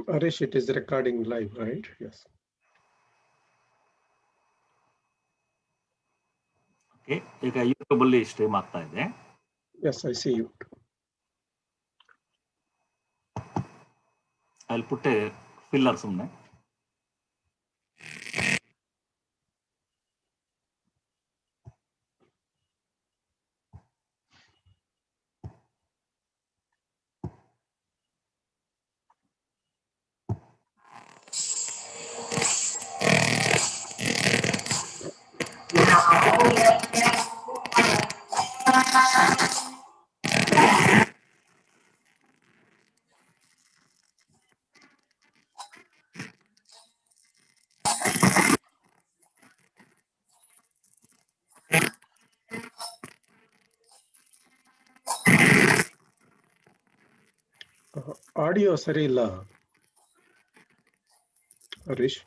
Arish, it is recording live, right? Yes. Okay, ಈಗ YouTube ಅಲ್ಲಿ stream ಆಗ್ತಾ ಇದೆ. Yes, I see you. I'll put a filler ಸುಮ್ಮನೆ. Audio ಸರಿ ಇಲ್ಲ ಹರೀಶ್.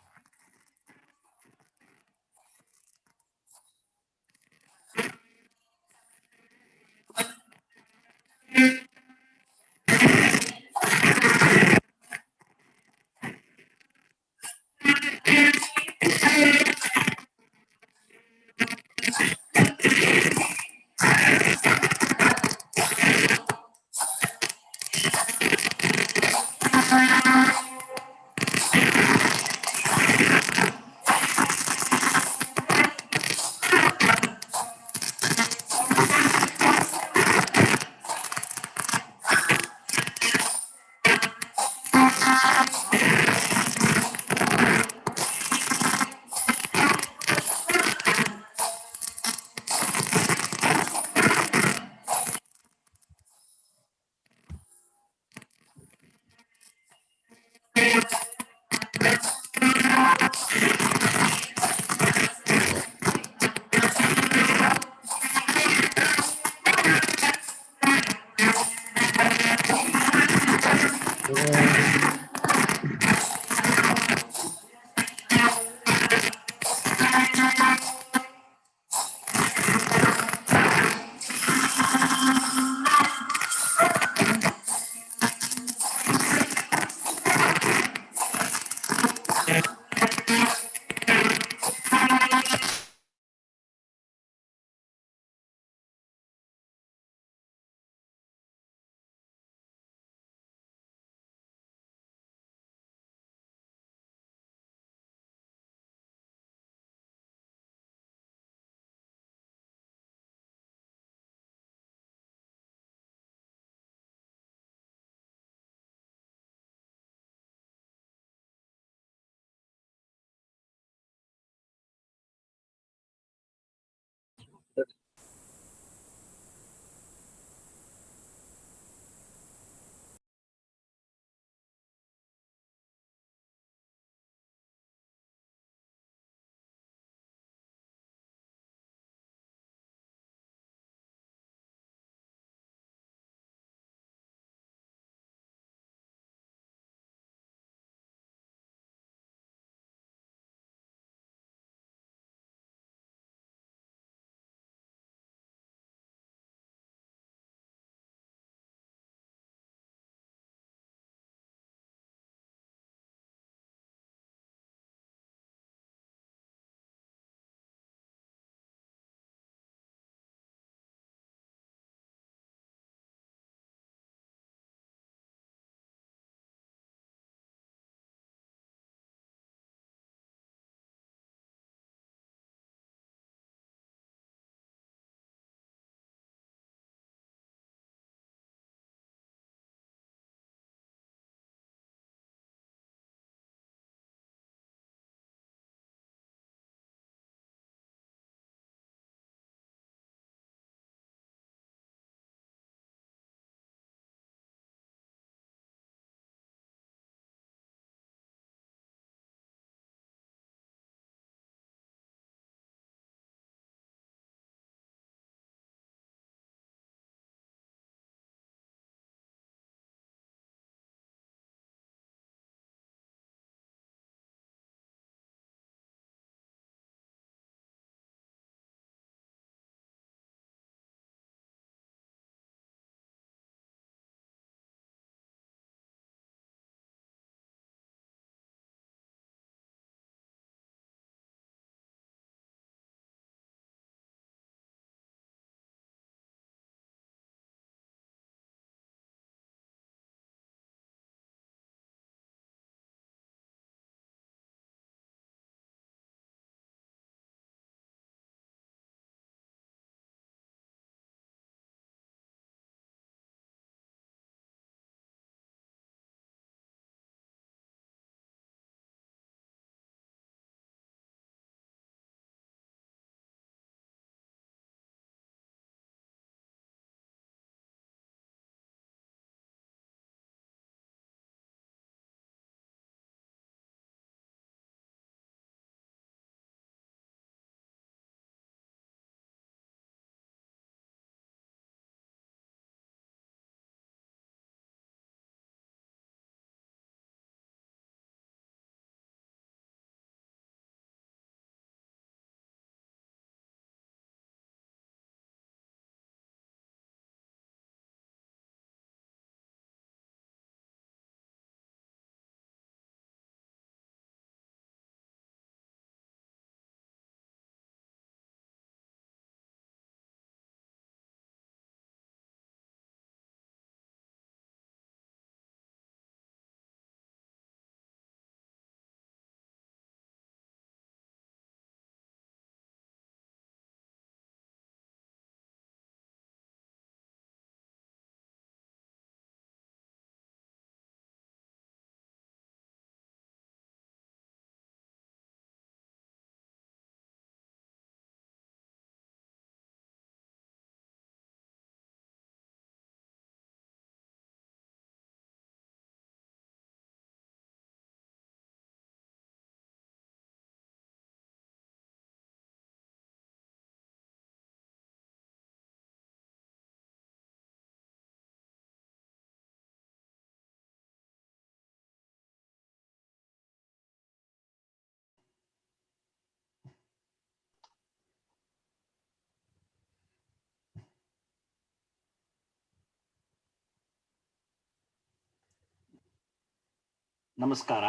ನಮಸ್ಕಾರ.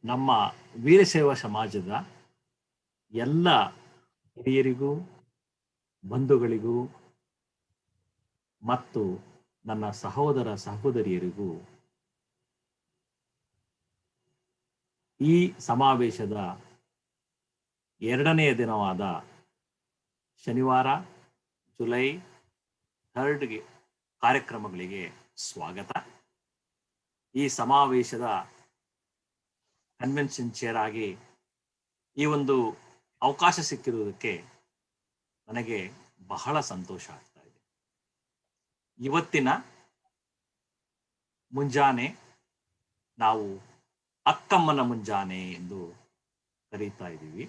ನಮ್ಮ ವೀರಶೈವ ಸಮಾಜದ ಎಲ್ಲ ಹಿರಿಯರಿಗೂ, ಬಂಧುಗಳಿಗೂ ಮತ್ತು ನನ್ನ ಸಹೋದರ ಸಹೋದರಿಯರಿಗೂ ಈ ಸಮಾವೇಶದ 2ನೇ ದಿನವಾದ ಶನಿವಾರ ಜುಲೈ 3 ಕಾರ್ಯಕ್ರಮಗಳಿಗೆ ಸ್ವಾಗತ. ಈ ಸಮಾವೇಶದ ಕನ್ವೆನ್ಷನ್ ಚೇರ್ ಆಗಿ ಈ ಒಂದು ಅವಕಾಶ ಸಿಕ್ಕಿರುವುದಕ್ಕೆ ನನಗೆ ಬಹಳ ಸಂತೋಷ ಆಗ್ತಾ ಇದೆ. ಇವತ್ತಿನ ಮುಂಜಾನೆ ನಾವು ಅಕ್ಕಮ್ಮನ ಮುಂಜಾನೆ ಎಂದು ಕರೀತಾ ಇದ್ದೀವಿ.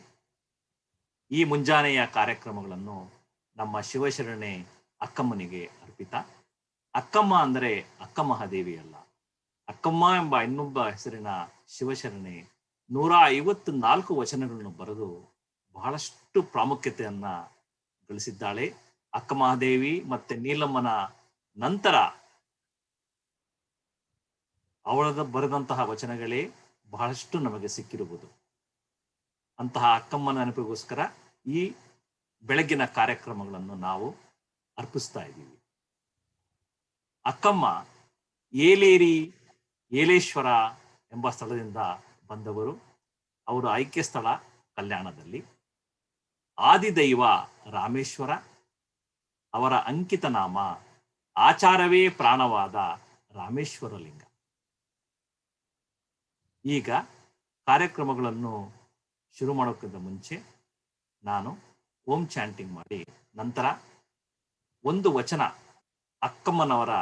ಈ ಮುಂಜಾನೆಯ ಕಾರ್ಯಕ್ರಮಗಳನ್ನು ನಮ್ಮ ಶಿವಶರಣೆ ಅಕ್ಕಮ್ಮನಿಗೆ ಅರ್ಪಿತ. ಅಕ್ಕಮ್ಮ ಅಂದರೆ ಅಕ್ಕ ಮಹಾದೇವಿ ಅಲ್ಲ, ಅಕ್ಕಮ್ಮ ಎಂಬ ಇನ್ನೊಬ್ಬ ಹೆಸರಿನ ಶಿವಶರಣೆ 154 ವಚನಗಳನ್ನು ಬರೆದು ಬಹಳಷ್ಟು ಪ್ರಾಮುಖ್ಯತೆಯನ್ನ ಗಳಿಸಿದ್ದಾಳೆ. ಅಕ್ಕ ಮಹಾದೇವಿ ಮತ್ತೆ ನೀಲಮ್ಮನ ನಂತರ ಅವಳ ಬರೆದಂತಹ ವಚನಗಳೇ ಬಹಳಷ್ಟು ನಮಗೆ ಸಿಕ್ಕಿರುವುದು. ಅಂತಹ ಅಕ್ಕಮ್ಮನ ನೆನಪಿಗೋಸ್ಕರ ಈ ಬೆಳಗ್ಗಿನ ಕಾರ್ಯಕ್ರಮಗಳನ್ನು ನಾವು ಅರ್ಪಿಸ್ತಾ ಇದ್ದೀವಿ. ಅಕ್ಕಮ್ಮ ಏಲೇಶ್ವರ ಎಂಬ ಸ್ಥಳದಿಂದ ಬಂದವರು. ಅವರು ಐಕ್ಯ ಸ್ಥಳ ಕಲ್ಯಾಣದಲ್ಲಿ. ಆದಿದೈವ ರಾಮೇಶ್ವರ. ಅವರ ಅಂಕಿತ ನಾಮ ಆಚಾರವೇ ಪ್ರಾಣವಾದ ರಾಮೇಶ್ವರ ಲಿಂಗ. ಈಗ ಕಾರ್ಯಕ್ರಮಗಳನ್ನು ಶುರು ಮಾಡೋಕ್ಕಿಂತ ಮುಂಚೆ ನಾನು ಓಂ ಚಾಂಟಿಂಗ್ ಮಾಡಿ ನಂತರ ಒಂದು ವಚನ ಅಕ್ಕಮ್ಮನವರ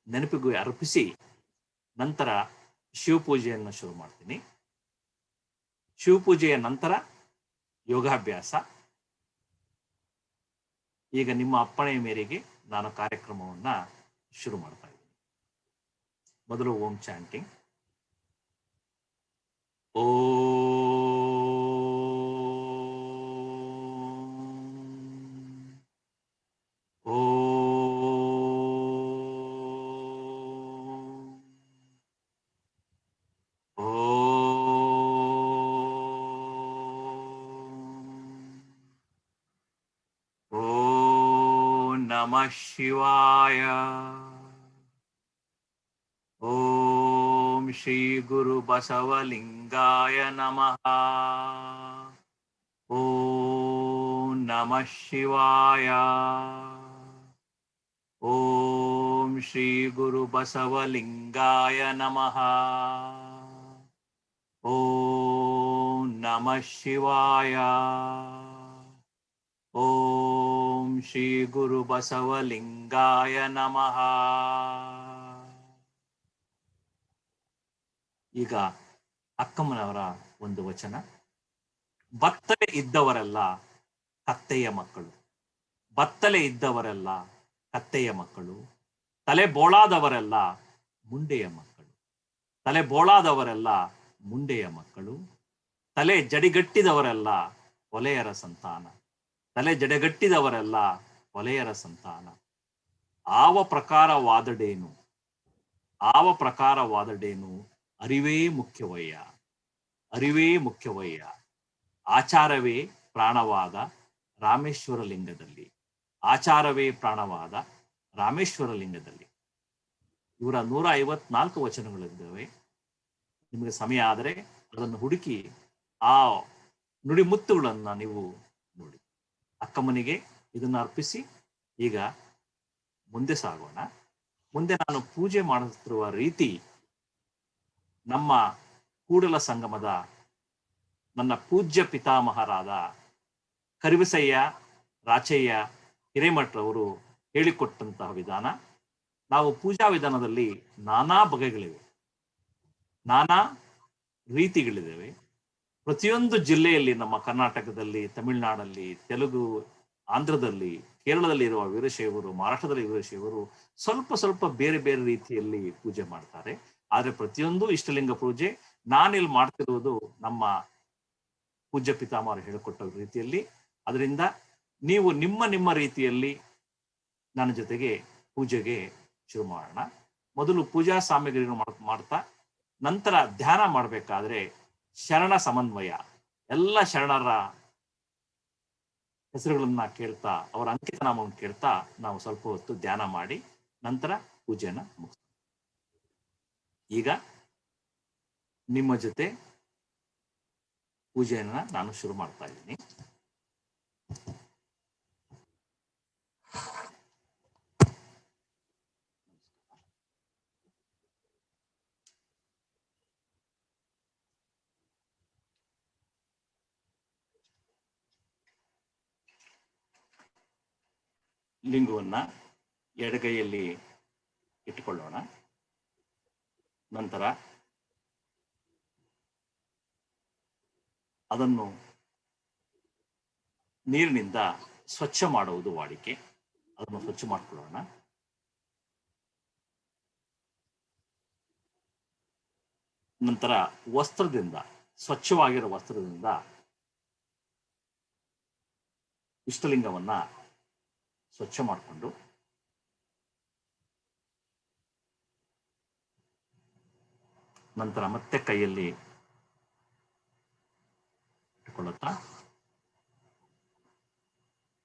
ನೆನಪಿಗೂ ಅರ್ಪಿಸಿ ನಂತರ ಶಿವಪೂಜೆಯನ್ನು ಶುರು ಮಾಡ್ತೀನಿ. ಶಿವಪೂಜೆಯ ನಂತರ ಯೋಗಾಭ್ಯಾಸ. ಈಗ ನಿಮ್ಮ ಅಪ್ಪಣೆಯ ಮೇರೆಗೆ ನಾನು ಕಾರ್ಯಕ್ರಮವನ್ನ ಶುರು ಮಾಡ್ತಾ ಇದ್ದೀನಿ. ಮೊದಲು ಓಂ ಚಾಂಟಿಂಗ್. ನಮಃ ಶಿವಾಯ. ಓಂ ಶ್ರೀ ಗುರು ಬಸವಲಿಂಗಾಯ ನಮಃ. ಓಂ ನಮಃ ಶಿವಾಯ. ಓಂ ಶ್ರೀ ಗುರು ಬಸವಲಿಂಗಾಯ ನಮಃ. ಓಂ ನಮಃ ಶಿವಾಯ. ಓಂ ಶ್ರೀ ಗುರು ಬಸವಲಿಂಗಾಯ ನಮಃ. ಈಗ ಅಕ್ಕಮ್ಮನವರ ಒಂದು ವಚನ. ಬತ್ತಲೆ ಇದ್ದವರೆಲ್ಲ ಕತ್ತೆಯ ಮಕ್ಕಳು. ಬತ್ತಲೆ ಇದ್ದವರೆಲ್ಲ ಕತ್ತೆಯ ಮಕ್ಕಳು. ತಲೆ ಬೋಳಾದವರೆಲ್ಲ ಮುಂಡೆಯ ಮಕ್ಕಳು. ತಲೆ ಬೋಳಾದವರೆಲ್ಲ ಮುಂಡೆಯ ಮಕ್ಕಳು. ತಲೆ ಜಡಿಗಟ್ಟಿದವರೆಲ್ಲ ಹೊಲೆಯರ ಸಂತಾನ. ತಲೆ ಜಡೆಗಟ್ಟಿದವರೆಲ್ಲ ಹೊಲೆಯರ ಸಂತಾನ. ಆವ ಪ್ರಕಾರವಾದಡೇನು, ಆವ ಪ್ರಕಾರವಾದಡೇನು ಅರಿವೇ ಮುಖ್ಯವಯ್ಯ, ಅರಿವೇ ಮುಖ್ಯವಯ್ಯ. ಆಚಾರವೇ ಪ್ರಾಣವಾದ ರಾಮೇಶ್ವರ ಲಿಂಗದಲ್ಲಿ, ಆಚಾರವೇ ಪ್ರಾಣವಾದ ರಾಮೇಶ್ವರ ಲಿಂಗದಲ್ಲಿ. ಇವರ 154 ವಚನಗಳಿದ್ದಾವೆ. ನಿಮಗೆ ಸಮಯ ಆದರೆ ಅದನ್ನು ಹುಡುಕಿ ಆ ನುಡಿಮುತ್ತುಗಳನ್ನು ನೀವು ನೋಡಿ. ಅಕ್ಕಮ್ಮನಿಗೆ ಇದನ್ನು ಅರ್ಪಿಸಿ ಈಗ ಮುಂದೆ ಸಾಗೋಣ. ಮುಂದೆ ನಾನು ಪೂಜೆ ಮಾಡುತ್ತಿರುವ ರೀತಿ ನಮ್ಮ ಕೂಡಲ ಸಂಗಮದ ನನ್ನ ಪೂಜ್ಯ ಪಿತಾಮಹರಾದ ಕರಿಬಸಯ್ಯ ರಾಚಯ್ಯ ಹಿರೇಮಠರವರು ಹೇಳಿಕೊಟ್ಟಂತಹ ವಿಧಾನ. ನಾವು ಪೂಜಾ ವಿಧಾನದಲ್ಲಿ ನಾನಾ ಬಗೆಗಳಿವೆ, ನಾನಾ ರೀತಿಗಳಿದ್ದಾವೆ. ಪ್ರತಿಯೊಂದು ಜಿಲ್ಲೆಯಲ್ಲಿ, ನಮ್ಮ ಕರ್ನಾಟಕದಲ್ಲಿ, ತಮಿಳುನಾಡಲ್ಲಿ, ತೆಲುಗು, ಆಂಧ್ರದಲ್ಲಿ, ಕೇರಳದಲ್ಲಿ ಇರುವ ವೀರಶೈವರು, ಮಹಾರಾಷ್ಟ್ರದಲ್ಲಿ ವೀರಶೈವರು ಸ್ವಲ್ಪ ಸ್ವಲ್ಪ ಬೇರೆ ಬೇರೆ ರೀತಿಯಲ್ಲಿ ಪೂಜೆ ಮಾಡ್ತಾರೆ. ಆದರೆ ಪ್ರತಿಯೊಂದು ಇಷ್ಟಲಿಂಗ ಪೂಜೆ ನಾನಿಲ್ಲಿ ಮಾಡ್ತಿರುವುದು ನಮ್ಮ ಪೂಜ್ಯ ಪಿತಾಮಹರು ಹೇಳಿಕೊಟ್ಟ ರೀತಿಯಲ್ಲಿ. ಅದರಿಂದ ನೀವು ನಿಮ್ಮ ನಿಮ್ಮ ರೀತಿಯಲ್ಲಿ ನನ್ನ ಜೊತೆಗೆ ಪೂಜೆಗೆ ಶುರು ಮಾಡೋಣ. ಮೊದಲು ಪೂಜಾ ಸಾಮಗ್ರಿಗಳು ಮಾಡ್ತಾ ನಂತರ ಧ್ಯಾನ ಮಾಡಬೇಕಾದ್ರೆ ಶರಣ ಸಮನ್ವಯ, ಎಲ್ಲ ಶರಣರ ಹೆಸರುಗಳನ್ನ ಕೇಳ್ತಾ ಅವರ ಅಂಕಿತ ನಾಮವನ್ನು ಕೇಳ್ತಾ ನಾವು ಸ್ವಲ್ಪ ಹೊತ್ತು ಧ್ಯಾನ ಮಾಡಿ ನಂತರ ಪೂಜೆಯನ್ನ ಮುಗಿಸ್ತೀವಿ. ಈಗ ನಿಮ್ಮ ಜೊತೆ ಪೂಜೆಯನ್ನ ನಾನು ಶುರು ಮಾಡ್ತಾ ಇದ್ದೀನಿ. ಲಿಂಗವನ್ನ ಎಡಗೈಯಲ್ಲಿ ಇಟ್ಟುಕೊಳ್ಳೋಣ. ನಂತರ ಅದನ್ನು ನೀರಿನಿಂದ ಸ್ವಚ್ಛ ಮಾಡುವುದು ವಾಡಿಕೆ. ಅದನ್ನು ಸ್ವಚ್ಛ ಮಾಡಿಕೊಳ್ಳೋಣ. ನಂತರ ವಸ್ತ್ರದಿಂದ, ಸ್ವಚ್ಛವಾಗಿರೋ ವಸ್ತ್ರದಿಂದ ಇಷ್ಟಲಿಂಗವನ್ನ ಸ್ವಚ್ಛ ಮಾಡಿಕೊಂಡು ನಂತರ ಮತ್ತೆ ಕೈಯಲ್ಲಿ ಇಟ್ಟುಕೊಳ್ಳುತ್ತಾ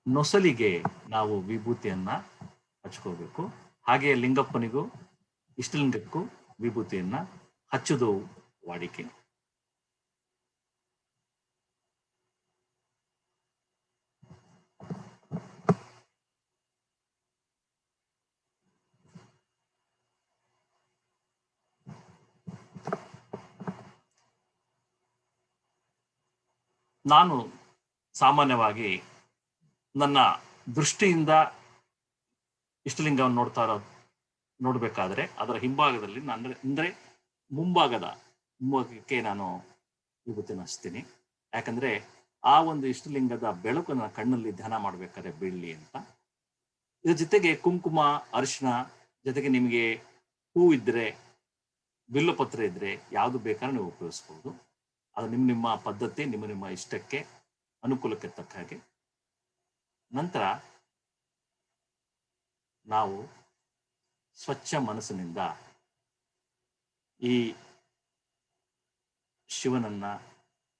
ನೊಸಲಿಗೆ ನಾವು ವಿಭೂತಿಯನ್ನ ಹಚ್ಕೋಬೇಕು. ಹಾಗೆಯೇ ಲಿಂಗಪ್ಪನಿಗೂ ಇಷ್ಟಲಿಂಗಕ್ಕೂ ವಿಭೂತಿಯನ್ನ ಹಚ್ಚುವುದು ವಾಡಿಕೆ. ನಾನು ಸಾಮಾನ್ಯವಾಗಿ ನನ್ನ ದೃಷ್ಟಿಯಿಂದ ಇಷ್ಟಲಿಂಗವನ್ನು ನೋಡಬೇಕಾದ್ರೆ ಅದರ ಹಿಂಭಾಗದಲ್ಲಿ ಅಂದ್ರೆ ಮುಂಭಾಗಕ್ಕೆ ನಾನು ವಿಭೂತಿನ ಹಚ್ತೀನಿ. ಯಾಕಂದ್ರೆ ಆ ಒಂದು ಇಷ್ಟಲಿಂಗದ ಬೆಳಕು ನನ್ನ ಕಣ್ಣಲ್ಲಿ ಧ್ಯಾನ ಮಾಡ್ಬೇಕಾದ್ರೆ ಬೀಳಲಿ ಅಂತ. ಇದ್ರ ಜೊತೆಗೆ ಕುಂಕುಮ, ಅರಿಶಿನ, ಜೊತೆಗೆ ನಿಮಗೆ ಹೂ ಇದ್ರೆ, ಬಿಲ್ಲುಪತ್ರ ಇದ್ರೆ ಯಾವುದು ಬೇಕಾದ್ರೂ ನೀವು ಉಪಯೋಗಿಸ್ಬೋದು. ಅದು ನಿಮ್ಮ ಪದ್ಧತಿ, ನಿಮ್ಮ ಇಷ್ಟಕ್ಕೆ ಅನುಕೂಲಕ್ಕೆ ತಕ್ಕ ಹಾಗೆ. ನಂತರ ನಾವು ಸ್ವಚ್ಛ ಮನಸ್ಸಿನಿಂದ ಈ ಶಿವನನ್ನ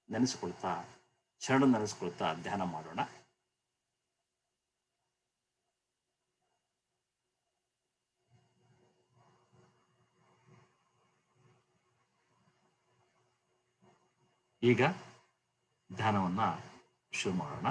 ನೆನೆಸಿಕೊಳ್ತಾ, ಶರಣ ನೆನೆಸಿಕೊಳ್ತಾ ಧ್ಯಾನ ಮಾಡೋಣ. ಈಗ ಧ್ಯಾನವನ್ನ ಶುರು ಮಾಡೋಣ.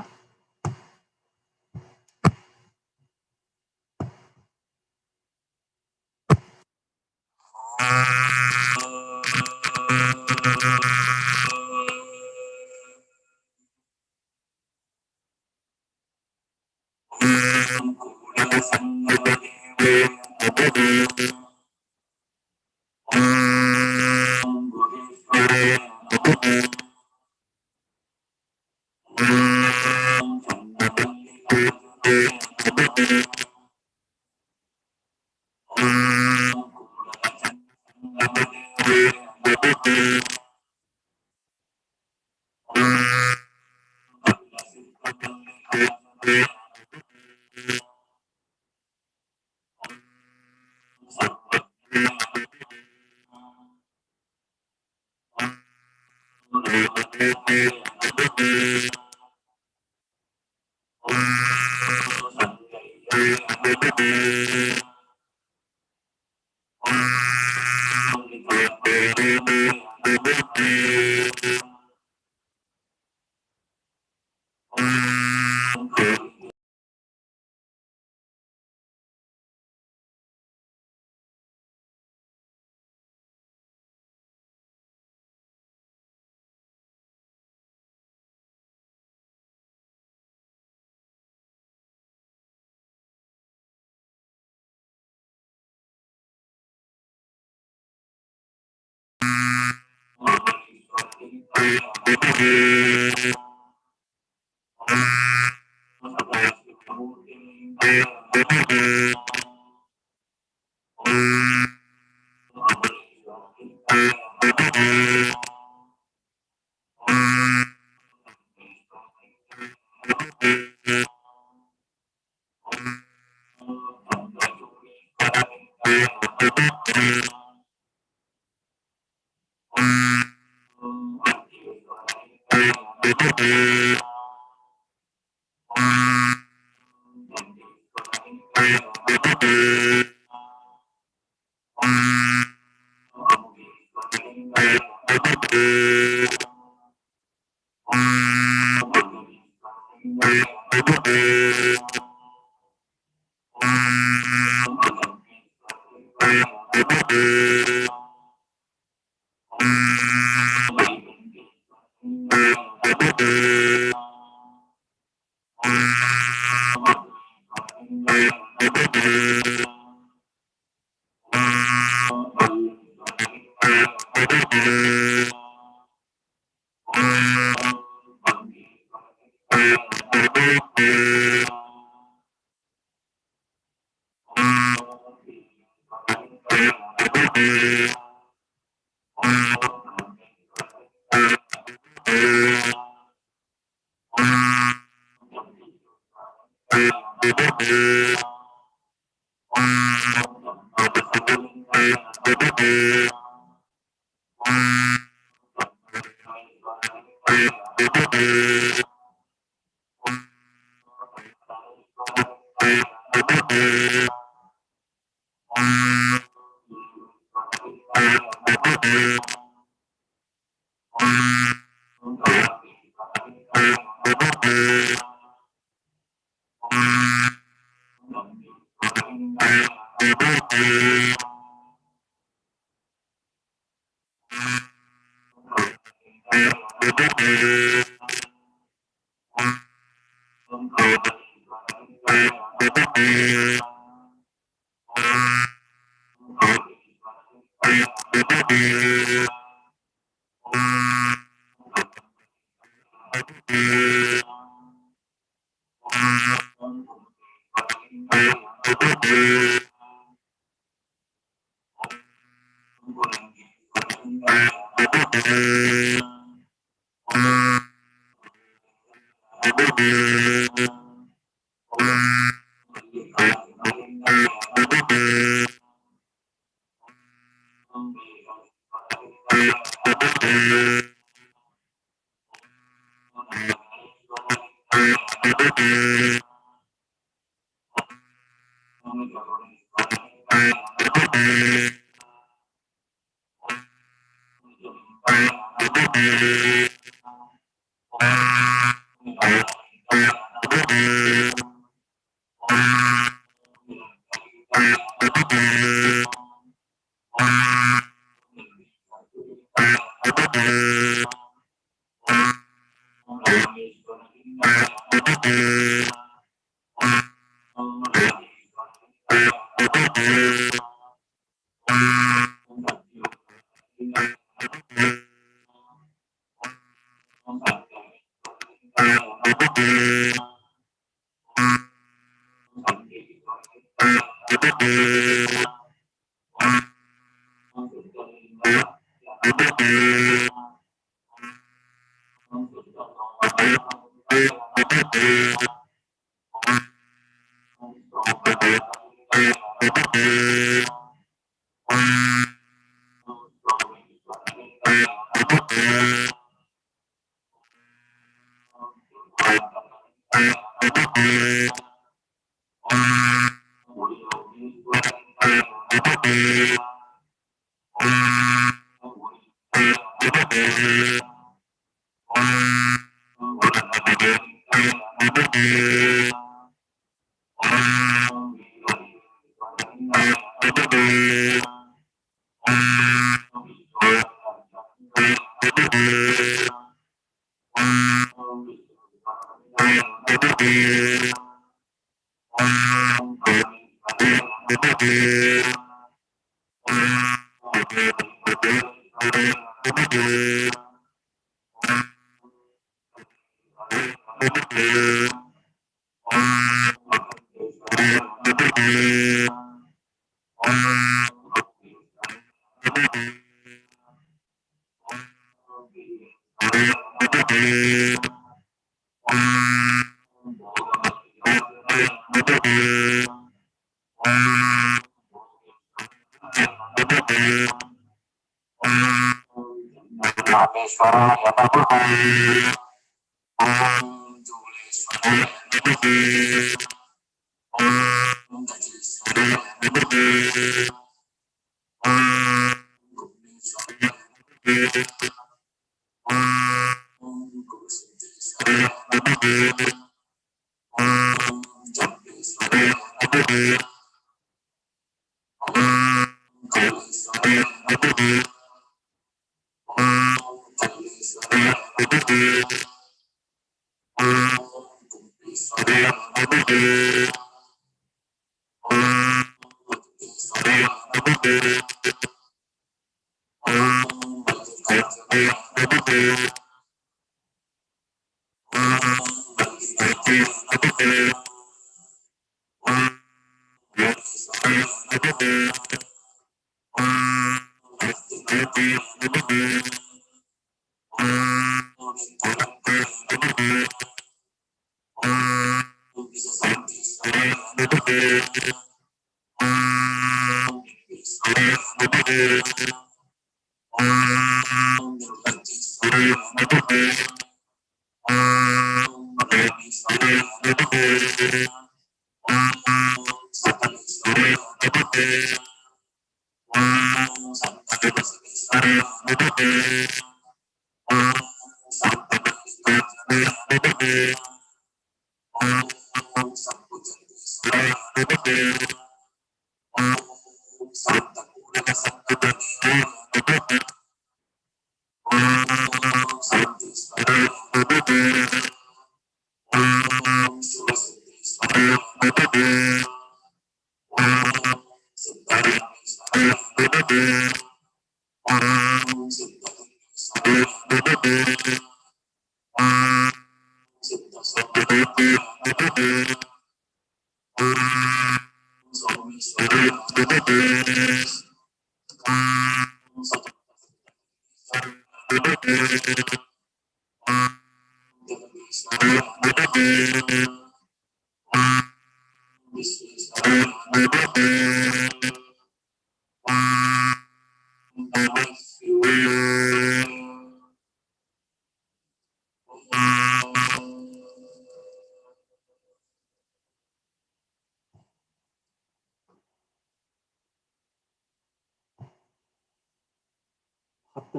10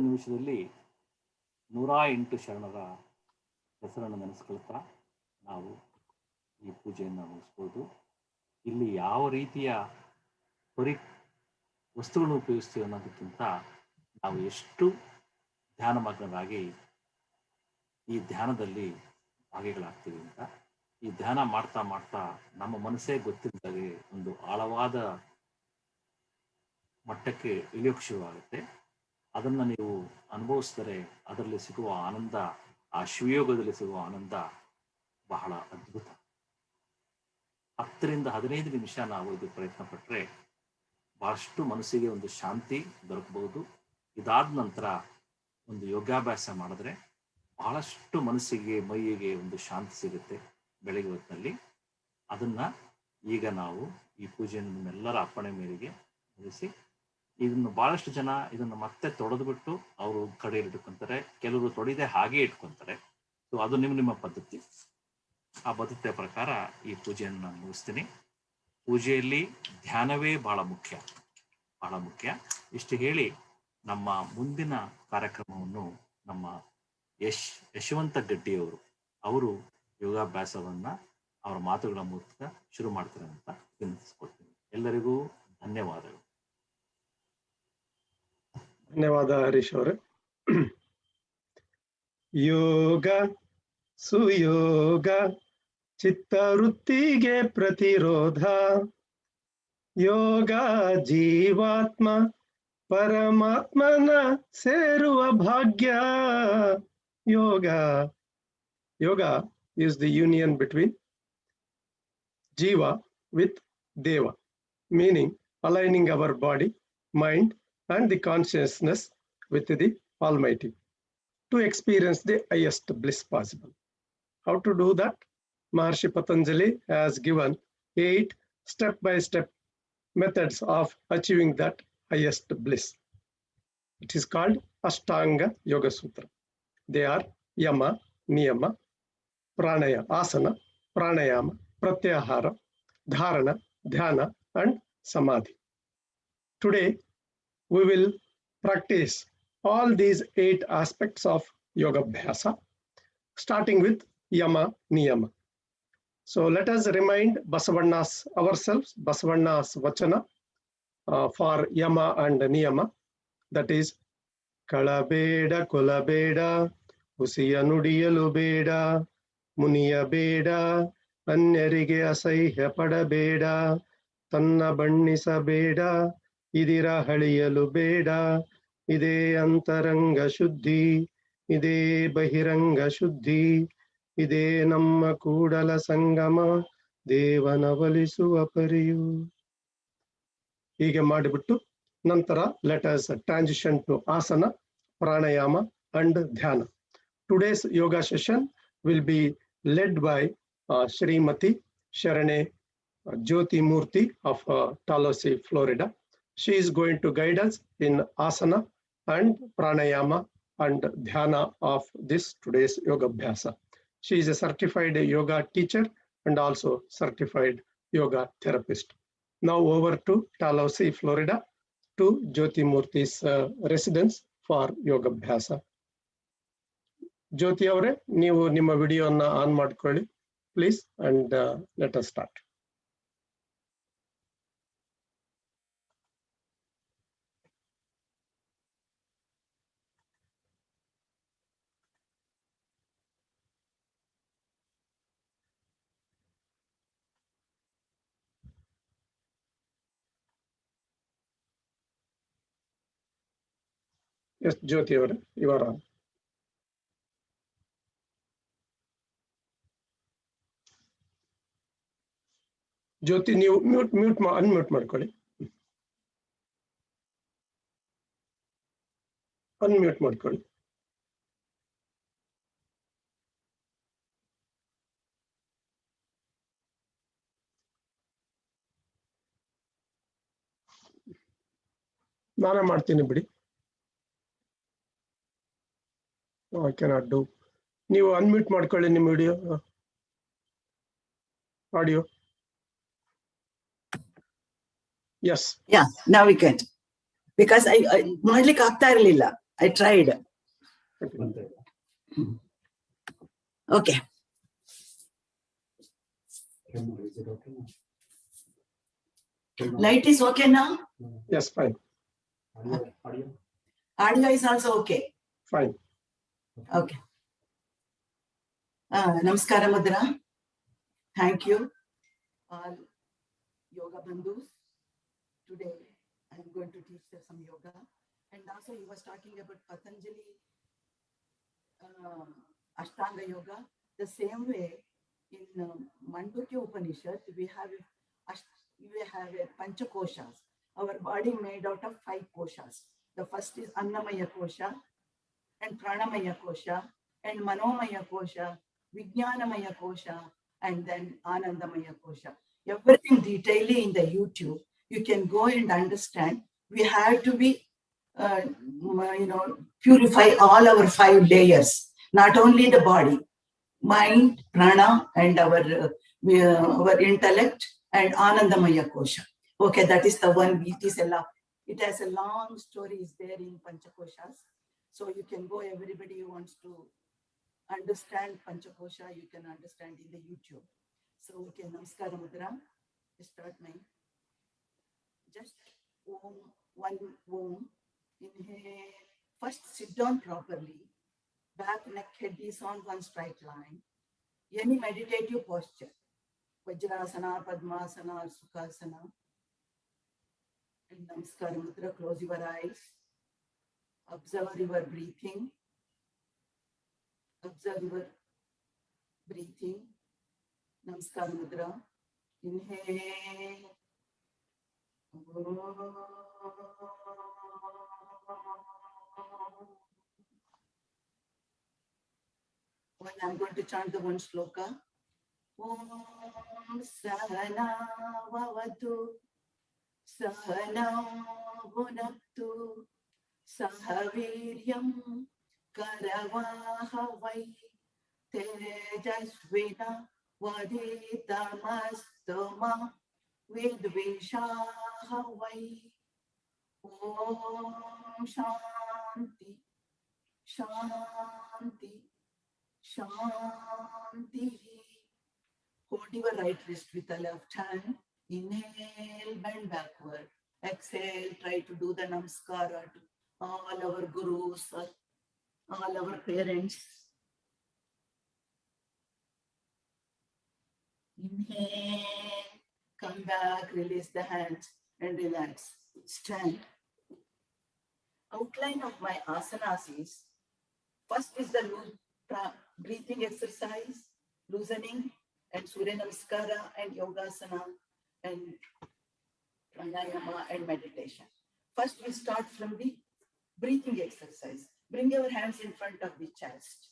ನಿಮಿಷದಲ್ಲಿ 108 ಶರಣರ ಹೆಸರನ್ನು ನೆನೆಸ್ಕೊಳ್ತಾ ನಾವು ಈ ಪೂಜೆಯನ್ನು ಮುಗಿಸ್ಬೋದು. ಇಲ್ಲಿ ಯಾವ ರೀತಿಯ ವಸ್ತುಗಳನ್ನು ಉಪಯೋಗಿಸ್ತೀವಿ ಅನ್ನೋದಕ್ಕಿಂತ ನಾವು ಎಷ್ಟು ಧ್ಯಾನಮಗ್ನರಾಗಿ ಈ ಧ್ಯಾನದಲ್ಲಿ ಭಾಗಿಗಳಾಗ್ತೀವಿ ಅಂತ, ಈ ಧ್ಯಾನ ಮಾಡ್ತಾ ಮಾಡ್ತಾ ನಮ್ಮ ಮನಸ್ಸೇ ಗೊತ್ತಿಲ್ಲದಾಗೆ ಒಂದು ಆಳವಾದ ಮಟ್ಟಕ್ಕೆ ಇಳಿಯೋಕ್ಕೆ ಶುರುವಾಗುತ್ತೆ. ಅದನ್ನು ನೀವು ಅನುಭವಿಸಿದರೆ ಅದರಲ್ಲಿ ಸಿಗುವ ಆನಂದ, ಆ ಶಿವಯೋಗದಲ್ಲಿ ಸಿಗುವ ಆನಂದ ಬಹಳ ಅದ್ಭುತ. 10 ರಿಂದ 15 ನಿಮಿಷ ನಾವು ಇದು ಪ್ರಯತ್ನ ಪಟ್ಟರೆ ಬಹಳಷ್ಟು ಮನಸ್ಸಿಗೆ ಒಂದು ಶಾಂತಿ ದೊರಕಬಹುದು. ಇದಾದ ನಂತರ ಒಂದು ಯೋಗಾಭ್ಯಾಸ ಮಾಡಿದ್ರೆ ಬಹಳಷ್ಟು ಮನಸ್ಸಿಗೆ, ಮೈಯಿಗೆ ಒಂದು ಶಾಂತಿ ಸಿಗುತ್ತೆ ಬೆಳಗ್ಗೆ ಹೊತ್ತಿನಲ್ಲಿ. ಅದನ್ನ ಈಗ ನಾವು ಈ ಪೂಜೆಯನ್ನು ನಿಮ್ಮೆಲ್ಲರ ಅಪ್ಪಣೆ ಮೇರೆಗೆ ನಡೆಸಿ, ಇದನ್ನು ಬಹಳಷ್ಟು ಜನ ಇದನ್ನು ಮತ್ತೆ ತೊಡೆದ್ಬಿಟ್ಟು ಅವರು ಕಡೆಯಲ್ಲಿ ಇಟ್ಕೊಂತಾರೆ, ಕೆಲವರು ತೊಡಿದೆ ಹಾಗೆ ಇಟ್ಕೊಂತಾರೆ. ಸೊ ಅದು ನಿಮ್ಮ ಪದ್ಧತಿ. ಆ ಪದ್ಧತಿಯ ಪ್ರಕಾರ ಈ ಪೂಜೆಯನ್ನು ನಾನು ಮುಗಿಸ್ತೀನಿ. ಪೂಜೆಯಲ್ಲಿ ಧ್ಯಾನವೇ ಬಹಳ ಮುಖ್ಯ, ಬಹಳ ಮುಖ್ಯ. ಇಷ್ಟು ಹೇಳಿ ನಮ್ಮ ಮುಂದಿನ ಕಾರ್ಯಕ್ರಮವನ್ನು ನಮ್ಮ ಯಶವಂತ ಗಡ್ಡಿಯವರು ಅವರು ಯೋಗಾಭ್ಯಾಸವನ್ನ ಅವರ ಮಾತುಗಳ ಮೂಲಕ ಶುರು ಮಾಡ್ತಾರೆ ಅಂತ ವಿನಂತಿಸ್ಕೊಳ್ತೀನಿ. ಎಲ್ಲರಿಗೂ ಧನ್ಯವಾದಗಳು. ಧನ್ಯವಾದ ಹರೀಶ್ ಅವರೇ. ಯೋಗ ಸುಯೋಗ ಚಿತ್ತವೃತ್ತಿಗೆ ಪ್ರತಿರೋಧ, ಯೋಗ ಜೀವಾತ್ಮ ಪರಮಾತ್ಮನ ಸೇರುವ ಭಾಗ್ಯ. ಯೋಗ is the union between Jiva with Deva, meaning aligning our body, mind and the consciousness with the Almighty to experience the highest bliss possible. How to do that? Maharshi Patanjali has given 8 step-by-step methods of achieving that highest bliss. It is called Ashtanga Yoga Sutra. They are Yama, Niyama, Asana, Pranayama, Pratyahara, Dharana, Dhyana and Samadhi. Today, we will practice all these 8 aspects of Yoga Abhyasa, starting with Yama, Niyama. So let us remind Basavanna's ourselves, Basavanna's Vachana for Yama and Niyama. That is, Kalabeda, Kulabeda, Usiya Nudiyalu Beda, Muniya Beda, Annarige Asaiya Padabeda, Tanna Bannisa Beda, Idira Haliyalu Beda, Ide Antaranga Shuddhi, Ide Bahiranga Shuddhi, Ide Namma Kudala Sangama, Devanavalisu Apariyu. ಹೀಗೆ ಮಾಡಿಬಿಟ್ಟು ನಂತರ let us transition to asana, pranayama and dhyana. Today's yoga session will be led by Srimati Sharane Jyoti Murthy of Tallahassee, Florida. She is going to guide us in asana and pranayama and dhyana of this today's yoga abhyasa. She is a certified yoga teacher and also certified yoga therapist. Now over to Tallahassee, Florida, to Jyoti Murthy's residence for yoga abhyasa. Jyoti avare, ನೀವು ನಿಮ್ಮ ವಿಡಿಯೋನ on ಮಾಡ್ಕೊಳ್ಳಿ please, and let us start. Yes, Jyoti avare, you are on. ಜ್ಯೋತಿ ನೀವು unmute ಮಾಡ್ಕೊಳ್ಳಿ. Unmute ಮಾಡ್ಕೊಳ್ಳಿ. ನಾನೇ ಮಾಡ್ತೀನಿ ಬಿಡಿ. I cannot do. ನೀವು ಅನ್ಮ್ಯೂಟ್ ಮಾಡ್ಕೊಳ್ಳಿ ನಿಮ್ಮ video audio. Yes. Yeah, now we can. Because I ಮಾಡ್ಲಿಕ್ಕೆ ಆಗ್ತಾ ಇರಲಿಲ್ಲ. I tried. Okay. Light is okay now? Yes, fine. Audio is also okay. Fine. Okay. Namaskara Mudra. Thank you all yoga bandhus. Today I am going to teach them some yoga, and also he was talking about Patanjali Ashtanga yoga. The same way in Mandukya Upanishad we have a Panchakoshas. Our body made out of 5 koshas. The first is Annamaya kosha, and Pranamaya kosha, and Manomaya kosha, Vijnanamaya kosha, and then Anandamaya kosha. Everything detailedly in the YouTube. You can go and understand. We have to be, purify all our 5 layers, not only the body, mind, prana, and our intellect, and Anandamaya kosha. Okay, that is the one. It has a long story is there in Panchakoshas. So you can go, everybody who wants to understand Panchakosha, you can understand in the YouTube. So, okay, Namaskara Mudra. Start my. Just Om, one Om. Inhale. First, sit down properly. Back, neck, head is on one straight line. Any meditative posture. Vajrasana, Padmasana, or Sukhasana. And Namaskara Mudra. Close your eyes. Observe your breathing. Observe your breathing. Namaskara Mudra. Inhale. When I'm going to chant the one sloka. Om Sahana Vavatu Sahana Bhunaktu Sahaviryam Karavahavai Tejasvina Vaditamasthama Vidvishahavai. Om Shanti Shanti Shanti. Hold your right wrist with the left hand. Inhale, bend backward. Exhale, try to do the namaskara to all our gurus or all our parents. Inhale, come back, release the hands and relax. Stand. Outline of my asanas is, first is the breathing exercise, loosening, and Surya Namaskara and Yogasana and Pranayama and meditation. First, we start from the breathing exercise. Bring your hands in front of the chest.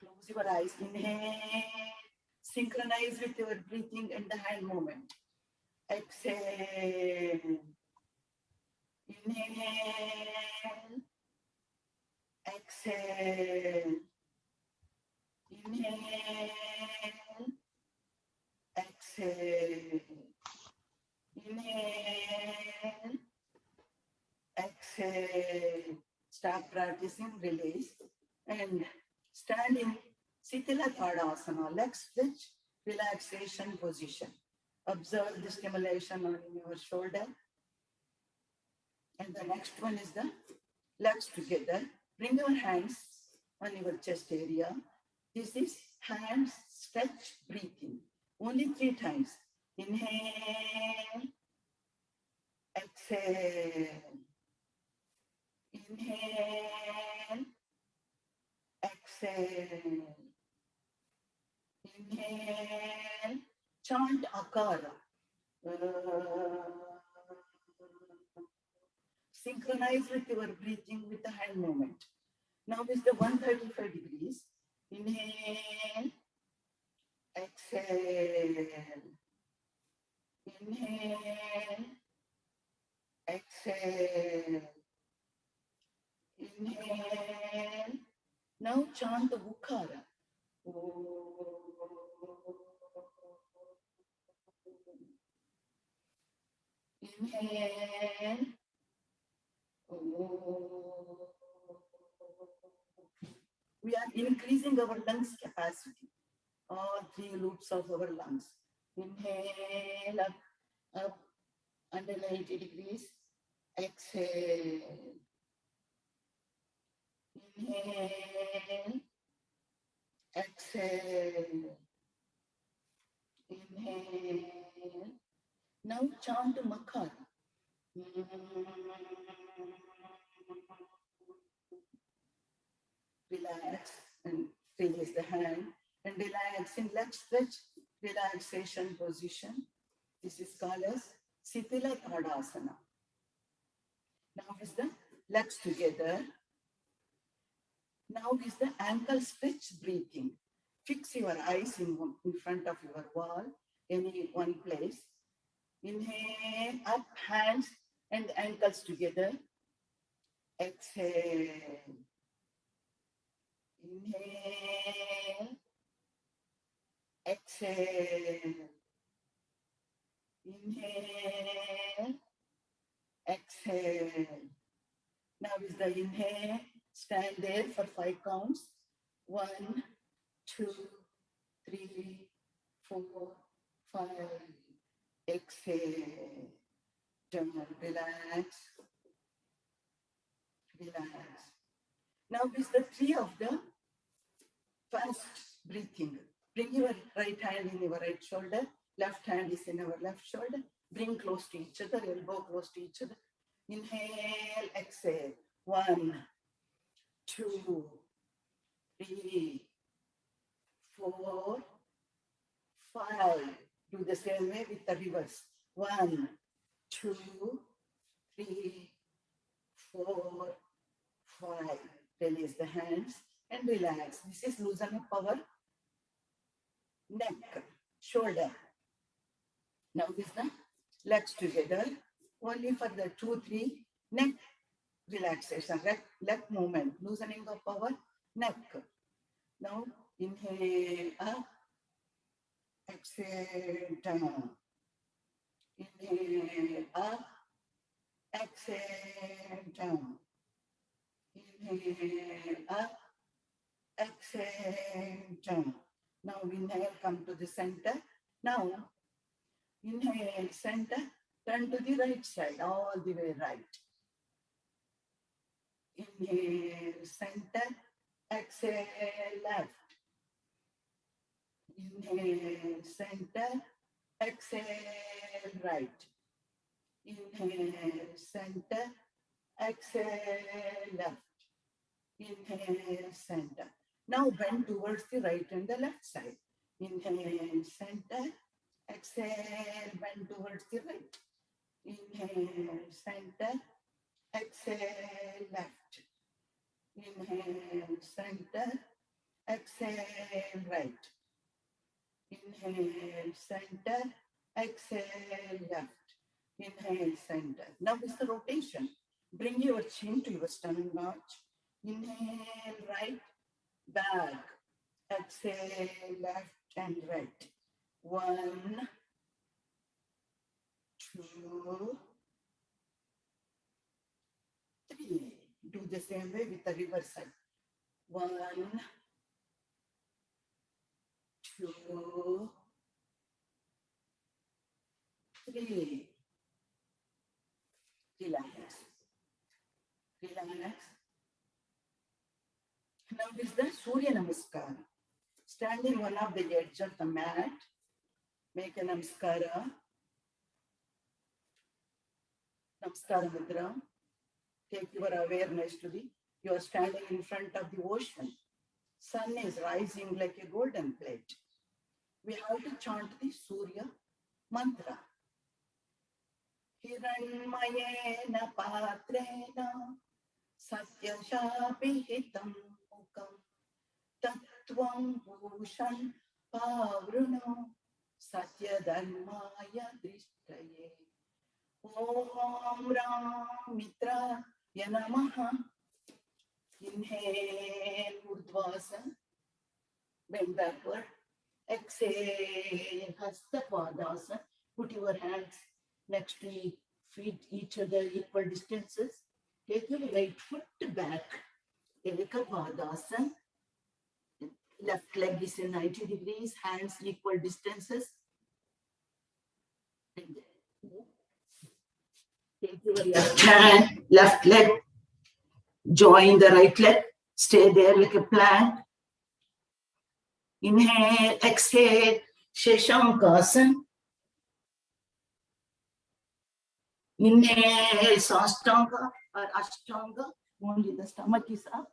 Close your eyes. Inhale. Synchronize with your breathing and the hand movement. Exhale. Inhale. Exhale. Inhale. Exhale. Inhale. Exhale. Start practicing, release, and stand in Sitila Tadasana, leg stretch, relaxation position. Observe the stimulation on your shoulder. And the next one is the legs together. Bring your hands on your chest area. This is hand stretch breathing. Only 3 times. Inhale. Exhale. Inhale. Exhale. Inhale. Chant Akara. Synchronize with your breathing with the hand movement. Now is the 135 degrees. Inhale. Exhale. Inhale. Exhale. Inhale. Now chant the Ukara. Inhale. We are increasing our lungs capacity. All 3 loops of our lungs. Inhale, up, under 90 degrees. Exhale. Inhale. Exhale. Inhale. Now chant Makara. Relax and release the hand and relax in leg stretch, relaxation position. This is called as Sitila Tadasana. Now is the legs together. Now is the ankle stretch breathing. Fix your eyes in front of your wall, any one place. Inhale, up, hands and ankles together. Exhale. Inhale. Exhale. Inhale. Exhale. Now is the inhale. Stand there for 5 counts. 1, 2, 3, 4, 5. Exhale. Down. Relax. Relax. Now is the 3 of the fast breathing. Bring your right hand in your right shoulder. Left hand is in our left shoulder. Bring close to each other, elbow close to each other. Inhale, exhale. 1, 2, 3, 4, 5. Do the same way with the reverse. 1, 2, 3, 4, 5. Release the hands and relax. This is loosen up our neck, shoulder. Now this is the legs together. Only for the 2, 3 neck relaxation, leg movement, loosening of our neck. Now inhale up, exhale down. Inhale up, exhale down. Inhale up, exhale down. Now inhale, come to the center. Now inhale, center, turn to the right side, all the way right. Inhale, center, exhale, left. Inhale, center, exhale, right. Inhale, center, exhale, left. Inhale, center. Now bend towards the right and the left side. Inhale, center, exhale, bend towards the right. Inhale, center, exhale, left. Inhale, center, exhale, right. Inhale, center, exhale, left. Inhale, center. Now is the rotation. Bring your chin to your stomach notch. Inhale, right, back. Exhale, left and right. 1, 2, 3. Do the same way with the reversal. 1, 2, 3. Relax. Relax. Now this is the Surya Namaskar. Stand in one of the edge of the mat. Make a Namaskara. Namaskara Mudra. Take your awareness to the, you are standing in front of the ocean. Sun is rising like a golden plate. We have to chant the Surya mantra. Hiranmayena patrena satyashapihitam mukam tattvam bhushan pavruno satyadharmaya drishtaye. Om Ram Mitra Yanamaha. Inhale, Urdhvasana. Bend backward. Exhale, Hasta Padasana. Put your hands next to feet, each other equal distances. Take your right foot back. Ekapadasana. Left leg is in 90 degrees. Hands equal distances. Take your left hand, left leg, join the right leg, stay there like a plank. Inhale, exhale, Sheshankasana. Inhale, Sastanga or Ashtanga, only the stomach is up.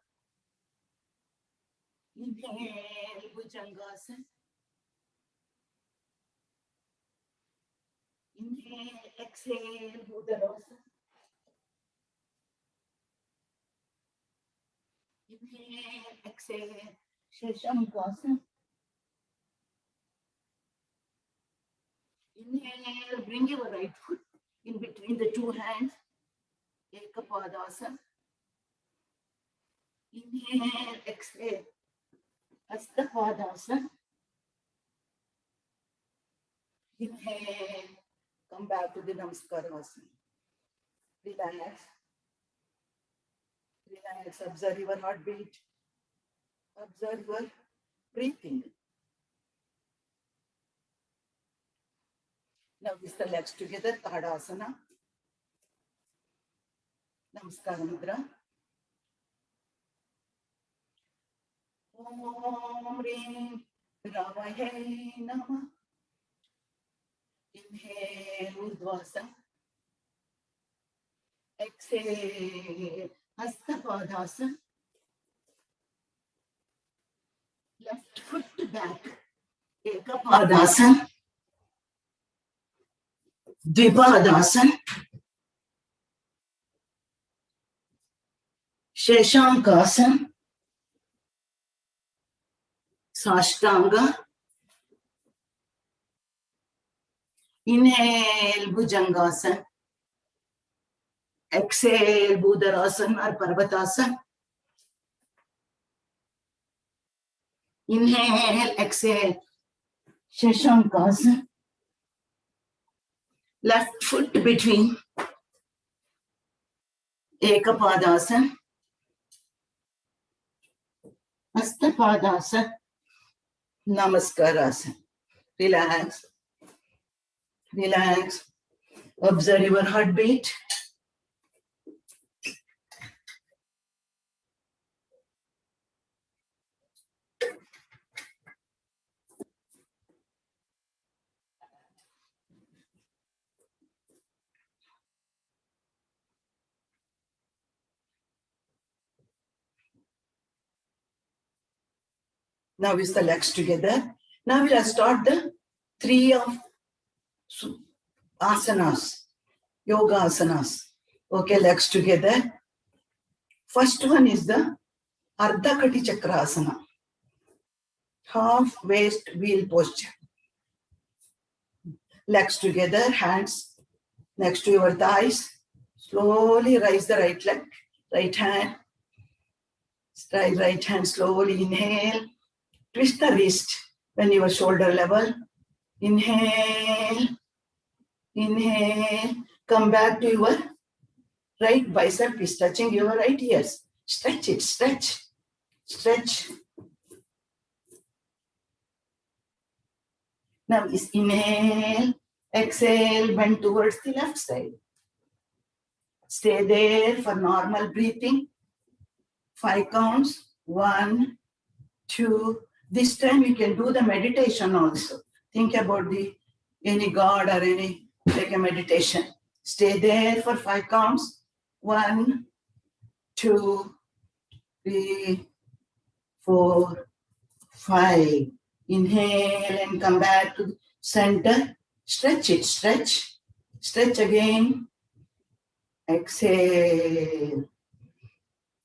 Inhale, Bhujangasana. Inhale, exhale, Bhudarasana. Inhale, exhale, Sheshankasana. Inhale, bring your right foot in between the two hands. Ekapadasana. Inhale, exhale, Hastapadasana. Inhale, come back to the Namaskara-asana. Relax. Relax. Observe your heartbeat. Observe your breathing. Now with the legs together, Tadasana. Namaskara Mudra. Om Rim Ravahe Namah. Inhale, Urdhvasana. Exhale, Hastapadasana. Left foot back. Ekapadasana. Dvipadasana. Sheshankasana. Sashtanga. Inhale, Bhujangasana. Exhale, Bhudarasana or Parvatasana. Inhale, exhale, Sheshankasana. Left foot between. Ekapadasana. Hastapadasana. Namaskarasana. Relax. Relax. Observe your heartbeat. Now with the legs together. Now we'll start the 3 of asanas, yoga asanas. Okay, legs together. First one is the Ardha Kati Chakrasana, half waist wheel posture. Legs together, hands next to your thighs. Slowly raise the right leg, right hand. Right hand slowly inhale. Twist the wrist when your shoulder level. Inhale. Inhale. Come back to your right bicep is touching your right ears. Stretch it, stretch. Stretch. Now is inhale. Exhale, bend towards the left side. Stay there for normal breathing. 5 counts. 1, 2. This time you can do the meditation also. Think about any god or any like a meditation. Stay there for 5 counts. 1, 2, 3, 4, 5. Inhale and come back to the center. Stretch it, stretch. Stretch again. Exhale.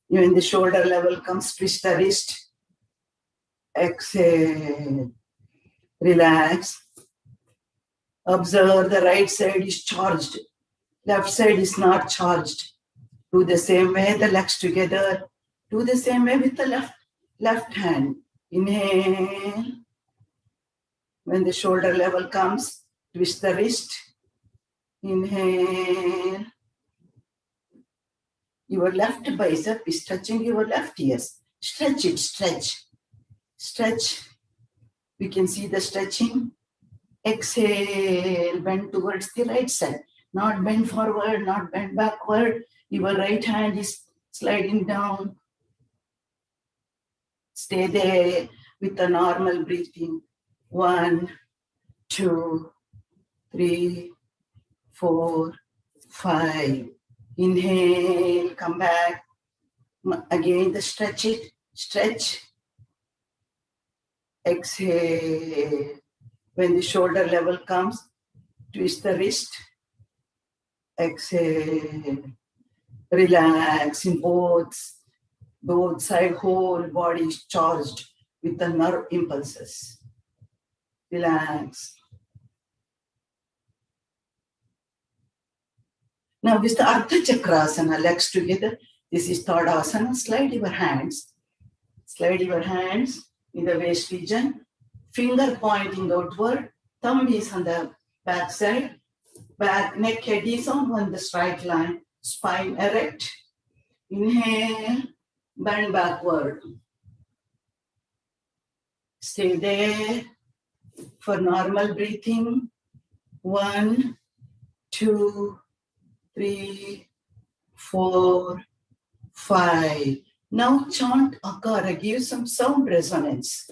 When the shoulder level comes, twist the wrist. Exhale. Relax. Observe the right side is charged. Left side is not charged. Do the same way, the legs together. Do the same way with the left hand. Inhale. When the shoulder level comes, twist the wrist. Inhale. Your left bicep is touching your left ears. Stretch it, stretch. Stretch. We can see the stretching. Exhale, bend towards the right side. Not bend forward, not bend backward. Your right hand is sliding down. Stay there with a normal breathing. 1, 2, 3, 4, 5. Inhale, come back. Again, the stretch it, stretch. Exhale. When the shoulder level comes, twist the wrist. Exhale. Relax in both sides, whole body is charged with the nerve impulses. Relax. Now with the Ardha Chakrasana, legs together. This is third asana. Slide your hands. Slide your hands in the waist region. Finger pointing outward. Thumb is on the back side. Back, neck, head is on the straight line. Spine erect. Inhale. Bend backward. Stay there for normal breathing. 1, 2, 3, 4, 5. Now chant Akara, give some sound resonance.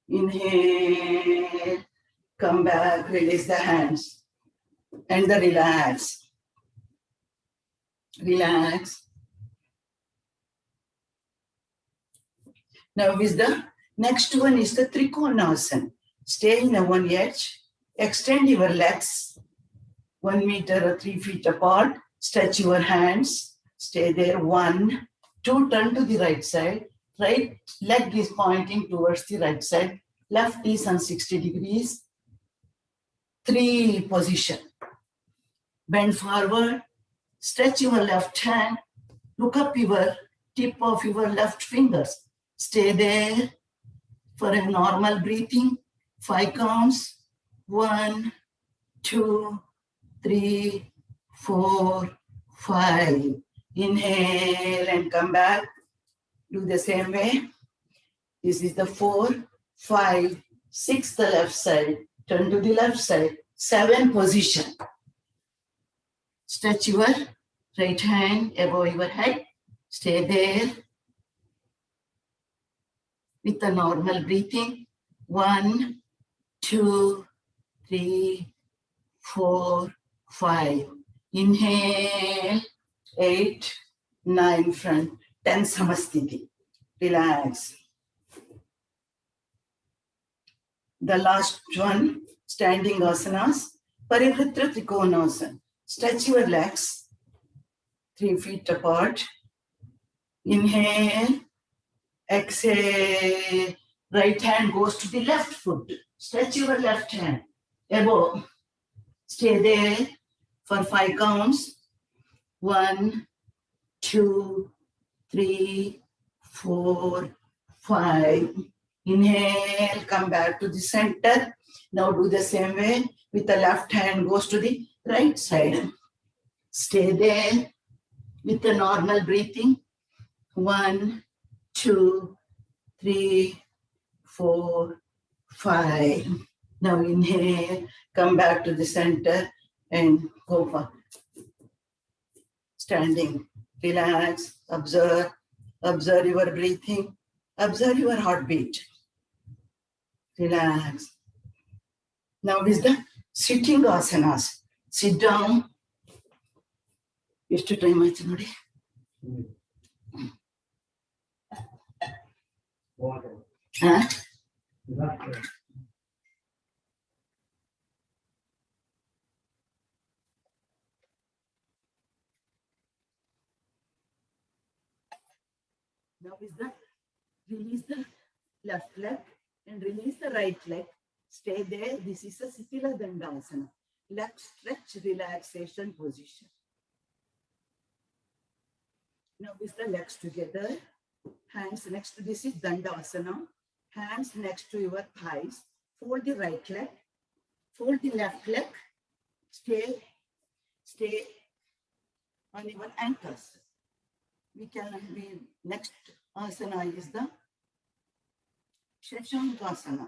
Inhale, come back, release the hands, and the relax. Relax. Now with the next one is the Trikonasana. Stay in one edge. Extend your legs 1 meter or 3 feet apart. Stretch your hands. Stay there. 1, 2, turn to the right side. Right leg is pointing towards the right side. Left is on 60 degrees. 3, position. Bend forward. Stretch your left hand. Look up your tip of your left fingers. Stay there for a normal breathing. 5 counts. 1, 2, 3, 4, 5. Inhale and come back. Do the same way. This is the 4, 5, 6, the left side. Turn to the left side. 7 position. Stretch your right hand above your head. Stay there. With the normal breathing. 1, 2, 3, 4, 5. Inhale. 8, 9 front. 10 Samasthiti. Relax. The last one, standing asanas. Parivritta Trikonasana. Stretch your legs 3 feet apart. Inhale. Exhale. Right hand goes to the left foot. Stretch your left hand above. Stay there for 5 counts. 1, 2, 3, 4, 5. Inhale, come back to the center. Now do the same way. With the left hand goes to the right side. Stay there with the normal breathing. 1, 2, 3, 4, 5. Now inhale, come back to the center and go for standing. Relax, observe your breathing, observe your heartbeat. Relax. Now is the sitting asanas. Sit down. ಎಷ್ಟು time ಆಯ್ತು ನೋಡಿ. Now is the release the left leg and release the right leg. Stay there. This is a Sitila Dandasana. Leg stretch relaxation position. Now is the legs together. Hands next to this is Dandasana. Hands next to your thighs. Fold the right leg. Fold the left leg. Stay on your ankles. We can be next asana is the Shashankasana.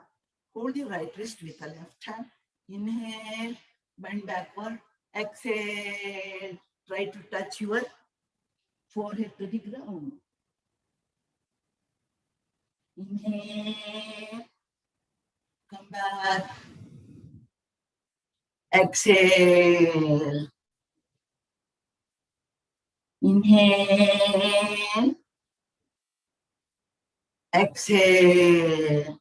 Hold the right wrist with the left hand. Inhale, bend backward. Exhale. Try to touch your forehead to the ground. Inhale. Come back. Exhale. Inhale. Exhale.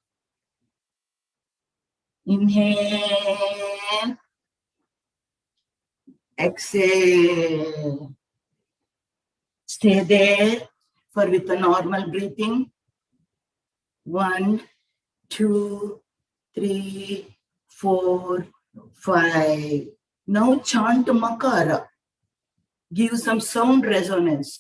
Inhale. Exhale. Stay there for with a normal breathing. 1, 2, 3, 4, 5. Now chant Makara. Give some sound resonance.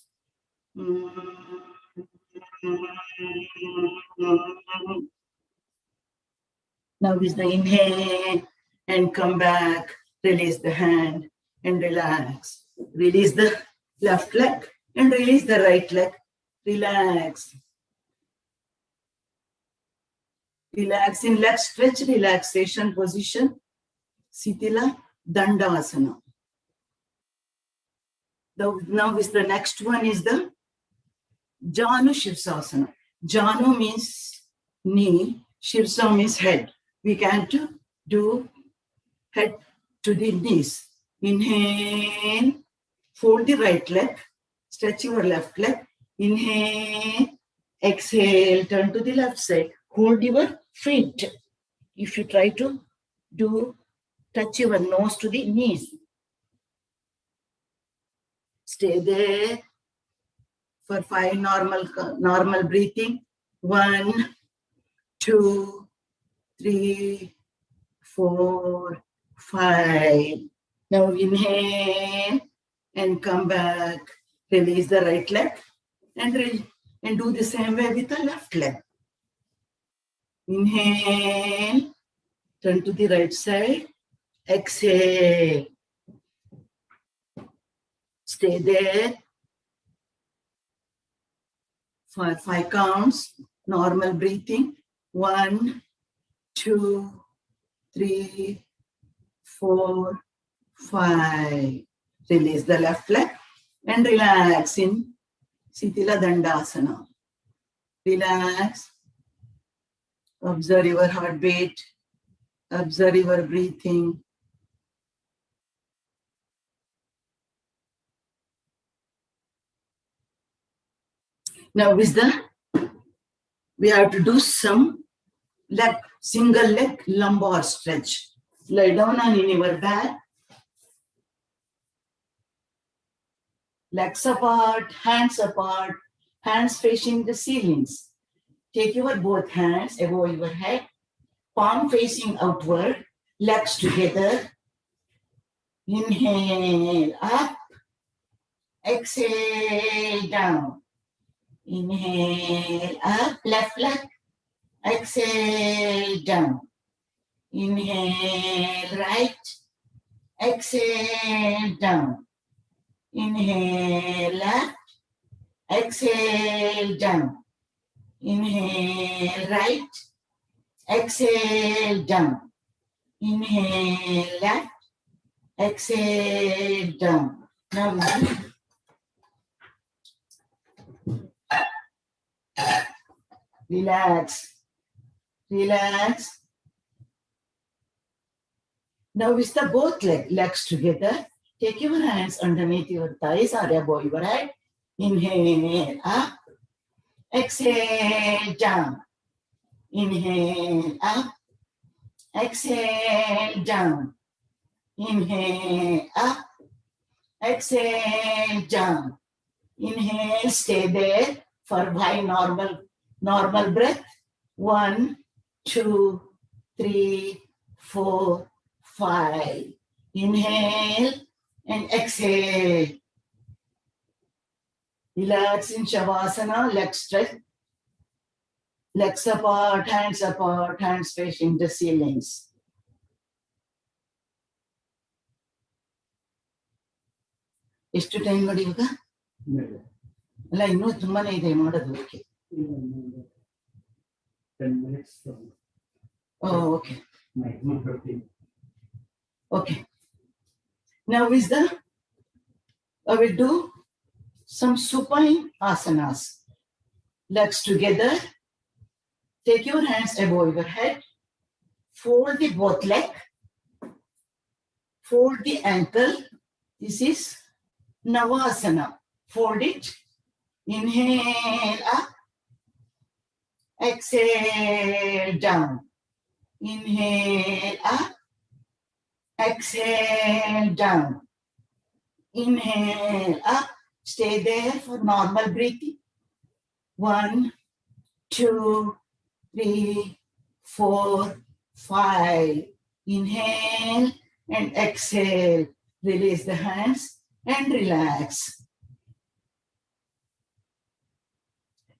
Now is the inhale and come back. Release the hand and relax. Release the left leg and release the right leg. Relax. Relax in leg stretch relaxation position. Sitila Dandasana. Now is the next one is the Janu Shirsasana. Janu means knee, Shirsa means head. We can do head to the knees. Inhale, fold the right leg, stretch your left leg. Inhale, exhale, turn to the left side. Hold your feet. If you try to touch your nose to the knees. Stay there for 5 normal breathing. 1, 2, 3, 4, 5. Now inhale and come back. Release the right leg and do the same way with the left leg. Inhale, turn to the right side. Exhale. Stay there for 5 counts. Normal breathing. 1, 2, 3, 4, 5. Release the left leg and relax in Sitila Dandasana. Relax. Observe your heartbeat. Observe your breathing. Now we have to do some single leg lumbar stretch. Lie down on your back. Legs apart, hands facing the ceilings. Take your both hands above your head, palm facing outward, legs together. Inhale up, exhale down. Inhale up, left leg, exhale down. Inhale right, exhale down. Inhale left, exhale down. Inhale right, exhale down. Inhale left, exhale down. Now relax, relax. Now with the both legs together, take your hands underneath your thighs or above your head. Inhale up, exhale down. Inhale up, exhale down. Inhale up, exhale down. Inhale, stay there for 5 normal breath. 1, 2, 3, 4, 5. Inhale and exhale. Relax in Shavasana, leg stretch. Legs apart, hands facing the ceilings. ಎಷ್ಟು time ನೋಡಿ ಇವಾಗ? ಅಲ್ಲ ಇನ್ನೂ ತುಂಬಾನೇ ಇದೆ ಮಾಡೋದು. Okay. Okay. Now I will do some supine asanas. Legs together. Take your hands above your head. Fold the both leg. Fold the ankle. This is Navasana. Fold it. Inhale up. Exhale down. Inhale up. Exhale down. Inhale up. Stay there for normal breathing. 1, 2, 3, 4, 5. Inhale and exhale. Release the hands and relax.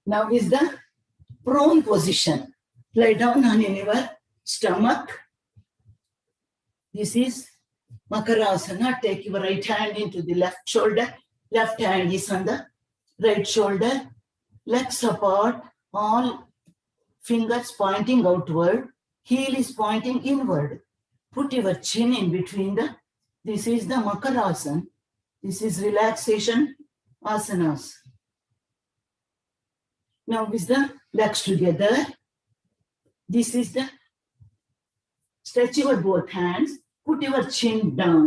Now is the prone position. Lie down on your stomach. This is Makarasana. Take your right hand into the left shoulder. Left hand is on the right shoulder. Legs apart. All fingers pointing outward. Heel is pointing inward. Put your chin in between this is the Makarasana. This is relaxation asanas. Now with the legs together. This is the stretch your both hands. Put your chin down.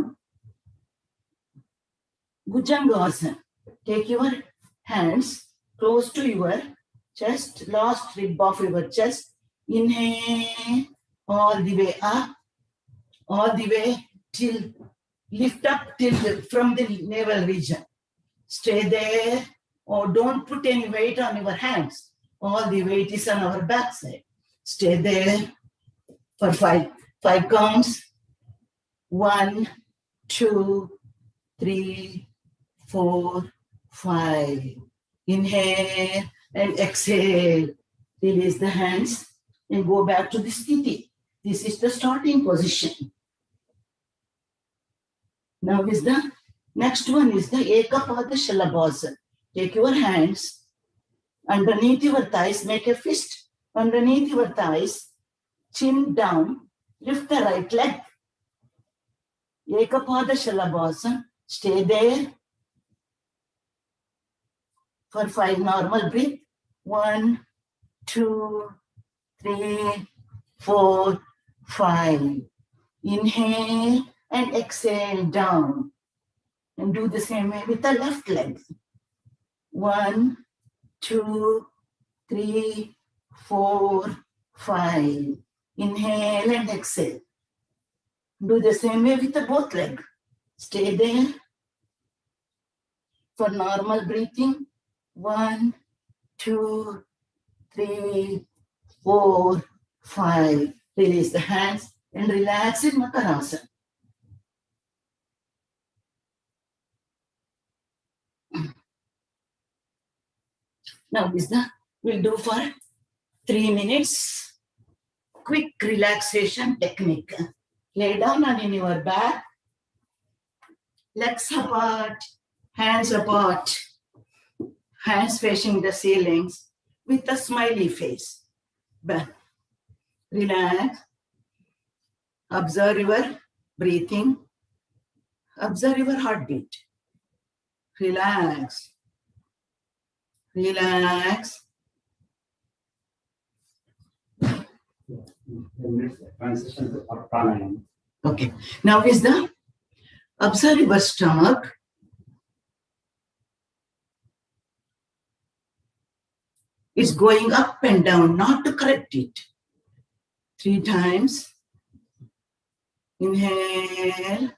Bhujangasana. Take your hands close to your chest, last rib of your chest. Inhale all the way up, all the way till lift up till from the navel region. Stay there, or don't put any weight on your hands. All the weight is on our backside. Stay there for 5 counts. 1, 2, 3, 4, 5. Inhale and exhale. Release the hands and go back to the sthiti. This is the starting position. Now is the Next one is the Ekapada Shalabhasana. Take your hands underneath your thighs, make a fist underneath your thighs, chin down, lift the right leg. Ekapada Shalabhasana. Stay there for 5 normal breath. 1, 2, 3, 4, 5. Inhale and exhale down. And do the same way with the left leg. 1, 2, 3, 4, 5. Inhale and exhale. Do the same way with the both legs. Stay there for normal breathing. 1, 2, 3, 4, 5. Release the hands and relax in Makarasana. Now this we'll do for 3 minutes. Quick relaxation technique. Lay down on your back. Legs apart, hands apart, hands facing the ceilings with a smiley face. Relax. Observe your breathing. Observe your heartbeat. Relax. Relax. Okay. Now is the observe your stomach. It's going up and down, not to correct it. 3 times. Inhale,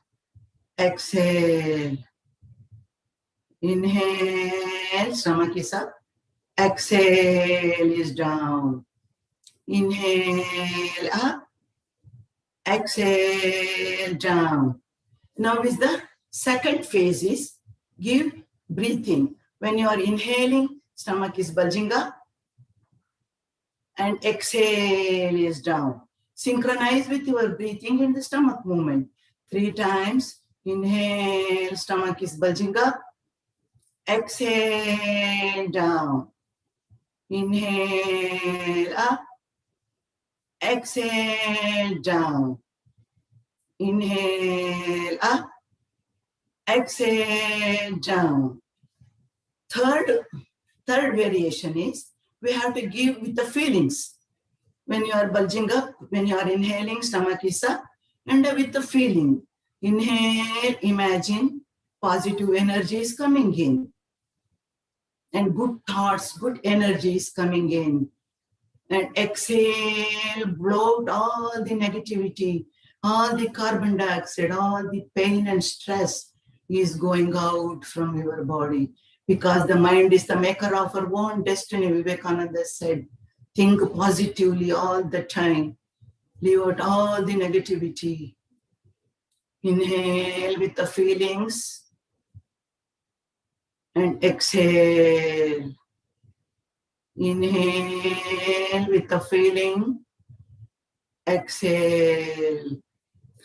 exhale. Inhale, stomach is up. Exhale is down. Inhale up. Exhale down. Now is the second phase is give breathing. When you are inhaling, stomach is bulging up. And exhale is down. Synchronize with your breathing in the stomach movement. 3 times. Inhale, stomach is bulging up. Exhale down. Inhale up. Exhale down. Inhale up. Exhale down. Third variation is we have to give with the feelings. When you are bulging up, when you are inhaling, stomach is up, and with the feeling. Inhale, imagine positive energy is coming in. And good thoughts, good energy is coming in. And exhale, blow out all the negativity, all the carbon dioxide, all the pain and stress is going out from your body. Because the mind is the maker of our own destiny, Vivekananda said. Think positively all the time. Leave out all the negativity. Inhale with the feelings. And exhale. Inhale with the feeling. Exhale.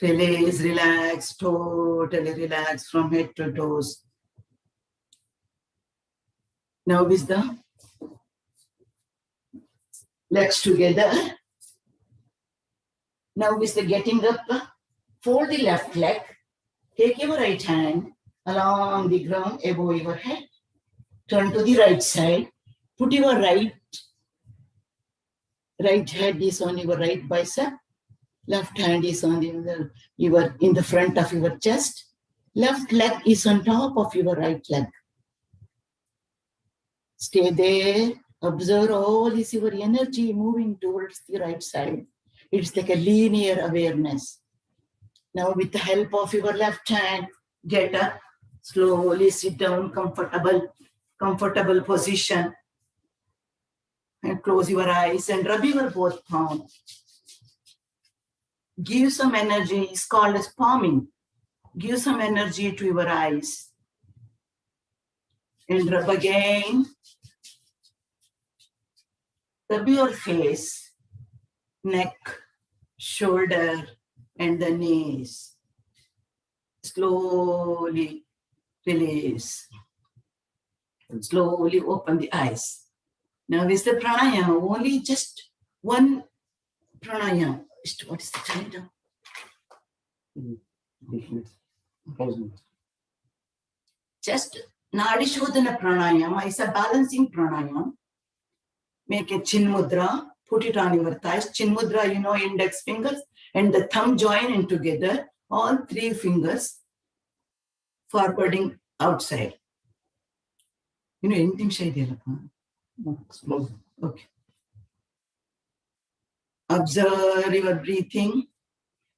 Release, relax, totally relax from head to toes. Now with the legs together. Now with the getting up, fold the left leg. Take your right hand along the ground above your head. Turn to the right side. Put your right head is on your right bicep. Left hand is on in the front of your chest. Left leg is on top of your right leg. Stay there. Observe all is your energy moving towards the right side. It's like a linear awareness. Now with the help of your left hand, get up. Slowly sit down, comfortable position. And close your eyes and rub your both palms. Give some energy, it's called as palming. Give some energy to your eyes. And rub again. Rub your face, neck, shoulder, and the knees. Slowly release. And slowly open the eyes. Now is the pranayama, only just one pranayama. What is the time now? Just Nadi Shodhana pranayama is a balancing pranayama. Make a chin mudra, put it on your thighs. Chin mudra, you know, index fingers and the thumb join in together. All three fingers forwarding outside. You know anything shady? Okay. Observe your breathing.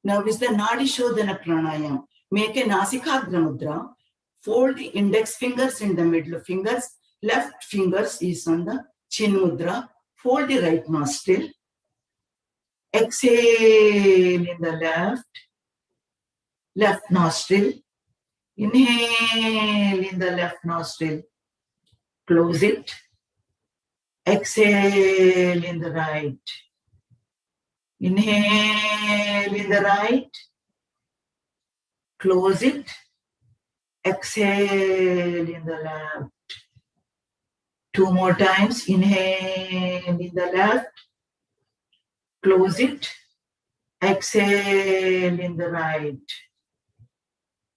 Now is the Nadi Shodhana pranayama. Make a Nasikadra mudra. Fold the index fingers in the middle fingers. Left fingers is on the chin mudra. Fold the right nostril. Exhale in the left nostril. Inhale in the left nostril. Close it. Exhale in the right. Inhale in the right. Close it. Exhale in the left. Two more times. Inhale in the left. Close it. Exhale in the right.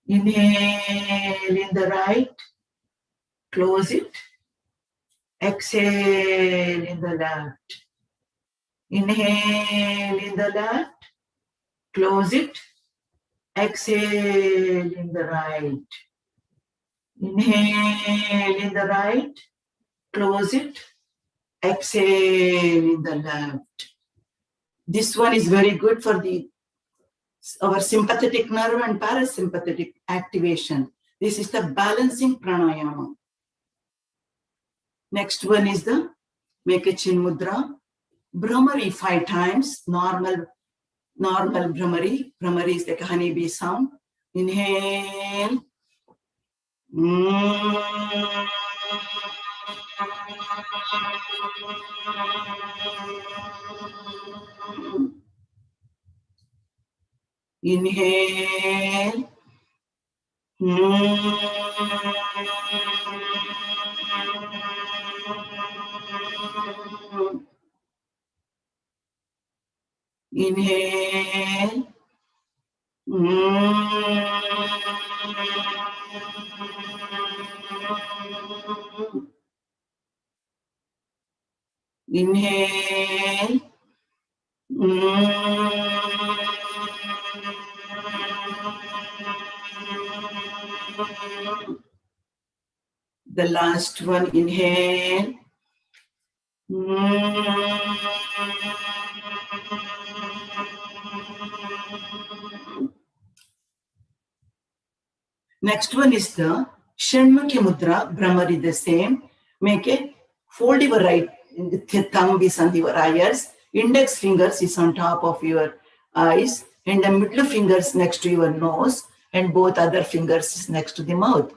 Inhale in the right. Close it. Exhale in the left. Inhale in the left. Close it. Exhale in the right. Inhale in the right. Close it. Exhale in the left. This one is very good for our sympathetic nerve and parasympathetic activation. This is the balancing pranayama. Next one is the make a chin mudra. Brahmari 5 times. Normal Brahmari. Brahmari is like a honeybee sound. Inhale. Inhale. Inhale. Inhale. The last one, inhale. Next one is the Shanmukhi Mudra, Brahmari, the same. Make it, fold your right thumb is on your eyes, index fingers is on top of your eyes, and the middle fingers next to your nose, and both other fingers is next to the mouth.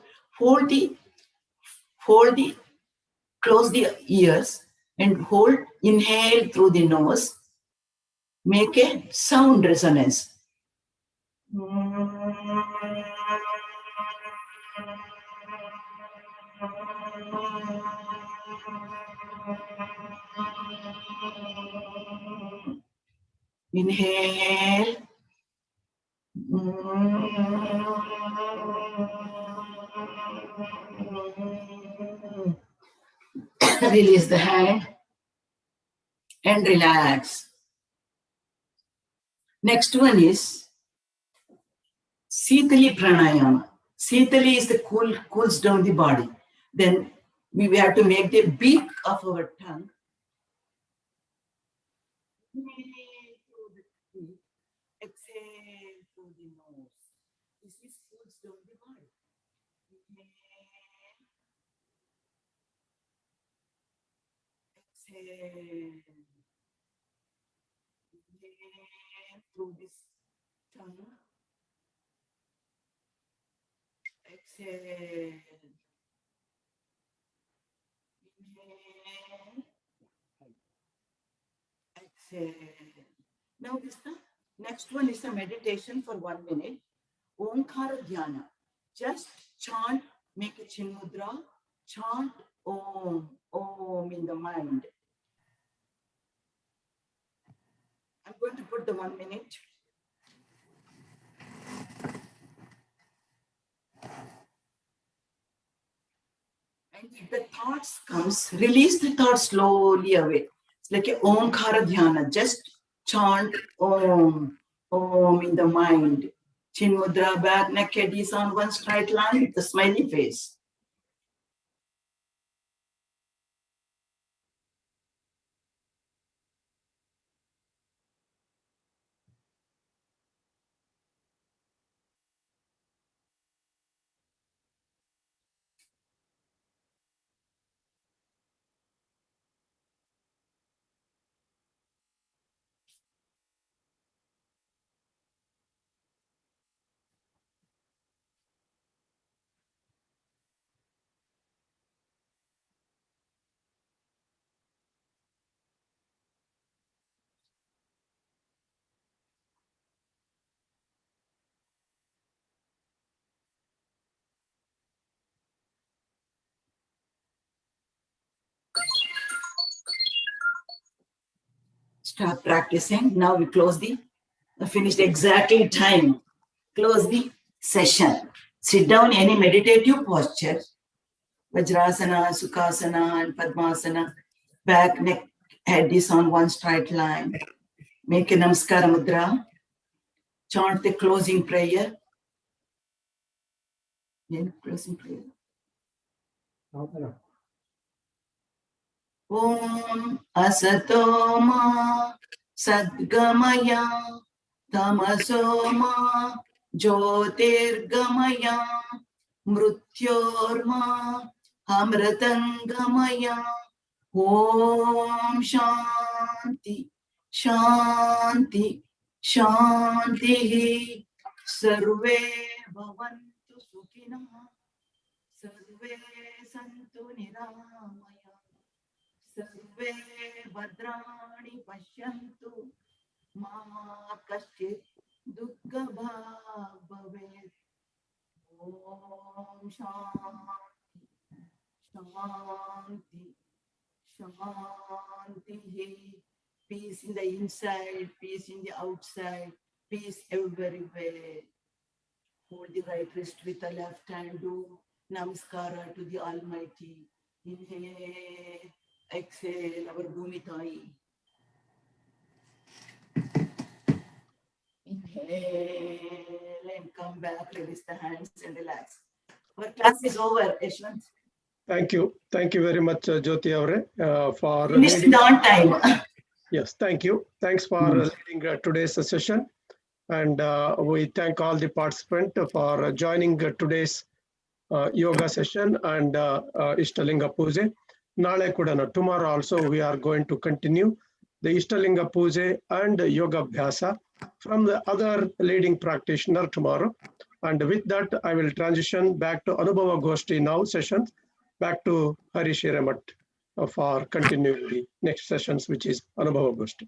Close the ears and hold, inhale through the nose. Make a sound resonance. Inhale. Release the hand and relax. Next one is Sitali Pranayama. Sitali is the cools down the body. Then we have to make the beak of our tongue. Exhale through the nose. This is cools down the body. Exhale. Inhale through this tongue. Exhale. Inhale. Exhale. Now this the next one is a meditation for 1 minute. Omkara Dhyana. Just chant Make a chin mudra. Chant Om, Om in the mind. I'm going to put the 1 minute. And if the thoughts comes, release the thoughts slowly away. It's like a Omkara Dhyana. Just chant Om, Om in the mind. Chin mudra, back, neck, head is on one straight line, the smiley face. Start practicing. Now we close finished exactly time. Close the session. Sit down any meditative posture. Vajrasana, Sukhasana, and Padmasana. Back, neck, head is on one straight line. Make a Namaskara Mudra. Chant the closing prayer. Closing prayer. Om Asatoma Sadgamaya Tamasoma Jyotirgamaya Mrutyorma Amratangamaya. Om Shanti Shanti Shanti. Sarve Bhavantu Sukhina. Sarve Santu Niramaya. Sarve Bhadrani Pashyantu. Ma Kaschit Dukkha Bhag Bhavet. Om Shanti Shanti Shanti. Peace in the inside, peace in the outside, peace everywhere. Hold the right wrist with the left hand. Do Namaskara to the Almighty. Inhale, exhale, our Bhumi Thai. Inhale and come back, release the hands and relax. Our class is over, Yashwant. Thank you. Thank you very much, Jyoti Avre, for Finished in on time. Yes, thank you. Thanks for leading today's session. And we thank all the participants for joining today's yoga session and Ishtalinga Puja. Nale Kudana, tomorrow also we are going to continue the Ishtalinga Puja and Yoga Abhyasa from the other leading practitioner tomorrow. And with that, I will transition back to Anubhava Goshti now sessions, back to Hari Shiramat for continuing the next sessions, which is Anubhava Goshti.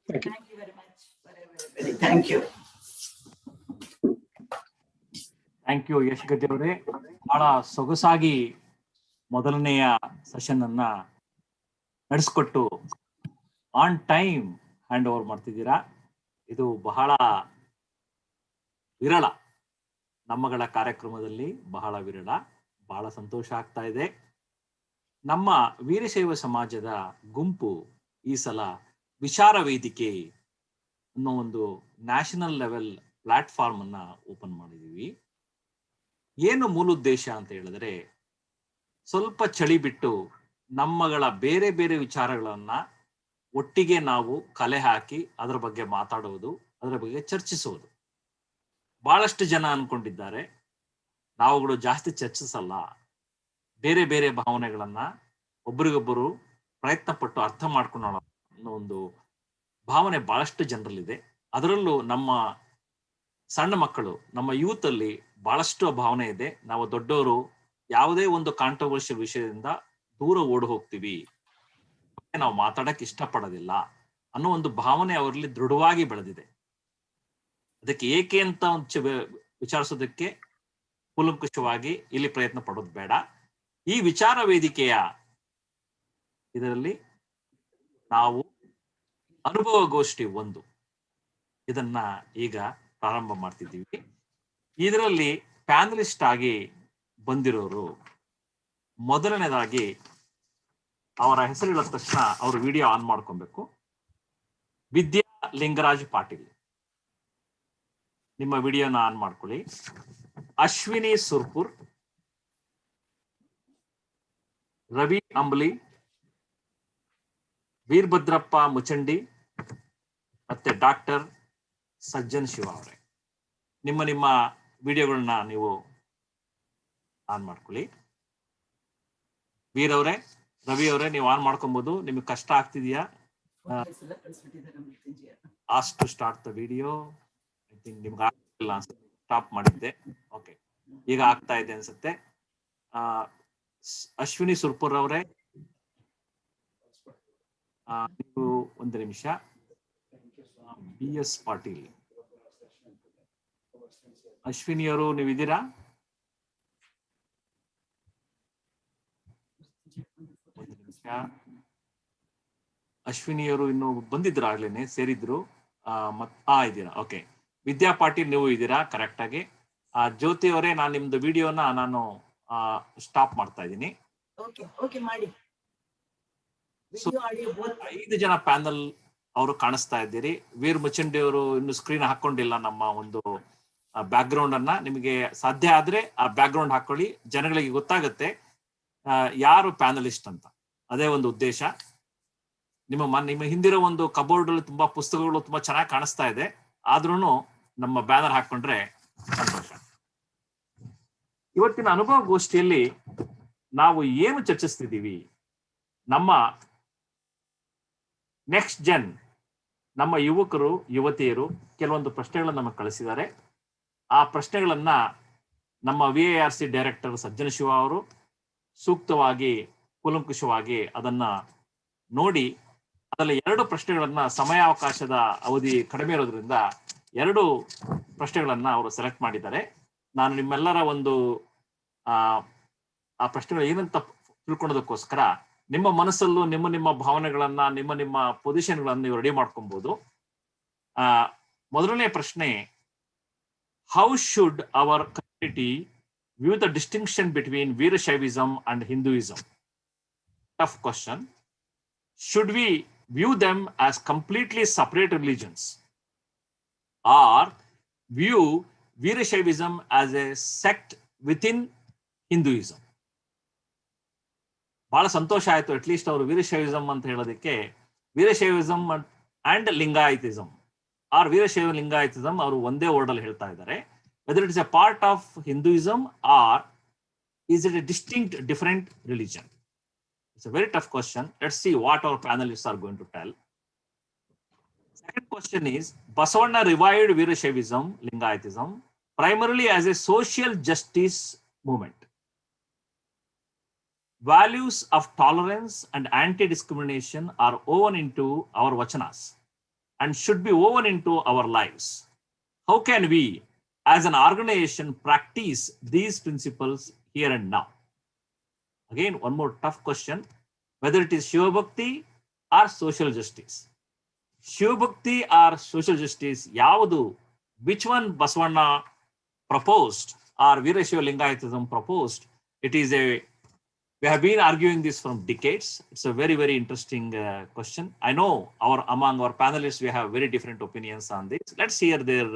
Thank you. Thank you very much for everybody. Thank you. Thank you Yashagati ಅವರೇ. ಬಹಳ ಸೊಗಸಾಗಿ ಮೊದಲನೆಯ session ಅನ್ನ ನಡೆಸ್ಕೊಟ್ಟು on time hand over ಮಾಡ್ತಿದ್ದೀರಾ. ಇದು ಬಹಳ ವಿರಳ, ನಮ್ಮಗಳ ಕಾರ್ಯಕ್ರಮದಲ್ಲಿ ಬಹಳ ವಿರಳ. ಬಹಳ ಸಂತೋಷ ಆಗ್ತಾ ಇದೆ. ನಮ್ಮ ವೀರಶೈವ ಸಮಾಜದ ಗುಂಪು ಈ ಸಲ ವಿಚಾರ ವೇದಿಕೆ ಅನ್ನೋ ಒಂದು ನ್ಯಾಷನಲ್ ಲೆವೆಲ್ ಪ್ಲಾಟ್ಫಾರ್ಮ್ ಅನ್ನ ಓಪನ್ ಮಾಡಿದೀವಿ. ಏನು ಮೂಲ ಉದ್ದೇಶ ಅಂತ ಹೇಳಿದ್ರೆ, ಸ್ವಲ್ಪ ಚಳಿ ಬಿಟ್ಟು ನಮ್ಮಗಳ ಬೇರೆ ಬೇರೆ ವಿಚಾರಗಳನ್ನ ಒಟ್ಟಿಗೆ ನಾವು ಕಲೆ ಹಾಕಿ ಅದರ ಬಗ್ಗೆ ಮಾತಾಡುವುದು, ಅದರ ಬಗ್ಗೆ ಚರ್ಚಿಸುವುದು. ಬಹಳಷ್ಟು ಜನ ಅನ್ಕೊಂಡಿದ್ದಾರೆ ನಾವುಗಳು ಜಾಸ್ತಿ ಚರ್ಚಿಸಲ್ಲ, ಬೇರೆ ಬೇರೆ ಭಾವನೆಗಳನ್ನ ಒಬ್ಬರಿಗೊಬ್ಬರು ಪ್ರಯತ್ನ ಪಟ್ಟು ಅರ್ಥ ಮಾಡ್ಕೊಳ್ಳೋಣ ಅನ್ನೋ ಒಂದು ಭಾವನೆ ಬಹಳಷ್ಟು ಜನರಲ್ಲಿದೆ. ಅದರಲ್ಲೂ ನಮ್ಮ ಸಣ್ಣ ಮಕ್ಕಳು, ನಮ್ಮ ಯೂತ್ ಅಲ್ಲಿ ಬಹಳಷ್ಟು ಭಾವನೆ ಇದೆ. ನಾವು ದೊಡ್ಡವರು ಯಾವುದೇ ಒಂದು ಕಾಂಟ್ರವರ್ಷಿಯಲ್ ವಿಷಯದಿಂದ ದೂರ ಓಡಿ ಹೋಗ್ತೀವಿ, ನಾವು ಮಾತಾಡಕ್ ಇಷ್ಟಪಡೋದಿಲ್ಲ ಅನ್ನೋ ಒಂದು ಭಾವನೆ ಅವರಲ್ಲಿ ದೃಢವಾಗಿ ಬೆಳೆದಿದೆ. ಅದಕ್ಕೆ ಏಕೆ ಅಂತ ವಿಚಾರಿಸೋದಕ್ಕೆ ಕೂಲಂಕುಷವಾಗಿ ಇಲ್ಲಿ ಪ್ರಯತ್ನ ಪಡೋದು ಬೇಡ. ಈ ವಿಚಾರ ವೇದಿಕೆಯ ಇದರಲ್ಲಿ ನಾವು ಅನುಭವ ಗೋಷ್ಠಿ 1 ಇದನ್ನ ಈಗ ಪ್ರಾರಂಭ ಮಾಡ್ತಿದ್ದೀವಿ. ಇದರಲ್ಲಿ ಪ್ಯಾನಲಿಸ್ಟ್ ಆಗಿ ಬಂದಿರೋರು ಮೊದಲನೇದಾಗಿ ಅವರ ಹೆಸರು ಹೇಳಿದ ತಕ್ಷಣ ಅವರು ವಿಡಿಯೋ ಆನ್ ಮಾಡ್ಕೊಬೇಕು. ವಿದ್ಯಾ ಲಿಂಗರಾಜ್ ಪಾಟೀಲ್, ನಿಮ್ಮ ವಿಡಿಯೋನ ಆನ್ ಮಾಡ್ಕೊಳ್ಳಿ. ಅಶ್ವಿನಿ ಸುರ್ಪುರ್, ರವಿ ಅಂಬ್ಲಿ, ವೀರಭದ್ರಪ್ಪ ಮುಚಂಡಿ ಮತ್ತೆ ಡಾಕ್ಟರ್ ಸಜ್ಜನ್ ಶಿವ ಅವರೇ, ನಿಮ್ಮ ವಿಡಿಯೋಗಳನ್ನ ನೀವು ಆನ್ ಮಾಡ್ಕೊಳ್ಳಿ. ವೀರ್ ಅವರೇ, ರವಿ ಅವರೇ, ನೀವು ಆನ್ ಮಾಡ್ಕೊಬಹುದು. ನಿಮಗೆ ಕಷ್ಟ ಆಗ್ತಿದೆಯಾ? ಅಷ್ಟು start the video. I think ನಿಮ್ಗೆ ಆಗ್ತಿಲ್ಲ ಅನ್ಸುತ್ತೆ, ಸ್ಟಾಪ್ ಮಾಡಿದ್ದೆ. ಓಕೆ, ಈಗ ಆಗ್ತಾ ಇದೆ ಅನ್ಸುತ್ತೆ. ಅಶ್ವಿನಿ ಸುರ್ಪುರ್ ಅವರೇ, ನೀವು ಒಂದು ನಿಮಿಷ. BS ಪಾಟೀಲ್, ಅಶ್ವಿನಿ ಅವರು ನೀವಿದ್ದೀರಾ? ಒಂದು ನಿಮಿಷ. ಅಶ್ವಿನಿಯವರು ಇನ್ನು ಬಂದಿದ್ರು, ಆಗ್ಲೇನೆ ಸೇರಿದ್ರು. ಇದ್ದೀರಾ? ಓಕೆ. ವಿದ್ಯಾ ಪಾಟೀಲ್ ನೀವು ಇದ್ದೀರಾ ಕರೆಕ್ಟ್ ಆಗಿ. ಜ್ಯೋತಿ ಅವರೇ, ನಾನು ನಿಮ್ದು ವಿಡಿಯೋನ ನಾನು ಸ್ಟಾಪ್ ಮಾಡ್ತಾ ಇದ್ದೀನಿ. 5 ಜನ ಪ್ಯಾನಲ್ ಅವರು ಕಾಣಿಸ್ತಾ ಇದ್ದೀರಿ. ವೀರ್ ಮುಚಂಡಿ ಅವರು ಇನ್ನು ಸ್ಕ್ರೀನ್ ಹಾಕೊಂಡಿಲ್ಲ ನಮ್ಮ ಒಂದು ಬ್ಯಾಕ್ ಗ್ರೌಂಡ್ ಅನ್ನ. ನಿಮಗೆ ಸಾಧ್ಯ ಆದ್ರೆ ಆ ಬ್ಯಾಕ್ ಗ್ರೌಂಡ್ ಹಾಕೊಳ್ಳಿ, ಜನಗಳಿಗೆ ಗೊತ್ತಾಗುತ್ತೆ ಯಾರು ಪ್ಯಾನಲಿಸ್ಟ್ ಅಂತ. ಅದೇ ಒಂದು ಉದ್ದೇಶ. ನಿಮ್ಮ ಹಿಂದಿರೋ ಒಂದು ಕಬೋರ್ಡ್ ಅಲ್ಲಿ ತುಂಬಾ ಪುಸ್ತಕಗಳು ತುಂಬಾ ಚೆನ್ನಾಗಿ ಕಾಣಿಸ್ತಾ ಇದೆ, ಆದ್ರೂ ನಮ್ಮ ಬ್ಯಾನರ್ ಹಾಕೊಂಡ್ರೆ ಸಂತೋಷ. ಇವತ್ತಿನ ಅನುಭವ ಗೋಷ್ಠಿಯಲ್ಲಿ ನಾವು ಏನು ಚರ್ಚಿಸ್ತಿದ್ದೀವಿ, ನಮ್ಮ ನೆಕ್ಸ್ಟ್ ಜನ್, ನಮ್ಮ ಯುವಕರು ಯುವತಿಯರು ಕೆಲವೊಂದು ಪ್ರಶ್ನೆಗಳನ್ನು ನಮಗೆ ಕಳಿಸಿದ್ದಾರೆ. ಆ ಪ್ರಶ್ನೆಗಳನ್ನ ನಮ್ಮ VIRC ಡೈರೆಕ್ಟರ್ ಸಜ್ಜನ ಶಿವ ಅವರು ಸೂಕ್ತವಾಗಿ ಕೂಲಂಕುಷವಾಗಿ ಅದನ್ನ ನೋಡಿ, ಅದರಲ್ಲಿ 2 ಪ್ರಶ್ನೆಗಳನ್ನ, ಸಮಯಾವಕಾಶದ ಅವಧಿ ಕಡಿಮೆ ಇರೋದ್ರಿಂದ 2 ಪ್ರಶ್ನೆಗಳನ್ನ ಅವರು ಸೆಲೆಕ್ಟ್ ಮಾಡಿದ್ದಾರೆ. ನಾನು ನಿಮ್ಮೆಲ್ಲರ ಒಂದು ಆ ಪ್ರಶ್ನೆಗಳು ಏನಂತ ತಿಳ್ಕೊಳ್ಳೋದಕ್ಕೋಸ್ಕರ ನಿಮ್ಮ ಮನಸ್ಸಲ್ಲೂ ನಿಮ್ಮ ಭಾವನೆಗಳನ್ನ, ನಿಮ್ಮ ಪೊಸಿಷನ್ಗಳನ್ನ ನೀವು ರೆಡಿ ಮಾಡ್ಕೊಬಹುದು. ಮೊದಲನೇ ಪ್ರಶ್ನೆ, how should our community view the distinction between Veerashaivism and Hinduism? Tough question. Should we view them as completely separate religions, or view Veerashaivism as a sect within Hinduism? ಬಹಳ ಸಂತೋಷ ಆಯ್ತು, ಅಟ್ಲೀಸ್ಟ್ ಅವರು ವೀರಶೈವಿಸಂ ಅಂತ ಹೇಳೋದಕ್ಕೆ. ವೀರಶೈವಿಸಂ ಅಂಡ್ ಲಿಂಗಾಯತಿಸಂ ಆರ್ ವೀರಶೈವ ಲಿಂಗಾಯತಿಸಂ ಅವರು ಒಂದೇ word ಅಲ್ಲಿ ಹೇಳ್ತಾ ಇದ್ದಾರೆ. Whether it is a part of Hinduism or is it a distinct different religion? It's a very tough question. Let's see what our panelists are going to tell. Second question is, Basavanna revived Veerashaivism, Lingayatism, primarily as a social justice movement. Values of tolerance and anti-discrimination are woven into our vachanas and should be woven into our lives. How can we, as an organization, practice these principles here and now? Again, one more tough question, whether it is Shiva Bhakti or social justice. Shiva Bhakti or social justice, yavadu, which one Basavanna proposed or Veerashaiva Lingayatism proposed? It is we have been arguing this from decades. It's a very, very interesting question. I know among our panelists, we have very different opinions on this. Let's hear their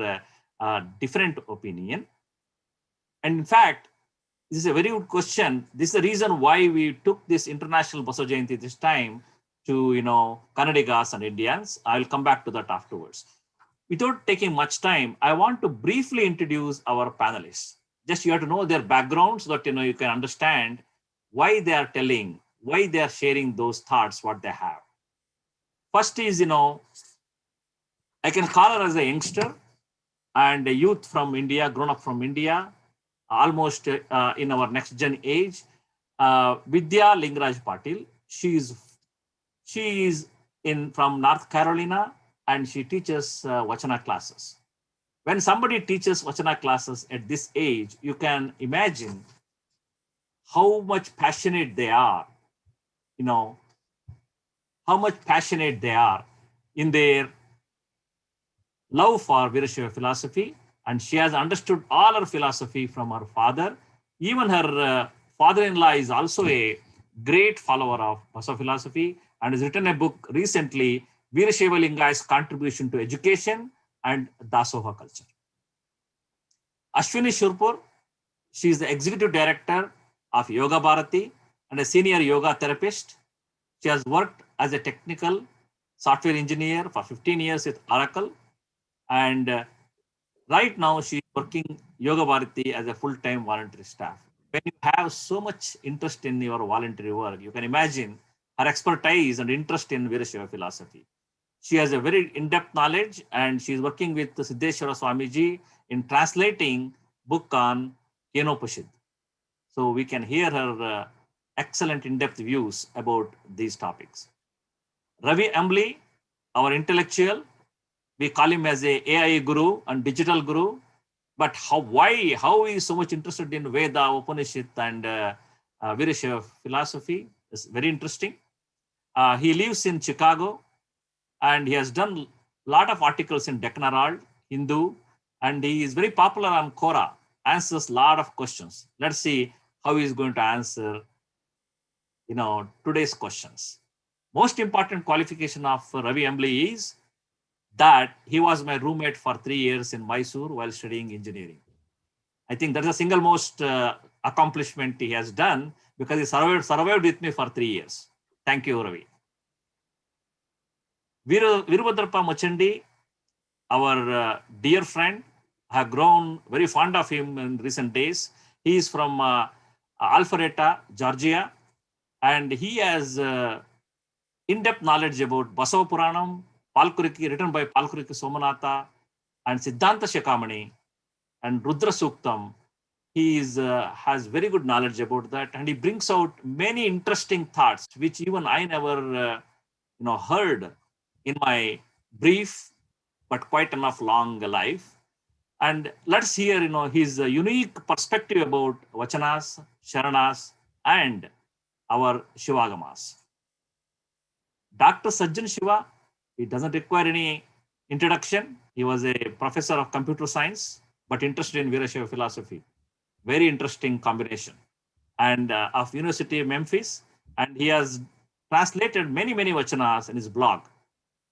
different opinion. And in fact, this is a very good question. This is the reason why we took this International Basav Jayanti this time to, Kannadigas and Indians. I'll come back to that afterwards. Without taking much time, I want to briefly introduce our panelists. Just you have to know their background so that, you can understand why they are telling, why they are sharing those thoughts, what they have. First is, I can call her as a youngster and a youth from India, grown up from India, almost in our next gen age. Vidya Lingaraj Patil. She is from North Carolina and she teaches Vachana classes. when somebody teaches Vachana classes at this age, you can imagine how much passionate they are, how much passionate they are in their love for Veerashaiva philosophy. And she has understood all her philosophy from her father. Even her father-in-law is also a great follower of Basava philosophy and has written a book recently, Veerashaiva Lingaya's Contribution to Education and Dasoha Culture. Ashwini Shurpur, she is the executive director of Yoga Bharati and a senior yoga therapist. She has worked as a technical software engineer for 15 years with Oracle. And right now she is working Yoga Bharati as a full-time voluntary staff. When you have so much interest in your voluntary work, you can imagine her expertise and interest in Veerashaiva philosophy. She has a very in-depth knowledge, and she is working with Siddheshwara Swamiji in translating book on Kenopanishad. So we can hear her excellent in-depth views about these topics. Ravi Ambli, our intellectual, we call him as a AI guru and digital guru. But how he is so much interested in Veda, Upanishad, and Veerashaiva philosophy is very interesting. He lives in Chicago, and he has done a lot of articles in Deccan Herald, Hindu, and he is very popular on Quora, answers a lot of questions. Let's see how he is going to answer, today's questions. Most important qualification of Ravi Ambli is that he was my roommate for 3 years in Mysore while studying engineering. I think that's the single most accomplishment he has done, because he survived with me for 3 years. Thank you, Ravi. Virubhadrappa Machandi, our dear friend, I have grown very fond of him in recent days. He is from Alpharetta, Georgia, and he has in-depth knowledge about Basava Puranam, Palkuriki, written by Palkuriki Somanatha, and Siddhanta Shakamani, and Rudra Suktam. He has very good knowledge about that, and he brings out many interesting thoughts, which even I never heard in my brief but quite enough long life. And let's hear his unique perspective about Vachanas, Sharanas, and our Shivagamas. Dr. Sajjan Shiva, he doesn't require any introduction. He was a professor of computer science, but interested in Veerashaiva philosophy. Very interesting combination. And of University of Memphis. And he has translated many Vachanas in his blog.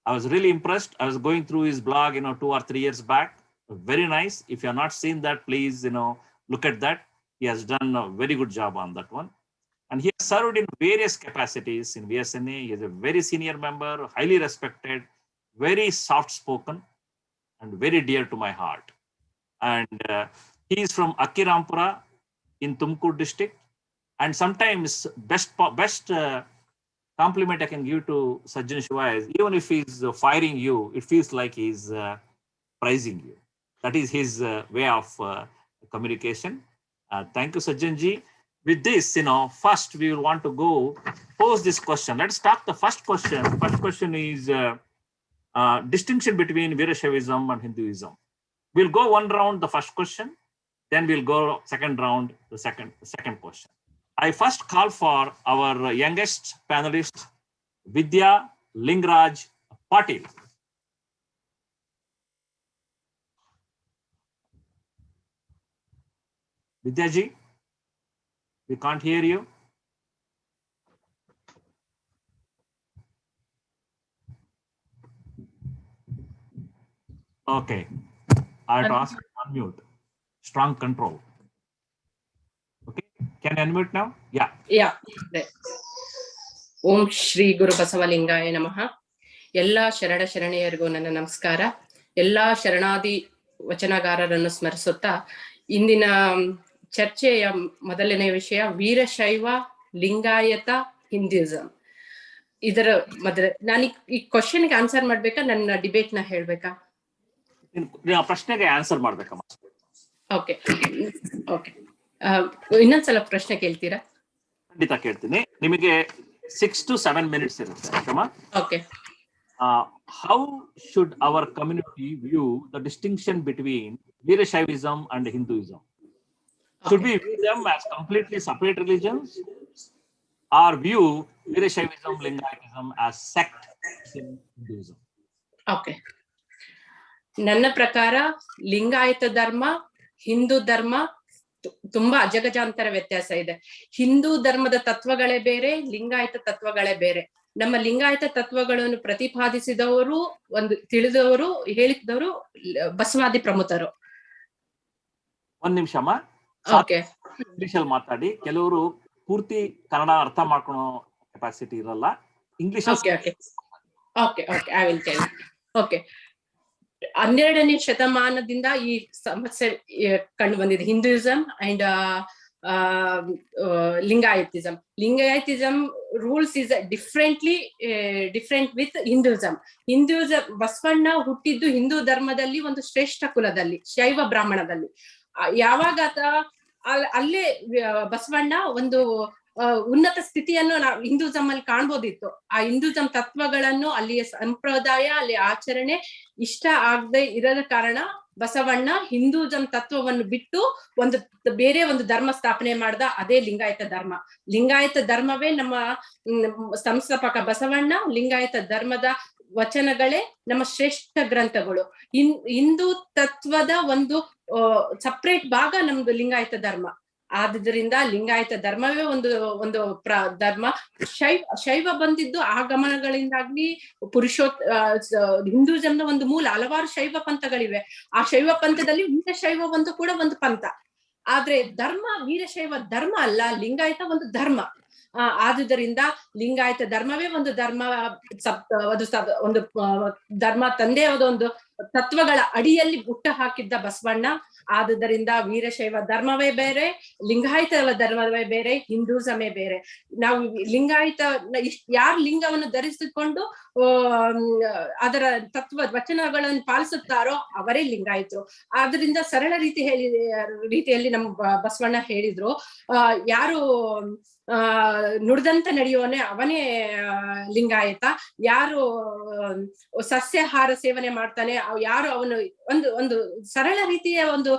I was really impressed. I was going through his blog, 2 or 3 years back. Very nice. If you have not seen that, please, look at that. He has done a very good job on that one. And he has served in various capacities in VSNA. He is a very senior member, highly respected, very soft-spoken, and very dear to my heart. And he is from Akkirampura in Tumkur district. And sometimes best compliment I can give to Sajjan Shiva is, even if he's firing you, it feels like he's praising you. That is his way of communication. Thank you, Sajjan ji. With this, first we will want to pose this question. Let's start the first question. First question is distinction between Veerashaivism and Hinduism. We'll go one round, the first question, then we'll go second round, the second question. I first call for our youngest panelist, Vidya Lingraj Patil. Vidya ji, we can't hear you. Okay, I have to ask you to unmute. Strong control. Okay, can you unmute now? Yeah. Om Shri Guru Basavalingaya Namaha. Ella Sharada Sharaniyarigu ನನ್ನ ನಮಸ್ಕಾರ. ಎಲ್ಲ ಶರಣಾದಿ ವಚನಗಾರರನ್ನು ಸ್ಮರಿಸುತ್ತಾ ಇಂದಿನ ಚರ್ಚೆಯ ಮೊದಲನೇ ವಿಷಯ Veerashaiva Lingayat Hinduism. ಇದರ ನಾನು ಈ ಕ್ವಶನ್ಗೆ ಆನ್ಸರ್ ಮಾಡ್ಬೇಕಾ, ನನ್ನ ಡಿಬೇಟ್ ನ ಹೇಳ್ಬೇಕಾ? ಪ್ರಶ್ನೆಗೆ ಆನ್ಸರ್ ಮಾಡ್ಬೇಕಮ್ಮ. ಓಕೆ, ಇನ್ನೊಂದ್ಸಲ ಪ್ರಶ್ನೆ ಕೇಳ್ತೀರಾ? ಖಂಡಿತ ಕೇಳ್ತೀನಿ. ನಿಮಗೆ 6 to 7 minutes ಇರುತ್ತೆ. Okay. how should our community view the distinction between Veerashaivism and Hinduism? Should we view them as completely separate religions, or view Veerashaivism, Lingayatism as sect in Hinduism? Okay, ನನ್ನ ಪ್ರಕಾರ ಲಿಂಗಾಯತ ಧರ್ಮ, ಹಿಂದೂ ಧರ್ಮ ತುಂಬಾ ಅಜಗಜಾಂತರ ವ್ಯತ್ಯಾಸ ಇದೆ. ಹಿಂದೂ ಧರ್ಮದ ತತ್ವಗಳೇ ಬೇರೆ, ಲಿಂಗಾಯತ ತತ್ವಗಳೇ ಬೇರೆ. ನಮ್ಮ ಲಿಂಗಾಯತ ತತ್ವಗಳನ್ನು ಪ್ರತಿಪಾದಿಸಿದವರು, ಒಂದು ತಿಳಿದವರು, ಹೇಳಿದವರು ಬಸವಾದಿ ಪ್ರಮುಖರು. ಒಂದ್ ನಿಮಿಷಮ್ಮ, ಓಕೆ, ಇಂಗ್ಲಿಷ್ ಅಲ್ಲಿ ಮಾತಾಡಿ. ಕೆಲವರು ಪೂರ್ತಿ ಕನ್ನಡ ಅರ್ಥ ಮಾಡ್ಕೊಳೋ ಕೆಪಾಸಿಟಿ ಇರಲ್ಲ. English I will tell. Okay, 12ನೇ ಶತಮಾನದಿಂದ ಈ ಸಮಸ್ಯೆ ಕಂಡು ಬಂದಿದೆ. Hinduism and Lingayatism. Lingayatism rules is different with Hinduism. Basavanna ಹುಟ್ಟಿದ್ದು ಹಿಂದೂ ಧರ್ಮದಲ್ಲಿ ಒಂದು ಶ್ರೇಷ್ಠ ಕುಲದಲ್ಲಿ, ಶೈವ ಬ್ರಾಹ್ಮಣದಲ್ಲಿ. ಯಾವಾಗ ಅಲ್ಲೇ ಬಸವಣ್ಣ ಒಂದು ಉನ್ನತ ಸ್ಥಿತಿಯನ್ನು ನಾವು ಹಿಂದೂಯಿಸಂ ಅಲ್ಲಿ ಕಾಣ್ಬೋದಿತ್ತು. ಆ ಹಿಂದೂಯಿಸಂ ತತ್ವಗಳನ್ನು, ಅಲ್ಲಿಯ ಸಂಪ್ರದಾಯ, ಅಲ್ಲಿ ಆಚರಣೆ ಇಷ್ಟ ಆಗದೆ ಇರದ ಕಾರಣ ಬಸವಣ್ಣ ಹಿಂದೂಯಿಸಂ ತತ್ವವನ್ನು ಬಿಟ್ಟು ಬೇರೆ ಒಂದು ಧರ್ಮ ಸ್ಥಾಪನೆ ಮಾಡ್ದ. ಅದೇ ಲಿಂಗಾಯತ ಧರ್ಮ. ಲಿಂಗಾಯತ ಧರ್ಮವೇ ನಮ್ಮ ಸಂಸ್ಥಾಪಕ ಬಸವಣ್ಣ. ಲಿಂಗಾಯತ ಧರ್ಮದ ವಚನಗಳೇ ನಮ್ಮ ಶ್ರೇಷ್ಠ ಗ್ರಂಥಗಳು. ಹಿಂದೂ ತತ್ವದ ಒಂದು ಸಪ್ರೇಟ್ ಭಾಗ ನಮ್ದು ಲಿಂಗಾಯತ ಧರ್ಮ. ಆದ್ರಿಂದ ಲಿಂಗಾಯತ ಧರ್ಮವೇ ಒಂದು ಧರ್ಮ. ಶೈವ ಬಂದಿದ್ದು ಆಗಮನಗಳಿಂದಾಗ್ಲಿ, ಹಿಂದೂಯಿಸಂನ ಒಂದು ಮೂಲ ಹಲವಾರು ಶೈವ ಪಂಥಗಳಿವೆ. ಆ ಶೈವ ಪಂಥದಲ್ಲಿ ವೀರಶೈವ ಕೂಡ ಒಂದು ಪಂಥ. ಆದ್ರೆ ಧರ್ಮ ವೀರಶೈವ ಧರ್ಮ ಅಲ್ಲ, ಲಿಂಗಾಯತ ಒಂದು ಧರ್ಮ. ಆದುದರಿಂದ ಲಿಂಗಾಯತ ಧರ್ಮವೇ ಒಂದು ಧರ್ಮ, ಒಂದು ಧರ್ಮ ತಂದೆಯ ಒಂದು ತತ್ವಗಳ ಅಡಿಯಲ್ಲಿ ಹುಟ್ಟು ಹಾಕಿದ್ದ ಬಸವಣ್ಣ. ಆದುದರಿಂದ ವೀರಶೈವ ಧರ್ಮವೇ ಬೇರೆ, ಲಿಂಗಾಯತ ಧರ್ಮವೇ ಬೇರೆ, ಹಿಂದೂಯಿಸಮೇ ಬೇರೆ. ನಾವು ಲಿಂಗಾಯತ ಯಾರು ಲಿಂಗವನ್ನು ಧರಿಸಿಕೊಂಡು ಅದರ ತತ್ವ ವಚನಗಳನ್ನು ಪಾಲಿಸುತ್ತಾರೋ ಅವರೇ ಲಿಂಗಾಯತರು. ಆದ್ರಿಂದ ಸರಳ ರೀತಿಯಲ್ಲಿ ನಮ್ಮ ಬಸವಣ್ಣ ಹೇಳಿದ್ರು, ಯಾರು ನುಡಿದಂತೆ ನಡೆಯುವನೇ ಅವನೇ ಲಿಂಗಾಯತ. ಯಾರು ಸಸ್ಯಾಹಾರ ಸೇವನೆ ಮಾಡ್ತಾನೆ, ಯಾರು ಅವನು ಒಂದು ಸರಳ ರೀತಿಯ ಒಂದು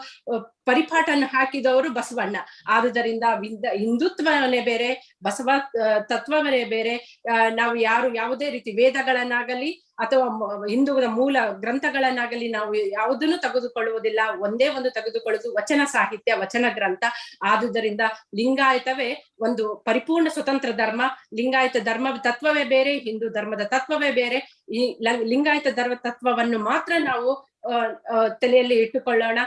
ಪರಿಪಾಠನ್ನು ಹಾಕಿದವರು ಬಸವಣ್ಣ. ಆದುದರಿಂದ ಹಿಂದುತ್ವನೇ ಬೇರೆ, ಬಸವ ತತ್ವವೇ ಬೇರೆ. ನಾವು ಯಾವುದೇ ರೀತಿ ವೇದಗಳನ್ನಾಗಲಿ ಅಥವಾ ಹಿಂದೂಗಳ ಮೂಲ ಗ್ರಂಥಗಳನ್ನಾಗಲಿ ನಾವು ಯಾವುದನ್ನು ತೆಗೆದುಕೊಳ್ಳುವುದಿಲ್ಲ. ಒಂದೇ ಒಂದು ತೆಗೆದುಕೊಳ್ಳುವುದು ವಚನ ಸಾಹಿತ್ಯ, ವಚನ ಗ್ರಂಥ. ಆದುದರಿಂದ ಲಿಂಗಾಯತವೇ ಒಂದು ಪರಿಪೂರ್ಣ ಸ್ವತಂತ್ರ ಧರ್ಮ. ಲಿಂಗಾಯತ ಧರ್ಮದ ತತ್ವವೇ ಬೇರೆ, ಹಿಂದೂ ಧರ್ಮದ ತತ್ವವೇ ಬೇರೆ. ಈ ಲಿಂಗಾಯತ ಧರ್ಮ ತತ್ವವನ್ನು ಮಾತ್ರ ನಾವು ತಲೆಯಲ್ಲಿ ಇಟ್ಟುಕೊಳ್ಳೋಣ.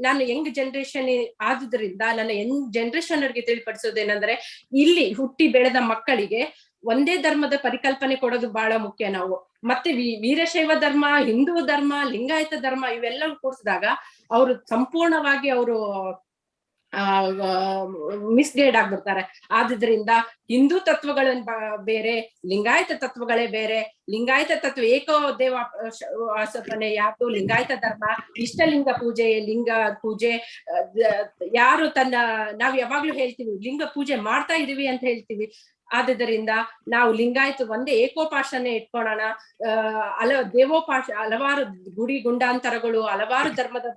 ನಾನು ಯಂಗ್ ಜನರೇಷನ್ ಆದುದರಿಂದ ನನ್ನ ಯಂಗ್ ಜನರೇಷನ್ ಅವರಿಗೆ ತಿಳಿಪಡಿಸೋದೇನೆಂದ್ರೆ, ಇಲ್ಲಿ ಹುಟ್ಟಿ ಬೆಳೆದ ಮಕ್ಕಳಿಗೆ ಒಂದೇ ಧರ್ಮದ ಪರಿಕಲ್ಪನೆ ಕೊಡೋದು ಬಹಳ ಮುಖ್ಯ. ನಾವು ಮತ್ತೆ ವೀರಶೈವ ಧರ್ಮ, ಹಿಂದೂ ಧರ್ಮ, ಲಿಂಗಾಯತ ಧರ್ಮ ಇವೆಲ್ಲ ಕೂಡಿಸಿದಾಗ ಅವರು ಸಂಪೂರ್ಣವಾಗಿ ಮಿಸ್ಗೈಡ್ ಆಗ್ಬಿಡ್ತಾರೆ. ಆದ್ರಿಂದ ಹಿಂದೂ ತತ್ವಗಳನ್ನ ಬೇರೆ, ಲಿಂಗಾಯತ ತತ್ವಗಳೇ ಬೇರೆ. ಲಿಂಗಾಯತ ತತ್ವ ಏಕೋ ದೇವ ಆಸಪನೆ ಯಾವುದು ಲಿಂಗಾಯತ ಧರ್ಮ. ಇಷ್ಟಲಿಂಗ ಪೂಜೆ, ಲಿಂಗ ಪೂಜೆ ಯಾರು ನಾವು ಯಾವಾಗ್ಲೂ ಹೇಳ್ತೀವಿ ಲಿಂಗ ಪೂಜೆ ಮಾಡ್ತಾ ಇದೀವಿ ಅಂತ ಹೇಳ್ತೀವಿ. ಆದುದರಿಂದ ನಾವು ಲಿಂಗಾಯತ ಒಂದೇ ಏಕೋಪಾಸನೆ ಇಟ್ಕೊಳ್ಳೋಣ. ದೇವೋಪಾಸ ಹಲವಾರು ಗುಡಿ ಗುಂಡಾಂತರಗಳು, ಹಲವಾರು ಧರ್ಮದ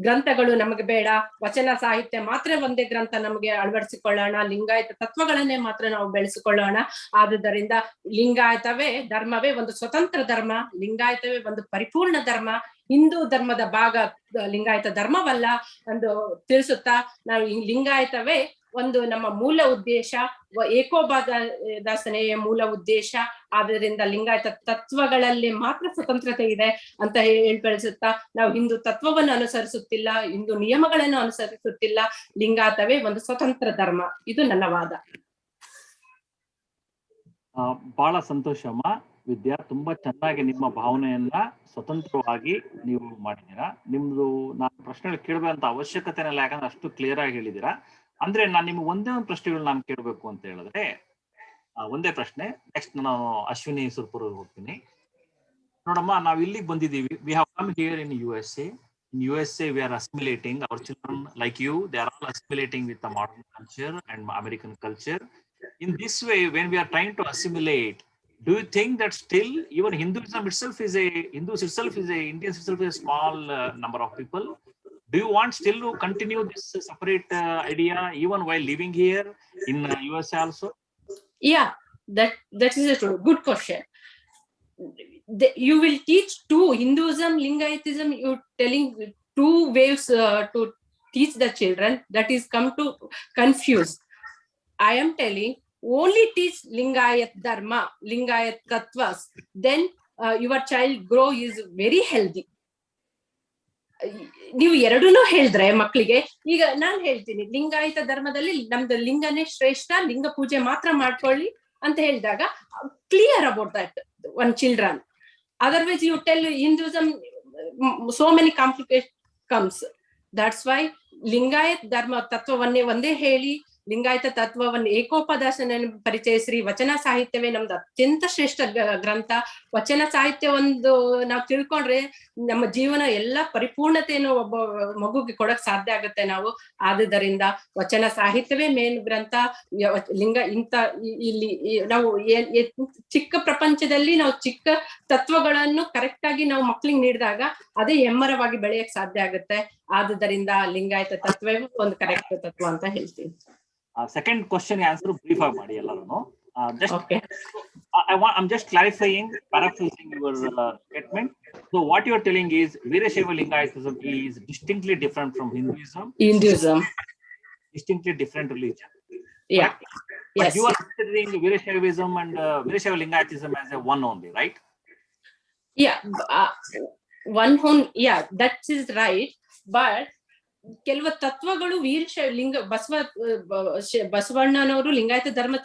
ಗ್ರಂಥಗಳು ನಮಗೆ ಬೇಡ. ವಚನ ಸಾಹಿತ್ಯ ಮಾತ್ರ ಒಂದೇ ಗ್ರಂಥ ನಮಗೆ ಅಳವಡಿಸಿಕೊಳ್ಳೋಣ. ಲಿಂಗಾಯತ ತತ್ವಗಳನ್ನೇ ಮಾತ್ರ ನಾವು ಬೆಳೆಸಿಕೊಳ್ಳೋಣ. ಆದುದರಿಂದ ಲಿಂಗಾಯತವೇ ಧರ್ಮವೇ ಒಂದು ಸ್ವತಂತ್ರ ಧರ್ಮ, ಲಿಂಗಾಯತವೇ ಒಂದು ಪರಿಪೂರ್ಣ ಧರ್ಮ. ಹಿಂದೂ ಧರ್ಮದ ಭಾಗ ಲಿಂಗಾಯತ ಧರ್ಮವಲ್ಲ ಎಂದು ತಿಳಿಸುತ್ತಾ, ನಾವು ಲಿಂಗಾಯತವೇ ಒಂದು ನಮ್ಮ ಮೂಲ ಉದ್ದೇಶ, ಏಕೋಪಾಸನೆಯ ಮೂಲ ಉದ್ದೇಶ. ಆದ್ದರಿಂದ ಲಿಂಗಾಯತ ತತ್ವಗಳಲ್ಲಿ ಮಾತ್ರ ಸ್ವತಂತ್ರತೆ ಇದೆ ಅಂತ ಬೆಳೆಸುತ್ತಾ, ನಾವು ಹಿಂದೂ ತತ್ವವನ್ನು ಅನುಸರಿಸುತ್ತಿಲ್ಲ, ಹಿಂದೂ ನಿಯಮಗಳನ್ನು ಅನುಸರಿಸುತ್ತಿಲ್ಲ. ಲಿಂಗಾಯತವೇ ಒಂದು ಸ್ವತಂತ್ರ ಧರ್ಮ. ಇದು ನನ್ನ ವಾದ. ಬಹಳ ಸಂತೋಷಮ್ಮ ವಿದ್ಯಾ, ತುಂಬಾ ಚೆನ್ನಾಗಿ ನಿಮ್ಮ ಭಾವನೆಯನ್ನ ಸ್ವತಂತ್ರವಾಗಿ ನೀವು ಮಾಡಿದ್ದೀರಾ. ನಿಮ್ದು ನಾನು ಪ್ರಶ್ನೆಗಳು ಕೇಳಬೇಕಂತ ಅವಶ್ಯಕತೆನೆಲ್ಲ, ಯಾಕಂದ್ರೆ ಅಷ್ಟು ಕ್ಲಿಯರ್ ಆಗಿ ಹೇಳಿದೀರಾ. ಅಂದ್ರೆ ನಾನು ನಿಮ್ಗೆ ಒಂದೇ ಒಂದು ಪ್ರಶ್ನೆಗಳು ನಾನು ಕೇಳಬೇಕು ಅಂತ ಹೇಳಿದ್ರೆ, ಒಂದೇ ಪ್ರಶ್ನೆ. ನೆಕ್ಸ್ಟ್ ನಾನು ಅಶ್ವಿನಿ ಸುರ್ಪುರ್ ಹೋಗ್ತೀನಿ. ನೋಡಮ್ಮ, ನಾವು ಇಲ್ಲಿಗೆ ಬಂದಿದ್ದೀವಿ. We have come here in USA. In USA, we are assimilating. Our children, like you, they are all assimilating with the modern culture and American culture. In this way, when we are trying to assimilate, do you think that still even Hindus itself is a small number of people? Do you want still to continue this separate idea even while living here in USA also? Yeah, that is a good question. You will teach two, Hinduism, Lingayatism, you're telling two ways to teach the children, that is come to confuse. I am telling only teach Lingayat Dharma, Lingayat Tattvas, then your child grow is very healthy. ನೀವು ಎರಡೂನು ಹೇಳಿದ್ರೆ ಮಕ್ಕಳಿಗೆ, ಈಗ ನಾನ್ ಹೇಳ್ತೀನಿ ಲಿಂಗಾಯತ ಧರ್ಮದಲ್ಲಿ ನಮ್ದು ಲಿಂಗನೇ ಶ್ರೇಷ್ಠ, ಲಿಂಗ ಪೂಜೆ ಮಾತ್ರ ಮಾಡ್ಕೊಳ್ಳಿ ಅಂತ ಹೇಳಿದಾಗ clear about that one children. Otherwise, you tell Hinduism, so many complications comes. That's why Lingayat Dharma ತತ್ವವನ್ನೇ ಒಂದೇ ಹೇಳಿ, ಲಿಂಗಾಯತ ತತ್ವವನ್ನು ಏಕೋಪದಾಸನ ಪರಿಚಯಿಸ್ರಿ. ವಚನ ಸಾಹಿತ್ಯವೇ ನಮ್ದು ಅತ್ಯಂತ ಶ್ರೇಷ್ಠ ಗ್ರಂಥ. ವಚನ ಸಾಹಿತ್ಯ ಒಂದು ನಾವು ತಿಳ್ಕೊಂಡ್ರೆ ನಮ್ಮ ಜೀವನ ಎಲ್ಲ ಪರಿಪೂರ್ಣತೆಯನ್ನು ಒಬ್ಬ ಮಗುಗೆ ಕೊಡಕ್ ಸಾಧ್ಯ ಆಗುತ್ತೆ ನಾವು. ಆದುದರಿಂದ ವಚನ ಸಾಹಿತ್ಯವೇ ಮೇನ್ ಗ್ರಂಥ. ಲಿಂಗ ಇಂಥ ಇಲ್ಲಿ ನಾವು ಚಿಕ್ಕ ಪ್ರಪಂಚದಲ್ಲಿ ನಾವು ಚಿಕ್ಕ ತತ್ವಗಳನ್ನು ಕರೆಕ್ಟ್ ಆಗಿ ನಾವು ಮಕ್ಳಿಗೆ ನೀಡಿದಾಗ ಅದೇ ಎಮ್ಮರವಾಗಿ ಬೆಳೆಯಕ್ ಸಾಧ್ಯ ಆಗುತ್ತೆ. ಆದುದರಿಂದ ಲಿಂಗಾಯತ ತತ್ವವೇ ಒಂದು ಕರೆಕ್ಟ್ ತತ್ವ ಅಂತ ಹೇಳ್ತೀನಿ. Second question answer brief ಮಾಡಿ ಎಲ್ಲರೂ. Okay. I'm just clarifying, paraphrasing your statement. So what you are telling is Veerashaiva Lingayatism is distinctly different from Hinduism. Distinctly different religion. Yeah. But yes. You are considering Veerashaivism and Veerashaiva Lingayatism as a one only, right? Yeah. One whole. Yeah, that is right. But ಕೆಲವು ತತ್ವಗಳು ವೀರಶೈವ ಲಿಂಗ ಬಸವಣ್ಣನವರು ಲಿಂಗಾಯತ ಧರ್ಮ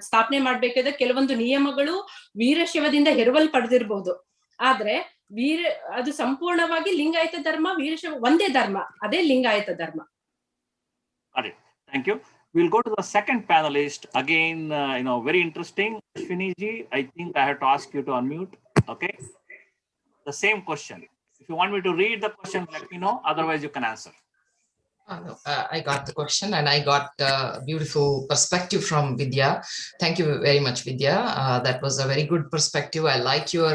ಸ್ಥಾಪನೆ ಮಾಡ್ಬೇಕಾದ್ರೆ ಕೆಲವೊಂದು ನಿಯಮಗಳು ವೀರಶೈವದಿಂದ ಹೆರವಲ್ ಪಡೆದಿರ್ಬೋದು. ಆದ್ರೆ ಅದು ಸಂಪೂರ್ಣವಾಗಿ ಲಿಂಗಾಯತ ಧರ್ಮ ವೀರಶೈವ ಒಂದೇ ಧರ್ಮ, ಅದೇ ಲಿಂಗಾಯತ ಧರ್ಮ. Thank you. We'll go to the second panelist again. Very interesting. Ashwini ji, I think I have to ask you to unmute. Okay. The same question. If you want me to read the question, let me know. Otherwise, you can answer. No, I got the question and I got beautiful perspective from Vidya. Thank you very much, Vidya. That was a very good perspective. I like your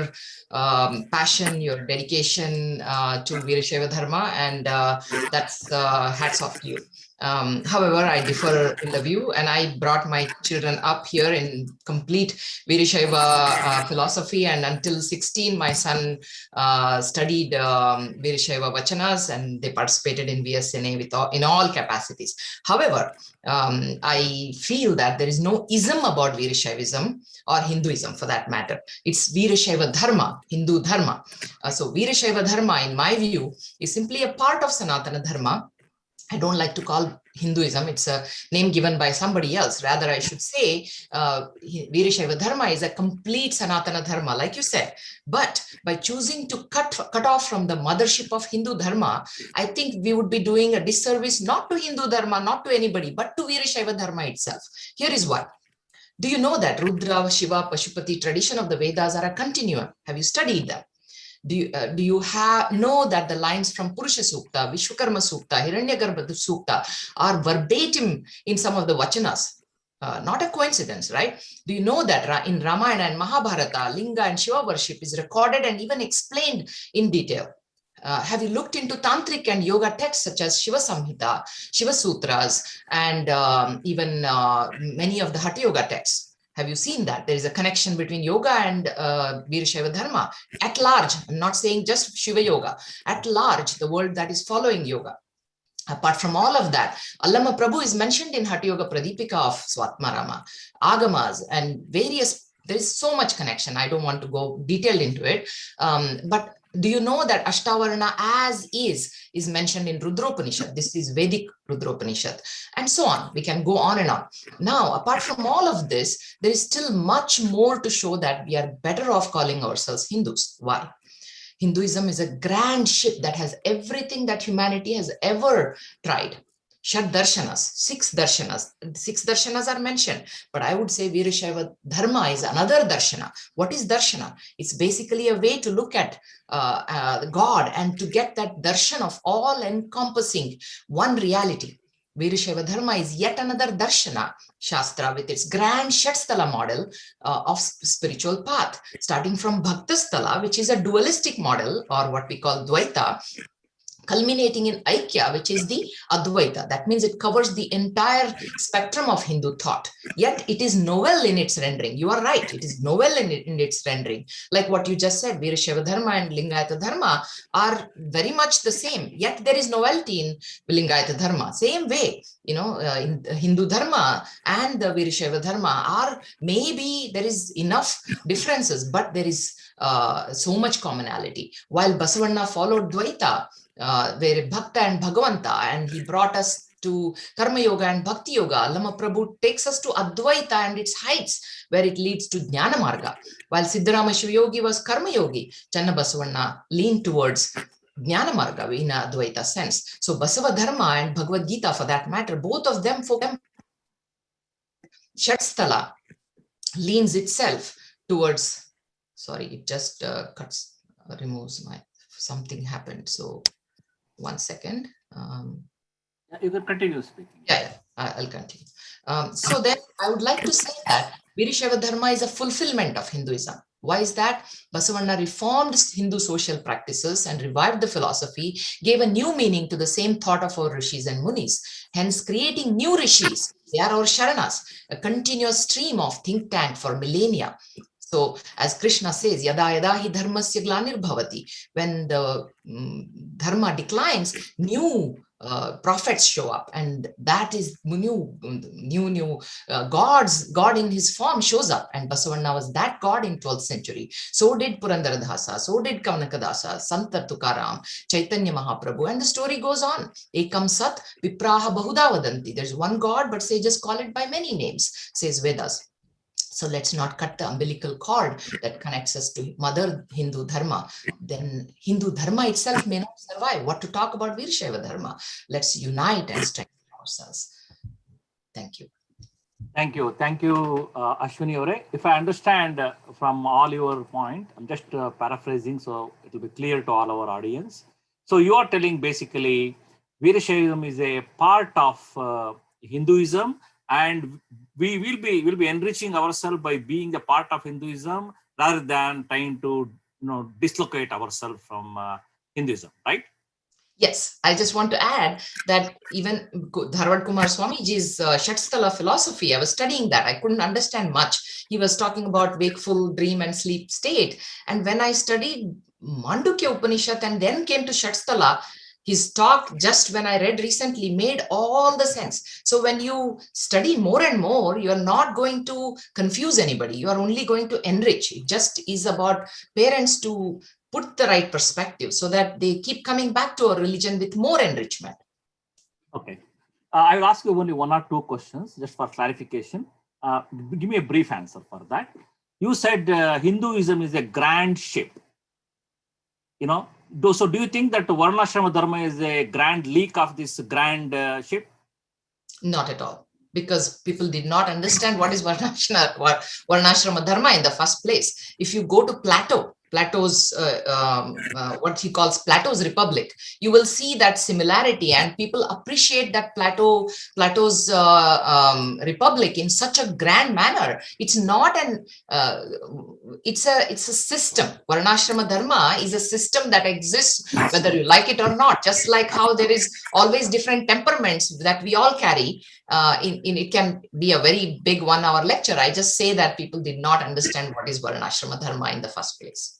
passion, your dedication to Veerashaiva Dharma, and that's hats off to you. However, I differ in the view, and I brought my children up here in complete Veerashaiva philosophy, and until 16 my son studied Veerashaiva Vachanas, and they participated in VSNA in all capacities. However, I feel that there is no ism about Veerashaivism or Hinduism for that matter. It's Veerashaiva Dharma, Hindu Dharma. So Veerashaiva Dharma, in my view, is simply a part of Sanatana Dharma. I don't like to call Hinduism, it's a name given by somebody else. Rather, I should say Veerashaiva Dharma is a complete Sanatana Dharma, like you said. But by choosing to cut off from the mothership of Hindu Dharma, I think we would be doing a disservice not to Hindu Dharma, not to anybody, but to Veerashaiva Dharma itself. Here is why. Do you know that Rudra, Shiva, Pashupati tradition of the Vedas are a continuum? Have you studied them? Do you know that the lines from Purusha Sukta, Vishwakarma Sukta, Hiranyagarbha Sukta are verbatim in some of the Vachanas? Not a coincidence, right? Do you know that in Ramayana and Mahabharata, Linga and Shiva worship is recorded and even explained in detail? Have you looked into Tantric and Yoga texts such as Shiva Samhita, Shiva Sutras, and even many of the Hatha Yoga texts? Have you seen that there is a connection between yoga and Veerashaiva Dharma at large? I'm not saying just Shiva Yoga. At large, the world that is following yoga. Apart from all of that, Allama Prabhu is mentioned in Hatha Yoga Pradipika of Swatmarama, Agamas, and various. There is so much connection. I don't want to go detailed into it, but do you know that Ashtavarna as is mentioned in Rudropanishad? This is Vedic Rudropanishad, and so on. We can go on and on. Now, apart from all of this, there is still much more to show that we are better off calling ourselves Hindus. Why? Hinduism is a grand ship that has everything that humanity has ever tried. Shad Darshanas, six darshanas are mentioned, but I would say Veerashaiva Dharma is another darshana. What is darshana? It's basically a way to look at God and to get that darshan of all encompassing one reality. Virashaiva Dharma is yet another Darshana Shastra with its grand Shatsthala model of spiritual path, starting from Bhaktasthala, which is a dualistic model, or what we call Dvaita, culminating in Aikya, which is the Advaita. That means it covers the entire spectrum of Hindu thought. Yet it is novel in its rendering. You are right, it is novel in its rendering. Like what you just said, Virashaiva Dharma and Lingayata Dharma are very much the same. Yet there is novelty in Lingayata Dharma. Same way, in Hindu Dharma and the Virashaiva Dharma are, maybe there is enough differences, but there is so much commonality. While Basavanna followed Dvaita, where Bhakta and Bhagavanta, and he brought us to Karma Yoga and Bhakti Yoga, Allama Prabhu takes us to Advaita and its heights, where it leads to Jnana Marga. While Siddharama Shivayogi was Karma Yogi, Channa Basavanna leaned towards Jnana Marga in a Advaita sense. So Basava Dharma and Bhagavad Gita, for that matter, both of them, for them, Shatsthala leans itself towards, sorry, it just removes my, something happened. So 1 second. You can continue speaking. Yeah, I'll continue. So then I would like to say that Virashaiva Dharma is a fulfillment of Hinduism. Why is that? Basavanna reformed Hindu social practices and revived the philosophy, gave a new meaning to the same thought of our rishis and munis, hence creating new rishis. They are our sharanas, a continuous stream of think tank for millennia. So as Krishna says, yada yada hi dharmasya glanir bhavati, when the dharma declines, new prophets show up, and that is new God in his form shows up, and Basavanna was that God in 12th century. So did Purandaradasa, so did Kavanakadasa, Santa Tukaram, Chaitanya Mahaprabhu, and the story goes on. Ekam Sat Vipraha Bahuda Vadanti. There's one God, but sages call it by many names, says Vedas. So let's not cut the umbilical cord that connects us to Mother Hindu Dharma. Then Hindu Dharma itself may not survive. What to talk about Virashaiva Dharma? Let's unite and strengthen ourselves. Thank you. Thank you. Thank you, Ashwini Ore. If I understand from all your point, I'm just paraphrasing so it will be clear to all our audience. So you are telling basically Virashaivism is a part of Hinduism, and we will be enriching ourselves by being a part of Hinduism rather than trying to dislocate ourselves from Hinduism, right? Yes, I just want to add that even Dharwad Kumar Swamiji's Shatsthala philosophy, I was studying that. I couldn't understand much. He was talking about wakeful, dream and sleep state. And when I studied Mandukya Upanishad and then came to Shatsthala, his talk, just when I read recently, made all the sense. So when you study more and more, you are not going to confuse anybody. You are only going to enrich. It just is about parents to put the right perspective so that they keep coming back to a religion with more enrichment. Okay. I will ask you only 1 or 2 questions just for clarification. Give me a brief answer for that. You said Hinduism is a grand ship. So do you think that Varnashrama Dharma is a grand leak of this grand ship? Not at all, because people did not understand what is Varnashrama Dharma in the first place. If you go to Plato's what he calls Plato's Republic, you will see that similarity, and people appreciate that Plato's Republic in such a grand manner. It's not an it's a system. Varnashrama Dharma is a system that exists whether you like it or not. Just like how there is always different temperaments that we all carry. It can be a very big 1-hour lecture. I just say that people did not understand what is Varnashrama Dharma in the first place.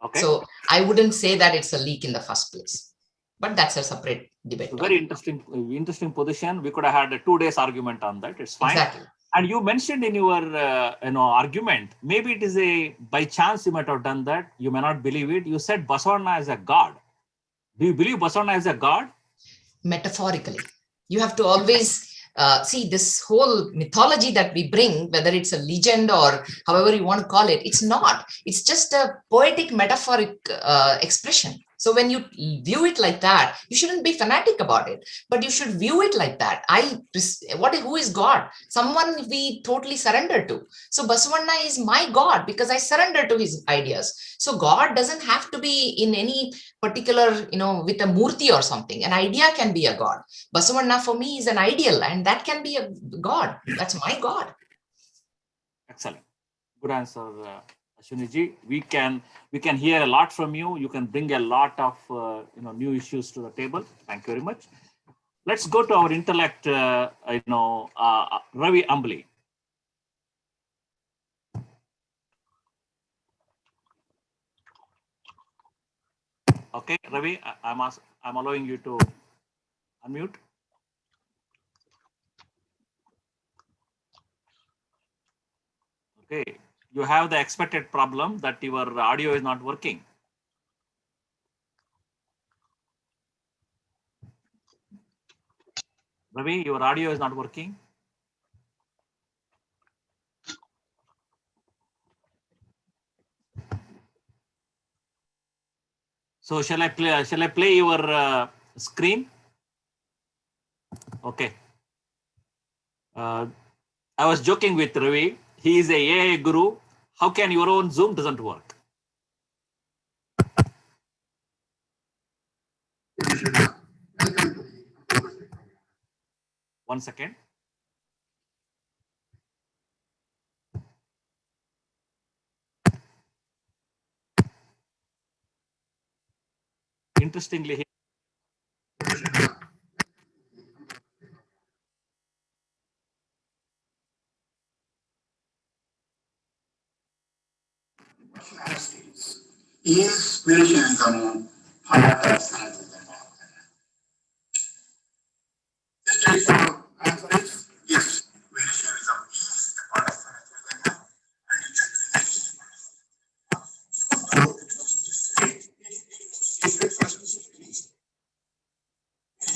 Okay. So I wouldn't say that it's a leak in the first place, but that's a separate debate. Very interesting position. We could have had a 2 days argument on that. It's fine. Exactly. And you mentioned in your argument, maybe it is a by chance you might have done that. You may not believe it. You said Basavanna is a god. Do you believe Basavanna is a god? Metaphorically, you have to always see this whole mythology that we bring, whether it's a legend or however you want to call it, it's not. It's just a poetic, metaphoric expression. So when you view it like that, you shouldn't be fanatic about it, but you should view it like that. Who is God? Someone we totally surrender to. So Basavanna is my God because I surrender to his ideas. So God doesn't have to be in any particular, with a murti or something. An idea can be a God. Basavanna for me is an ideal, and that can be a God. That's my God. Excellent. Good answer, Ashwini-ji. We can hear a lot from you. You can bring a lot of new issues to the table. Thank you very much. Let's go to our intellect, Ravi Ambli. Okay, Ravi, I'm allowing you to unmute. Okay, you have the expected problem that your audio is not working. Ravi, your audio is not working. So shall I play your screen? Okay. I was joking with Ravi. He is a AI guru. How can your own Zoom doesn't work? 1 second. Interestingly, is spiritualism part of Sanatana Dharma? The straightforward answer is yes, spiritualism is a part of Sanatana Dharma, and it should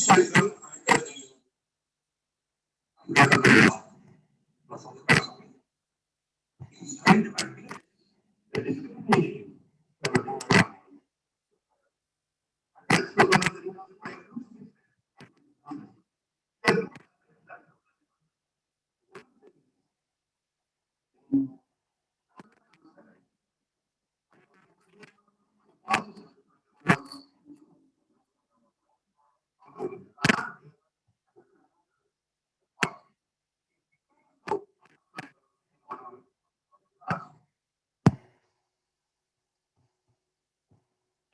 remain a part of Sanatana Dharma.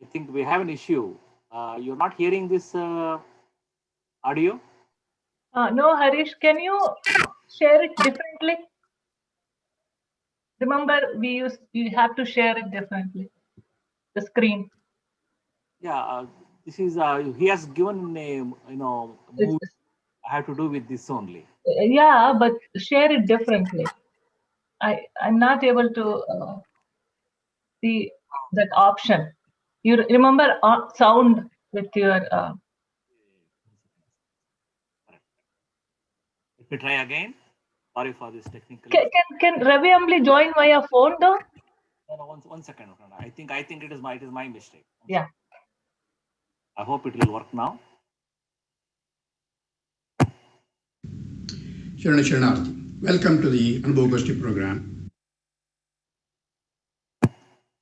I think we have an issue. You're not hearing this audio? No, Harish, can you share it differently? Remember, you have to share it differently, the screen. Yeah, this is, he has given a, move I have to do with this only. Yeah, but share it differently. I'm not able to see that option. You remember sound with your. Let me try again. Sorry for this technical. Can Ravi Ambli join via phone though? No, 1 second. I think it is my mistake. Yeah. I hope it will work now. Sharanarthi. Welcome to the Anubhav Goshti program.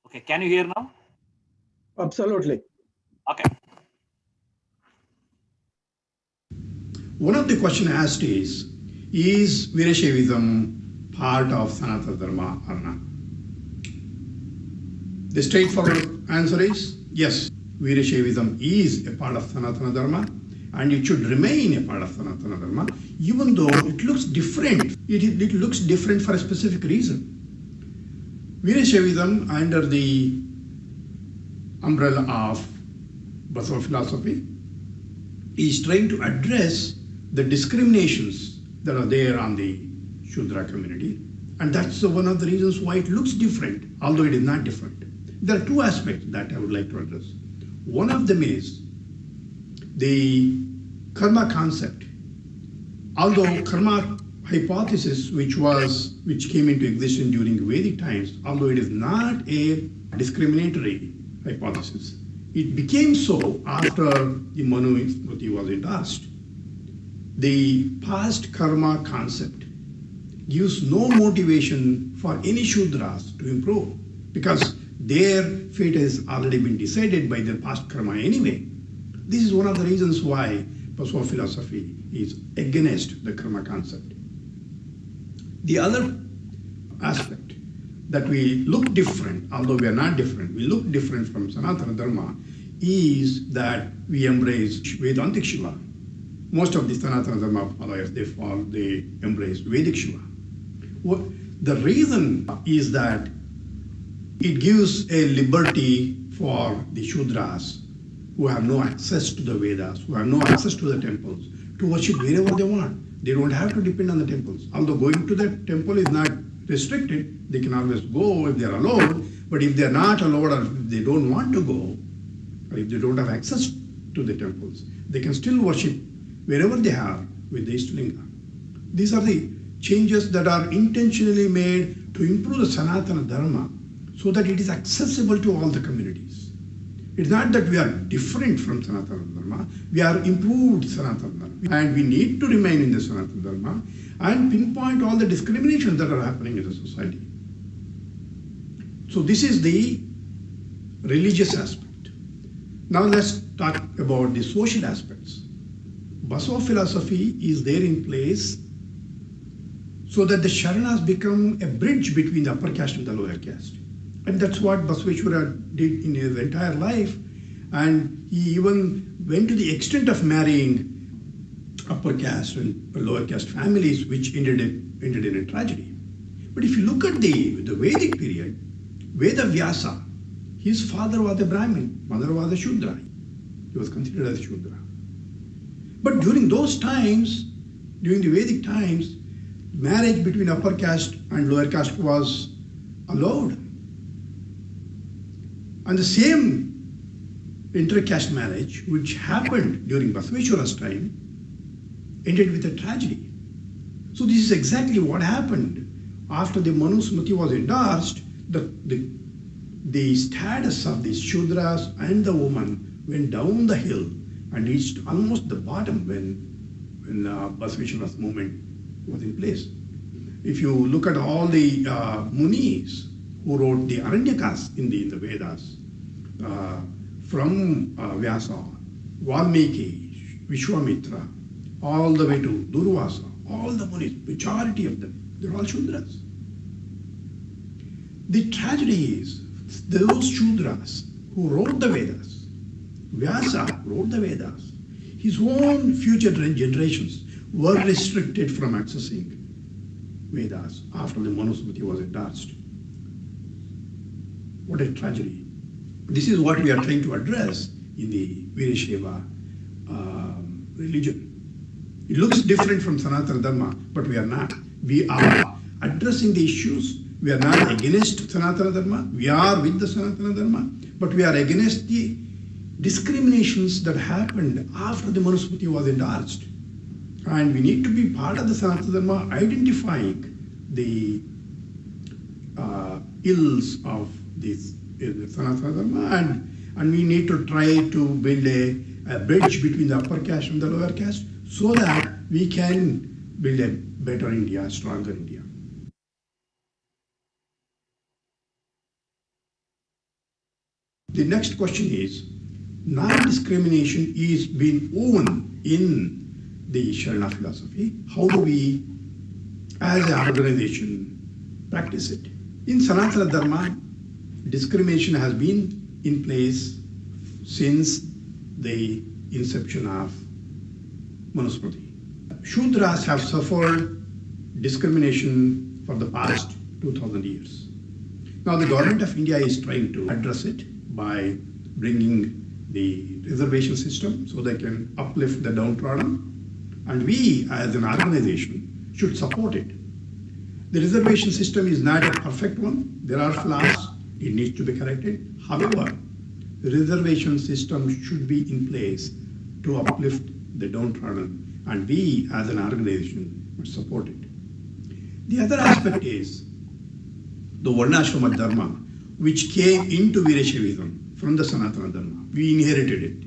Okay, can you hear now? Absolutely. Okay. One of the questions asked is Virashaivism part of Sanatana Dharma or not? The straightforward answer is yes, Virashaivism is a part of Sanatana Dharma, and it should remain a part of Sanatana Dharma, even though it looks different. It looks different for a specific reason. Virashaivism, under the umbrella of Basava philosophy, is trying to address the discriminations that are there on the Shudra community. And that's one of the reasons why it looks different, although it is not different. There are two aspects that I would like to address. One of them is the karma concept. Although karma hypothesis, which came into existence during Vedic times, although it is not a discriminatory hypothesis, it became so after the Manu Smriti was endorsed. The past karma concept gives no motivation for any Shudras to improve because their fate has already been decided by their past karma anyway. This is one of the reasons why Baswa philosophy is against the karma concept. The other aspect that we look different, although we are not different, we look different from Sanatana Dharma, is that we embrace Vedantic Shiva. Most of the Sanatana Dharma followers, they embrace Vedic Shiva. The reason is that it gives a liberty for the Shudras who have no access to the Vedas, who have no access to the temples, to worship wherever they want. They don't have to depend on the temples. Although going to the temple is not restricted, they can always go if they are allowed, but if they are not allowed or if they don't want to go, or if they don't have access to the temples, they can still worship wherever they are with the Ishtalinga. These are the changes that are intentionally made to improve the Sanatana Dharma so that it is accessible to all the communities. It's not that we are different from Sanatana Dharma, we are improved Sanatana Dharma. And we need to remain in the Sanatana Dharma and pinpoint all the discriminations that are happening in the society. So this is the religious aspect. Now let's talk about the social aspects. Baswa philosophy is there in place so that the Sharanas become a bridge between the upper caste and the lower caste. And that's what Basaveshwara did in his entire life. And he even went to the extent of marrying upper caste and lower caste families, which ended in a tragedy. But if you look at the Vedic period, Veda Vyasa, his father was a Brahmin, mother was a Shudra. He was considered as a Shudra. But during those times, during the Vedic times, marriage between upper caste and lower caste was allowed. And the same inter-caste marriage, which happened during Basaveshwara's time, ended with a tragedy. So this is exactly what happened after the Manu Smriti was endorsed. The status of the Shudras and the woman went down the hill and reached almost the bottom when Basaveshwara's movement was in place. If you look at all the Munis who wrote the Aranyakas in the Vedas, from Vyasa, Valmiki, Vishwamitra, all the way to Durvasa, all the Munis, majority of them, they're all Shudras. The tragedy is those Shudras who wrote the Vedas, Vyasa wrote the Vedas, his own future generations were restricted from accessing Vedas after the Manu Smriti was endorsed. What a tragedy. This is what we are trying to address in the Virashaiva religion. It looks different from Sanatana Dharma, but we are not. We are addressing the issues. We are not against Sanatana Dharma. We are with the Sanatana Dharma, but we are against the discriminations that happened after the Manu Smriti was endorsed. And we need to be part of the Sanatana Dharma, identifying the ills of this Sanatana Dharma, and we need to try to build a bridge between the upper caste and the lower caste so that we can build a better India, stronger India. The next question is, non-discrimination is being woven in the Sharana philosophy. How do we, as an organization, practice it? In Sanatana Dharma, discrimination has been in place since the inception of Manusmriti. Shudras have suffered discrimination for the past 2000 years. Now the government of India is trying to address it by bringing the reservation system so they can uplift the downtrodden, and we as an organization should support it. The reservation system is not a perfect one. There are flaws. It needs to be corrected. However, the reservation system should be in place to uplift the downtrodden, and we as an organization must support it. The other aspect is the Varnashrama Dharma, which came into Virashaivism from the Sanatana Dharma. We inherited it.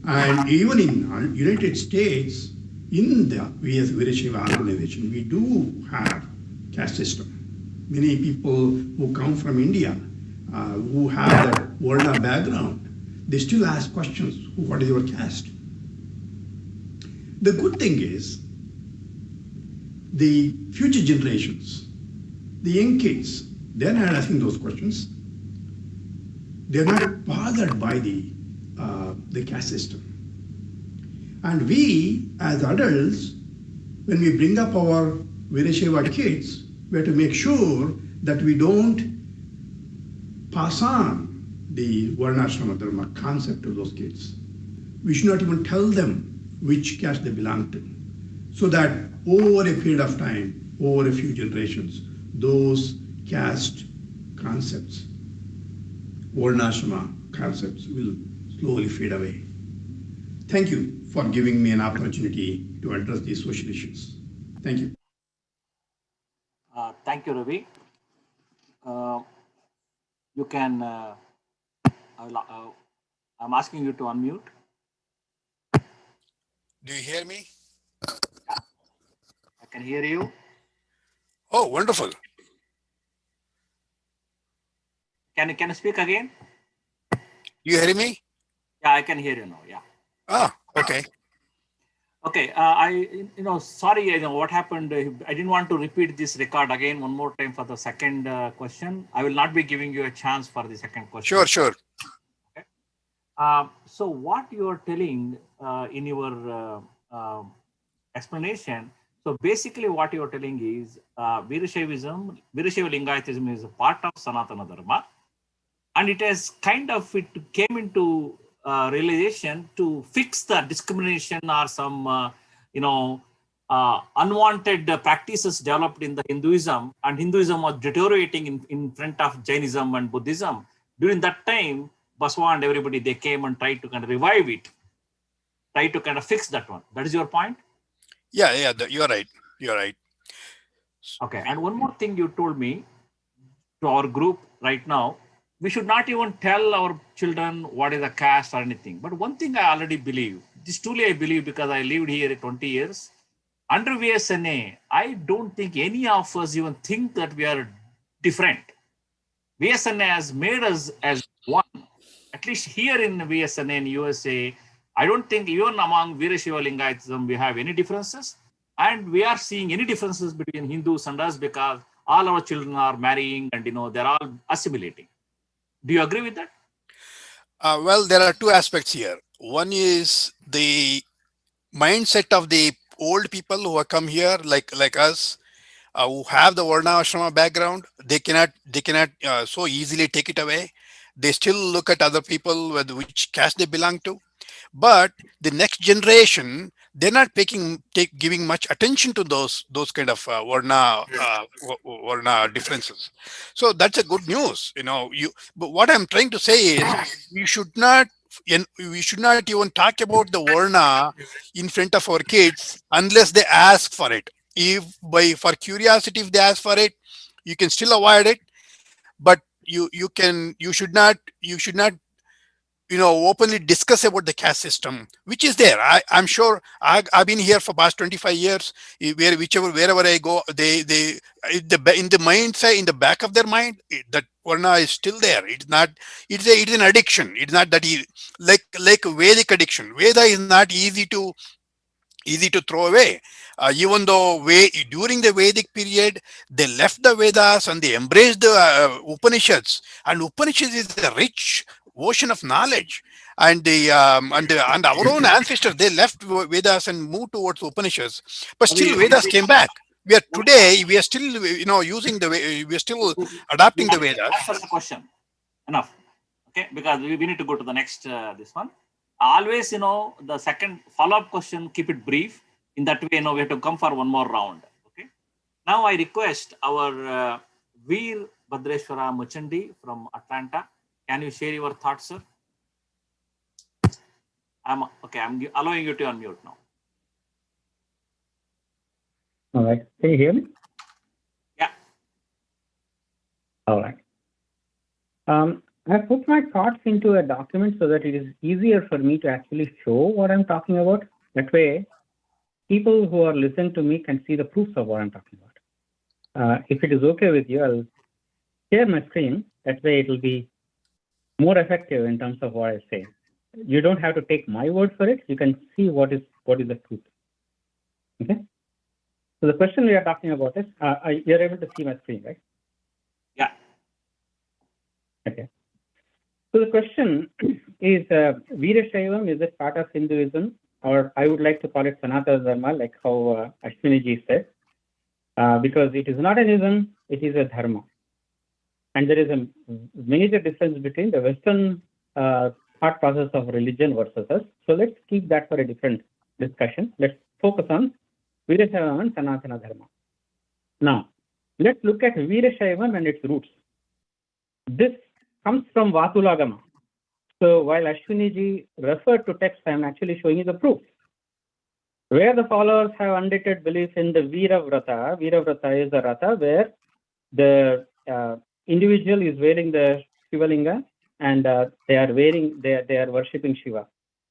And even in United States, in the VS Virashaiva organization, we do have caste system. Many people who come from India, who have that Varna background, they still ask questions, what is your caste? The good thing is, the future generations, the young kids, they're not asking those questions. They're not bothered by the caste system. And we, as adults, when we bring up our Virashaiva kids, we have to make sure that we don't pass on the Varnashrama Dharma concept to those kids. We should not even tell them which caste they belong to, so that over a period of time, over a few generations, those caste concepts, Varnashrama concepts will slowly fade away. Thank you for giving me an opportunity to address these social issues. Thank you. Thank you, Ravi. You can, I'm asking you to unmute. Do you hear me? I can hear you. Oh, wonderful. Can you speak again? You hear me? Yeah, I can hear you now. Yeah. Ah, okay. Okay. Sorry, what happened. I didn't want to repeat this record again one more time for the second question. I will not be giving you a chance for the second question. Sure. Okay. So what you are telling in your explanation, so basically what you are telling is Virashaivism, Virashaiva Lingayatism is a part of Sanatana Dharma, and it has kind of, it came into realization to fix the discrimination or some, unwanted practices developed in the Hinduism, and Hinduism was deteriorating in front of Jainism and Buddhism. During that time, Baswa and everybody, they came and tried to kind of revive it, try to kind of fix that one. That is your point? Yeah, you're right. Okay, and one more thing you told me to our group right now, we should not even tell our children what is a caste or anything. But one thing I already believe, this truly I believe because I lived here 20 years. Under VSNA, I don't think any of us even think that we are different. VSNA has made us as one. At least here in VSNA in USA, I don't think even among Virashaiva Lingayatism we have any differences. And we are seeing any differences between Hindus and us because all our children are marrying and they're all assimilating. Do you agree with that? Well, there are two aspects here. One is the mindset of the old people who have come here, like us, who have the Varna Ashrama background. They cannot so easily take it away. They still look at other people with which caste they belong to. But the next generation, they're not giving much attention to those kind of Varna differences. So that's a good news, But what I'm trying to say is, we should not even talk about the Varna in front of our kids unless they ask for it. For curiosity, if they ask for it, you can still avoid it. But you should not openly discuss about the caste system, which is there. I'm sure I've been here for past 25 years. Wherever I go, they in the mindset, in the back of their mind, that Varna is still there. It's an addiction. It's not that like Vedic addiction. Veda is not easy to throw away. Even though during the Vedic period, they left the Vedas and they embraced the Upanishads. And Upanishads is a rich ocean of knowledge. And our own ancestors, they left Vedas and moved towards Upanishads. But still, Vedas came back. We are still, using we are still adopting the Vedas. Answer the question. Enough. Okay, because we need to go to the next this one. Always, the second follow-up question, keep it brief. In that way, we have to come for one more round. Okay. Now I request our Veer Bhadreshwara Muchandi from Atlanta. Can you share your thoughts, sir? I'm allowing you to unmute now. All right. Can you hear me? Yeah. All right. I put my thoughts into a document so that it is easier for me to actually show what I'm talking about. That way, people who are listening to me can see the proofs of what I'm talking about. If it is okay with you, I'll share my screen. That way, it will be more effective in terms of what I say. You don't have to take my word for it. You can see what is the truth. Okay. So the question we are talking about is, you're able to see my screen, right? Yeah. Okay. So the question is, Veerashaivam, is it part of Hinduism? Or I would like to call it Sanatana Dharma, like how Ashwini said, because it is not an ism, it is a dharma. And there is a major difference between the Western thought process of religion versus us. So let's keep that for a different discussion. Let's focus on Veerashaivam and Sanatana Dharma. Now, let's look at Veerashaivam and its roots. This comes from Vatulagama. So while Ashwini referred to text, I am actually showing you the proof. Where the followers have undated belief in the Veeravrata. Veeravrata is the Rata where the individual is wearing the Shivalinga and they are worshipping Shiva,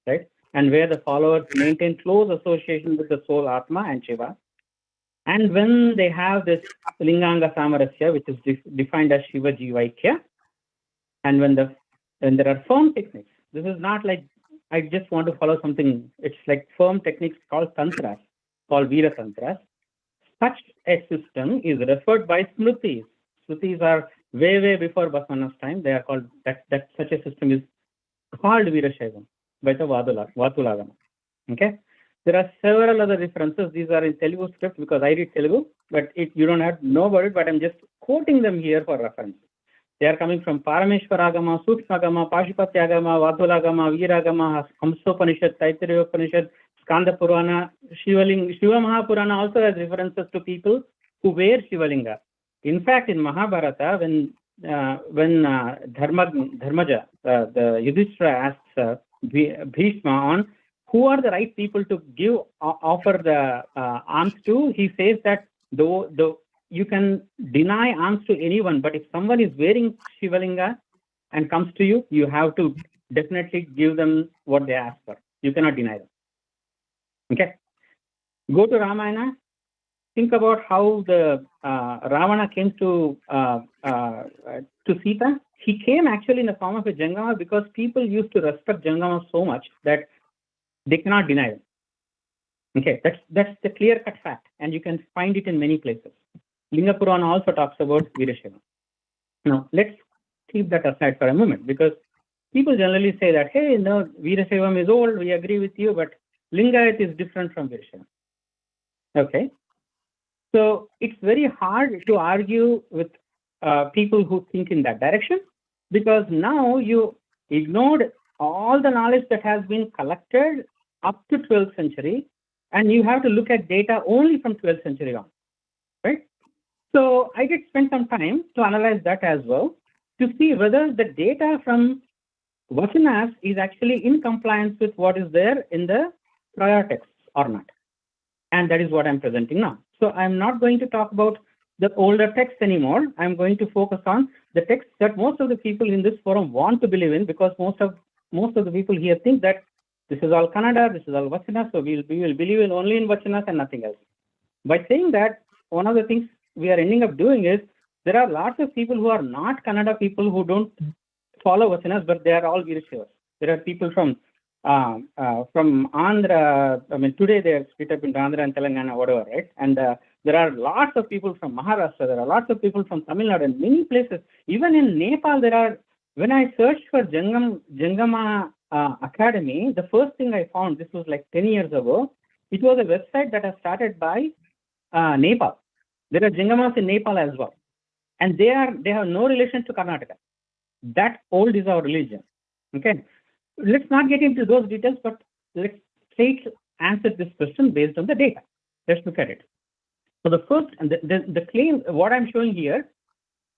right? And where the followers maintain close association with the soul Atma and Shiva. And when they have this Linganga Samarasya, which is defined as Shiva Jivaikya, and when there are firm techniques, this is not like I just want to follow something, it's like firm techniques called tantras, called Veera Tantras. Such a system is referred by Smritis. Smritis are way before Basavana's time. They are called, that such a system is called Veerashaivam by the Vatulagama. Okay. There are several other references. These are in Telugu script because I read Telugu, but you don't have to know about it, but I'm just quoting them here for reference. They are coming from Parameshwaragama, Sukshmagama, Pashupatyagama, Vatulagama, Veeragama, Hamsopanishad, Taittiriyopanishad, Skanda Purana, Shiva Mahapurana also has references to people who wear Shivalinga. In fact, in Mahabharata, when Dharmaja, the Yudhishthira asks Bhishma on who are the right people to offer the alms to, he says that you can deny alms to anyone, but if someone is wearing Shivalinga and comes to you, you have to definitely give them what they ask for. You cannot deny them. Okay. Go to Ramayana. Think about how the Ravana came to Sita. He came actually in the form of a Jangama because people used to respect Jangama so much that they cannot deny them. Okay, that's the clear-cut fact, and you can find it in many places. Linga Purana also talks about Veerashaivam. Now, let's keep that aside for a moment because people generally say that, hey, no, Veerashaivam is old, we agree with you, but Lingayat is different from Veerashaivam. Okay. So it's very hard to argue with people who think in that direction because now you ignored all the knowledge that has been collected up to 12th century and you have to look at data only from 12th century on, right? So I did spend some time to analyze that as well to see whether the data from Vachanas is actually in compliance with what is there in the prior texts or not. And that is what I'm presenting now. So I'm not going to talk about the older texts anymore. I'm going to focus on the texts that most of the people in this forum want to believe in because most of the people here think that this is all Kannada, this is all Vachanas, so we will believe in only in Vachanas and nothing else. By saying that, one of the things we are ending up doing is there are lots of people who are not Kannada people who don't follow Vachanas, but they are all Veerashaivas. There are people from Andhra. I mean, today they are split up into Andhra and Telangana, whatever, right? And there are lots of people from Maharashtra. There are lots of people from Tamil Nadu and many places. Even in Nepal, there are. When I searched for Jangama Academy, the first thing I found, this was like 10 years ago, it was a website that was started by Nepal. There are Jangamas in Nepal as well, and they have no relation to Karnataka. That old is our religion. Okay. Let's not get into those details, but let's straight answer this question based on the data. Let's look at it. So the first, and the claim, what I'm showing here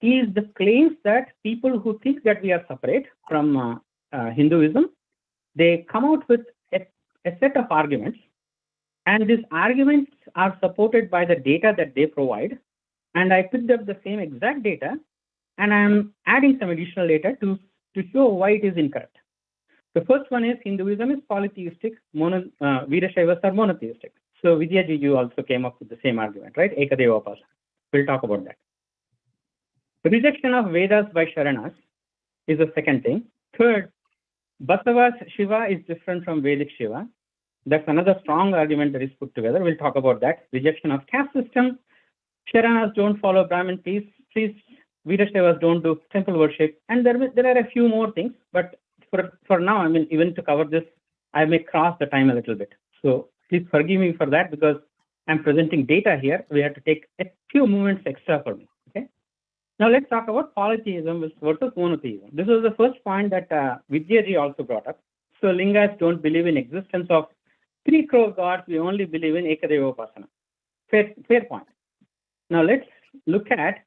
is the claims that people who think that we are separate from Hinduism, they come out with a set of arguments, and these arguments are supported by the data that they provide. And I picked up the same exact data, and I'm adding some additional data to to show why it is incorrect. The first one is Hinduism is polytheistic, Veerashaivas are monotheistic. So Vidyaji, you also came up with the same argument, right? Ekadeva Upasana. We'll talk about that. The rejection of Vedas by Sharanas is the second thing. Third, Basava's Shiva is different from Vedic Shiva. That's another strong argument that is put together. We'll talk about that. Rejection of caste system. Sharanas don't follow Brahmin priests. Veerashaivas don't do temple worship. And there are a few more things. But for now, I mean, even to cover this, I may cross the time a little bit. So please forgive me for that because I'm presenting data here. We have to take a few moments extra for me. Okay. Now let's talk about polytheism versus monotheism. This was the first point that Vidyaji also brought up. So Lingas don't believe in existence of 3 crore gods. We only believe in Ekadeva Upasana. Fair point. Now let's look at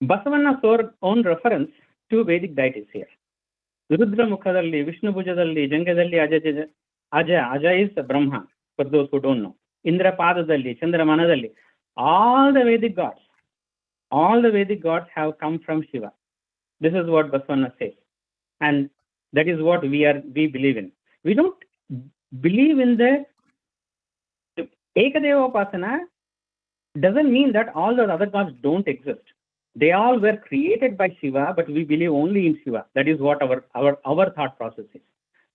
Basavanna's own reference to Vedic deities here. Rudra Mukhadalli, Vishnu Bhujadalli, Jangadalli, Aja is Brahma, for those who don't know. Indra Padadalli, Chandra Manadalli. All the Vedic gods have come from Shiva. This is what Basavanna says. And that is what we believe in. We don't believe in the Ekadeva Upasana doesn't mean that all the other gods don't exist. They all were created by Shiva, but we believe only in Shiva. That is what our thought process is.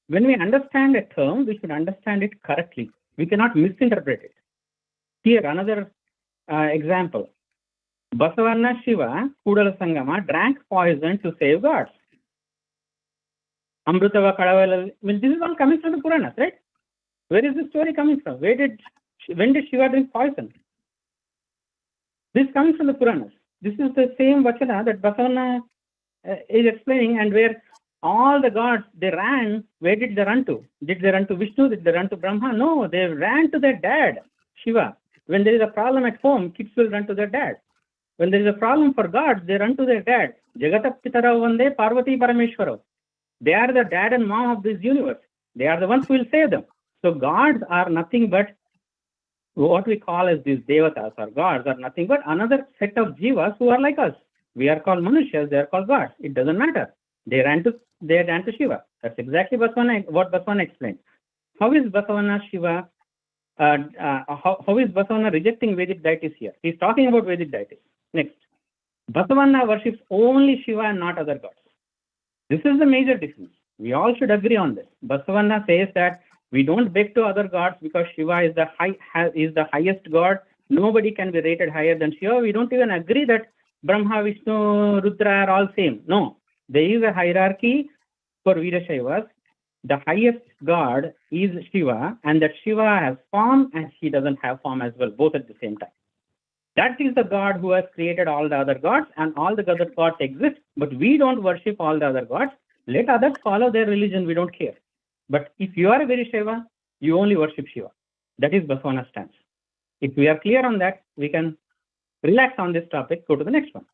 When we understand a term, we should understand it correctly. We cannot misinterpret it. Here, another example. Basavanna Shiva, Kudala Sangama, drank poison to save gods. Amrutava Kadavala, this is all coming from the Puranas, right? Where is the story coming from? When did Shiva drink poison? This is coming from the Puranas. This is the same Vachana that Basavanna is explaining, and where all the gods, they ran. Where did they run to? Did they run to Vishnu? Did they run to Brahma? No, they ran to their dad, Shiva. When there is a problem at home, kids will run to their dad. When there is a problem for gods, they run to their dad. Jagata Pitara Vande Parvati Parameshwara. They are the dad and mom of this universe. They are the ones who will save them. So gods are nothing but what we call as these devatas or gods are nothing but another set of jivas who are like us. We are called Manushas, they are called gods. It doesn't matter. They ran to Shiva. That's exactly what Basavanna explained. How is Basavanna Shiva? How is Basavanna rejecting Vedic deities here? He's talking about Vedic deities. Next, Basavanna worships only Shiva and not other gods. This is the major difference. We all should agree on this. Basavanna says that we don't beg to other gods because Shiva is the highest god. Nobody can be rated higher than Shiva. We don't even agree that Brahma, Vishnu, Rudra are all same. No, there is a hierarchy for Veerashaivas. The highest god is Shiva, and that Shiva has form and he doesn't have form as well, both at the same time. That is the God who has created all the other gods, and all the other gods exist, but we don't worship all the other gods. Let others follow their religion, we don't care. But if you are a Veerashaiva, you only worship Shiva. That is Basavanna's stance. If we are clear on that, we can relax on this topic, go to the next one.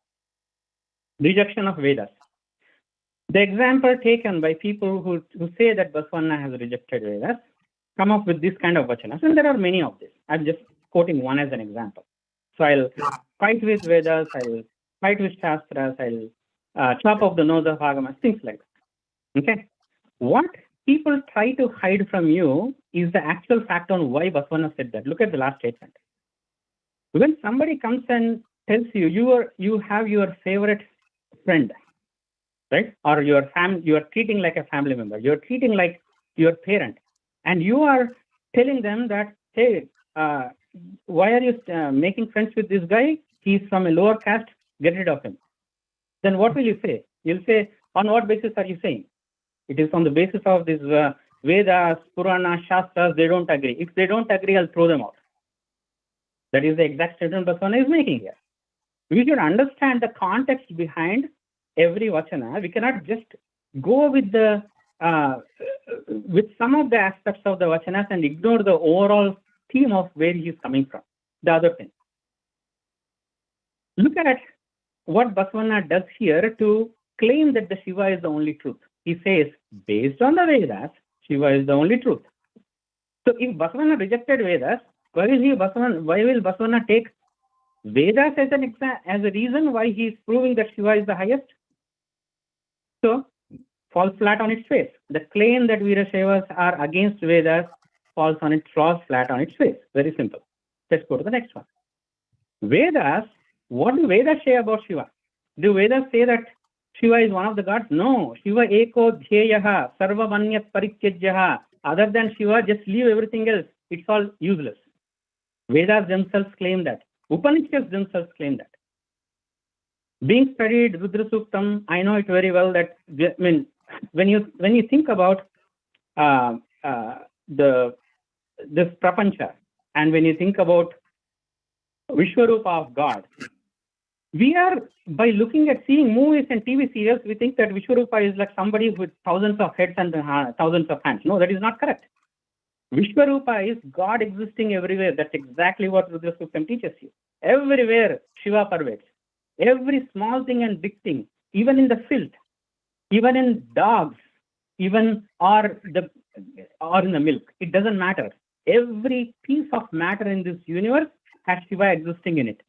Rejection of Vedas. The example taken by people who say that Basavanna has rejected Vedas come up with this kind of vachanas, and there are many of this. I'm just quoting one as an example. So I'll fight with Vedas, I'll fight with Shastras, I'll chop off the nose of Agamas, things like that. Okay? What people try to hide from you is the actual fact on why Basavanna said that. Look at the last statement. When somebody comes and tells you you have your favorite friend, right? Or you are treating like a family member, you're treating like your parent, and you are telling them that, hey, why are you making friends with this guy? He's from a lower caste, get rid of him. Then what will you say? You'll say, on what basis are you saying? It is on the basis of this Vedas, Purana, Shastras, they don't agree. If they don't agree, I'll throw them out. That is the exact statement Basavanna is making here. We should understand the context behind every vachana. We cannot just go with the with some of the aspects of the vachanas and ignore the overall theme of where he is coming from. The other thing. Look at what Basavanna does here to claim that the Shiva is the only truth. He says, based on the Vedas, Shiva is the only truth. So if Basavanna rejected Vedas, why will Basavanna take Vedas as a reason why he is proving that Shiva is the highest? So falls flat on its face. The claim that Veerashaivas are against Vedas falls flat on its face. Very simple. Let's go to the next one. Vedas, what do Vedas say about Shiva? Do Vedas say that Shiva is one of the gods? No. Shiva eko dhyeyaha sarvamanyat parityajyaha. Other than Shiva, just leave everything else. It's all useless. Vedas themselves claim that. Upanishads themselves claim that. Being studied Rudra Suktam, I know it very well that, I mean, when you think about this prapancha, and when you think about Vishwarupa of God, we are, by looking at seeing movies and TV serials, we think that Vishwarupa is like somebody with thousands of heads and thousands of hands. No, that is not correct. Vishwarupa is God existing everywhere. That's exactly what Rudra Suktam teaches you. Everywhere Shiva pervades. Every small thing and big thing, even in the filth, even in dogs, even or in the milk, it doesn't matter. Every piece of matter in this universe has Shiva existing in it.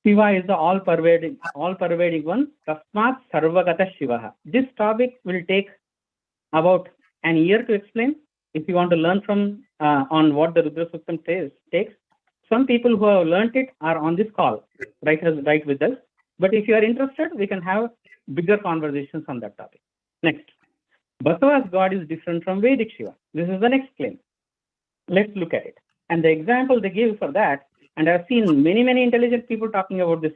Shiva is the all-pervading one. Tasmat Sarvagata Shivaha. This topic will take about an year to explain. If you want to learn from on what the Rudra Suktam takes, some people who have learned it are on this call, right with us. But if you are interested, we can have bigger conversations on that topic. Next, Basava's God is different from Vedic Shiva. This is the next claim. Let's look at it. And the example they give for that, and I've seen many intelligent people talking about this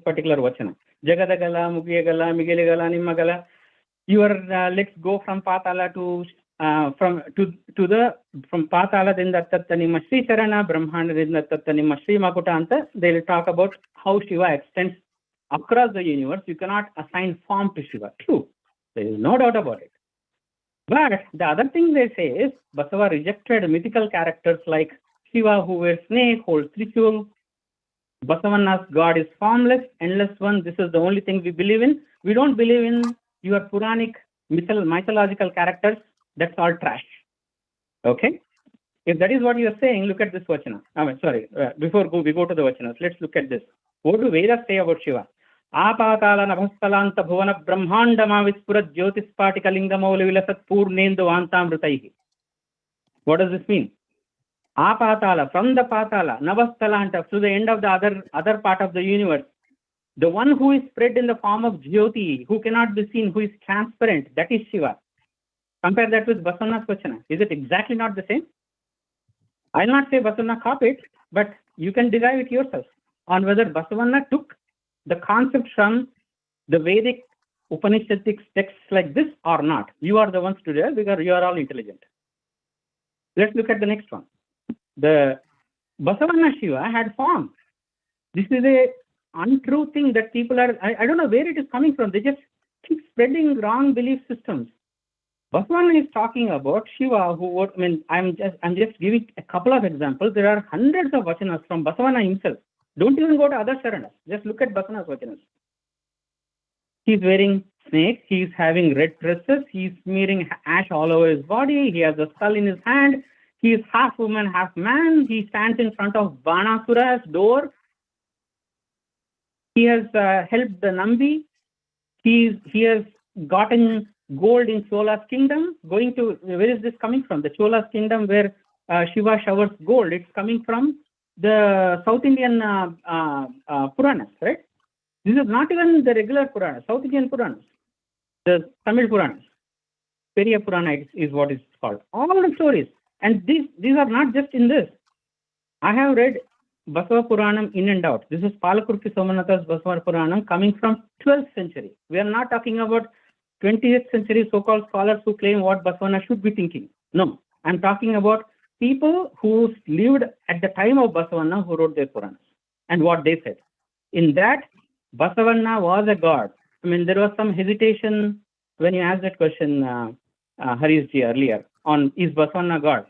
particular vachana. Jagadagala, Mugiyagala, Migelegala, Nimagala. Let's go from Patala to from Patala Dindatta Nima Sri Charana, Brahmana Dindatta Nima Sri Makutanta. They will talk about how Shiva extends across the universe. You cannot assign form to Shiva. True. There is no doubt about it. But the other thing they say is Basava rejected mythical characters like Shiva who wears snake, holds Trishul. Basavanna's God is formless, endless one. This is the only thing we believe in. We don't believe in your Puranic mythological characters. That's all trash. Okay? If that is what you are saying, look at this vachana. Before we go to the vachanas, let's look at this. What do Vedas say about Shiva? Apatala nabhastalanta bhuvana brahmandama vispurat jyotispatika lingamauli vilasat purnendu vantamrutaihi. What does this mean? Apatala, from the Patala, navastalanta, to the end of the other part of the universe. The one who is spread in the form of Jyoti, who cannot be seen, who is transparent, that is Shiva. Compare that with Basavanna's vachana. Is it exactly not the same? I'll not say Basavanna copied, but you can derive it yourself on whether Basavanna took the concept from the Vedic Upanishadic texts like this or not. You are the ones to do it because you are all intelligent. Let's look at the next one. The Basavanna Shiva had form. This is a untrue thing that people are, I don't know where it is coming from. They just keep spreading wrong belief systems. Basavanna is talking about Shiva who, I'm just giving a couple of examples. There are hundreds of vachanas from Basavanna himself. Don't even go to other Sharanas. Just look at Basavanna's vachanas. He's wearing snake. He's having red tresses. He's smearing ash all over his body. He has a skull in his hand. He is half woman, half man. He stands in front of Banasura's door. He has helped the Nambi. He has gotten gold in Chola's kingdom. Where is this coming from? The Chola's kingdom where Shiva showers gold. It's coming from the South Indian Puranas, right? This is not even the regular Puranas, South Indian Puranas, the Tamil Puranas. Periya Purana is what it's called. All the stories. And these are not just in this. I have read Basava Puranam in and out. This is Palakurki Somanatha's Basava Puranam coming from 12th century. We are not talking about 20th century so-called scholars who claim what Basavanna should be thinking. No, I'm talking about people who lived at the time of Basavanna who wrote their Puranas and what they said. In that, Basavanna was a god. There was some hesitation when you asked that question, Harish ji, earlier on, is Basavanna God?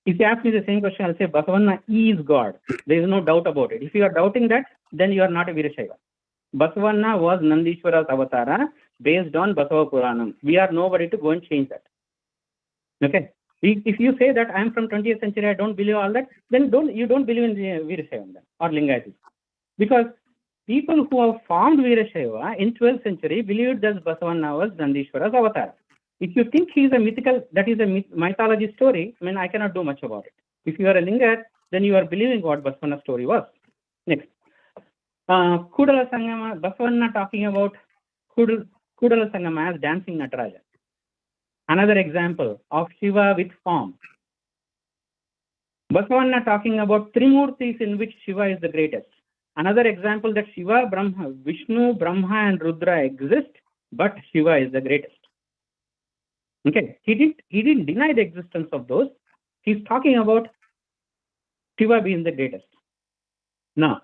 If you ask me the same question, I'll say Basavanna is God. There is no doubt about it. If you are doubting that, then you are not a Veerashaiva. Basavanna was Nandishwara's avatara based on Basava Puranam. We are nobody to go and change that. Okay? If you say that I am from 20th century, I don't believe all that, then you don't believe in Veerashaiva or Lingayatism. Because people who have formed Veerashaiva in 12th century believed that Basavanna was Nandishwara's avatar. If you think he is a mythical, that is a mythology story, I mean, I cannot do much about it. If you are a Lingat, then you are believing what Basavanna's story was. Next. Kudala Sangama, Basavanna talking about Kudala Sangama as dancing Nataraja. Another example of Shiva with form. Basavanna talking about Trimurtis in which Shiva is the greatest. Another example that Shiva, Brahma, Vishnu, Brahma and Rudra exist, but Shiva is the greatest. Okay, he didn't deny the existence of those. He's talking about Shiva being the greatest. Now,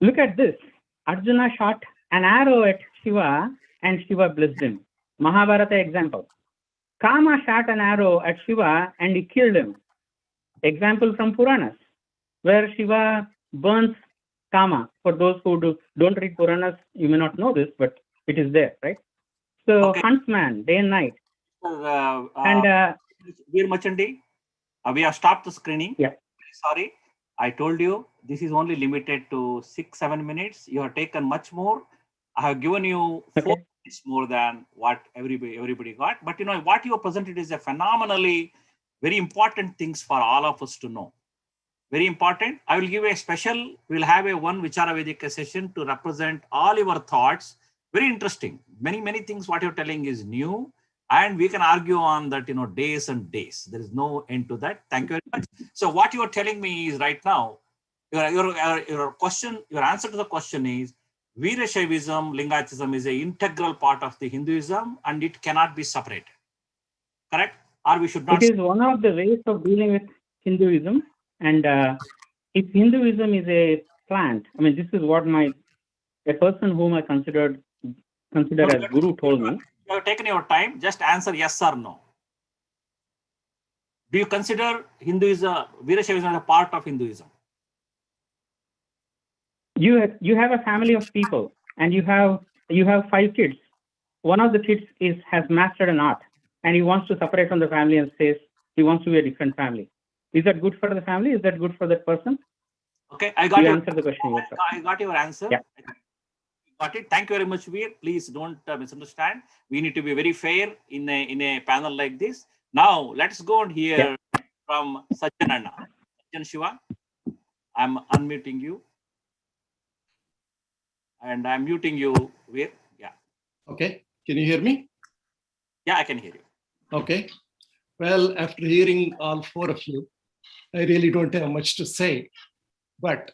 look at this. Arjuna shot an arrow at Shiva and Shiva blessed him. Mahabharata example. Kama shot an arrow at Shiva and he killed him. Example from Puranas, where Shiva burns Kama. For those who don't read Puranas, you may not know this, but it is there, right? So, okay. Huntsman, day and night. Veer Machandi, we have stopped the screening. Yeah. Sorry, I told you this is only limited to 6-7 minutes. You have taken much more. I have given you 4 minutes more than what everybody got. But you know what you have presented is a phenomenally very important things for all of us to know. Very important. I will give a special. We'll have a one Vichara Vedika session to represent all your thoughts. Very interesting. Many things what you're telling is new. And we can argue on that, you know, days and days. There is no end to that. Thank you very much. So what you are telling me is right now, your question, your answer to the question is, Veerashaivism, Lingayatism is an integral part of the Hinduism and it cannot be separated. Correct? Or we should not. It is one of the ways of dealing with Hinduism. And if Hinduism is a plant, I mean, this is what a person whom I consider as guru told me. You have taken your time, just answer yes or no. Do you consider Hinduism, Veerashaivism as a part of Hinduism? You have a family of people and you have 5 kids. One of the kids has mastered an art and he wants to separate from the family and says he wants to be a different family. Is that good for the family? Is that good for that person? Okay, I got your answer the question. I got your answer. Yeah. Got it. Thank you very much, Veer. Please don't misunderstand. We need to be very fair in a panel like this. Now, let's go and hear from Sajjan Anna. Sajjan Shiva, I'm unmuting you. And I'm muting you, Veer. Yeah. Okay. Can you hear me? Yeah, I can hear you. Okay. Well, after hearing all 4 of you, I really don't have much to say. But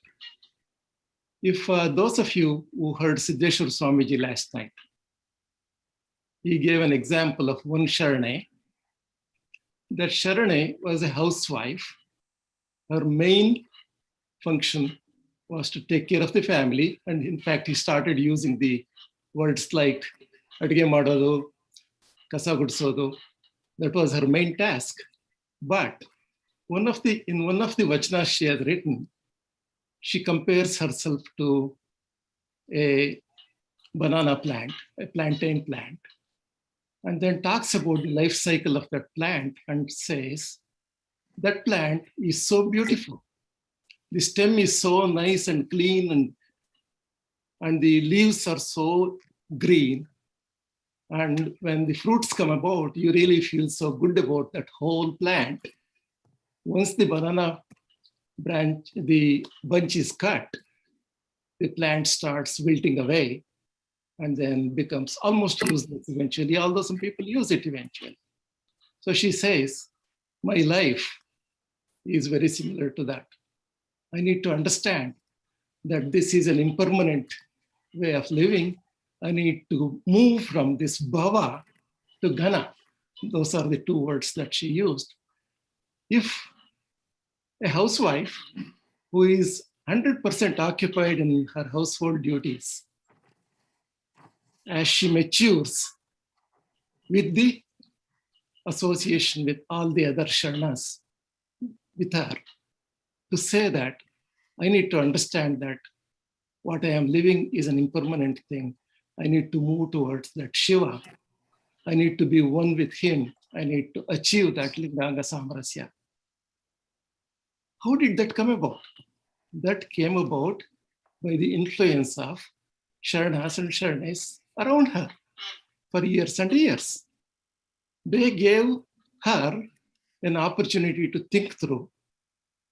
if those of you who heard Siddheshwar Swamiji last night, he gave an example of one Sharane. That Sharane was a housewife. Her main function was to take care of the family. And in fact, he started using the words like adige madodu, kasa gudsodu. That was her main task. But in one of the vachanas she has written, she compares herself to a banana plant, a plantain plant, and then talks about the life cycle of that plant and says, that plant is so beautiful. The stem is so nice and clean and the leaves are so green. And when the fruits come about, you really feel so good about that whole plant. Once the banana branch, the bunch is cut, the plant starts wilting away and then becomes almost useless eventually, although some people use it eventually. So she says, my life is very similar to that. I need to understand that this is an impermanent way of living. I need to move from this bhava to ghana. Those are the 2 words that she used. If a housewife who is 100% occupied in her household duties, as she matures with the association with all the other Sharanas with her, to say that I need to understand that what I am living is an impermanent thing. I need to move towards that Shiva. I need to be one with him. I need to achieve that Linganga Samarasya. How did that come about? That came about by the influence of Sharanas and Sharanis around her for years and years. They gave her an opportunity to think through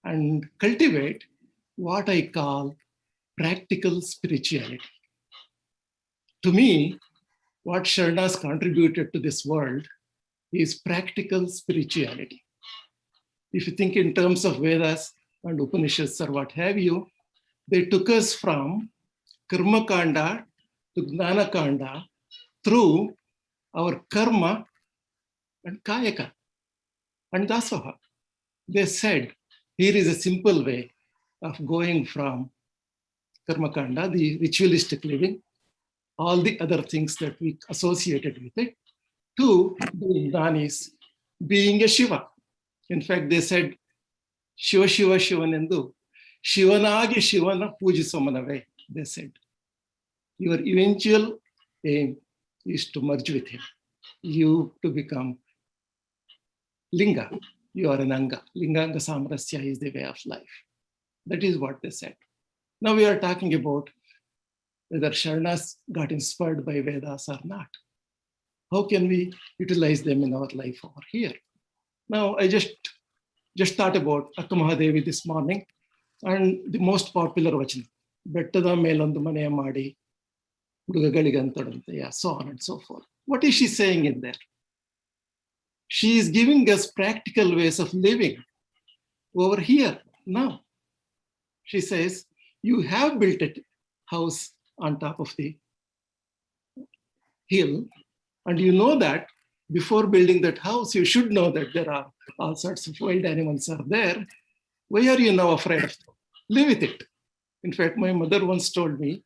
and cultivate what I call practical spirituality. To me, what Sharanas contributed to this world is practical spirituality. If you think in terms of Vedas and Upanishads or what have you, they took us from Karma Kanda to Gnana Kanda through our karma and kayaka and dasoha. They said, here is a simple way of going from Karma Kanda, the ritualistic living, all the other things that we associated with it, to the Jnanis being a Shiva. In fact, they said, Shiva Shiva Shivanendu, Shivanagi Shivana Pujisamanave, they said. Your eventual aim is to merge with him. You to become Linga. You are an Anga. Linganga Samrasya is the way of life. That is what they said. Now we are talking about whether Sharanas got inspired by Vedas or not. How can we utilize them in our life over here? Now, I just thought about Akkammana this morning, and the most popular vachana, Bettada melondu maneya maadi, hudugaligantadante, so on and so forth. What is she saying in there? She is giving us practical ways of living over here now. She says, you have built a house on top of the hill, and you know that before building that house, you should know that there are all sorts of wild animals are there. Why are you now afraid of them? Live with it. In fact, my mother once told me,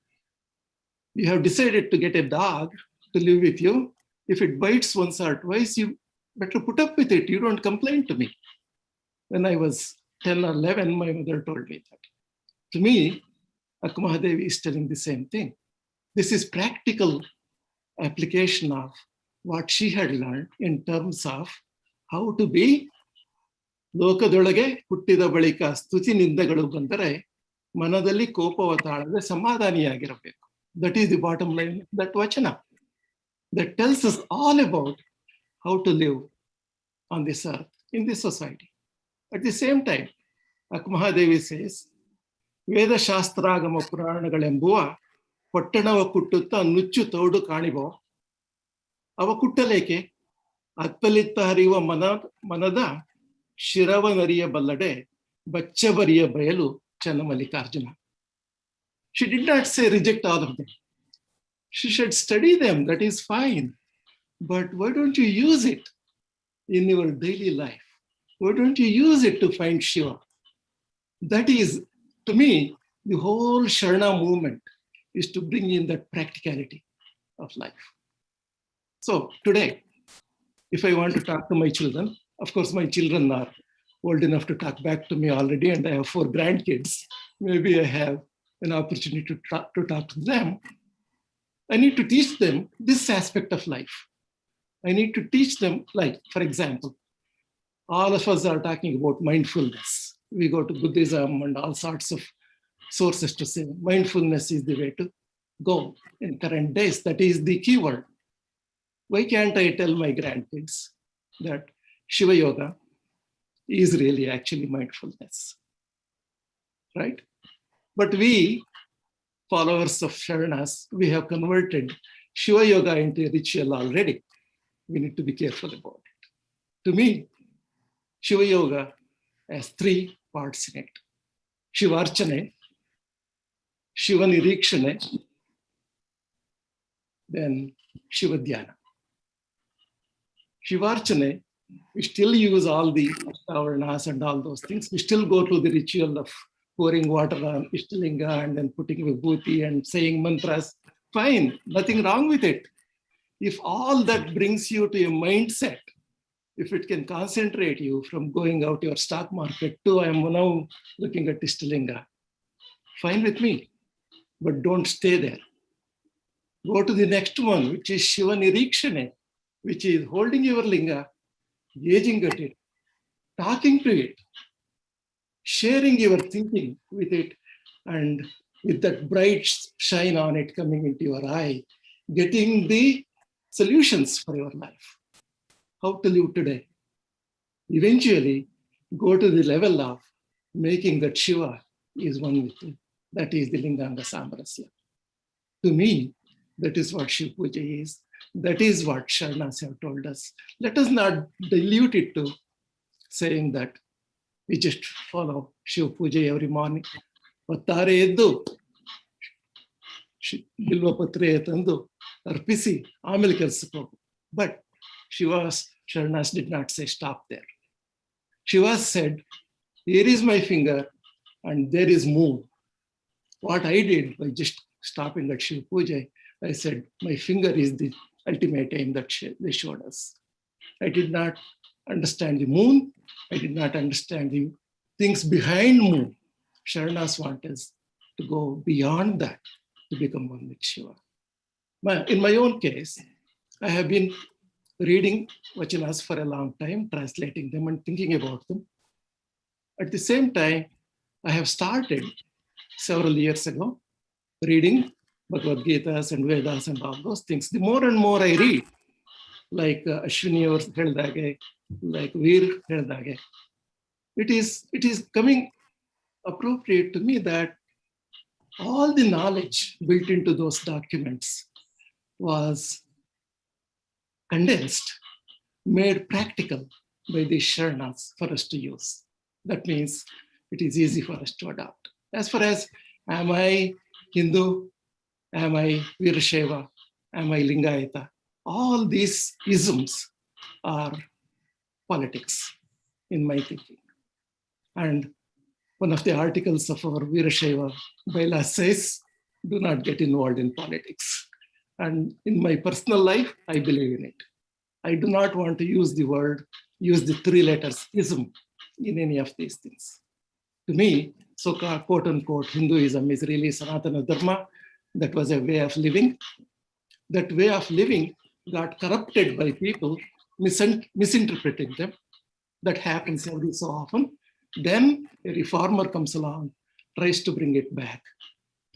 you have decided to get a dog to live with you. If it bites once or twice, you better put up with it. You don't complain to me. When I was 10 or 11, my mother told me that. To me, Akkammana is telling the same thing. This is practical application of what she had learned in terms of how to be ಲೋಕದೊಳಗೆ ಹುಟ್ಟಿದ ಬಳಿಕ ಸ್ತುತಿ ನಿಂದೆಗಳು ಬಂದರೆ ಮನದಲ್ಲಿ ಕೋಪವ ತಾಳದೆ ಸಮಾಧಾನಿಯಾಗಿರಬೇಕು. That is the bottom line of that vachana. That tells us all about how to live on this earth, in this society. At the same time, Akkammana says, ವೇದ ಶಾಸ್ತ್ರಾಗಮ ಪುರಾಣಗಳೆಂಬುವ ಪಟ್ಟಣವ ಕುಟ್ಟುತ್ತಾ ನುಚ್ಚು ತೋಡು ಕಾಣಿಬೋ ಅವ ಕುಟ್ಟಲೇಕೆ ಅತ್ತಲಿತ್ತ ಹರಿಯುವ ಮನದ ಶಿರವನರಿಯ ಬಲ್ಲಡೆ ಬಚ್ಚಬರಿಯ ಬಯಲು Channamallikarjuna. She did not say reject all of them. She should study them, that is fine. But why don't you use it in your daily life? Why don't you use it to find Shiva? That is, to me, the whole Sharana movement is to bring in that practicality of life. So today, if I want to talk to my children, of course, my children are old enough to talk back to me already, and I have 4 grandkids. Maybe I have an opportunity to talk to them. I need to teach them this aspect of life. I need to teach them, like, for example, all of us are talking about mindfulness. We go to Buddhism and all sorts of sources to say mindfulness is the way to go in current days. That is the key word. Why can't I tell my grandkids that Shiva Yoga is really actually mindfulness, right? But we, followers of Sharanas, we have converted Shiva Yoga into a ritual already. We need to be careful about it. To me, Shiva Yoga has 3 parts in it. Shivarchane, Shiva Nirikshane, then Shiva Dhyana. Shivarchane, we still use all the Ashtavarnas and all those things. We still go through the ritual of pouring water on Ishtalinga and then putting vibhuti and saying mantras. Fine, nothing wrong with it. If all that brings you to a mindset, if it can concentrate you from going out to your stock market to I am now looking at Ishtalinga, fine with me, but don't stay there. Go to the next one, which is Shiva Nirikshane, which is holding your linga, gazing at it, talking to it, sharing your thinking with it, and with that bright shine on it coming into your eye, getting the solutions for your life. How to live today. Eventually, go to the level of making that Shiva is one with you. That is the Linganga Samrasya. To me, that is what Shiv Puja is. That is what Sharanas have told us. Let us not dilute it to saying that we just follow Shiv Puja every morning. Vattare eddu, Bilva Patre tandu, arpisi, amele kelsakke hogu. But Shiva's Sharanas did not say stop there. Shiva said, here is my finger and there is moon. What I did by just stopping at Shiv Puja, I said, my finger is the ultimate aim that they showed us. I did not understand the moon. I did not understand the things behind moon. Sharanas want us to go beyond that to become one with Shiva. In my own case, I have been reading Vachanas for a long time, translating them and thinking about them. At the same time, I have started several years ago reading Bhagavad Gitas and Vedas and all those things. The more and more I read, like Ashwini or Heldage, like Veer Heldage, it is coming appropriate to me that all the knowledge built into those documents was condensed, made practical by the Sharanas for us to use. That means it is easy for us to adopt. As far as, am I Hindu? Am I Virashaiva? Am I Lingayata? All these isms are politics in my thinking. And one of the articles of our Virashaiva bylaw says, do not get involved in politics. And in my personal life, I believe in it. I do not want to use the three letters ism in any of these things. To me, so-called quote unquote Hinduism is really Sanatana Dharma. That was a way of living. That way of living got corrupted by people misinterpreting them. That happens every so often. Then a reformer comes along, tries to bring it back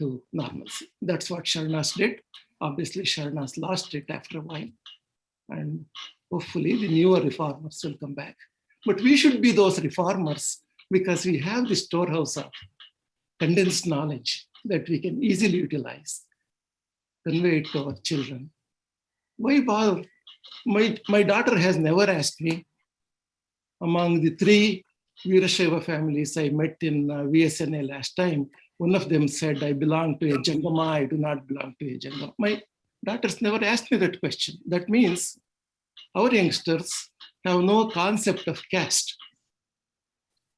to normalcy. That's what Sharanas did. Obviously, Sharanas lost it after a while. And hopefully the newer reformers will come back. But we should be those reformers because we have the storehouse of condensed knowledge that we can easily utilize, convey it to our children. Why bother? My daughter has never asked me, among the three Virashaiva families I met in VSNA last time, one of them said, I belong to a Jangama, I do not belong to a Jangama. My daughters never asked me that question. That means our youngsters have no concept of caste.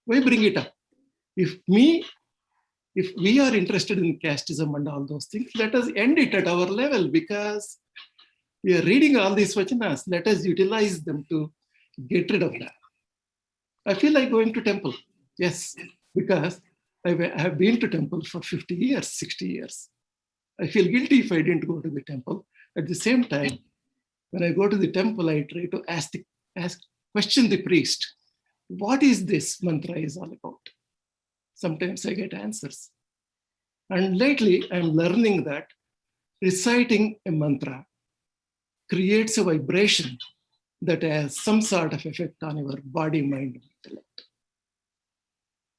Why bring it up? If we are interested in casteism and all those things, let us end it at our level because we are reading all these vachanas. Let us utilize them to get rid of that. I feel like going to temple. Yes, because I have been to temple for 50 years, 60 years. I feel guilty if I didn't go to the temple. At the same time, when I go to the temple, I try to question the priest. What is this mantra is all about? Sometimes I get answers. And lately, I'm learning that reciting a mantra creates a vibration that has some sort of effect on your body, mind, and intellect.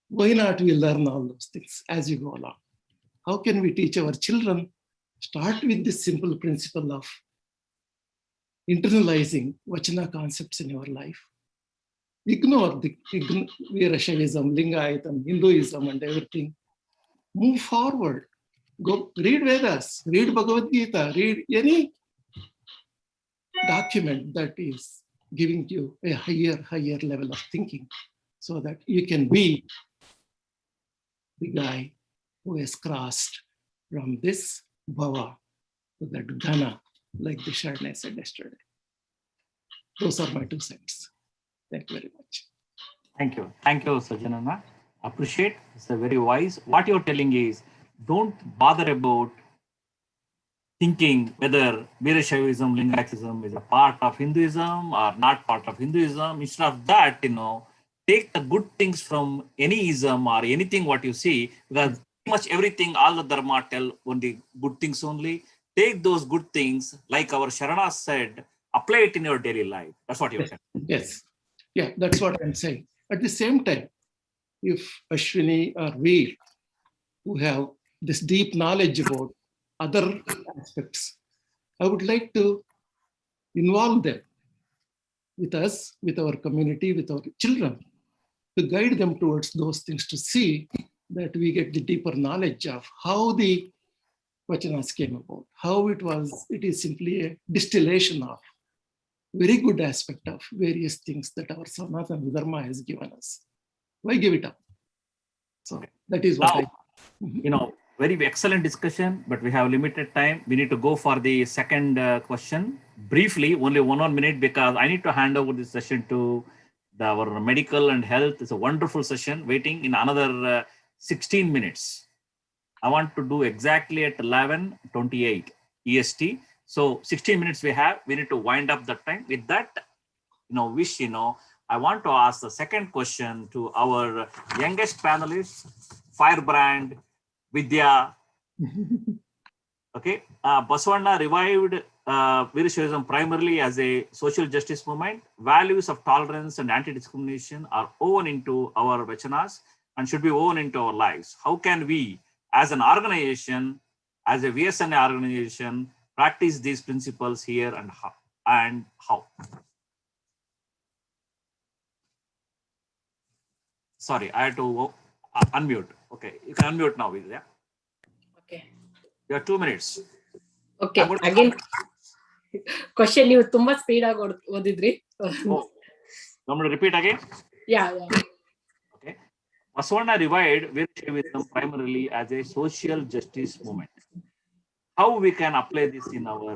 Why not we learn all those things as you go along? How can we teach our children? Start with this simple principle of internalizing Vachana concepts in your life. Ignore the Virashaivism, Lingayatam, Hinduism and everything. Move forward. Go read Vedas, read Bhagavad Gita, read any document that is giving you a higher level of thinking so that you can be the guy who has crossed from this bhava to that ghana, like the Sharna said yesterday. Those are my 2 cents. Thank you very much. Thank you. Thank you, Sajanana. Appreciate. It's a very wise. What you're telling is, don't bother about thinking whether Virashaivism, Lingayatism is a part of Hinduism or not part of Hinduism. Instead of that, take the good things from any ism or anything what you see, because much everything, all the dharma tell only good things only. Take those good things, like our Sharana said, apply it in your daily life. That's what you're saying. Yes. Yeah, that's what I'm saying. At the same time, if Ashwini or Veer, who have this deep knowledge about other aspects, I would like to involve them with us, with our community, with our children, to guide them towards those things, to see that we get the deeper knowledge of how the Vachanas came about, how it is simply a distillation of very good aspect of various things that our Sanatana Dharma has given us. Why give it up? So that is what very excellent discussion, but we have limited time. We need to go for the second question. Briefly, only 1 minute, because I need to hand over this session to our medical and health. It's a wonderful session waiting in another 16 minutes. I want to do exactly at 11:28 EST. So 16 minutes we have. We need to wind up the time. With that, I want to ask the second question to our youngest panelist, Firebrand Vidya. Okay, Basavanna revived Virashaivism primarily as a social justice movement. Values of tolerance and anti-discrimination are woven into our Vachanas and should be woven into our lives. How can we, as an organization, as a VSNA organization, practice these principles here, and how? Sorry, I had to unmute. Okay, you can unmute now, Vidya. Okay. You have 2 minutes. Okay, again, question ನೀವು ತುಂಬಾ speed ಆಗಿ ಓದಿದ್ರಿ. I'm going to repeat again. Yeah. Okay. Basavanna revived Virashaivism primarily as a social justice movement. How we can apply this in our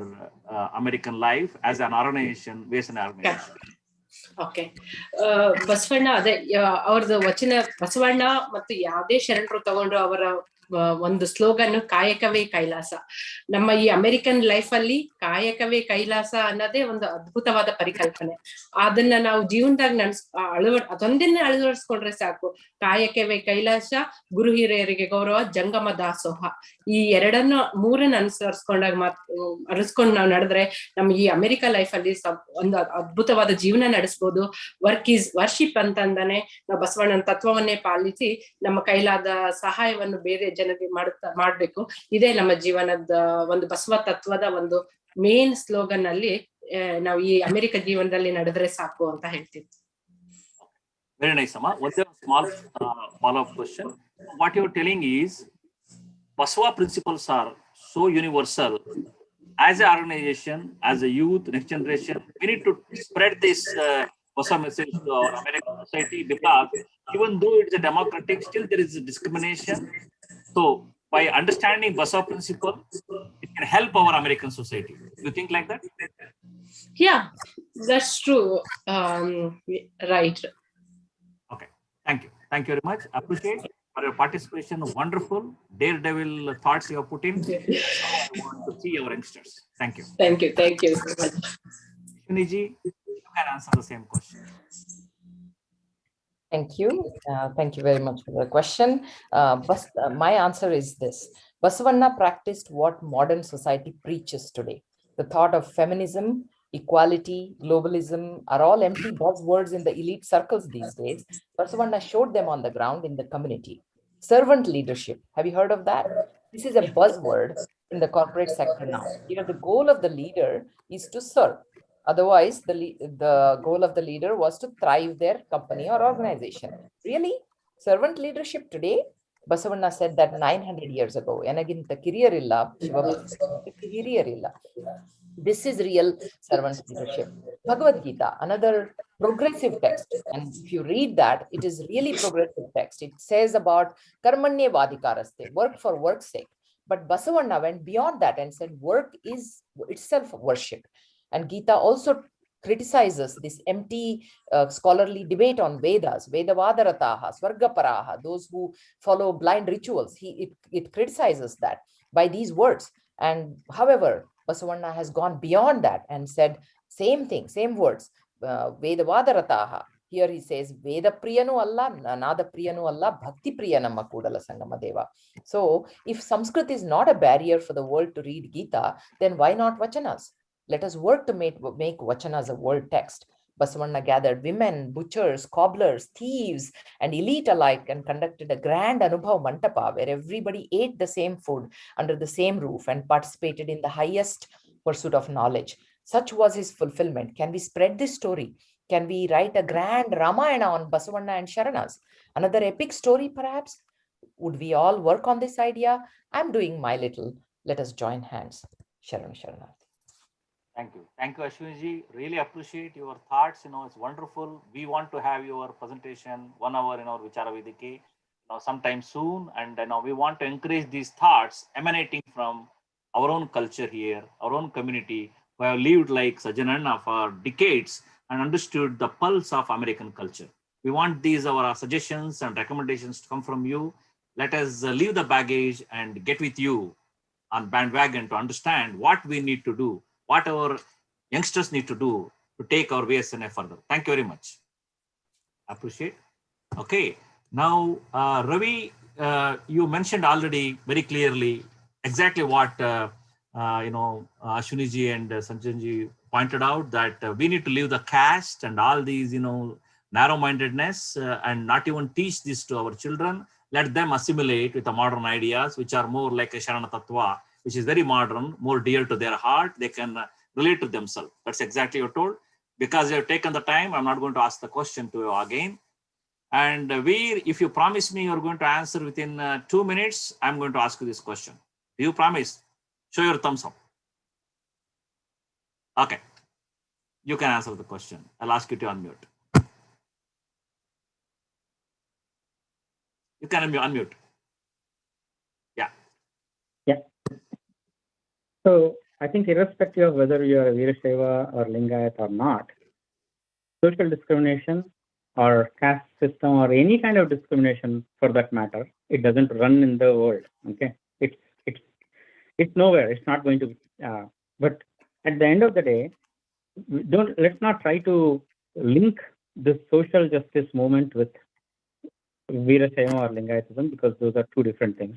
American life as an organization, VSNA organization? Okay, Basavanna ಅದೇ ಅವ್ರದ್ದು ವಚನ, ಬಸವಣ್ಣ ಮತ್ತು ಯಾವುದೇ ಶರಣರು ತಗೊಂಡ್ರು ಅವರ ಒಂದು slogan ಕಾಯಕವೇ ಕೈಲಾಸ. ನಮ್ಮ ಈ ಅಮೆರಿಕನ್ ಲೈಫ್ ಅಲ್ಲಿ ಕಾಯಕವೇ ಕೈಲಾಸ ಅನ್ನೋದೇ ಒಂದು ಅದ್ಭುತವಾದ ಪರಿಕಲ್ಪನೆ. ಅದನ್ನ ನಾವು ಜೀವನದಾಗ ಅದೊಂದನ್ನೇ ಅಳವಡಿಸ್ಕೊಂಡ್ರೆ ಸಾಕು. ಕಾಯಕವೇ ಕೈಲಾಸ, ಗುರು ಹಿರಿಯರಿಗೆ ಗೌರವ, ಜಂಗಮ ದಾಸೋಹ, ಈ ಮೂರನ್ನ ಅರಿಸ್ಕೊಂಡು ನಾವು ನಡೆದ್ರೆ ನಮ್ಮ ಈ ಅಮೆರಿಕ ಲೈಫ್ ಅಲ್ಲಿ ಒಂದು ಅದ್ಭುತವಾದ ಜೀವನ ನಡೆಸ್ಬೋದು. ವರ್ಕ್ ಈಸ್ ವರ್ಷಿಪ್ ಅಂತಂದಾನೆ ನಾವು ಬಸವಣ್ಣನ ತತ್ವವನ್ನೇ ಪಾಲಿಸಿ ನಮ್ಮ ಕೈಲಾದ ಸಹಾಯವನ್ನು ಬೇರೆ ಜನರಿಗೆ ಮಾಡ್ಬೇಕು. ಇದೇ ನಮ್ಮ ಜೀವನದ ಒಂದು ಬಸವ ತತ್ವದ ಒಂದು ಮೇನ್ ಸ್ಲೋಗನ್ ಅಲ್ಲಿ ನಾವು ಈ ಅಮೆರಿಕ ಜೀವನದಲ್ಲಿ ನಡೆದ್ರೆ ಸಾಕು ಅಂತ ಹೇಳ್ತೀವಿ. Very nice, Amma. What's a small follow-up question? What you're telling is Basava principles are so universal. As an organization, as a youth, next generation, we need to spread this Basava message to our American society, because even though it's a democratic, still there is a discrimination. So by understanding Basava principle, it can help our American society. You think like that? Yeah, that's true. Right. Okay. Thank you. Thank you very much. Appreciate for your participation. Wonderful, daredevil thoughts you have put in. I want to see our youngsters. Thank you. Thank you. Thank you so much. Shuniji, you can answer the same question. Thank you. Thank you very much for the question. My answer is this. Basavanna practiced what modern society preaches today. The thought of feminism, equality, globalism are all empty buzzwords in the elite circles these days. Basavanna showed them on the ground in the community. Servant leadership. Have you heard of that? This is a buzzword in the corporate sector now. The goal of the leader is to serve. Otherwise, the goal of the leader was to thrive their company or organization. Really? Servant leadership today? Basavanna said that 900 years ago. Enaginta kiriyarilla, kiriyarilla. This is real servant leadership. Bhagavad Gita, another progressive text. And if you read that, it is really progressive text. It says about karmanye vadikaraste, work for work's sake. But Basavanna went beyond that and said work is itself worship. And Gita also criticizes this empty scholarly debate on Vedas, Vedavadarataha, Swargaparaha, those who follow blind rituals. It criticizes that by these words. And however, Basavanna has gone beyond that and said same thing, same words, Vedavadarataha, Here he says, Veda Priyanu Allah, Nanada Priyanu Allah, Bhakti Priyanamma Kudala Sangama Deva. So if Sanskrit is not a barrier for the world to read Gita, then why not Vachanas? Let us work to make Vachanas a world text. Basavanna gathered women, butchers, cobblers, thieves, and elite alike and conducted a grand Anubhav Mantapa where everybody ate the same food under the same roof and participated in the highest pursuit of knowledge. Such was his fulfillment. Can we spread this story? Can we write a grand Ramayana on Basavanna and Sharanas? Another epic story, perhaps? Would we all work on this idea? I'm doing my little. Let us join hands. Sharan Sharanarthi. Thank you. Thank you, Ashwini. Really appreciate your thoughts. It's wonderful. We want to have your presentation 1 hour in our Vichara Vedike sometime soon. And we want to encourage these thoughts emanating from our own culture here, our own community, who have lived like Sajananna for decades and understood the pulse of American culture. We want these, our suggestions and recommendations to come from you. Let us leave the baggage and get with you on bandwagon to understand what we need to do, what our youngsters need to do to take our VSNA further. Thank you very much. Appreciate. Okay. Now, Ravi, you mentioned already very clearly exactly what Ashwini and Sanjanji pointed out, that we need to leave the caste and all these, narrow-mindedness and not even teach this to our children. Let them assimilate with the modern ideas, which are more like a Sharana Tattva, which is very modern, more dear to their heart. They can relate to themselves. That's exactly what you're told. Because you have taken the time, I'm not going to ask the question to you again. And Veer, if you promise me you're going to answer within 2 minutes, I'm going to ask you this question. Do you promise? Show your thumbs up. Okay. You can answer the question. I'll ask you to unmute. You can unmute. Yeah. Yeah. So I think irrespective of whether you are a Veerashaiva or Lingayat or not, social discrimination or caste system or any kind of discrimination for that matter, it doesn't run in the world. Okay, it's nowhere. It's not going to. But at the end of the day, let's not try to link this social justice movement with Veerashaiva or Lingayatism, because those are two different things.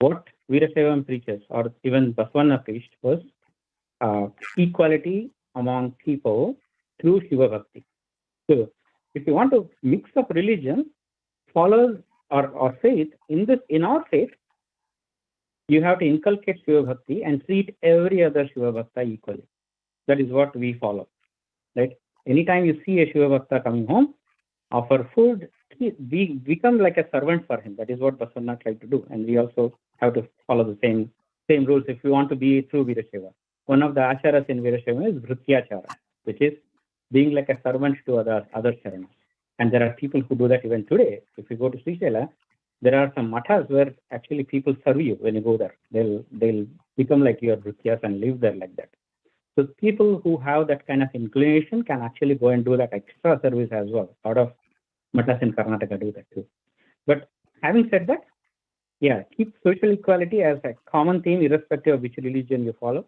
What Veerashaivam preaches, or even Basavanna preached, was equality among people through Shiva Bhakti. So if you want to mix up religion, follow or faith, in our faith, you have to inculcate Shiva Bhakti and treat every other Shiva Bhakta equally. That is what we follow. Right? Anytime you see a Shiva Bhakta coming home, offer food, we become like a servant for him. That is what Basavanna tried to do. And we also have to follow the same rules if we want to be through Veerashaiva. One of the acharas in Veerashaiva is Vrityachara, which is being like a servant to other charanas. And there are people who do that even today. If you go to Srishaila, there are some mathas where actually people serve you when you go there. They'll become like your Vrityas and live there like that. So people who have that kind of inclination can actually go and do that extra service as well. A lot of mathas in Karnataka do that too. But having said that, yeah, keep social equality as a common theme, irrespective of which religion you follow.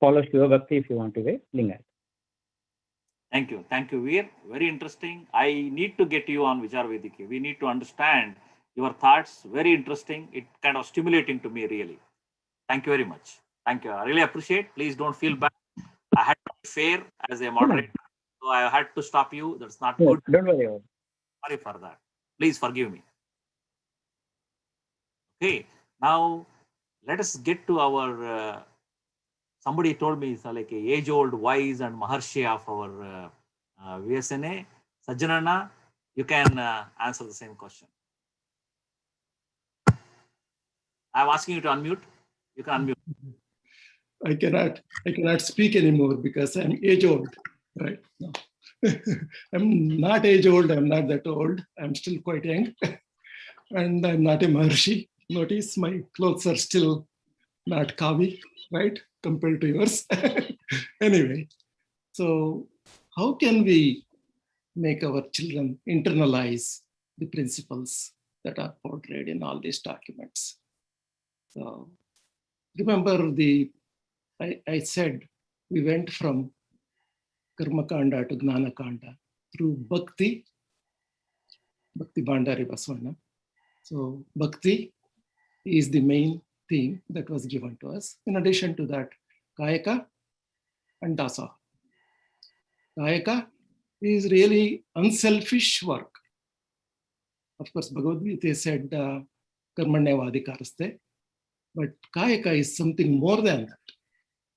Follow Shiva Bhakti if you want to be Lingayat. Thank you. Thank you, Veer. Very interesting. I need to get you on Vichara Vedike. We need to understand your thoughts. Very interesting. It kind of stimulating to me, really. Thank you very much. Thank you. I really appreciate. Please don't feel bad. I had to be fair as a moderator. So I had to stop you. That's not good. Don't worry about it. Sorry for that. Please forgive me. Okay. Now, let us get to our... somebody told me it's like a age-old wise and Maharshi of our VSNA. Sajanana, you can answer the same question. I'm asking you to unmute. You can unmute. I cannot speak anymore because I'm age-old, right? No. I'm not age-old. I'm not that old. I'm still quite young. And I'm not a Maharshi. Notice my clothes are still not kavi, right? Compared to yours. Anyway, so how can we make our children internalize the principles that are portrayed in all these documents? So remember I said we went from Karma Kanda to Gnana Kanda. through Bhakti Bandari Baswana. So Bhakti is the main theme that was given to us. In addition to that, Kayaka and Dasa. Kayaka is really unselfish work. Of course, Bhagavad Gita said, Karmanyeva Adhikaraste, but Kayaka is something more than that.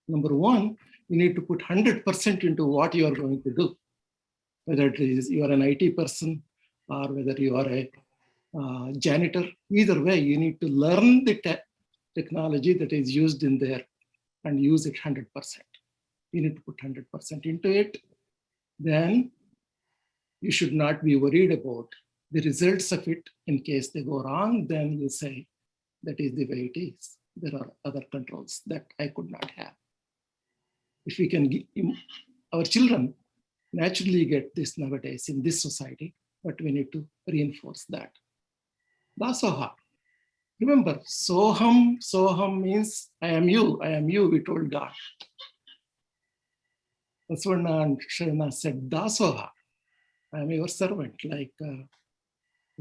Number one, you need to put 100% into what you are going to do. Whether it is you are an IT person or whether you are a janitor, either way, you need to learn the technology that is used in there and use it 100%. You need to put 100% into it. Then you should not be worried about the results of it. In case they go wrong, then you say, that is the way it is. There are other controls that I could not have. If we can give our children naturally get this nowadays in this society, but we need to reinforce that. Dasoha. Remember, Soham means I am you, we told God. Baswana and Sharana said, Dasoha, I am your servant, like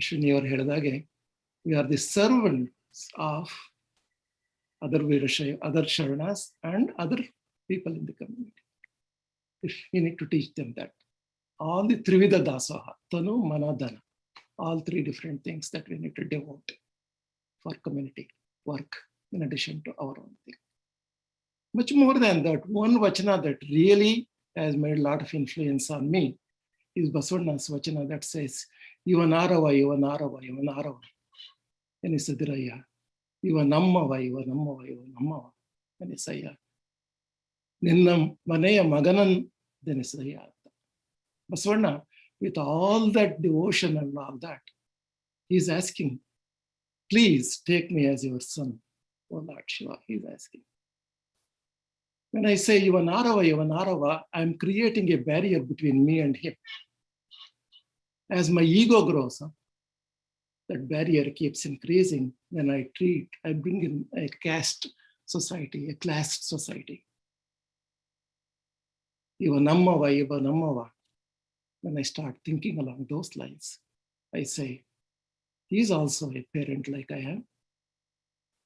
Ashwini or Hedadage. We are the servants of other Virashaya, other Sharanas, and other people in the community. If we need to teach them that. All the Trivida Dasoha, Tanu, Mana, Dana, all three different things that we need to devote for community work in addition to our own thing. Much more than that, one Vachana that really has made a lot of influence on me is Basavana's Vachana that says, Ivanarava, Ivanarava, Ivanarava. Enisadiraya. Ivanamava, Ivanamava, Ivanamava. Enisaya. Ninnam Maneya Maganan Denisaya. Basavana, with all that devotion and all that, he's asking, please take me as your son, O Lord Shiva, he's asking. When I say Ivanarava, Ivanarava, I'm creating a barrier between me and him. As my ego grows, that barrier keeps increasing. Then I bring in a caste society, a class society. Ivanamava, Ivanamava. When I start thinking along those lines, I say, he's also a parent like I am.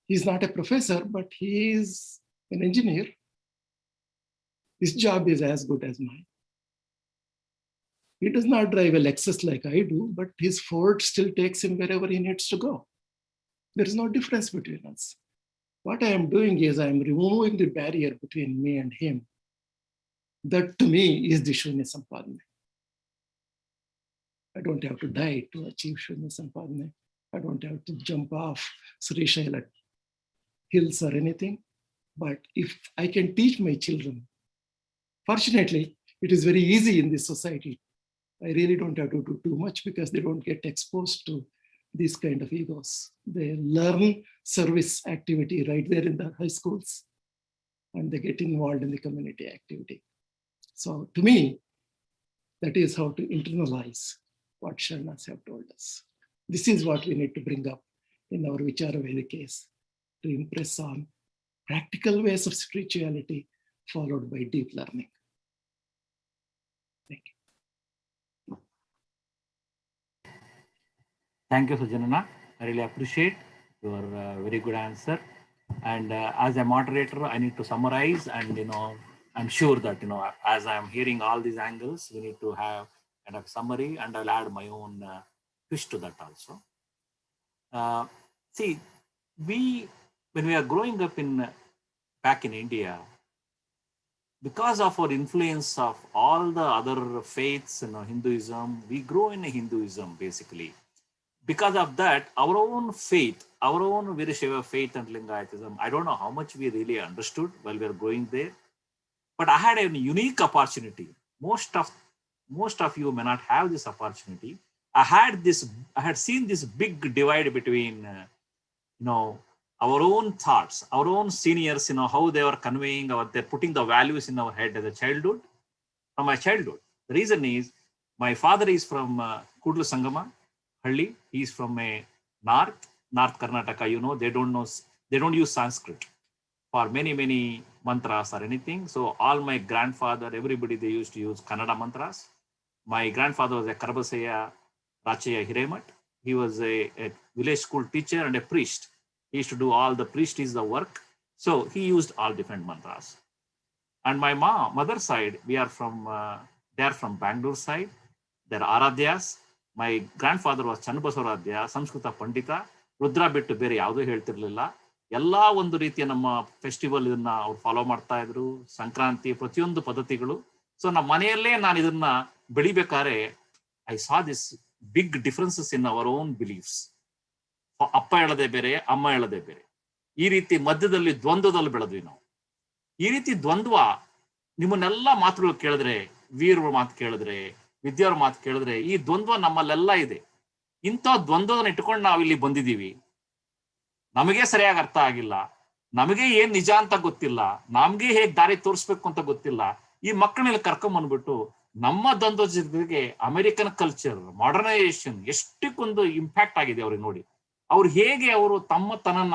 He's not a professor, but he is an engineer. His job is as good as mine. He does not drive a Lexus like I do, but his Ford still takes him wherever he needs to go. There is no difference between us. What I am doing is I am removing the barrier between me and him. That to me is the Shunya Sampadana. I don't have to die to achieve Shunya Sampadana. I don't have to jump off Sri Shaila hills or anything. But if I can teach my children, fortunately, it is very easy in this society. I really don't have to do too much because they don't get exposed to these kind of egos. They learn service activity right there in the high schools, and they get involved in the community activity. So to me, that is how to internalize what Sharanas have told us. This is what we need to bring up in our Vichara Veda case, to impress on practical ways of spirituality followed by deep learning. Thank you. Thank you, Sujanana. I really appreciate your very good answer. And as a moderator, I need to summarize, and I'm sure that as I'm hearing all these angles, we need to have kind of summary, and I'll add my own twist to that also. See, when we are growing up back in India, because of our influence of all the other faiths, Hinduism, we grow in Hinduism basically. Because of that, our own faith, our own Virashaiva faith and Lingayatism, I don't know how much we really understood while we were growing there, but I had a unique opportunity. Most of you may not have this opportunity. I had seen this big divide between, our own thoughts, our own seniors, how they were conveying, they're putting the values in our head as a childhood, from my childhood. The reason is, my father is from Kudlu Sangama, Halli. He's from North Karnataka. They don't use Sanskrit for many mantras or anything. So all my grandfather, everybody, they used to use Kannada mantras. My grandfather was a Karabasaya Rachaya Hiremat. He was a village school teacher and a priest. He used to do all the priest's the work. So he used all different mantras. And my mother's side, they are from Bangalore side. They're Aradhyas. My grandfather was Channabasavaradhya, Samskrita Pandita. Rudra ಬಿಟ್ಟು ಬೇರೆ ಯಾವುದೂ ಹೇಳ್ತಿರ್ಲಿಲ್ಲ. ಎಲ್ಲಾ ಒಂದು ರೀತಿಯ ನಮ್ಮ festival ಇದನ್ನ ಅವ್ರು follow ಮಾಡ್ತಾ ಇದ್ರು. ಸಂಕ್ರಾಂತಿ ಪ್ರತಿಯೊಂದು ಪದ್ಧತಿಗಳು. ಸೊ ನಮ್ಮ ಮನೆಯಲ್ಲೇ ನಾನು ಇದನ್ನ ಬೆಳಿಬೇಕಾದ್ರೆ I saw this big differences in our own beliefs. ಅಪ್ಪ ಹೇಳದೆ ಬೇರೆ, ಅಮ್ಮ ಹೇಳದೆ ಬೇರೆ. ಈ ರೀತಿ ಮಧ್ಯದಲ್ಲಿ ದ್ವಂದ್ವದಲ್ಲಿ ಬೆಳೆದ್ವಿ ನಾವು. ಈ ರೀತಿ ದ್ವಂದ್ವ ನಿಮ್ಮನ್ನೆಲ್ಲ ಮಾತುಗಳು ಕೇಳಿದ್ರೆ, ವೀರರ ಮಾತು ಕೇಳಿದ್ರೆ, ವಿದ್ಯಾವ್ರ ಮಾತು ಕೇಳಿದ್ರೆ, ಈ ದ್ವಂದ್ವ ನಮ್ಮಲ್ಲೆಲ್ಲ ಇದೆ. ಇಂಥ ದ್ವಂದ್ವನ ಇಟ್ಕೊಂಡು ನಾವು ಇಲ್ಲಿ ಬಂದಿದ್ದೀವಿ. ನಮಗೆ ಸರಿಯಾಗಿ ಅರ್ಥ ಆಗಿಲ್ಲ, ನಮಗೆ ಏನ್ ನಿಜ ಅಂತ ಗೊತ್ತಿಲ್ಲ, ನಮ್ಗೆ ಹೇಗ್ ದಾರಿ ತೋರಿಸ್ಬೇಕು ಅಂತ ಗೊತ್ತಿಲ್ಲ. ಈ ಮಕ್ಕಳನ್ನೆಲ್ಲ ಕರ್ಕೊಂಡ್ ಬಂದ್ಬಿಟ್ಟು ನಮ್ಮ ದ್ವಂದ್ವ ಜೊತೆಗೆ ಅಮೆರಿಕನ್ ಕಲ್ಚರ್, ಮಾಡರ್ನೈಸೇಷನ್ ಎಷ್ಟಕ್ಕೊಂದು ಇಂಪ್ಯಾಕ್ಟ್ ಆಗಿದೆ ಅವ್ರಿಗೆ ನೋಡಿ. ಅವ್ರು ಹೇಗೆ ಅವರು ತಮ್ಮ ತನನ್ನ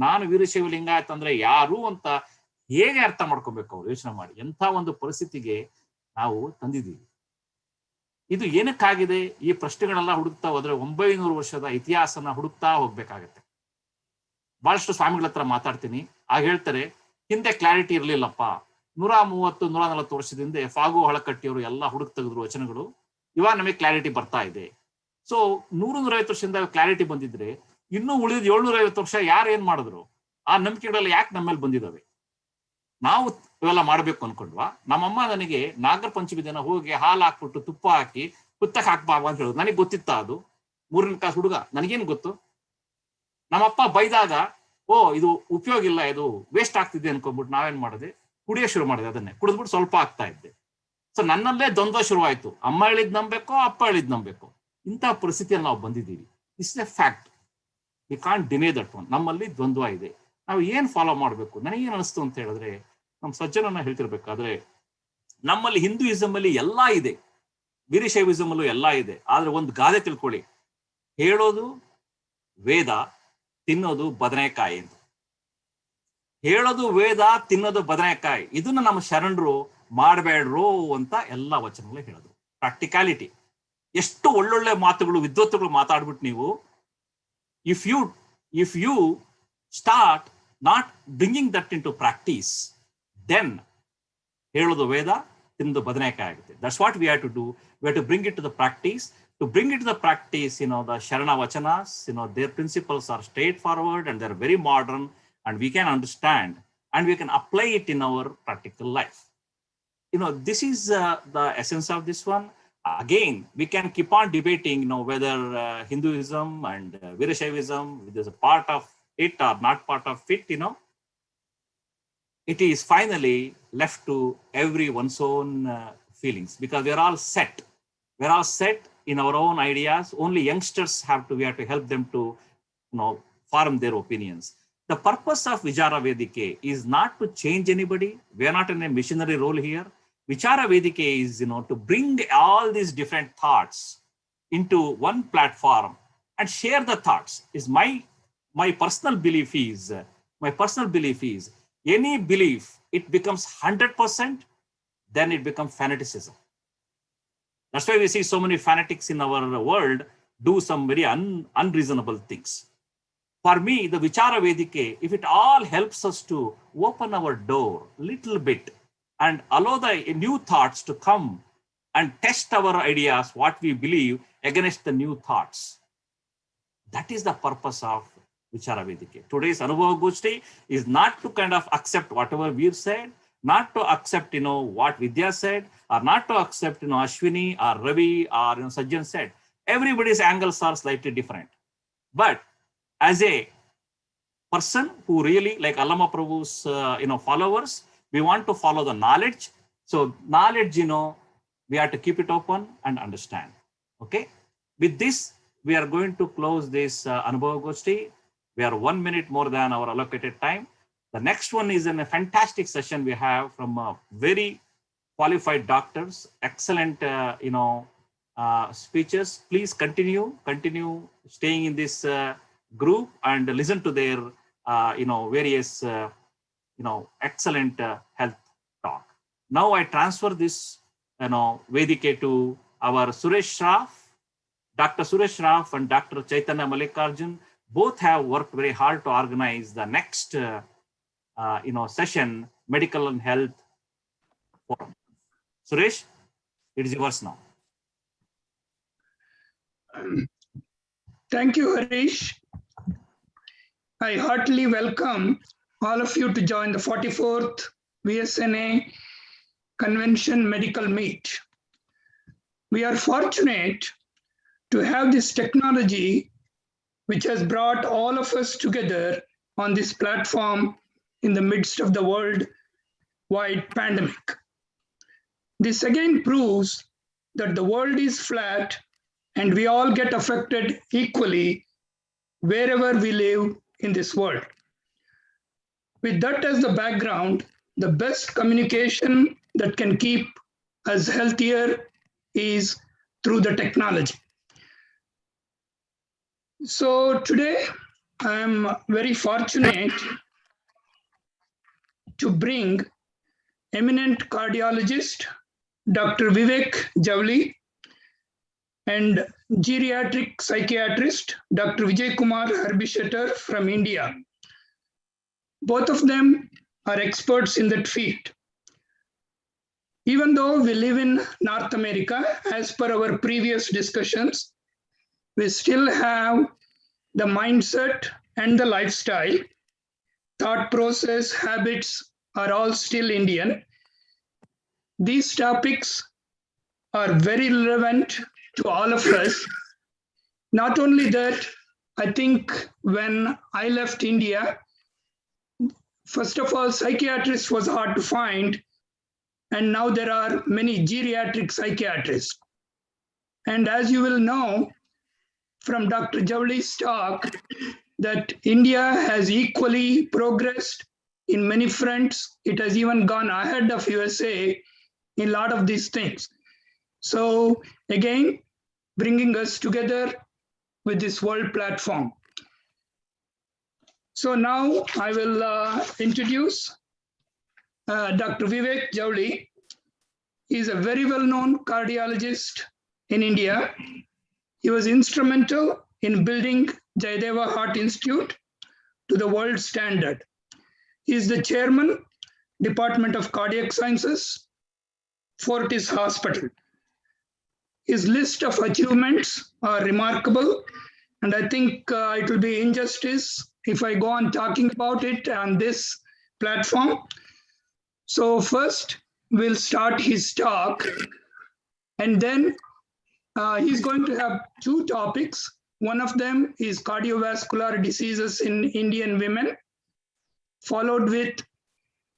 ನಾನು ವೀರಶೈವ ಲಿಂಗಾಯತ ಅಂದ್ರೆ ಯಾರು ಅಂತ ಹೇಗೆ ಅರ್ಥ ಮಾಡ್ಕೋಬೇಕು ಅವ್ರು ಯೋಚನೆ ಮಾಡಿ. ಎಂಥ ಒಂದು ಪರಿಸ್ಥಿತಿಗೆ ನಾವು ತಂದಿದ್ದೀವಿ. ಇದು ಏನಕ್ಕಾಗಿದೆ? ಈ ಪ್ರಶ್ನೆಗಳೆಲ್ಲ ಹುಡುಕ್ತಾ ಹೋದ್ರೆ 900 ವರ್ಷದ ಇತಿಹಾಸನ ಹುಡುಕ್ತಾ ಹೋಗ್ಬೇಕಾಗತ್ತೆ. ಬಹಳಷ್ಟು ಸ್ವಾಮಿಗಳ ಹತ್ರ ಮಾತಾಡ್ತೀನಿ. ಆಗ ಹೇಳ್ತಾರೆ, ಹಿಂದೆ ಕ್ಲಾರಿಟಿ ಇರ್ಲಿಲ್ಲಪ್ಪ. 130-140 ವರ್ಷದಿಂದ ಫಾಗು ಹಳಕಟ್ಟಿಯವರು ಎಲ್ಲ ಹುಡುಕ್ ತೆಗೆದ್ರು ವಚನಗಳು. ಇವಾಗ ನಮಗೆ ಕ್ಲಾರಿಟಿ ಬರ್ತಾ ಇದೆ. ಸೊ 100-150 ವರ್ಷದಿಂದ ಕ್ಲಾರಿಟಿ ಬಂದಿದ್ರೆ ಇನ್ನೂ ಉಳಿದ 750 ವರ್ಷ ಯಾರು ಏನ್ ಮಾಡಿದ್ರು? ಆ ನಂಬಿಕೆಗಳೆಲ್ಲ ಯಾಕೆ ನಮ್ಮ ಮೇಲೆ ಬಂದಿದ್ದಾವೆ? ನಾವು ಇವೆಲ್ಲ ಮಾಡ್ಬೇಕು ಅನ್ಕೊಂಡ್ವಾ? ನಮ್ಮಮ್ಮ ನನಗೆ ನಾಗರ ಪಂಚಮಿ ದಿನ ಹೋಗಿ ಹಾಲು ಹಾಕ್ಬಿಟ್ಟು ತುಪ್ಪ ಹಾಕಿ ಹುತ್ತಕ್ಕೆ ಹಾಕ್ಬಾವ ಅಂತ ಹೇಳುದು. ನನಗೆ ಗೊತ್ತಿತ್ತ ಅದು? 3ನೇ ಕ್ಲಾಸ್ ಹುಡುಗ, ನನಗೇನು ಗೊತ್ತು? ನಮ್ಮಪ್ಪ ಬೈದಾಗ, ಓ ಇದು ಉಪಯೋಗ ಇಲ್ಲ, ಇದು ವೇಸ್ಟ್ ಆಗ್ತಿದೆ ಅನ್ಕೊಂಡ್ಬಿಟ್ಟು ನಾವೇನ್ ಮಾಡಿದೆ, ಕುಡಿಯೋ ಶುರು ಮಾಡಿದೆ. ಅದನ್ನೇ ಕುಡಿದ್ಬಿಟ್ಟು ಸ್ವಲ್ಪ ಆಗ್ತಾ ಇದ್ದೆ. ಸೊ ನನ್ನಲ್ಲೇ ದ್ವಂದ್ವ ಶುರುವಾಯ್ತು. ಅಮ್ಮ ಹೇಳಿದ್ ನಂಬೇಕೋ, ಅಪ್ಪ ಹೇಳಿದ್ ನಂಬೇಕೋ. ಇಂತಹ ಪರಿಸ್ಥಿತಿಯಲ್ಲಿ ನಾವು ಬಂದಿದ್ದೀವಿ. Is a fact. We can't deny that one. ನಮ್ಮಲ್ಲಿ ದ್ವಂದ್ವ ಇದೆ. ನಾವು ಏನ್ ಫಾಲೋ ಮಾಡ್ಬೇಕು? ನನಗೇನ್ ಅನಿಸ್ತು ಅಂತ ಹೇಳಿದ್ರೆ, ನಮ್ಮ ಸಜ್ಜನನ್ನ ಹೇಳ್ತಿರ್ಬೇಕಾದ್ರೆ, ನಮ್ಮಲ್ಲಿ ಹಿಂದೂಯಿಸಮ್ ಅಲ್ಲಿ ಎಲ್ಲಾ ಇದೆ, ವೀರಶೈವಿಸಮ್ ಅಲ್ಲೂ ಎಲ್ಲಾ ಇದೆ. ಆದ್ರೆ ಒಂದು ಗಾದೆ ತಿಳ್ಕೊಳ್ಳಿ, ಹೇಳೋದು ವೇದ, ತಿನ್ನೋದು ಬದನೆಕಾಯಿ ಅಂತ. ಹೇಳೋದು ವೇದ, ತಿನ್ನೋದು ಬದನೆಕಾಯಿ. ಇದನ್ನ ನಮ್ಮ ಶರಣರು ಮಾಡಬೇಡ್ರು ಅಂತ ಎಲ್ಲ ವಚನಗಳು ಹೇಳೋದು. ಪ್ರಾಕ್ಟಿಕಾಲಿಟಿ. ಎಷ್ಟು ಒಳ್ಳೊಳ್ಳೆ ಮಾತುಗಳು, ವಿದ್ವತ್ತುಗಳು ಮಾತಾಡ್ಬಿಟ್ಟು ನೀವು, if you start not bringing that into practice, then ಹೇಳೋದು ವೇದ, ತಿನ್ನೋದು ಬದನೆಕಾಯಿ ಆಗುತ್ತೆ. That's what we have to do. We have to bring it to the practice. To bring it to the practice, the Sharana Vachanas, their principles are straightforward and they're very modern, and we can understand and we can apply it in our practical life. This is the essence of this one. Again, we can keep on debating, whether Hinduism and Veerashaivism, there's a part of it or not part of it, It is finally left to everyone's own feelings, because we're all set. We're all set in our own ideas. Only youngsters we have to help them to, form their opinions. The purpose of Vichara Vedike is not to change anybody. We are not in a missionary role here. Vichara Vedike is, to bring all these different thoughts into one platform and share the thoughts. Is my personal belief is, any belief, it becomes 100%, then it becomes fanaticism. That's why we see so many fanatics in our world do some very unreasonable things. For me, the Vichara Vedike, if it all helps us to open our door little bit and allow the new thoughts to come and test our ideas, what we believe, against the new thoughts. That is the purpose of Vichara Vedike. Today's Anubhava Goshti is not to kind of accept whatever we've said, not to accept, what Vidya said, or not to accept, Ashwini or Ravi or Sajjan said. Everybody's angles are slightly different. But as a person who really, like Allama Prabhu's, followers, we want to follow the knowledge. So knowledge, we have to keep it open and understand. Okay. With this, we are going to close this Anubhava Goshti. We are 1 minute more than our allocated time. The next one is a fantastic session we have from very qualified doctors, excellent, speeches. Please continue staying in this group and listen to their, various, excellent health talk. Now I transfer this, Vedike to our Suresh Shroff, Dr. Suresh Shroff and Dr. Chaitanya Mallikarjun both have worked very hard to organize the next session, Medical and Health Forum. Suresh, it is yours now. Thank you, Harish. I heartily welcome all of you to join the 44th VSNA Convention Medical Meet. We are fortunate to have this technology which has brought all of us together on this platform in the midst of the worldwide pandemic. This again proves that the world is flat and we all get affected equally wherever we live in this world. With that as the background, the best communication that can keep us healthier is through the technology. So today, I'm very fortunate to bring eminent cardiologist, Dr. Vivek Javli, and geriatric psychiatrist, Dr. Vijay Kumar Harbishetter from India. Both of them are experts in that field. Even though we live in North America, as per our previous discussions, we still have the mindset and the lifestyle, thought process, habits are all still Indian. These topics are very relevant to all of us. Not only that, I think when I left India, first of all, psychiatrists was hard to find, and now there are many geriatric psychiatrists. And as you will know from Dr. Javli's talk, that India has equally progressed in many fronts. It has even gone ahead of USA in a lot of these things. So again, bringing us together with this world platform. So now I will introduce Dr. Vivek Javli. He is a very well-known cardiologist in India. He was instrumental in building Jayadeva Heart Institute to the world standard. He is the chairman, Department of Cardiac Sciences, Fortis Hospital. His list of achievements are remarkable, and I think it will be injustice if I go on talking about it on this platform. So first, we'll start his talk, and then he's going to have two topics. One of them is cardiovascular diseases in Indian women, followed with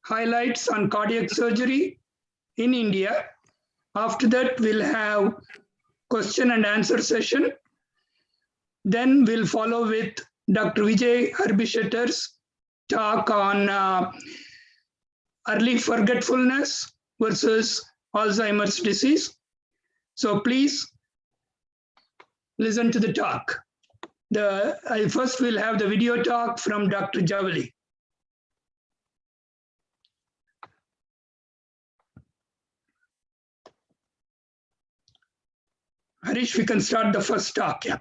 highlights on cardiac surgery in India. After that, we'll have question and answer session. Then we'll follow with Dr. Vijay Harbishetter's talk on early forgetfulness versus Alzheimer's disease. So please listen to the talk. First we'll have the video talk from Dr. Javli. Harish, we can start the first talk, yeah.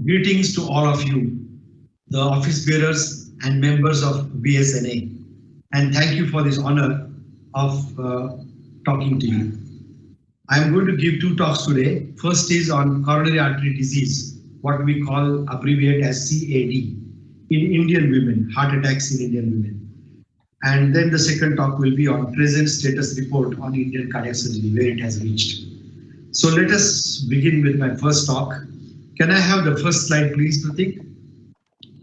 Greetings to all of you, the office bearers and members of BSNA, and thank you for this honor of talking to you. I'm going to give two talks today. First is on coronary artery disease, what we call abbreviate as CAD, in Indian women, heart attacks in Indian women. And then the second talk will be on present status report on Indian cardiac surgery, where it has reached. So let us begin with my first talk. Can I have the first slide, please, Pratik?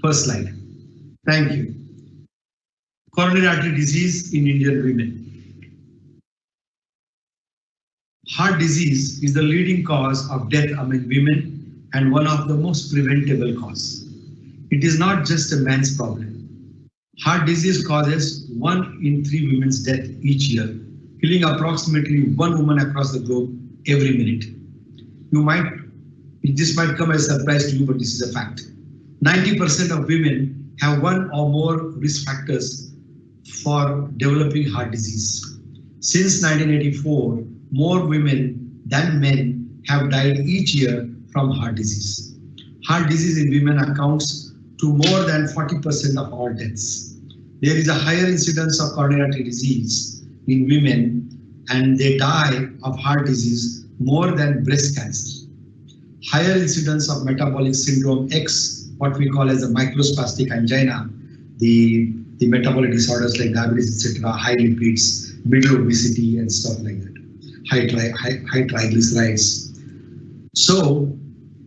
First slide. Thank you. Coronary artery disease in Indian women. Heart disease is the leading cause of death among women and one of the most preventable causes. It is not just a man's problem. Heart disease causes 1 in 3 women's death each year, killing approximately 1 woman across the globe every minute. This might come as a surprise to you, but this is a fact. 90% of women have one or more risk factors for developing heart disease. Since 1984, more women than men have died each year from heart disease. Heart disease in women accounts to more than 40% of all deaths. There is a higher incidence of coronary artery disease in women, and they die of heart disease more than breast cancer. Higher incidence of metabolic syndrome X, what we call as a microspastic angina, the metabolic disorders like diabetes, etc., high lipids, middle obesity, and stuff like that, high triglycerides. So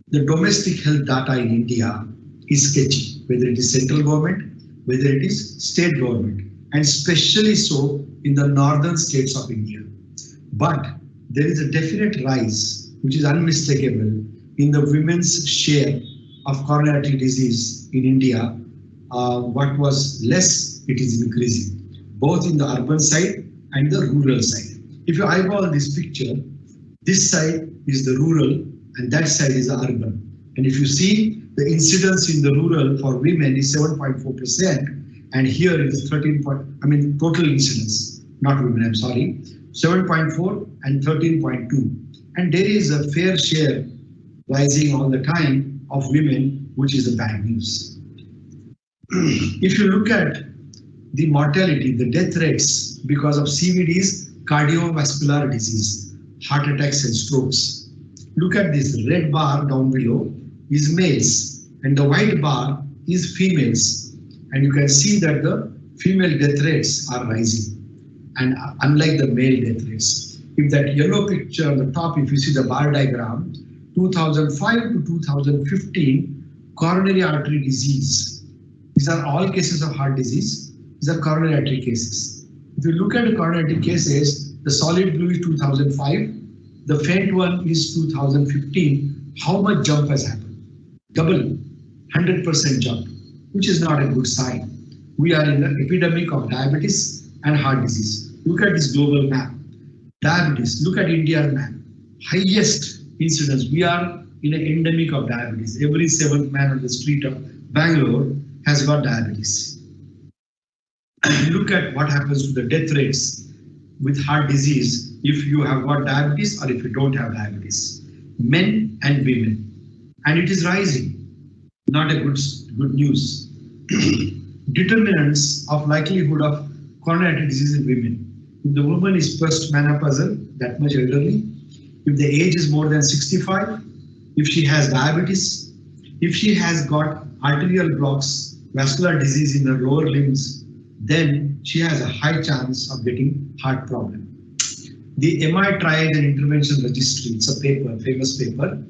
the domestic health data in India is sketchy, whether it is central government, whether it is state government, and especially so in the northern states of India. But there is a definite rise, which is unmistakable, in the women's share of coronary artery disease in India. What was less, it is increasing, both in the urban side and the rural side. If you eyeball this picture, this side is the rural and that side is the urban. And if you see, the incidence in the rural for women is 7.4%, and here it is 13. Total incidence, not women, I'm sorry, 7.4 and 13.2. And there is a fair share rising all the time of women, which is the bad news. If you look at the mortality, the death rates because of CVDs, cardiovascular disease, heart attacks and strokes. Look at this red bar down below is males and the white bar is females. And you can see that the female death rates are rising, and unlike the male death rates. If that yellow picture on the top, if you see the bar diagram, 2005 to 2015, coronary artery disease. These are all cases of heart disease. These are coronary artery cases. If you look at the coronary artery cases, the solid blue is 2005, the faint one is 2015. How much jump has happened? Double, 100% jump, which is not a good sign. We are in an epidemic of diabetes and heart disease. Look at this global map. Diabetes, look at India's map. Highest incidence. We are in an endemic of diabetes. Every 7th man on the street of Bangalore has got diabetes. Look at what happens to the death rates with heart disease if you have got diabetes or if you don't have diabetes. Men and women. And it is rising. Not a good news. Determinants of likelihood of coronary artery disease in women. If the woman is postmenopausal, that much elderly, if the age is more than 65, if she has diabetes, if she has got arterial blocks, vascular disease in her lower limbs, then she has a high chance of getting heart problem. The MI Triage and Intervention Registry, it's a paper, famous paper,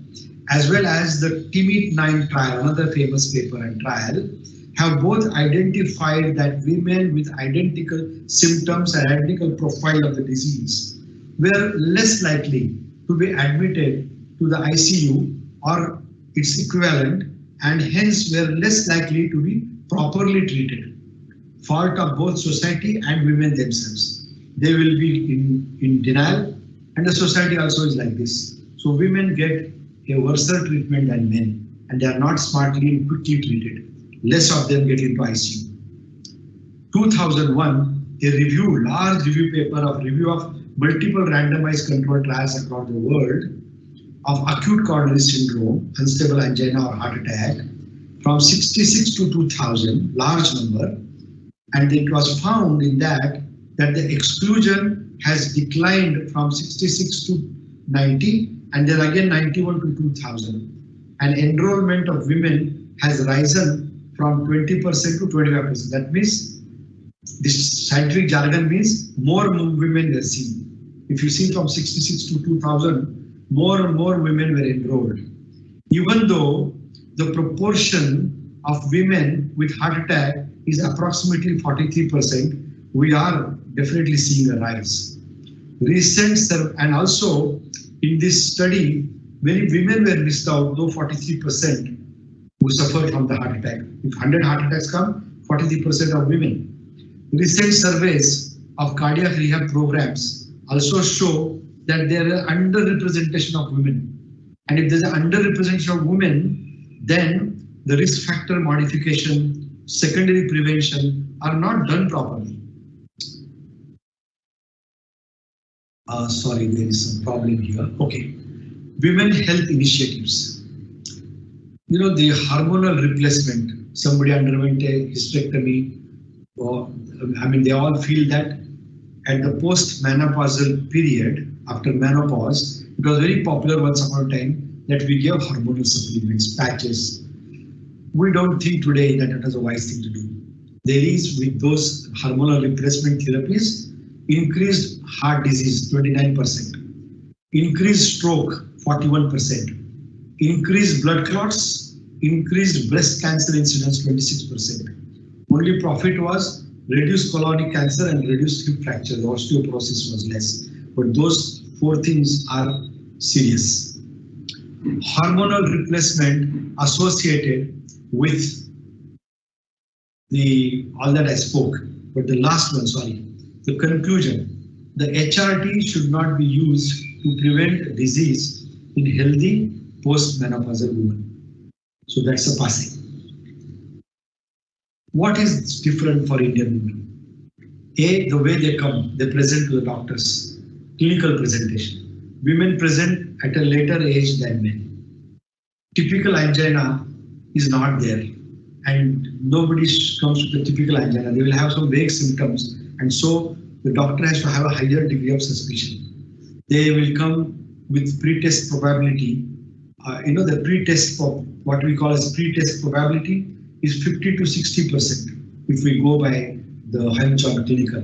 as well as the TIMIT-9 trial, another famous paper and trial, have both identified that women with identical symptoms and identical profile of the disease were less likely to be admitted to the ICU or its equivalent, and hence were less likely to be properly treated. Fault of both society and women themselves. They will be in denial, and the society also is like this. So women get a worse treatment than men, and they are not smartly and quickly treated. Less of them get into ICU. 2001, a large review paper of multiple randomized controlled trials across the world of acute coronary syndrome, unstable angina or heart attack, from 66 to 2000, large number, and it was found in that the exclusion has declined from 66 to 90, and then again 91 to 2000, and enrollment of women has risen from 20% to 25%. That means, this scientific jargon means more women were seen. If you see from 66 to 2000, more and more women were enrolled. Even though the proportion of women with heart attack is approximately 43%, we are definitely seeing a rise. And also in this study, many women were missed out, though 43% who suffered from the heart attack. If 100 heart attacks come, 43% are women. Recent surveys of cardiac rehab programs also show that there is underrepresentation of women. And if there's an underrepresentation of women, then the risk factor modification secondary prevention are not done properly. Sorry, there is some problem here. Okay. Women health initiatives. You know, the hormonal replacement, somebody underwent a hysterectomy, or I mean, they all feel that at the post-menopausal period, after menopause, it was very popular once upon a time that we gave hormonal supplements, patches. We don't think today that it is a wise thing to do. There is, with those hormonal replacement therapies, increased heart disease 29%, increased stroke 41%, increased blood clots, increased breast cancer incidence 26%. Only profit was reduced colonic cancer and reduced hip fracture. The osteoporosis was less. But those four things are serious. Hormonal replacement associated with all that I spoke, but the last one, sorry, the conclusion. The HRT should not be used to prevent disease in healthy post-menopausal women. So that's a passing. What is different for Indian women? A, the way they come, they present to the doctors, clinical presentation. Women present at a later age than men. Typical angina is not there, and nobody comes with a typical angina. They will have some vague symptoms, and so the doctor has to have a higher degree of suspicion. They will come with pre-test probability. The pre-test for what we call as pre-test probability is 50 to 60% if we go by the Hanchon clinical,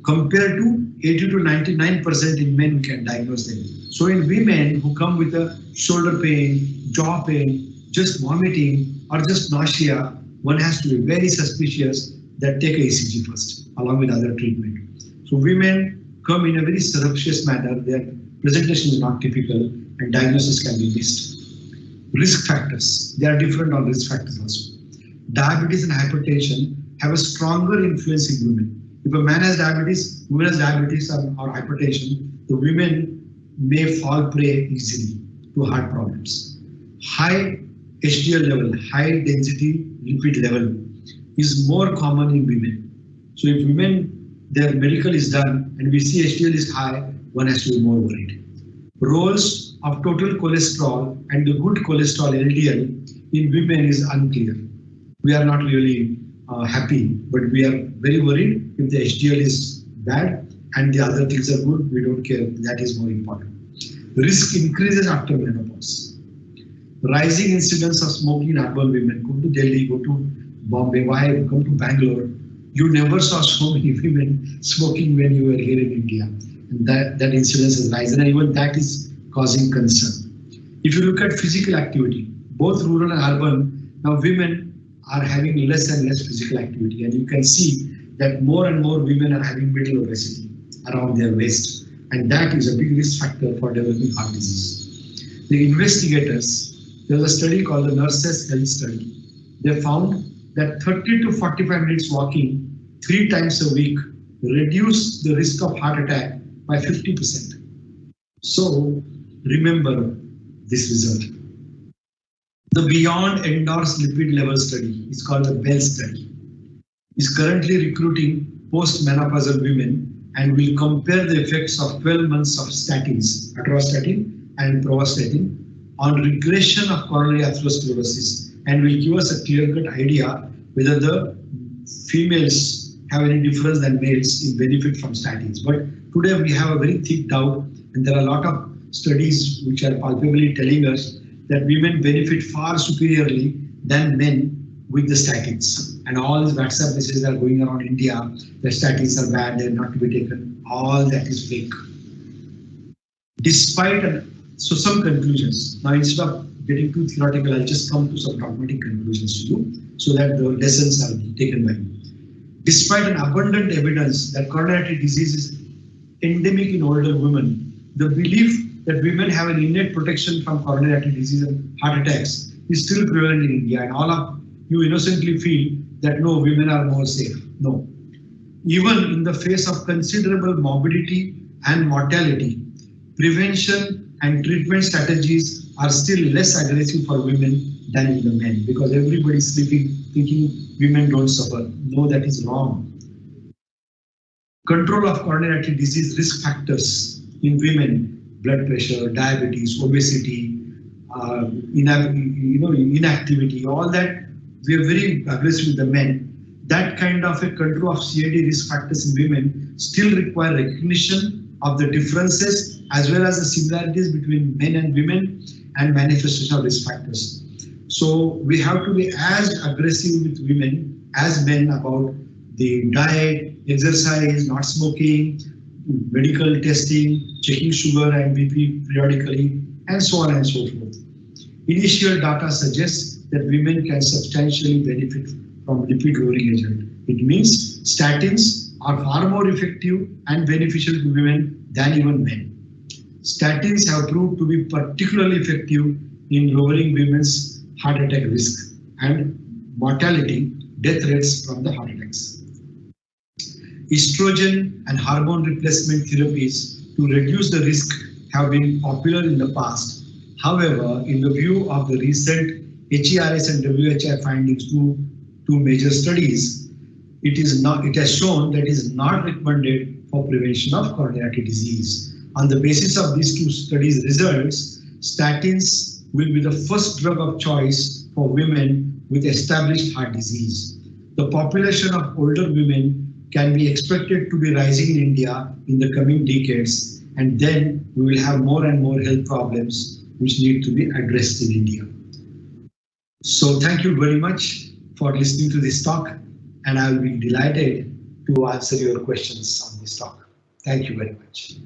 compared to 80 to 99% in men who can diagnose them. So in women who come with a shoulder pain, jaw pain, just vomiting or just nausea, one has to be very suspicious that take a ECG first along with other treatment. So women come in a very surreptitious manner, their presentation is not typical and diagnosis can be missed. Risk factors, they are different on risk factors also. Diabetes and hypertension have a stronger influence in women. If a man has diabetes, woman has diabetes or hypertension, the women may fall prey easily to heart problems. High HDL level, high density lipid level is more common in women. So if women, their medical is done and we see HDL is high, one has to be more worried. Roles of total cholesterol and the good cholesterol LDL in women is unclear. We are not really happy, but we are very worried if the HDL is bad and the other things are good, we don't care. That is more important. Risk increases after menopause. Rising incidence of smoking in urban women. Go to Delhi, go to Bombay, why come to Bangalore? You never saw so many women smoking when you were here in India. And that incidence has risen, and even that is causing concern. If you look at physical activity, both rural and urban, now women are having less and less physical activity, and you can see that more and more women are having middle obesity around their waist, and that is a big risk factor for developing heart disease. The investigators, there was a study called the Nurses Health Study. They found that 30 to 45 minutes walking 3 times a week reduced the risk of heart attack by 50%. So remember this result. The Beyond Endorsed Lipid Level Study is called the BELL study. Is currently recruiting post-menopausal women and will compare the effects of 12 months of statins, atorvastatin and pravastatin, on regression of coronary atherosclerosis, and will give us a clear-cut idea whether the females have any difference than males in benefit from statins. But today we have a very thick doubt, and there are a lot of studies which are palpably telling us that women benefit far superiorly than men with the statins. And all these WhatsApp messages are going around India, the statins are bad, they're not to be taken. All that is fake. So some conclusions. Now instead of getting too theoretical, I'll just come to some dogmatic conclusions to you so that the lessons are taken by you. Despite an abundant evidence that coronary artery disease is endemic in older women, the belief that women have an innate protection from coronary artery disease and heart attacks is still prevalent in India, and all of you innocently feel that no, women are more safe. No. Even in the face of considerable morbidity and mortality, prevention and treatment strategies are still less aggressive for women than in the men, because everybody is sleeping thinking women don't suffer. No, that is wrong. Control of coronary artery disease risk factors in women: blood pressure, diabetes, obesity, inactivity, all that we are very aggressive with the men. That kind of a control of CAD risk factors in women still require recognition of the differences as well as the similarities between men and women and manifestation of risk factors. So we have to be as aggressive with women as men about the diet, exercise, not smoking, medical testing, checking sugar and BP periodically, and so on and so forth. Initial data suggests that women can substantially benefit from lipid-lowering agent. It means statins are far more effective and beneficial to women than even men. Statins have proved to be particularly effective in lowering women's heart attack risk and mortality, death rates from the heart attacks. Estrogen and hormone replacement therapies to reduce the risk have been popular in the past. However, in the view of the recent HERS and WHI findings, two major studies, it has shown that it is not recommended for prevention of coronary artery disease. On the basis of these two studies' results, statins will be the first drug of choice for women with established heart disease. The population of older women can be expected to be rising in India in the coming decades, and then we will have more and more health problems which need to be addressed in India. So thank you very much for listening to this talk, and I will be delighted to answer your questions on this talk. Thank you very much.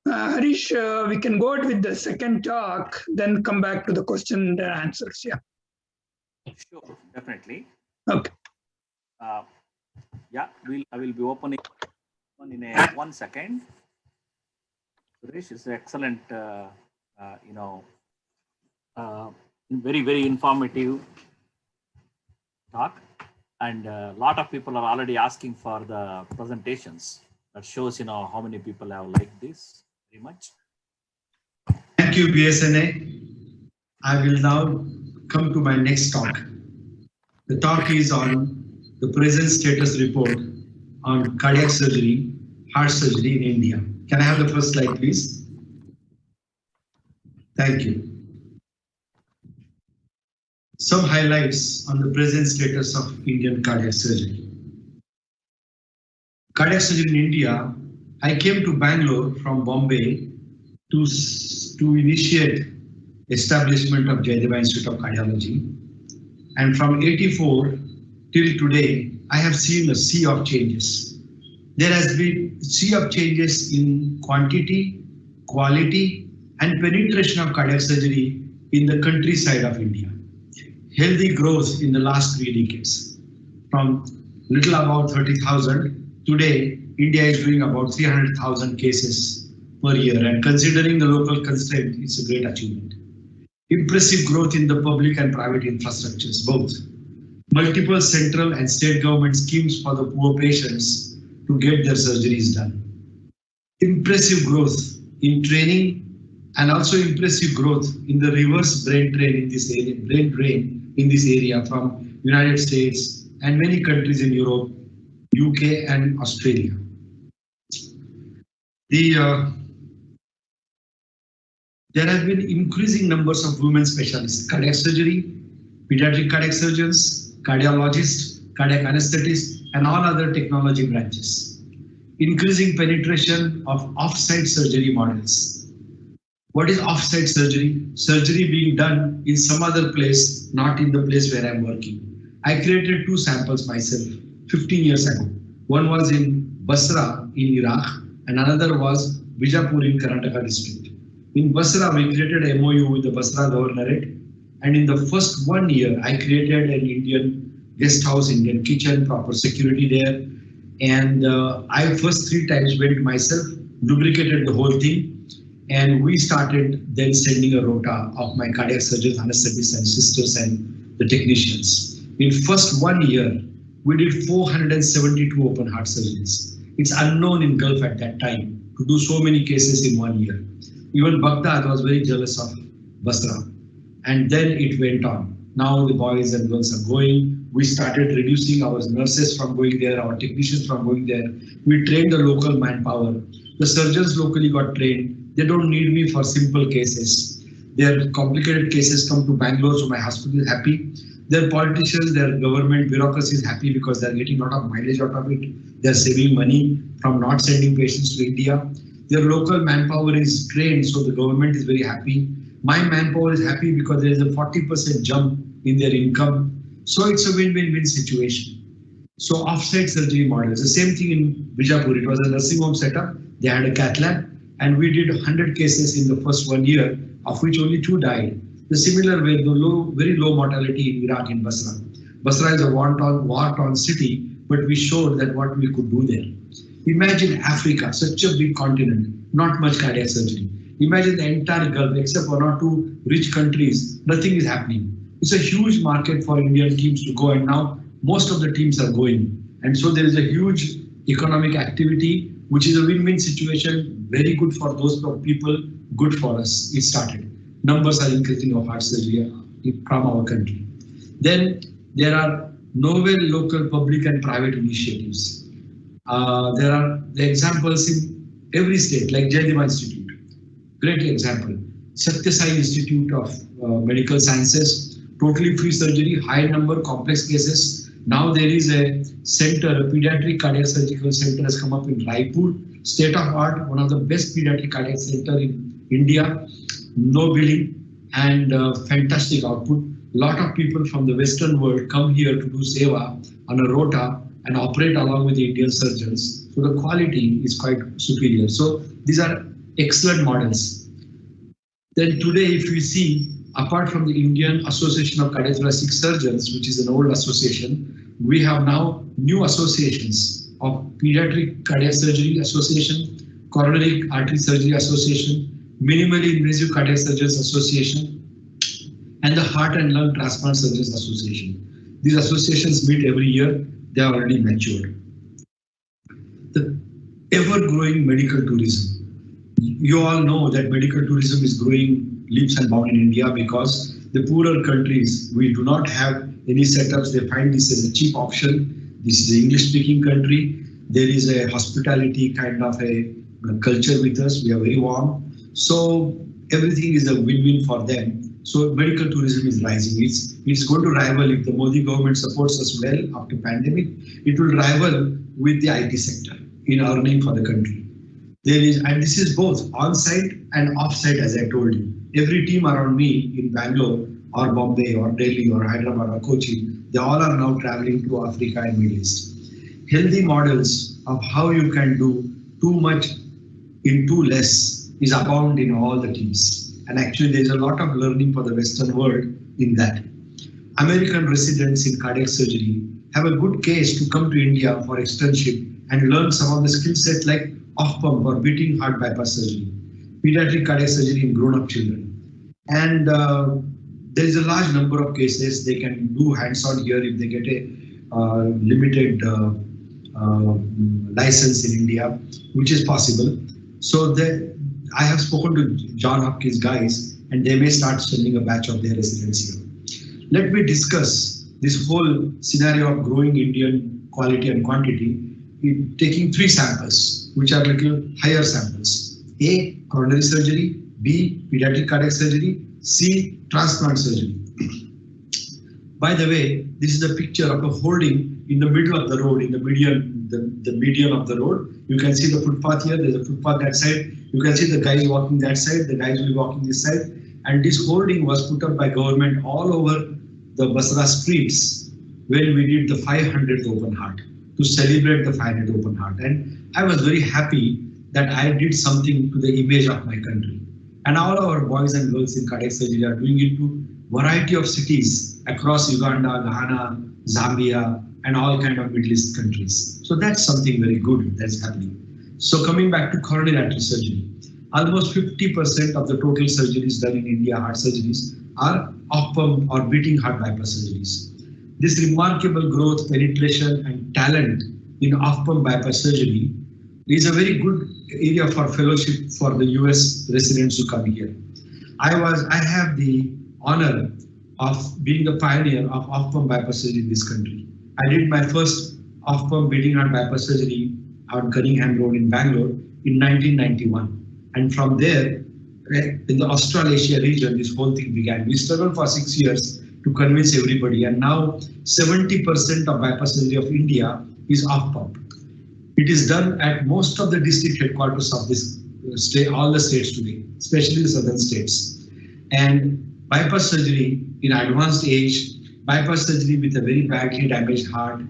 Harish, we can go on with the second talk, then come back to the question and answers. Yeah. Sure, definitely. Okay. Yeah, I will be opening in 1 second. Suresh is excellent, very, very informative talk, and a lot of people are already asking for the presentations. That shows, how many people have liked this very much. Thank you, BSNA. I will now come to my next talk. The talk is on the present status report on cardiac surgery, heart surgery in India. Can I have the first slide, please? Thank you. Some highlights on the present status of Indian cardiac surgery. Cardiac surgery in India, I came to Bangalore from Bombay to initiate establishment of Jayadeva Institute of Cardiology. And from 84 till today, I have seen a sea of changes. There has been a sea of changes in quantity, quality, and penetration of cardiac surgery in the countryside of India. Healthy growth in the last 3 decades. From little about 30,000, today India is doing about 300,000 cases per year, and considering the local constraint, it's a great achievement. Impressive growth in the public and private infrastructures, both. Multiple central and state government schemes for the poor patients to get their surgeries done. Impressive growth in training, and also impressive growth in the reverse brain drain in this area, from United States and many countries in Europe, UK and Australia. There have been increasing numbers of women specialists: cardiac surgery, pediatric cardiac surgeons, cardiologists, cardiac anesthetists, and all other technology branches. Increasing penetration of off-site surgery models. What is off-site surgery? Surgery being done in some other place, not in the place where I'm working. I created 2 samples myself 15 years ago. One was in Basra in Iraq, and another was Bijapur in Karnataka district. In Basra, we created an MOU with the Basra Governorate, and in the first 1 year, I created an Indian guest house, Indian kitchen, proper security there, and I first 3 times went myself, lubricated the whole thing, and we started then sending a rota of my cardiac surgeons, anesthetists, and sisters, and the technicians. In first 1 year, we did 472 open heart surgeries. It's unknown in Gulf at that time. to do so many cases in 1 year. Even Baghdad was very jealous of Basra. And then it went on. Now the boys and girls are going. We started reducing our nurses from going there, our technicians from going there. We trained the local manpower. The surgeons locally got trained. They don't need me for simple cases. Their complicated cases come to Bangalore, so my hospital is happy. Their politicians, their government bureaucracy is happy because they're getting a lot of mileage out of it. They're saving money from not sending patients to India. Their local manpower is trained, so the government is very happy. My manpower is happy because there is a 40% jump in their income. So it's a win-win-win situation. So offsite surgery models, the same thing in Bijapur. It was a nursing home setup. They had a cath lab, and we did 100 cases in the first 1 year, of which only 2 died. The similar way, the very low mortality in Iraq in Basra. Basra is a war-torn city, but we showed that what we could do there. Imagine Africa, such a big continent, not much cardiac surgery. Imagine the entire Gulf, except 1 or 2 rich countries, nothing is happening. It's a huge market for Indian teams to go, and now most of the teams are going. And so there is a huge economic activity, which is a win-win situation, very good for those people, good for us. It started. Numbers are increasing of heart surgery from our country. Then there are novel local public and private initiatives. There are the examples in every state, like Jayadeva Institute, great example. Satya Sai Institute of Medical Sciences, totally free surgery, high number, complex cases. Now there is a center, a pediatric cardiac surgical center has come up in Raipur, state of art, one of the best pediatric cardiac center in India, no billing and fantastic output. A lot of people from the Western world come here to do seva on a rota and operate along with the Indian surgeons. So the quality is quite superior. So these are excellent models. Then today, if we see, apart from the Indian Association of Cardiothoracic Surgeons, which is an old association, we have now new associations of Pediatric Cardiac Surgery Association, Coronary Artery Surgery Association, Minimally Invasive Cardiac Surgeons Association, and the Heart and Lung Transplant Surgeons Association. These associations meet every year. They are already matured. The ever-growing medical tourism. You all know that medical tourism is growing leaps and bounds in India because the poorer countries, we do not have any setups. They find this as a cheap option. This is an English-speaking country. There is a hospitality kind of a culture with us. We are very warm. So everything is a win-win for them. So medical tourism is rising. It's going to rival, if the Modi government supports us well after pandemic, it will rival with the IT sector in earning for the country. There is, and this is both on-site and off-site, as I told you. Every team around me in Bangalore or Bombay or Delhi or Hyderabad or Kochi, they all are now traveling to Africa and Middle East. Healthy models of how you can do too much in too less is abound in all the teams. And actually there's a lot of learning for the Western world in that. American residents in cardiac surgery have a good case to come to India for externship and learn some of the skill set like off-pump or beating heart bypass surgery, pediatric cardiac surgery in grown-up children. And there is a large number of cases they can do hands-on here if they get a limited license in India, which is possible. So I have spoken to John Hopkins guys, and they may start sending a batch of their residents here. Let me discuss this whole scenario of growing Indian quality and quantity, taking 3 samples, which are little higher samples. A, coronary surgery, B, pediatric cardiac surgery, C, transplant surgery. By the way, this is a picture of a holding in the middle of the road, in the median of the road. You can see the footpath here, there's a footpath that side. You can see the guys walking that side, the guys will be walking this side. And this holding was put up by government all over the Basra streets when we did the 500th Open Heart, to celebrate the 500th Open Heart. And I was very happy that I did something to the image of my country. And all our boys and girls in cardiac surgery are doing it to variety of cities across Uganda, Ghana, Zambia, and all kind of Middle East countries. So that's something very good that's happening. So coming back to coronary artery surgery, almost 50% of the total surgeries done in India, heart surgeries, are off-pump or beating heart bypass surgeries. This remarkable growth, penetration, and talent in off-pump bypass surgery is a very good area for fellowship for the US residents who come here. I have the honor of being the pioneer of off-pump bypass surgery in this country. I did my first off-pump beating heart bypass surgery on Cunningham Road in Bangalore in 1991. And from there, in the Australasia region, this whole thing began. We struggled for 6 years to convince everybody, and now 70% of bypass surgery of India is off-pump. It is done at most of the district headquarters of this state, all the states today, especially the southern states. And bypass surgery in advanced age, bypass surgery with a very badly damaged heart,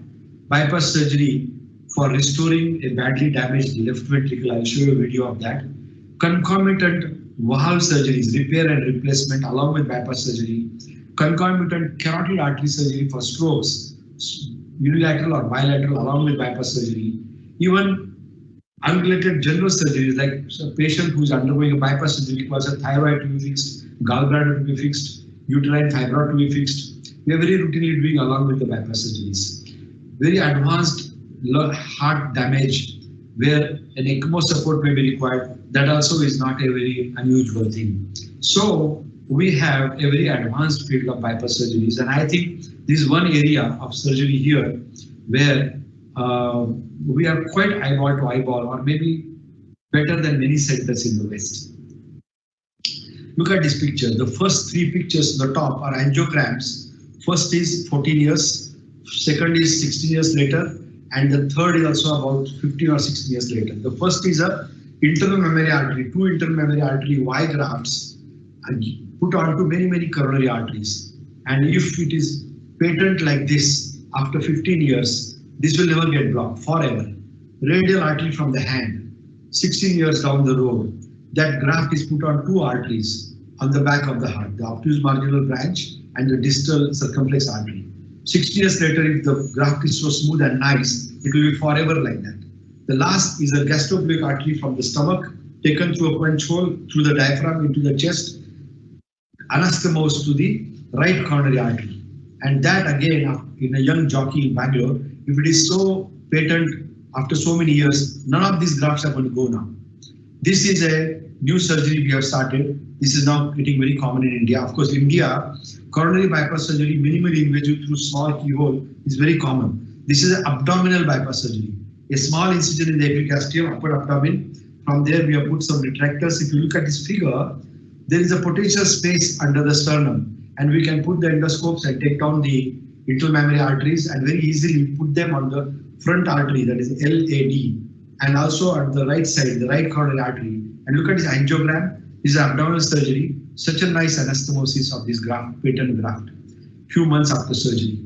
bypass surgery for restoring a badly damaged left ventricle. I'll show you a video of that. Concomitant valve surgeries, repair and replacement along with bypass surgery, concomitant carotid artery surgery for strokes, unilateral or bilateral along with bypass surgery, even unrelated general surgeries like a patient who is undergoing a bypass surgery requires a thyroid to be fixed, gallbladder to be fixed, uterine fibroid to be fixed. We are very routinely doing along with the bypass surgeries. Very advanced heart damage where an ECMO support may be required, that also is not a very unusual thing. So we have a very advanced field of bypass surgeries, and I think this is one area of surgery here where we are quite eyeball to eyeball, or maybe better than many centers in the West. Look at this picture. The first 3 pictures on the top are angiograms. First is 14 years, second is 16 years later, and the third is also about 15 or 16 years later. The first is a internal mammary artery, 2 internal mammary artery Y grafts put onto many coronary arteries. And if it is patent like this, after 15 years, this will never get blocked forever. Radial artery from the hand, 16 years down the road, that graft is put on 2 arteries on the back of the heart, the obtuse marginal branch and the distal circumflex artery. 60 years later, if the graft is so smooth and nice, it will be forever like that. The last is a gastrophilic artery from the stomach, taken through a punch hole through the diaphragm into the chest, anastomosed to the right coronary artery. And that again, in a young jockey in Bangalore, if it is so patent after so many years, none of these grafts are going to go now. This is a new surgery we have started. This is now getting very common in India. Of course, India, coronary bypass surgery, minimally invasive through small keyhole is very common. This is an abdominal bypass surgery. A small incision in the epigastrium, upper abdomen. From there, we have put some retractors. If you look at this figure, there is a potential space under the sternum, and we can put the endoscopes and take down the internal mammary arteries and very easily put them on the front artery, that is LAD, and also at the right side, the right coronary artery. And look at this angiogram. This is abdominal surgery. Such a nice anastomosis of this graft, patent graft, few months after surgery.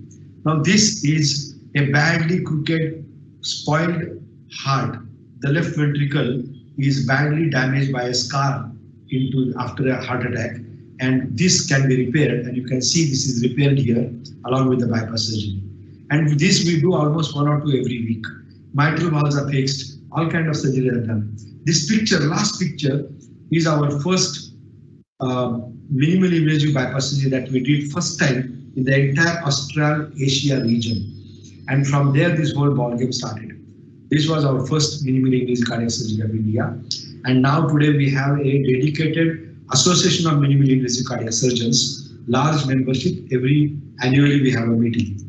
Now this is a badly crooked, spoiled heart. The left ventricle is badly damaged by a scar after a heart attack, and this can be repaired, and you can see this is repaired here along with the bypass surgery. And this we do almost 1 or 2 every week. Mitral valves are fixed, all kind of surgery are done. This picture, last picture, is our first minimally invasive bypass surgery that we did first time in the entire Australasia region. And from there, this whole ballgame started. This was our first minimally invasive cardiac surgery of India. And now today we have a dedicated association of minimally invasive cardiac surgeons, large membership. Annually we have a meeting.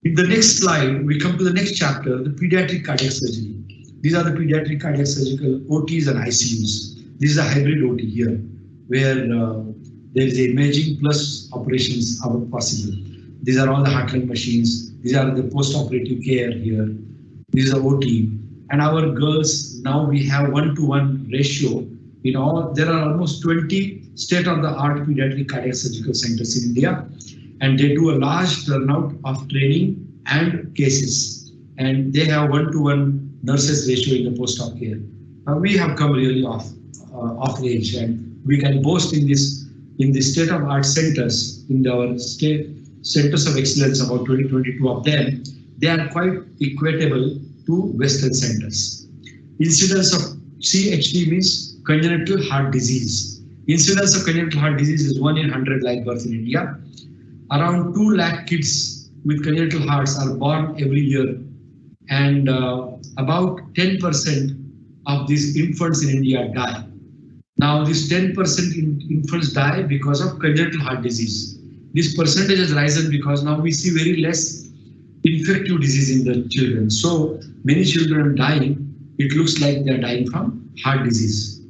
In the next slide, we come to the next chapter, the pediatric cardiac surgery. These are the pediatric cardiac surgical OTs and ICUs. This is a hybrid OT here, where there is imaging plus operations are possible. These are all the heart-lung machines. These are the post-operative care here. This is the OT. And our girls, now we have 1-to-1 ratio. There are almost 20 state-of-the-art pediatric cardiac surgical centers in India, and they do a large turnout of training and cases. And they have 1-to-1 nurses ratio in the post-op care. We have come really off age, and we can boast in the state-of-art centers, in our state centers of excellence, about 20-22 of them. They are quite equatable to Western centers. Incidence of CHD means congenital heart disease. Incidence of congenital heart disease is 1 in 100 live births in India. Around 2 lakh kids with congenital hearts are born every year and about 10% of these infants in India die. Now, this 10% infants die because of congenital heart disease. This percentage has risen because now we see very less infective disease in the children. So many children are dying. It looks like they are dying from heart disease.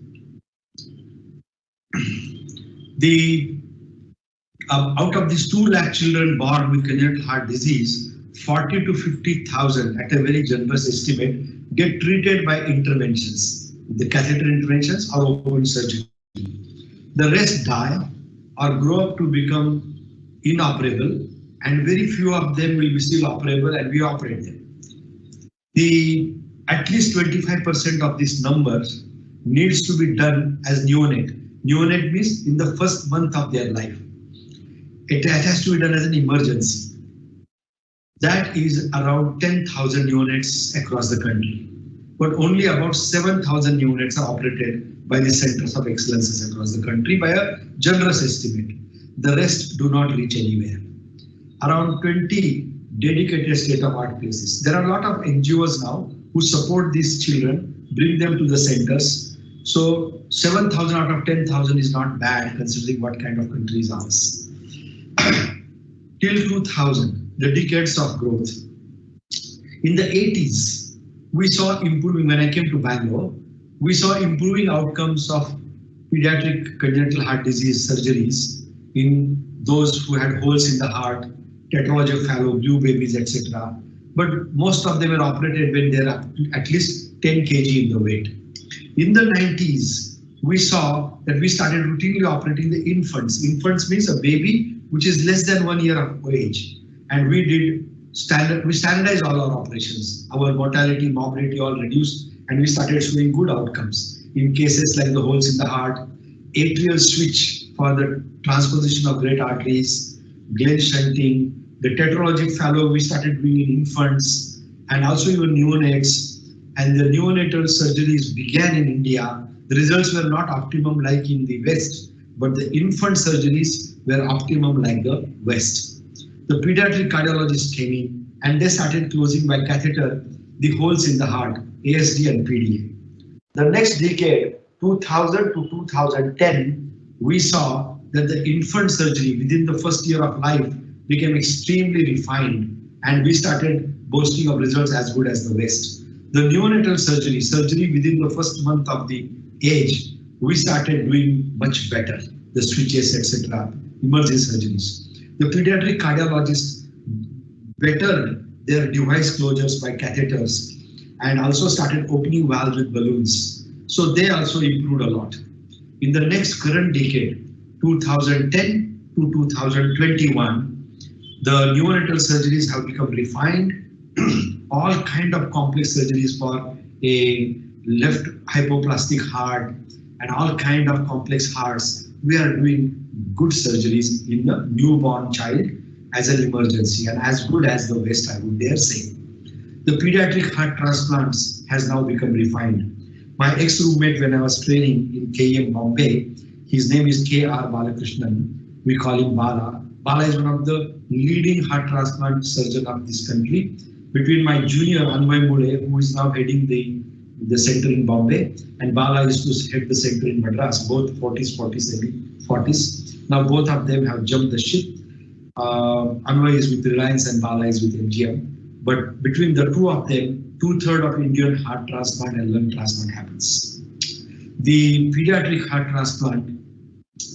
Out of these 2 lakh children born with congenital heart disease, 40 to 50,000 at a very generous estimate get treated by interventions, the catheter interventions or open surgery. The rest die or grow up to become inoperable, and very few of them will be still operable, and we operate them. At least 25% of these numbers needs to be done as neonate. Neonate means in the first month of their life. It has to be done as an emergency. That is around 10,000 neonates across the country. But only about 7,000 neonates are operated by the centers of excellences across the country by a generous estimate. The rest do not reach anywhere. Around 20 dedicated state-of-art places. There are a lot of NGOs now who support these children, bring them to the centers. So 7,000 out of 10,000 is not bad considering what kind of country is ours. Till 2000, the decades of growth. In the 80s, we saw improving, when I came to Bangalore, we saw improving outcomes of pediatric congenital heart disease surgeries in those who had holes in the heart, tetralogy of Fallot, blue babies, etc. But most of them were operated when they are at least 10 kg in the weight. In the 90s, we saw that we started routinely operating the infants. Infants means a baby which is less than 1 year of age. And we standardized all our operations. Our mortality, morbidity all reduced, and we started showing good outcomes in cases like the holes in the heart, atrial switch for the transposition of great arteries, Glenn shunting, the tetralogic Fallot we started doing in infants, and also even neonates. And the neonatal surgeries began in India. The results were not optimum like in the West, but the infant surgeries were optimum like the West. The pediatric cardiologists came in and they started closing by catheter the holes in the heart, ASD and PDA. The next decade, 2000 to 2010, we saw that the infant surgery within the first year of life became extremely refined, and we started boasting of results as good as the West. The neonatal surgery within the first month of the age, we started doing much better, the switches, etc., emergency surgeries. The pediatric cardiologists bettered their device closures by catheters and also started opening valves with balloons. So they also improved a lot. In the next current decade, 2010 to 2021, the neonatal surgeries have become refined. All kind of complex surgeries for a left hypoplastic heart and all kind of complex hearts. We are doing good surgeries in the newborn child as an emergency, and as good as the West, I would dare say. The pediatric heart transplants has now become refined. My ex-roommate when I was training in KEM Bombay, his name is K.R. Balakrishnan. We call him Bala. Bala is one of the leading heart transplant surgeon of this country. Between my junior Anvay Mule, who is now heading the center in Bombay, and Bala used to head the center in Madras, both 40s, 40s. Now both of them have jumped the ship. Anvay is with Reliance and Bala is with MGM. But between the two of them, 2/3 of Indian heart transplant and lung transplant happens. The pediatric heart transplant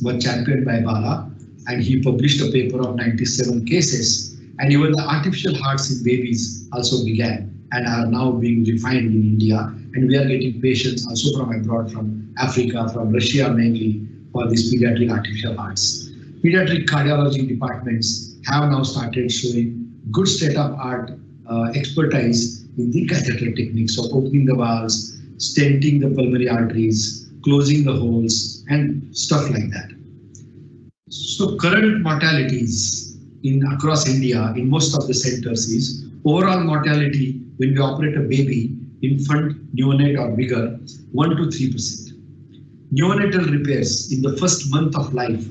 was championed by Bala, and he published a paper of 97 cases. And even the artificial hearts in babies also began and are now being refined in India. And we are getting patients also from abroad, from Africa, from Russia mainly, for these pediatric artificial hearts. Pediatric cardiology departments have now started showing good state-of-art expertise in the catheter techniques of opening the valves, stenting the pulmonary arteries, closing the holes, and stuff like that. So current mortalities across India in most of the centers is overall mortality when we operate a baby, infant, neonate or bigger, 1 to 3%. Neonatal repairs in the first month of life,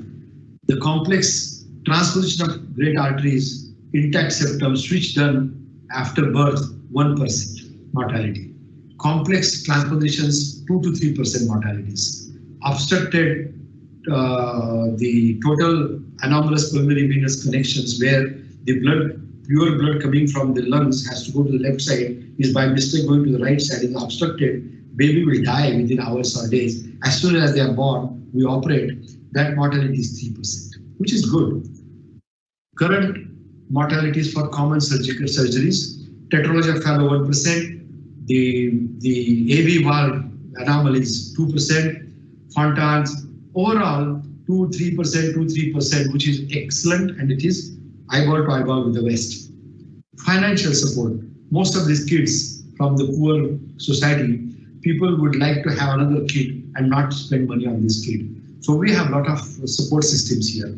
the complex transposition of great arteries, intact septum, switch done after birth 1% mortality. Complex transpositions, 2 to 3% mortalities. Obstructed, the total anomalous pulmonary venous connections where the blood, pure blood coming from the lungs has to go to the left side, is by mistake going to the right side, is obstructed. Baby will die within hours or days. As soon as they are born, we operate. That mortality is 3%, which is good. Current mortalities for common surgical surgeries, tetralogy of Fallot 1%, the AV valve anomalies 2%, Fontans overall 2-3%, which is excellent, and it is eyeball to eyeball with the West. Financial support. Most of these kids from the poor society, people would like to have another kid and not spend money on this kid. So we have a lot of support systems here.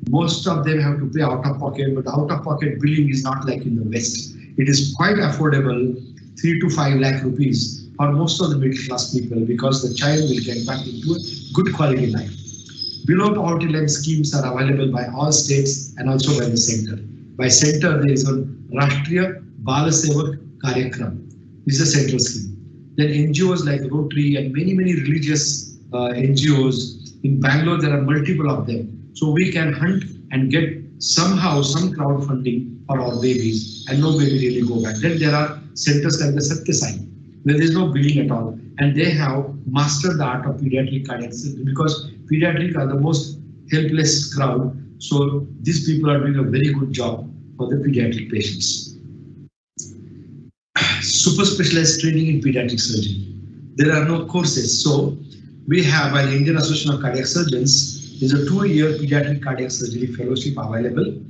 Most of them have to pay out of pocket, but out of pocket billing is not like in the West. It is quite affordable, 3 to 5 lakh rupees for most of the middle class people, because the child will get back into a good quality life. Below poverty line schemes are available by all states and also by the center. By center, there is a Rashtriya Bala Sevak Karyakram. This is a central scheme. Then NGOs like Rotary and many religious NGOs. In Bangalore, there are multiple of them. So we can hunt and get somehow some crowdfunding for our babies, and no baby really go back. Then there are centers like the Satya Sai, where there is no billing at all, and they have mastered the art of pediatric cardiac surgery, because pediatric are the most helpless crowd. So these people are doing a very good job for the pediatric patients. Super specialized training in pediatric surgery. There are no courses. So we have, by the Indian Association of Cardiac Surgeons, is a 2-year pediatric cardiac surgery fellowship available.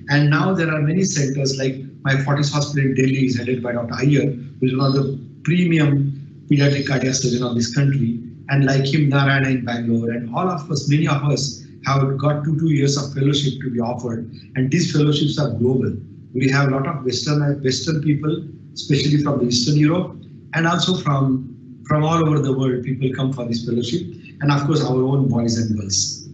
And now there are many centers, like my Fortis Hospital in Delhi is headed by Dr. Iyer, who is one of the premium pediatric cardiac surgeons of this country. And like him, Narayana in Bangalore, and all of us, many of us have got 2 years of fellowship to be offered. And these fellowships are global. We have a lot of Western people, especially from the Eastern Europe, and also from all over the world, people come for this fellowship, and of course our own boys and girls.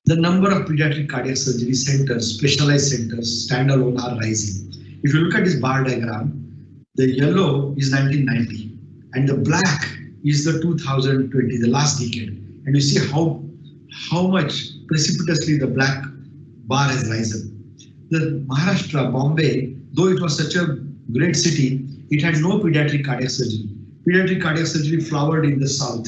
The number of pediatric cardiac surgery centers, specialized centers, standalone are rising. If you look at this bar diagram, the yellow is 1990, and the black is the 2020, the last decade. And you see how much precipitously the black bar has risen. The Maharashtra, Bombay, though it was such a great city, it had no pediatric cardiac surgery. Pediatric cardiac surgery flowered in the south.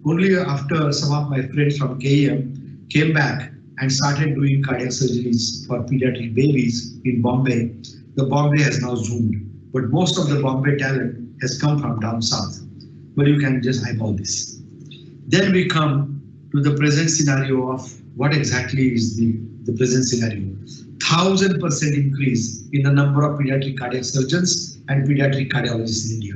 Only after some of my friends from KEM came back and started doing cardiac surgeries for pediatric babies in Bombay, the Bombay has now zoomed. But most of the Bombay talent has come from down south. But you can just eyeball this. Then we come to the present scenario of what exactly is the present scenario. 1000% increase in the number of pediatric cardiac surgeons and pediatric cardiologists in India.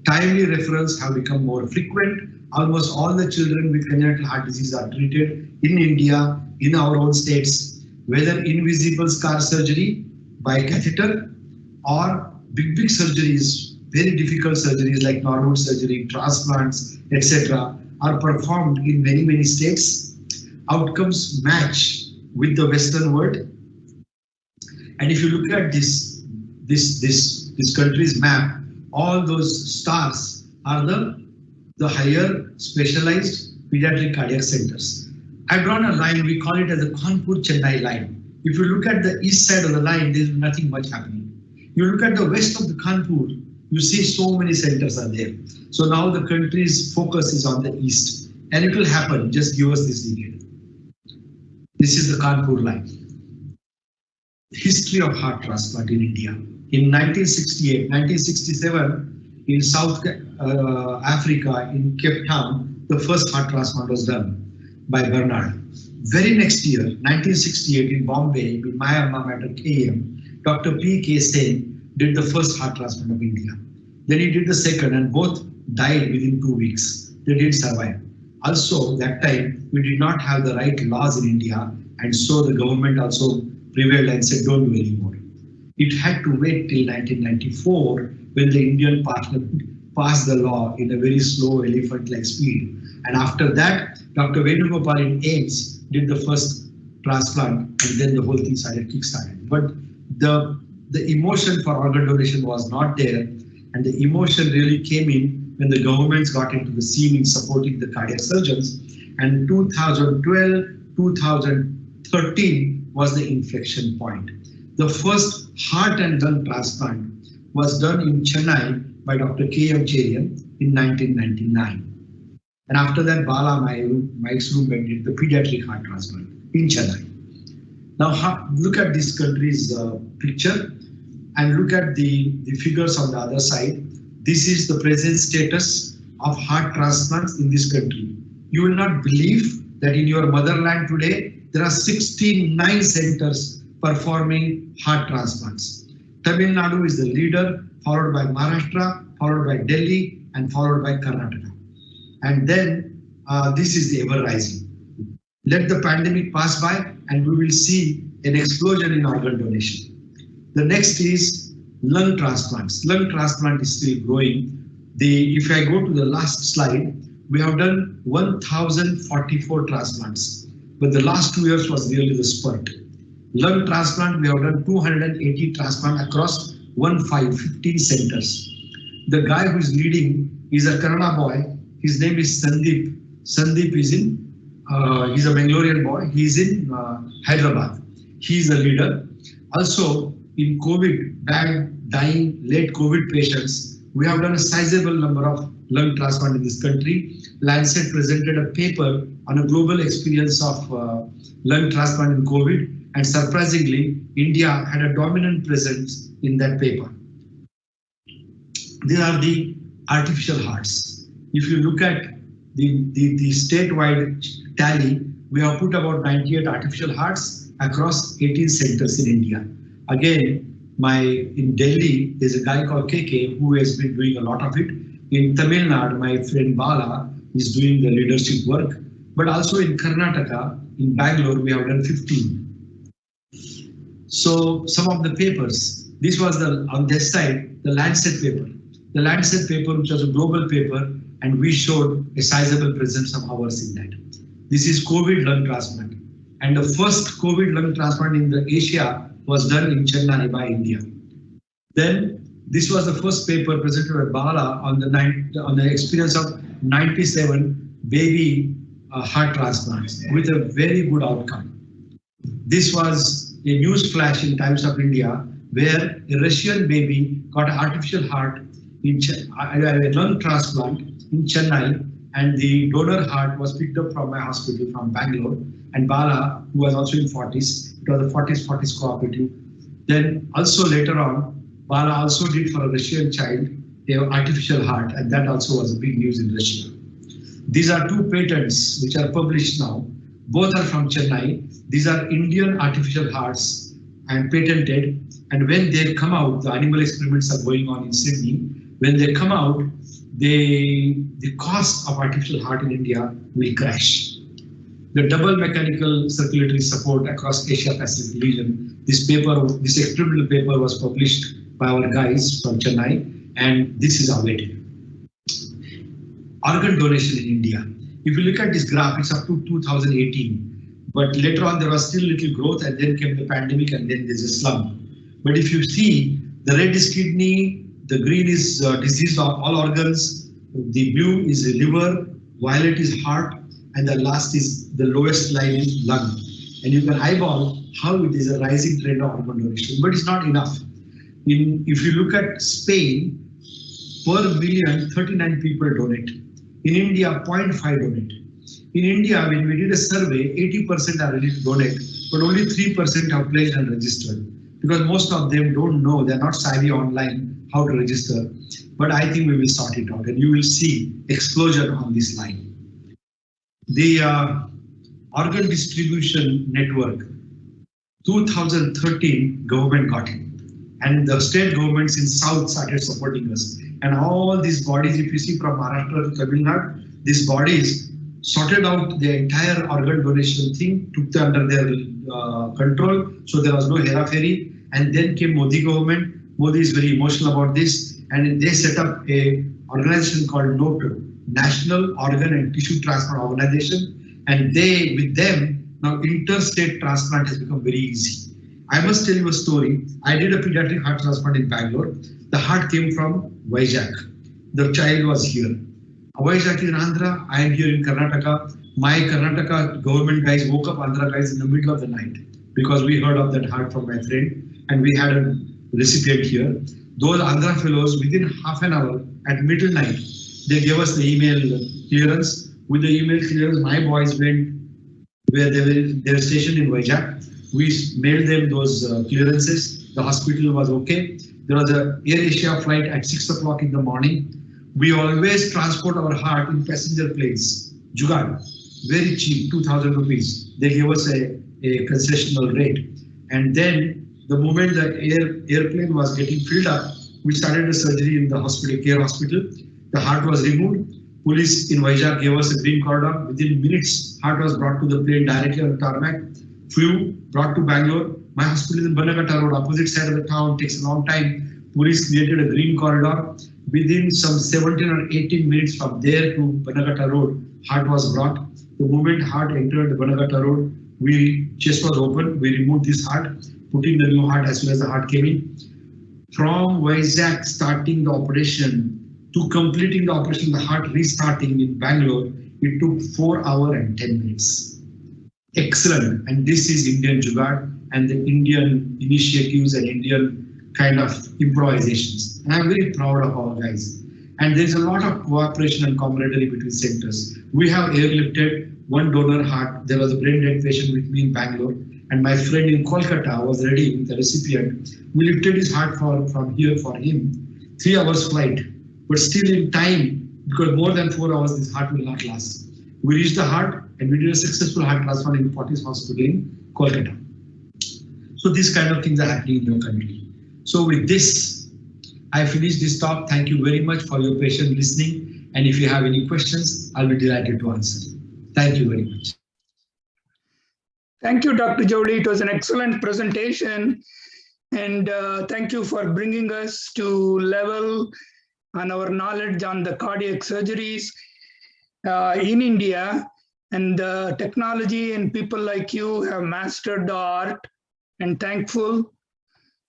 Timely referrals have become more frequent. Almost all the children with congenital heart disease are treated in India, in our own states, whether invisible scar surgery by catheter or big surgeries, very difficult surgeries like normal surgery, transplants, etc. are performed in many states. Outcomes match with the Western world. And if you look at this country's map, all those stars are the higher specialized pediatric cardiac centers. I've drawn a line, we call it as the Kanpur-Chennai line. If you look at the east side of the line, there's nothing much happening. You look at the west of the Kanpur, you see so many centers are there. So now the country's focus is on the east, and it will happen, just give us this decade. This is the Kanpur line. History of heart transplant in India. In 1968, 1967, in South Africa, in Cape Town, the first heart transplant was done by Bernard. Very next year, 1968, in Bombay, in my alma mater KM, Dr. P.K. Sen did the first heart transplant of India. Then he did the second, and both died within 2 weeks. They didn't survive. Also, that time, we did not have the right laws in India, and so the government also prevailed and said, don't do anymore. It had to wait till 1994 when the Indian Parliament passed the law in a very slow elephant-like speed. And after that, Dr. Venugopal in AIMS did the first transplant, and then the whole thing started kickstarted. But the the emotion for organ donation was not there, and the emotion really came in when the governments got into the scene in supporting the cardiac surgeons. And 2012, 2013 was the inflection point. The first heart and lung transplant was done in Chennai by Dr. K.M. Cherian in 1999. And after that, Bala, my ex-roommate, did the pediatric heart transplant in Chennai. Now, look at this country's picture and look at the figures on the other side. This is the present status of heart transplants in this country. You will not believe that in your motherland today, there are 69 centers performing heart transplants. Tamil Nadu is the leader, followed by Maharashtra, followed by Delhi, and followed by Karnataka. And then this is the ever rising. Let the pandemic pass by and we will see an explosion in organ donation. The next is lung transplants. Lung transplant is still growing. If I go to the last slide, we have done 1,044 transplants, but the last 2 years was really the spurt. Lung transplant, we have done 280 transplants across 15 centers. The guy who is leading is a Kannada boy. His name is Sandeep. Sandeep is he's a Bangalorean boy. He's in Hyderabad. He's a leader. Also, in COVID, dying, late COVID patients, we have done a sizable number of lung transplant in this country. Lancet presented a paper on a global experience of lung transplant in COVID, and surprisingly, India had a dominant presence in that paper. These are the artificial hearts. If you look at the statewide tally, we have put about 98 artificial hearts across 18 centers in India. Again, in Delhi, there's a guy called KK who has been doing a lot of it. In Tamil Nadu, my friend Bala is doing the leadership work. But also in Karnataka, in Bangalore, we have done 15. So some of the papers, this was on this side, the Lancet paper. The Lancet paper, which was a global paper, and we showed a sizable presence of ours in that. This is COVID lung transplant. And the first COVID lung transplant in Asia was done in Chennai by India. Then this was the first paper presented by Bala on the experience of 97 baby heart transplants with a very good outcome. This was a news flash in Times of India where a Russian baby got an artificial heart, a lung transplant in Chennai, and the donor heart was picked up from my hospital from Bangalore. And Bala, who was also in 40s, it was a 40s cooperative. Then also later on, Bala also did for a Russian child an artificial heart, and that also was a big news in Russia. These are two patents which are published now. Both are from Chennai. These are Indian artificial hearts and patented. And when they come out, the animal experiments are going on in Sydney. When they come out, the cost of artificial heart in India will crash. The double mechanical circulatory support across Asia Pacific region. This experimental paper was published by our guys from Chennai, and this is awaited. Organ donation in India. If you look at this graph, it's up to 2018. But later on, there was still little growth, and then came the pandemic, and then there's a slump. But if you see, the red is kidney, the green is diseased all organs, the blue is liver, violet is heart, and the last is the lowest line is lung. And you can eyeball how it is a rising trend of organ donation, but it's not enough. If you look at Spain, per million, 39 people donate. In India, 0.5 donate. In India, when we did a survey, 80% are ready to donate, but only 3% have pledged and registered, because most of them don't know, they're not savvy online how to register. But I think we will sort it out, and you will see explosion on this line. The organ distribution network, 2013, government got it. And the state governments in South started supporting us. And all these bodies, if you see from Maharashtra to Tamil Nadu, these bodies sorted out the entire organ donation thing, took them under their control, so there was no hera-fairy. And then came Modi government. Modi is very emotional about this, and they set up a organization called NOTO, National Organ and Tissue Transplant Organization. And with them, now interstate transplant has become very easy. I must tell you a story. I did a pediatric heart transplant in Bangalore. The heart came from Vizag. The child was here. Vizag is in Andhra. I am here in Karnataka. My Karnataka government guys woke up Andhra guys in the middle of the night because we heard of that heart from my friend and we had a recipient here. Those Andhra fellows, within half an hour at middle night, they gave us the email clearance. With the email clearance, my boys went where they were stationed in Vizag. We mailed them those clearances. The hospital was okay. There was a Air Asia flight at 6 o'clock in the morning. We always transport our heart in passenger planes. Jugaad, very cheap, 2,000 rupees. They gave us a concessional rate. And then the moment the airplane was getting filled up, we started the surgery in the hospital, care hospital. The heart was removed. Police in Vizag gave us a green corridor. Within minutes, heart was brought to the plane directly on the tarmac. Flew, brought to Bangalore. My hospital is in Banagatta Road, opposite side of the town, takes a long time. Police created a green corridor. Within some 17 or 18 minutes from there to Banagatta Road, heart was brought. The moment heart entered the Banagatta Road, chest was open. We removed this heart, putting the new heart as soon as the heart came in. From Vizag starting the operation to completing the operation, the heart restarting in Bangalore, it took 4 hours and 10 minutes. Excellent. And this is Indian Jugaad and the Indian initiatives and Indian kind of improvisations. And I'm very proud of our guys. And there's a lot of cooperation and camaraderie between centers. We have airlifted one donor heart. There was a brain dead patient with me in Bangalore, and my friend in Kolkata was ready with the recipient. We lifted his heart from here for him. 3 hours flight, but still in time, because more than 4 hours, this heart will not last. We reached the heart and we did a successful heart transplant in Fortis Hospital in Kolkata. So these kind of things are happening in your country. So with this, I finish this talk. Thank you very much for your patient listening. And if you have any questions, I'll be delighted to answer. Thank you very much. Thank you, Dr. Javli. It was an excellent presentation. And thank you for bringing us to level on our knowledge on the cardiac surgeries in India. And the technology and people like you have mastered the art, and thankful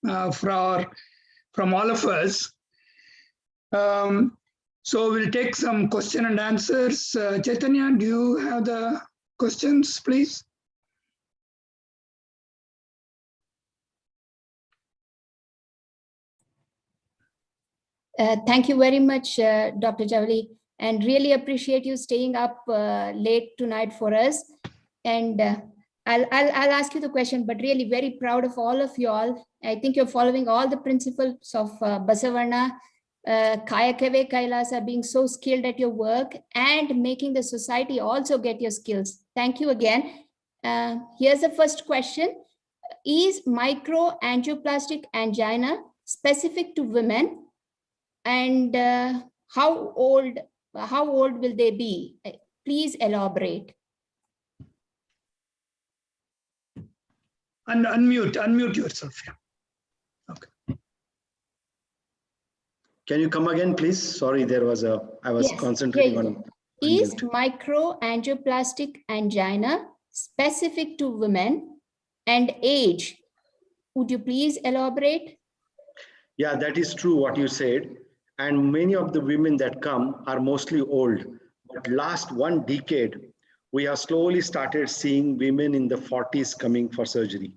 from all of us. So we'll take some question and answers. Chaitanya, do you have the questions, please? Thank you very much, Dr. Javli, and really appreciate you staying up late tonight for us. And I'll ask you the question, but really very proud of all of you all. I think you're following all the principles of Basavarna, Kayakave Kailasa, being so skilled at your work and making the society also get your skills. Thank you again. Here's the first question. Is microangioplastic angina specific to women? And how old will they be? Please elaborate. Unmute yourself. Yeah. Okay. Can you come again, please? Sorry, I was concentrating on. Is microangioplastic angina specific to women and age? Would you please elaborate? Yeah, that is true what you said. And many of the women that come are mostly old. But last 1 decade, we have slowly started seeing women in the 40s coming for surgery.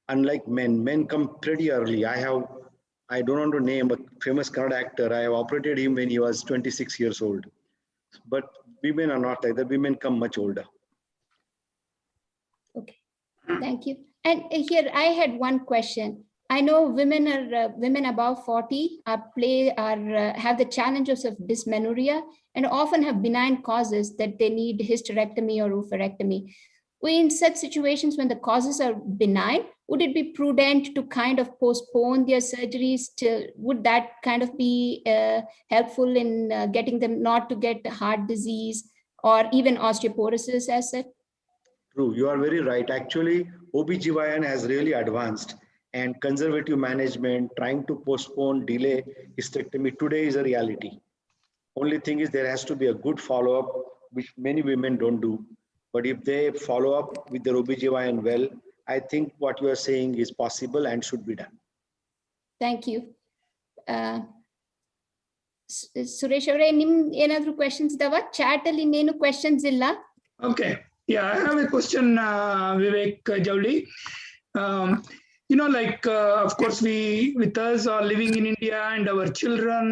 Unlike men come pretty early. I don't want to name a famous Kannada actor. I have operated him when he was 26 years old. But women are not like that. Women come much older. Okay, thank you. And here I had one question. I know women above 40 have the challenges of dysmenorrhea and often have benign causes that they need hysterectomy or oophorectomy. In such situations, when the causes are benign, would it be prudent to kind of postpone their surgeries? Would that kind of be helpful in getting them not to get heart disease or even osteoporosis as such? True, you are very right. Actually, OBGYN has really advanced. And conservative management, trying to postpone, delay hysterectomy today is a reality. Only thing is there has to be a good follow-up, which many women don't do. But if they follow up with their OBGYN well, I think what you are saying is possible and should be done. Thank you. Suresh ಅವರೇ ನಿಮ್ ಏನಾದ್ರು questions ಇದಾವ? Chat ಅಲ್ಲಿ ಇನ್ನೇನು questions ಇಲ್ಲ. Okay. Yeah, I have a question, Vivek Javli. Of course, we with us are living in India and our children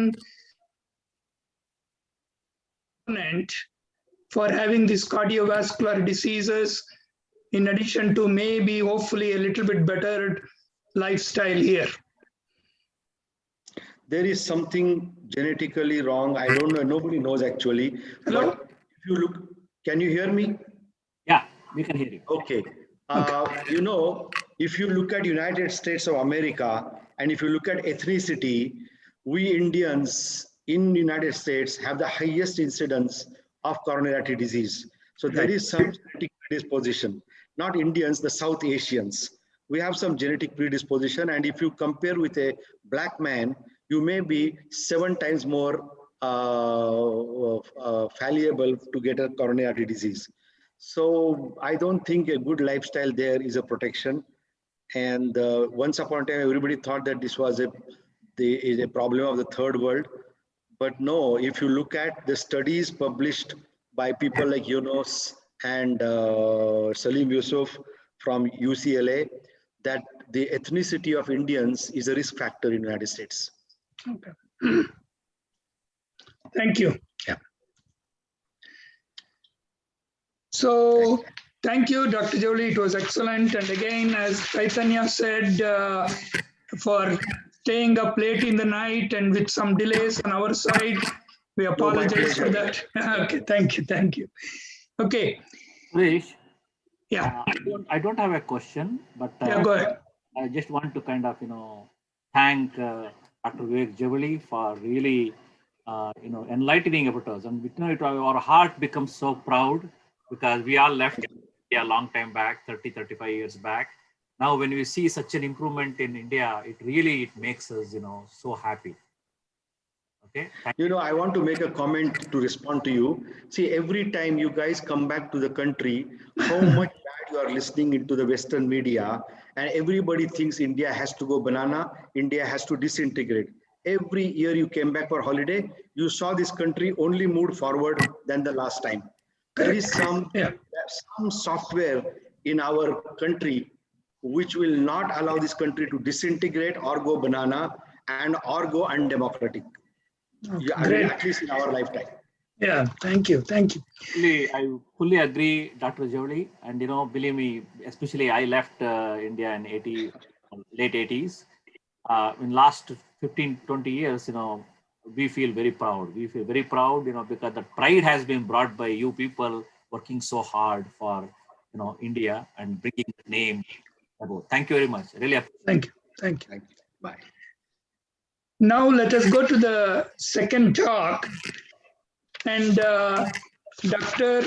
for having these cardiovascular diseases, in addition to maybe hopefully a little bit better lifestyle here. There is something genetically wrong. I don't know. Nobody knows actually. Hello? But if you look, can you hear me? Yeah, we can hear you. Okay. If you look at United States of America, and if you look at ethnicity, we Indians in United States have the highest incidence of coronary artery disease. So there is some genetic predisposition. Not Indians, the South Asians. We have some genetic predisposition, and if you compare with a black man, you may be 7 times more fallible to get a coronary artery disease. So I don't think a good lifestyle there is a protection. And once upon a time, everybody thought that this was a problem of the third world. But no, if you look at the studies published by people like Yunus and Salim Yusuf from UCLA, that the ethnicity of Indians is a risk factor in the United States. Okay. Thank you. Yeah. So thank you, Dr. Javli. It was excellent. And again, as Chaitanya said, for staying up late in the night and with some delays on our side, we apologize for that. Okay, thank you. Okay. Suresh, yeah. I don't have a question, but yeah, go ahead. I just want to kind of, thank Dr. Vivek Javli for really, enlightening about us. And our heart becomes so proud because we all left India a long time back, 35 years back. Now, when we see such an improvement in India, it makes us, so happy. Okay. I want to make a comment to respond to you. See, every time you guys come back to the country, how much bad you are listening into the Western media, and everybody thinks India has to go banana, India has to disintegrate. Every year you came back for holiday, you saw this country only moved forward than the last time. There is some software in our country which will not allow this country to disintegrate or go banana or go undemocratic. Great. At least in our lifetime. Yeah, thank you. I fully agree, Dr. Javli. And believe me, especially I left India in late 80s. In last 15-20 years, we feel very proud. Because the pride has been brought by you people working so hard for India and bringing the name about. Thank you very much. Really appreciate. Thank you. Bye. Now let us go to the second talk, and Dr.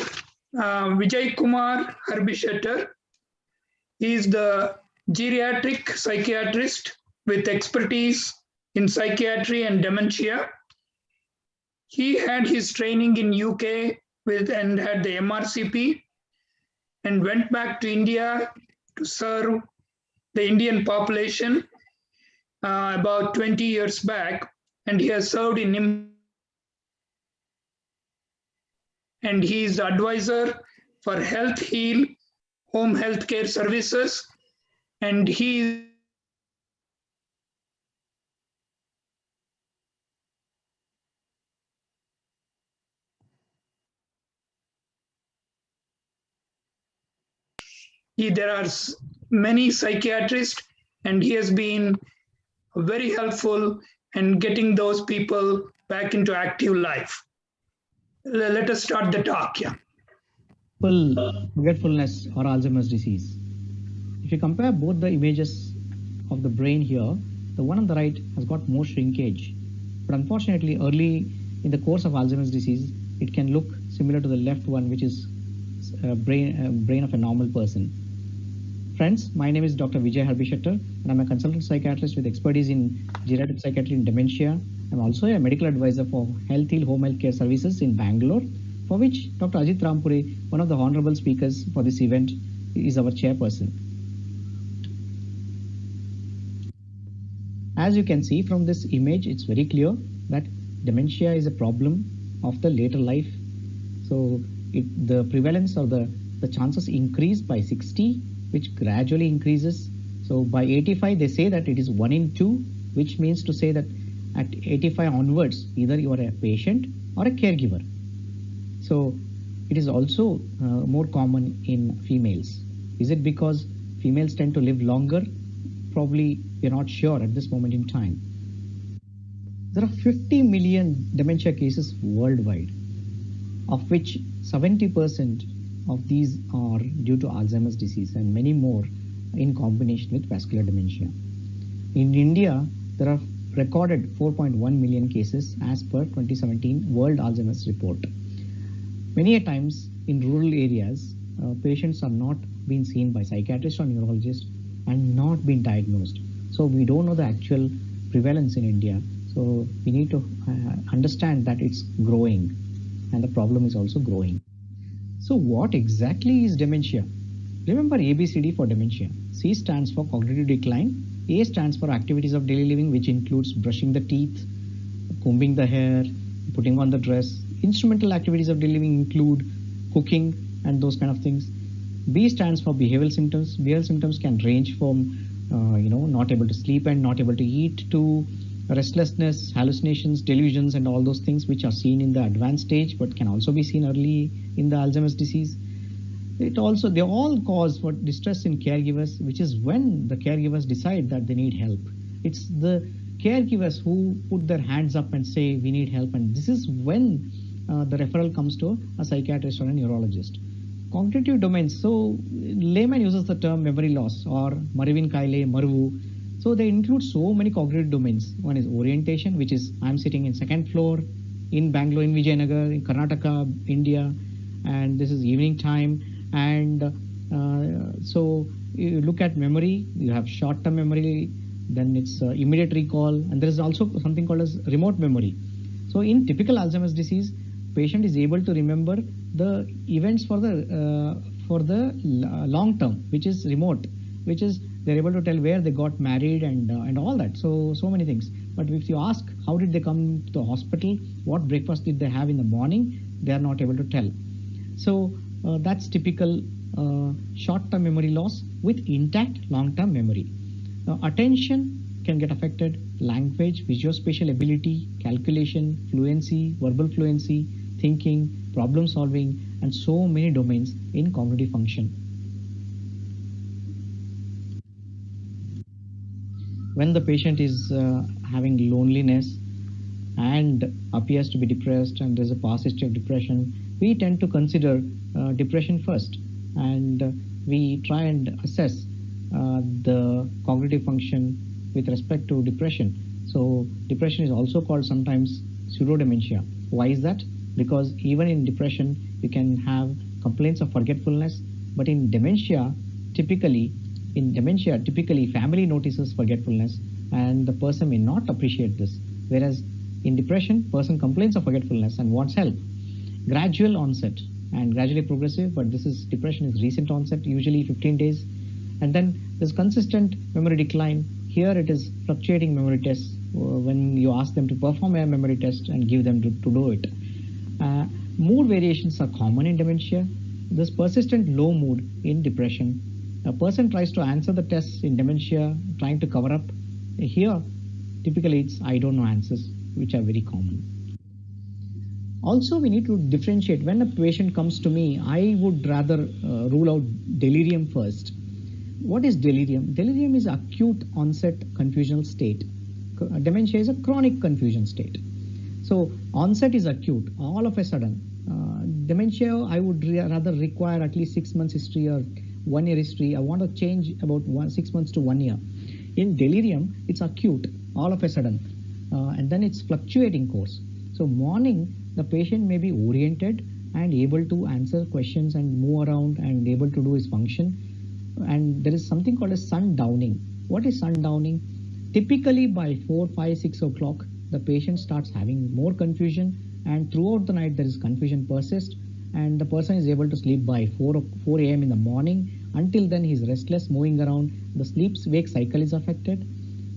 Vijay Kumar Harbishetter. He is the geriatric psychiatrist with expertise in psychiatry and dementia. He had his training in UK and had the MRCP, and went back to India to serve the Indian population about 20 years back, and he has served in and he is the advisor for Health Heal home health care services, and he there are many psychiatrists, and he has been very helpful in getting those people back into active life. Let us start the talk. Yeah. Forgetfulness or Alzheimer's disease. If you compare both the images of the brain here, the one on the right has got more shrinkage. But unfortunately, early in the course of Alzheimer's disease, it can look similar to the left one, which is brain of a normal person. Friends, my name is Dr. Vijay Harbishetter, and I'm a consultant psychiatrist with expertise in geriatric psychiatry and dementia. I'm also a medical advisor for Health Heal home health care services in Bangalore, for which Dr. Ajit Rampure, one of the honorable speakers for this event, is our chairperson. As you can see from this image, it's very clear that dementia is a problem of the later life. So the prevalence or the chances increase by 60, which gradually increases. So by 85, they say that it is 1 in 2, which means to say that at 85 onwards, either you are a patient or a caregiver. So it is also more common in females. Is it because females tend to live longer? Probably we're not sure at this moment in time. There are 50 million dementia cases worldwide, of which 70% of these are due to Alzheimer's disease and many more in combination with vascular dementia. In India, there are recorded 4.1 million cases as per 2017 World Alzheimer's Report. Many a times in rural areas, patients are not being seen by psychiatrists or neurologists and not being diagnosed. So we don't know the actual prevalence in India. So we need to understand that it's growing and the problem is also growing. So what exactly is dementia? Remember ABCD for dementia. C stands for cognitive decline. A stands for activities of daily living, which includes brushing the teeth, combing the hair, putting on the dress. Instrumental activities of daily living include cooking and those kind of things. B stands for behavioral symptoms. Behavioral symptoms can range from not able to sleep and not able to eat to restlessness, hallucinations, delusions, and all those things which are seen in the advanced stage but can also be seen early in the Alzheimer's disease. They all cause for distress in caregivers, which is when the caregivers decide that they need help. It's the caregivers who put their hands up and say we need help, and this is when the referral comes to a psychiatrist or a neurologist. Cognitive domains, so layman uses the term memory loss or Marvin Kaile, Marvu. So they include so many cognitive domains. One is orientation, which is I'm sitting in second floor in Bangalore, in Vijayanagar, in Karnataka, India, and this is evening time. And so you look at memory, you have short-term memory, then it's immediate recall, and there is also something called as remote memory. So in typical Alzheimer's disease, patient is able to remember the events for the long term, which is remote, which is they're able to tell where they got married and all that. So many things. But if you ask how did they come to the hospital, what breakfast did they have in the morning, they are not able to tell. So that's typical short-term memory loss with intact long-term memory. Attention can get affected, language, visuospatial ability, calculation, fluency, verbal fluency, thinking, problem solving, and so many domains in cognitive function. When the patient is having loneliness and appears to be depressed and there's a past history of depression, we tend to consider depression first, and we try and assess the cognitive function with respect to depression. So depression is also called sometimes pseudo-dementia. Why is that? Because even in depression, you can have complaints of forgetfulness, but in dementia, typically family notices forgetfulness and the person may not appreciate this. Whereas in depression, person complains of forgetfulness and wants help. Gradual onset and gradually progressive, but depression is recent onset, usually 15 days. And then there's consistent memory decline. Here it is fluctuating memory tests when you ask them to perform a memory test and give them to do it. Mood variations are common in dementia. There's persistent low mood in depression. A person tries to answer the tests in dementia, trying to cover up. Here, typically it's I don't know answers, which are very common. Also, we need to differentiate. When a patient comes to me, I would rather rule out delirium first. What is delirium? Delirium is acute onset confusional state. Dementia is a chronic confusion state. So onset is acute, all of a sudden. Dementia, I would rather require at least 6 months history or 1 year history. I want to change about 6 months to 1 year. In delirium, it's acute, all of a sudden, and then it's fluctuating course. So morning, the patient may be oriented and able to answer questions and move around and able to do his function. And there is something called as sundowning. What is sundowning? Typically by 4, 5, 6 o'clock, the patient starts having more confusion, and throughout the night there is confusion persists, and the person is able to sleep by 4 a.m. in the morning. Until then he is restless, moving around. The sleep-wake cycle is affected.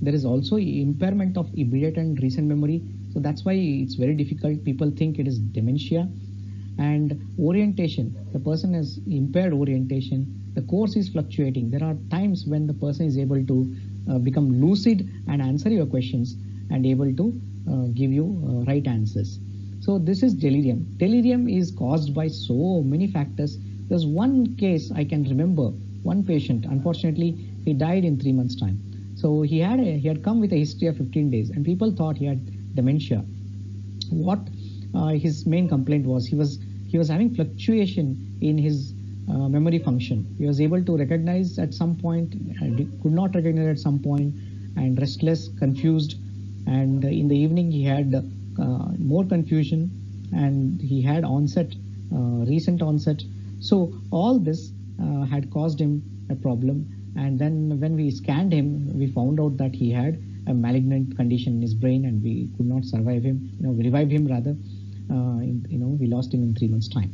there is also impairment of immediate and recent memory. So that's why it's very difficult. People think it is dementia. And orientation, the person has impaired orientation. The course is fluctuating. There are times when the person is able to become lucid and answer your questions and able to give you right answers. So this is delirium. Delirium is caused by so many factors. There's one case I can remember, one patient, unfortunately, he died in 3 months' time. So he had come with a history of 15 days and people thought he had dementia. What his main complaint was, he was having fluctuation in his memory function. He was able to recognize at some point, could not recognize at some point, and restless, confused. And in the evening he had more confusion, and he had onset, recent onset. So all this had caused him a problem. And then when we scanned him, we found out that he had a malignant condition in his brain, and we could not survive him, we revived him rather. We lost him in 3 months' time.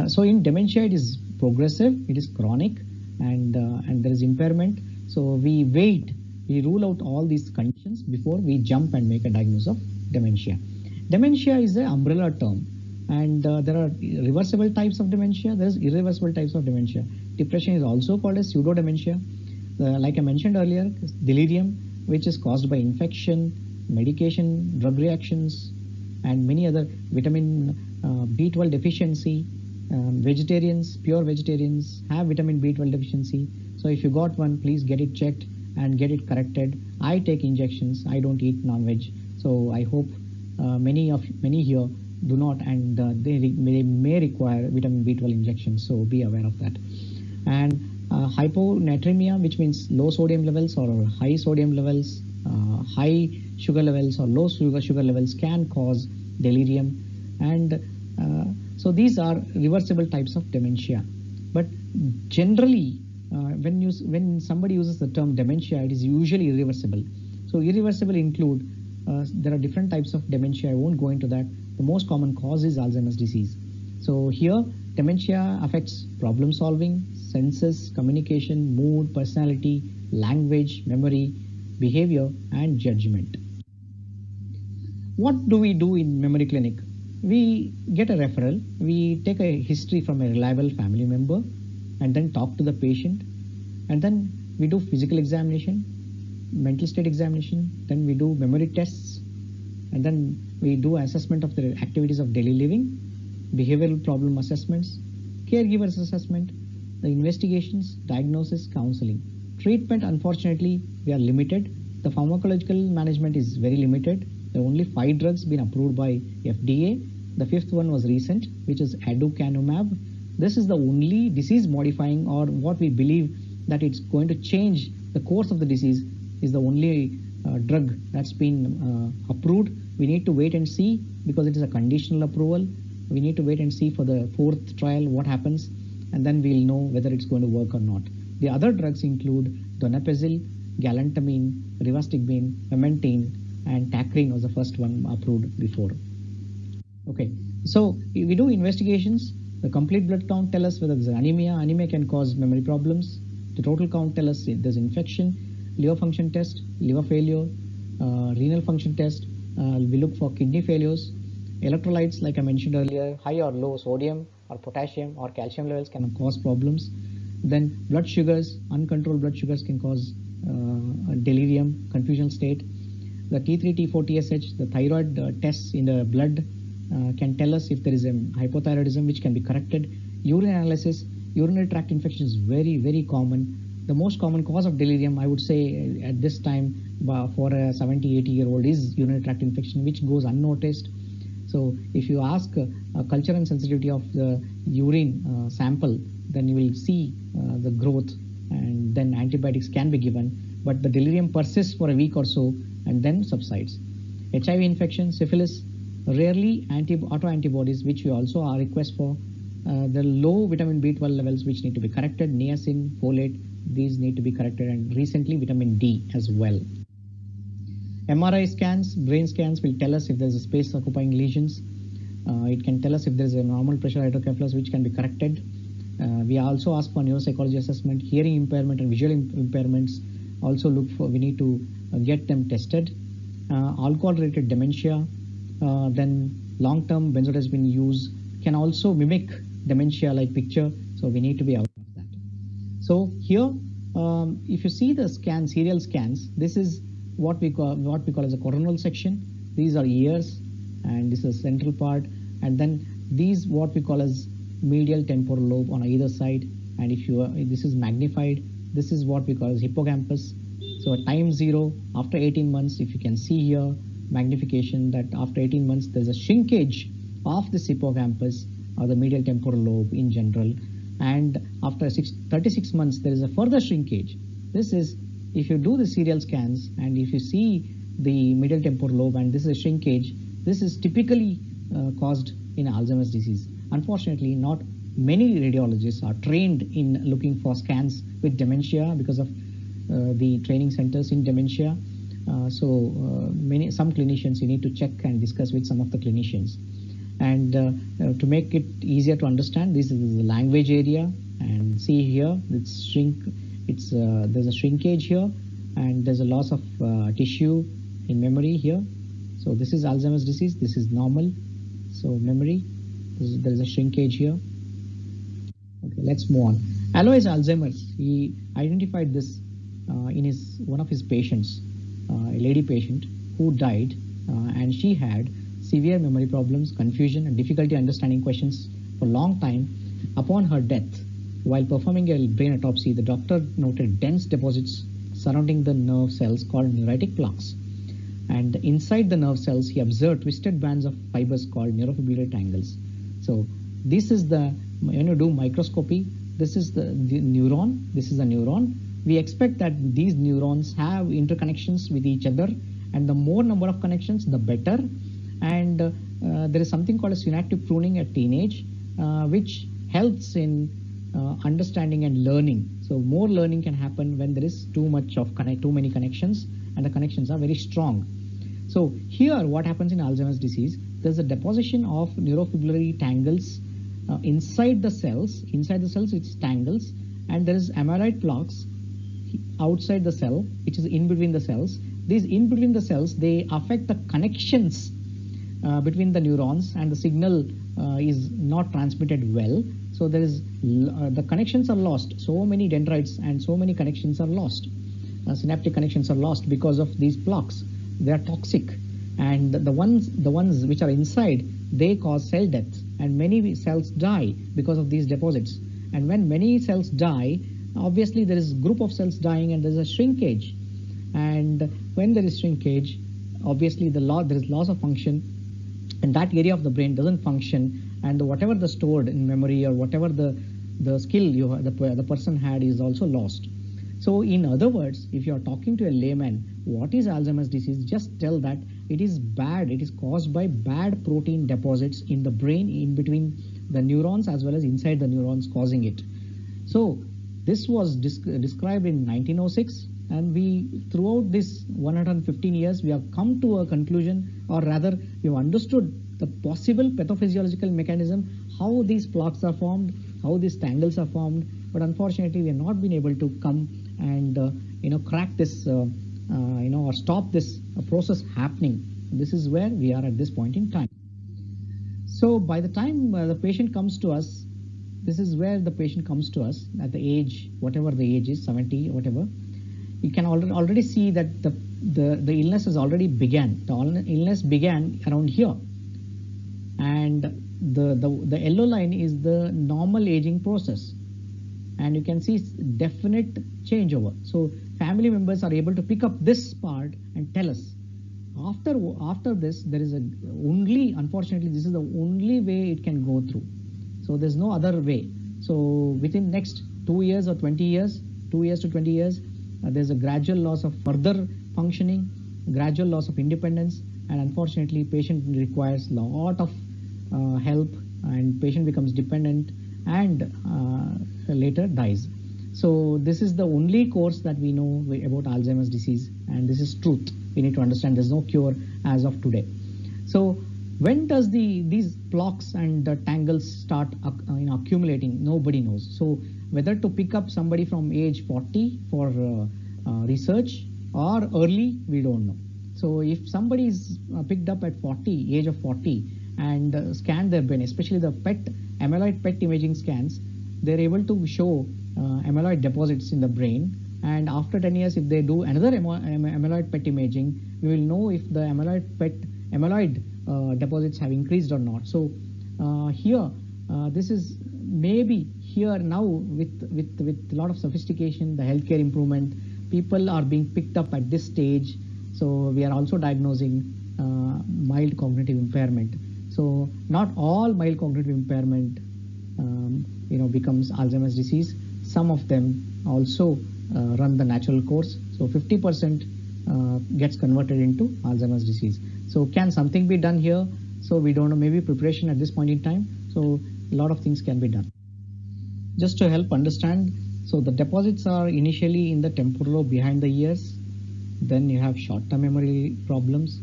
So in dementia, it is progressive, it is chronic, and there is impairment. So we wait, we rule out all these conditions before we jump and make a diagnosis of dementia. Dementia is an umbrella term, and there are reversible types of dementia, there is irreversible types of dementia. Depression is also called as pseudo dementia. Like I mentioned earlier, delirium, which is caused by infection, medication, drug reactions, and many other, vitamin B12 deficiency. Vegetarians, pure vegetarians have vitamin B12 deficiency. So if you got one, please get it checked and get it corrected. I take injections, I don't eat non-veg. So I hope many here do not, and they may require vitamin B12 injections. So be aware of that. And hyponatremia, which means low sodium levels or high sodium levels, high sugar levels or low sugar levels can cause delirium. And so these are reversible types of dementia. But generally, when somebody uses the term dementia, it is usually irreversible. So irreversible include, there are different types of dementia. I won't go into that. The most common cause is Alzheimer's disease. So here, dementia affects problem solving, senses, communication, mood, personality, language, memory, behavior, and judgment. What do we do in memory clinic? We get a referral, we take a history from a reliable family member, and then talk to the patient, and then we do physical examination, mental state examination, then we do memory tests, and then we do assessment of the activities of daily living, behavioral problem assessments, caregivers assessment, the investigations, diagnosis, counseling. Treatment, unfortunately, we are limited. The pharmacological management is very limited. There are only 5 drugs been approved by FDA. The 5th one was recent, which is aducanumab. This is the only disease modifying, or what we believe that it's going to change the course of the disease, is the only drug that's been approved. We need to wait and see, because it is a conditional approval. We need to wait and see for the 4th trial what happens, and then we'll know whether it's going to work or not. The other drugs include donepezil, galantamine, rivastigmine, memantine, and tacrine was the first one approved before. Okay, so we do investigations. The complete blood count tell us whether there's anemia. Anemia can cause memory problems. The total count tell us if there's infection. Liver function test, liver failure, renal function test. We look for kidney failures. Electrolytes, like I mentioned earlier, high or low sodium or potassium or calcium levels can cause problems. Then blood sugars, uncontrolled blood sugars can cause delirium, confusion state. The T3, T4, TSH, the thyroid tests in the blood can tell us if there is a hypothyroidism, which can be corrected. Urine analysis, urinary tract infection is very, very common. The most common cause of delirium, I would say at this time for a 70, 80-year-old is urinary tract infection, which goes unnoticed. So if you ask culture and sensitivity of the urine sample, then you will see the growth, and then antibiotics can be given. But the delirium persists for a week or so and then subsides. HIV infection, syphilis, rarely autoantibodies, which we also are request for. The low vitamin B12 levels, which need to be corrected, niacin, folate, these need to be corrected, and recently vitamin D as well. MRI scans, brain scans will tell us if there's a space occupying lesions. It can tell us if there's a normal pressure hydrocephalus, which can be corrected. We also ask for neuropsychology assessment, hearing impairment and visual impairments. Also look for, we need to get them tested. Alcohol-related dementia, then long-term benzodiazepine use can also mimic dementia-like picture. So we need to be aware of that. So here, if you see the scan, serial scans, this is what we call as a coronal section. These are ears, and this is central part, and then these what we call as medial temporal lobe on either side. And if you this is magnified, this is what we call as hippocampus. So at time 0, after 18 months, if you can see here, magnification, that after 18 months, there's a shrinkage of this hippocampus or the medial temporal lobe in general. And after 36 months, there is a further shrinkage. This is, if you do the serial scans and if you see the medial temporal lobe and this is a shrinkage, this is typically caused in Alzheimer's disease. Unfortunately, not many radiologists are trained in looking for scans with dementia because of the training centers in dementia. Some clinicians you need to check and discuss with some of the clinicians. And to make it easier to understand, this is the language area, and see here, there's a shrinkage here, and there's a loss of tissue in memory here. So this is Alzheimer's disease. This is normal. So memory, there is a shrinkage here. Okay, let's move on. Alois Alzheimer's, he identified this in one of his patients, a lady patient who died, and she had severe memory problems, confusion, and difficulty understanding questions for a long time. Upon her death, while performing a brain autopsy, the doctor noted dense deposits surrounding the nerve cells called neuritic plaques. And inside the nerve cells, he observed twisted bands of fibers called neurofibrillary tangles. So this is when you do microscopy, this is the neuron, this is a neuron. We expect that these neurons have interconnections with each other, and the more number of connections, the better. And there is something called a synaptic pruning at teenage, which helps in understanding and learning. So more learning can happen when there is too many connections, and the connections are very strong. So here, what happens in Alzheimer's disease? There's a deposition of neurofibrillary tangles inside the cells. Inside the cells, it's tangles, and there is amyloid plaques outside the cell, which is in between the cells. These in between the cells, they affect the connections between the neurons, and the signal is not transmitted well. So there is the connections are lost. So many dendrites and so many connections are lost. Synaptic connections are lost because of these plaques. They are toxic, and the ones which are inside, they cause cell death, and many cells die because of these deposits. And when many cells die, obviously there is a group of cells dying, and there is a shrinkage. And when there is shrinkage, obviously there is loss of function, and that area of the brain doesn't function, and whatever the stored in memory or whatever the skill the person had is also lost. So in other words, if you are talking to a layman, what is Alzheimer's disease? Just tell that it is bad. It is caused by bad protein deposits in the brain, in between the neurons as well as inside the neurons, causing it. So this was described in 1906, and throughout this 115 years, we have come to a conclusion, or rather, we have understood the possible pathophysiological mechanism, how these plaques are formed, how these tangles are formed. But unfortunately, we have not been able to come and crack this, or stop this process happening. This is where we are at this point in time. So by the time the patient comes to us, this is where the patient comes to us at the age, whatever the age is, 70, whatever. You can already see that the illness has already began. The illness began around here, and the yellow line is the normal aging process, and you can see definite changeover. So family members are able to pick up this part and tell us. After this, there is unfortunately, this is the only way it can go through. So there's no other way. So within next 2 years or 20 years, 2 years to 20 years, there's a gradual loss of further functioning, gradual loss of independence, and unfortunately, patient requires a lot of help, and patient becomes dependent and later dies. So this is the only course that we know about Alzheimer's disease, and this is truth. We need to understand there's no cure as of today. So when does these plaques and tangles start accumulating? Nobody knows. So whether to pick up somebody from age 40 for research, or early, we don't know. So if somebody is picked up at 40, age of 40, and scanned their brain, especially the amyloid PET imaging scans, they're able to show amyloid deposits in the brain. And after 10 years, if they do another amyloid PET imaging, we will know if the amyloid deposits have increased or not. So here, this is maybe here now with a lot of sophistication, the healthcare improvement, people are being picked up at this stage. So we are also diagnosing mild cognitive impairment. So not all mild cognitive impairment, becomes Alzheimer's disease. Some of them also run the natural course. So 50% gets converted into Alzheimer's disease. So can something be done here? So we don't know, maybe preparation at this point in time. So a lot of things can be done. Just to help understand, so the deposits are initially in the temporal lobe behind the ears. Then you have short-term memory problems.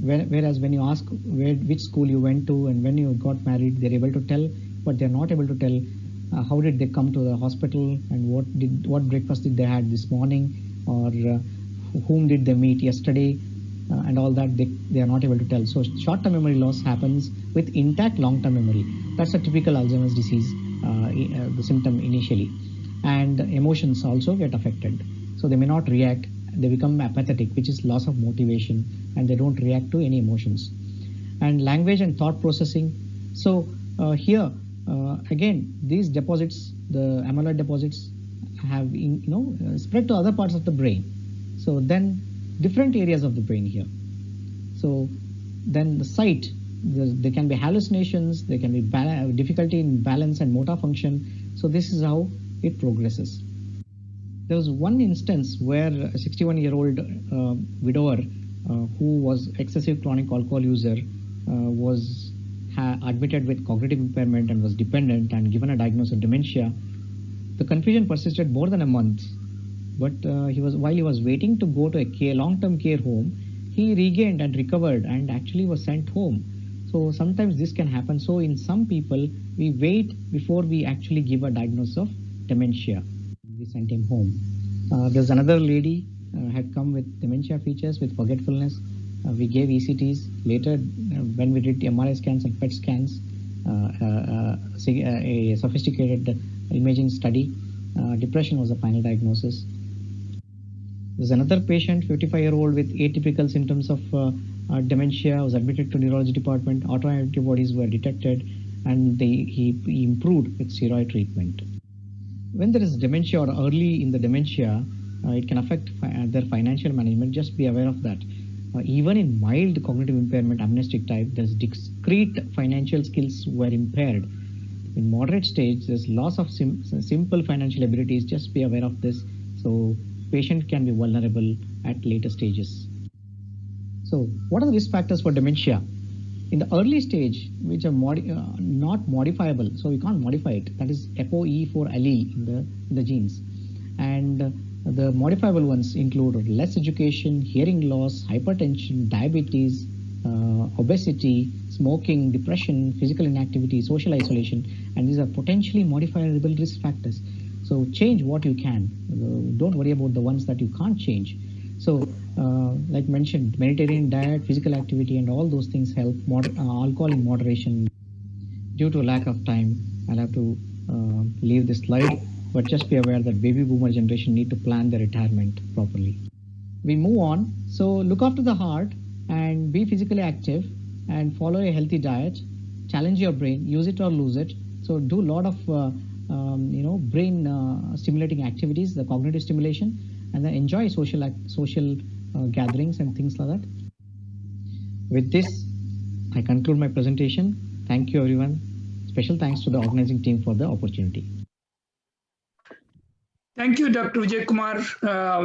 Whereas when you ask which school you went to and when you got married, they're able to tell, but they're not able to tell how did they come to the hospital and what breakfast did they had this morning, or whom did they meet yesterday, and all that they are not able to tell. So short-term memory loss happens with intact long-term memory. That's a typical Alzheimer's disease, the symptom initially. And emotions also get affected. So they may not react. They become apathetic, which is loss of motivation, and they don't react to any emotions. And language and thought processing. So here, again, these deposits, the amyloid deposits, have spread to other parts of the brain. So then different areas of the brain here. So then the sight, there can be hallucinations, there can be difficulty in balance and motor function. So this is how it progresses. There was one instance where a 61-year-old widower who was excessive chronic alcohol user was admitted with cognitive impairment and was dependent and given a diagnosis of dementia. The confusion persisted more than a month, but while he was waiting to go to a long-term care home, he regained and recovered and actually was sent home. So sometimes this can happen. So in some people, we wait before we actually give a diagnosis of dementia. We sent him home. There's another lady had come with dementia features with forgetfulness. We gave ECTs. Later, when we did MRI scans and PET scans, a sophisticated imaging study, depression was the final diagnosis. There's another patient, 55-year-old with atypical symptoms of dementia, was admitted to neurology department. Autoantibodies antibodies were detected, and he improved with steroid treatment. When there is dementia or early in the dementia, it can affect their financial management. Just be aware of that. Even in mild cognitive impairment, amnestic type, there's discrete financial skills were impaired. In moderate stage, there's loss of simple financial abilities. Just be aware of this. So patient can be vulnerable at later stages. So what are the risk factors for dementia? In the early stage, which are not modifiable, so we can't modify it, that is ApoE4 allele in the genes. And the modifiable ones include less education, hearing loss, hypertension, diabetes, obesity, smoking, depression, physical inactivity, social isolation, and these are potentially modifiable risk factors. So change what you can. Don't worry about the ones that you can't change. So like mentioned, Mediterranean diet, physical activity, and all those things help. Alcohol in moderation. Due to lack of time, I'll have to leave this slide, but just be aware that baby boomer generation need to plan their retirement properly. We move on. So look after the heart and be physically active and follow a healthy diet. Challenge your brain, use it or lose it. So do a lot of brain stimulating activities, the cognitive stimulation, and then enjoy social gatherings and things like that. With this, I conclude my presentation. Thank you, everyone. Special thanks to the organizing team for the opportunity. Thank you, Dr. Vijay Kumar.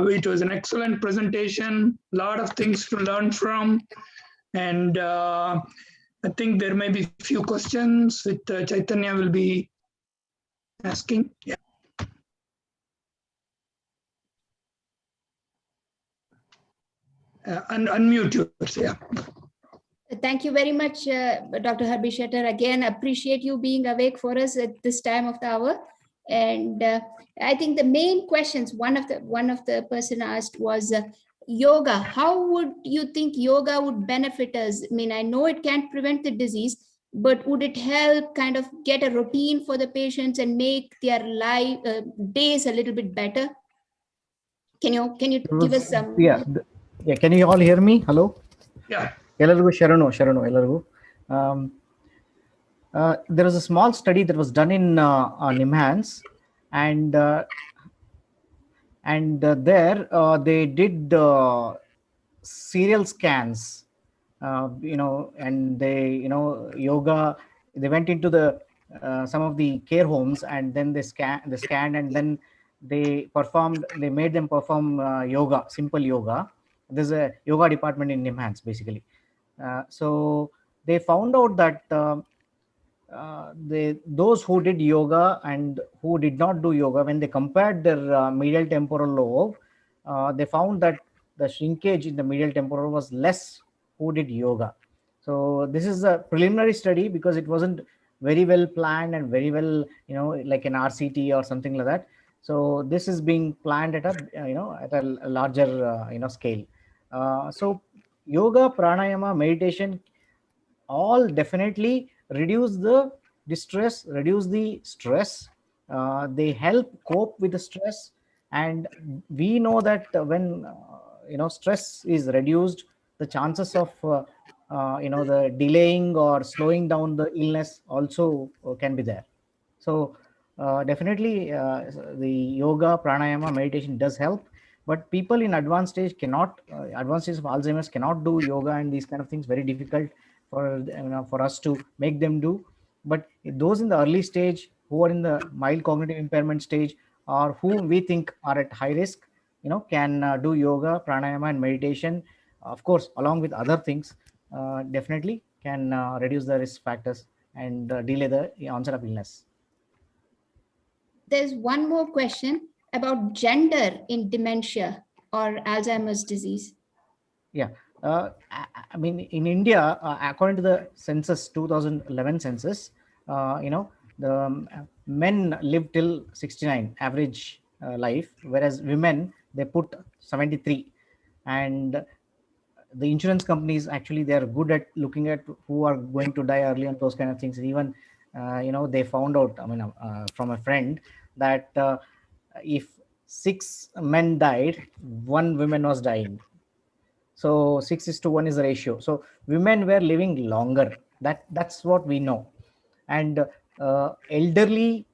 It was an excellent presentation, a lot of things to learn from. And I think there may be a few questions with Chaitanya will be asking. Yeah. Unmute yours, yeah. Thank you very much, Dr. Harbi Shetter. Again, appreciate you being awake for us at this time of the hour. And I think the main questions, one of the person asked was, yoga, how would you think yoga would benefit us? I mean, I know it can't prevent the disease, but would it help kind of get a routine for the patients and make their life days a little bit better? Can you give us some? Yeah, yeah. Can you all hear me? Hello. Yeah. Ellargu Sharano, Ellargu. There was a small study that was done in NIMHANS, and there they did serial scans, and they, yoga. They went into the some of the care homes, and then they scanned, and then they made them perform yoga, simple yoga. There's a yoga department in NIMHANS basically. So they found out that those who did yoga and who did not do yoga, when they compared their medial temporal lobe, they found that the shrinkage in the medial temporal was less who did yoga. So this is a preliminary study because it wasn't very well planned and very well, like an RCT or something like that. So this is being planned at a larger scale. So yoga, pranayama, meditation all definitely reduce the distress, reduce the stress. They help cope with the stress, and we know that when stress is reduced, the chances of the delaying or slowing down the illness also can be there. So definitely the yoga, pranayama, meditation does help, but people in advanced stage cannot, advanced stage of Alzheimer's cannot do yoga and these kind of things. Very difficult for us to make them do. But those in the early stage who are in the mild cognitive impairment stage, or whom we think are at high risk, can do yoga, pranayama, and meditation, of course, along with other things, definitely can reduce the risk factors and delay the onset of illness. There's one more question about gender in dementia or Alzheimer's disease. Yeah. I mean, in India, according to the census, 2011 census, the men live till 69 average life, whereas women, they put 73. And the insurance companies, actually, they are good at looking at who are going to die early and those kind of things. Even, they found out, from a friend, that if 6 men died, 1 woman was dying. So 6:1 is the ratio. So women were living longer. That's what we know. And elderly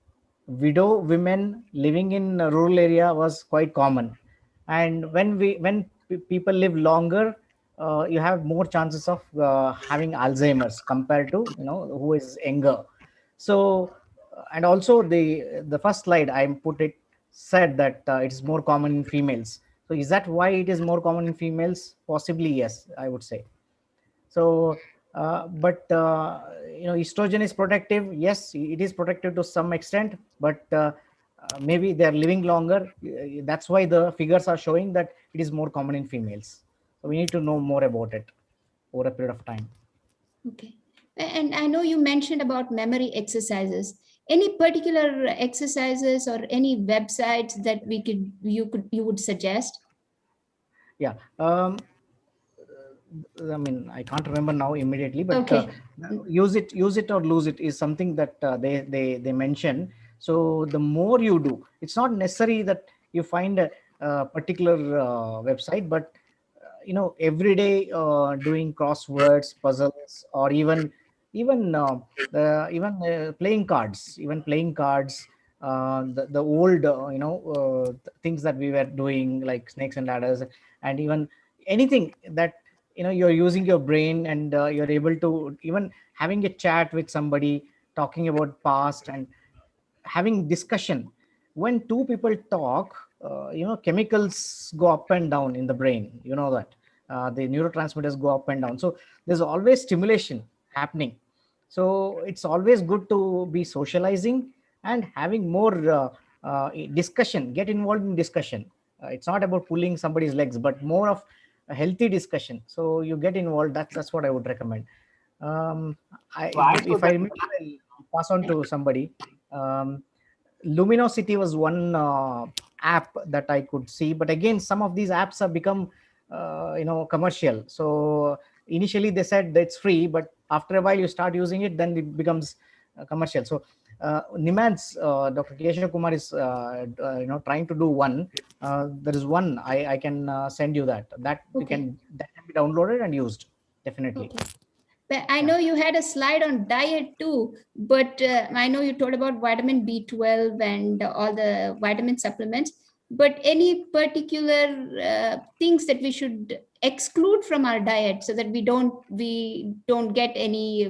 widow women living in a rural area was quite common. And when people live longer, you have more chances of having Alzheimer's compared to who is younger. So and also the first slide I put it said that it is more common in females. So is that why it is more common in females? Possibly yes, I would say. So but estrogen is protective. Yes, it is protective to some extent, but maybe they are living longer. That's why the figures are showing that it is more common in females. So we need to know more about it over a period of time. Okay. And I know you mentioned about memory exercises. Any particular exercises or any websites that you would suggest? Yeah. I mean, I can't remember now immediately, but okay. Use it or lose it is something that they mention. So the more you do, it's not necessary that you find a particular website, but every day doing crosswords, puzzles, or even playing cards, the old things that we were doing, like snakes and ladders, and even anything that you're using your brain, and you're able to even having a chat with somebody, talking about past and having discussion. When two people talk, chemicals go up and down in the brain, that the neurotransmitters go up and down. So there's always stimulation happening. So it's always good to be socializing and having more discussion, get involved in discussion. It's not about pulling somebody's legs, but more of a healthy discussion. So you get involved. That's what I would recommend. If I remember, I'll pass on to somebody. Luminosity was one app that I could see, but again, some of these apps have become commercial. So initially they said that it's free, but after a while you start using it, then it becomes commercial. So NIMAD's Dr. Keshav Kumar is trying to do one. There is one I can send you that can be downloaded and used definitely. Okay. But I know you had a slide on diet too, but I know you told about vitamin B12 and all the vitamin supplements, but any particular things that we should exclude from our diet so that we don't get any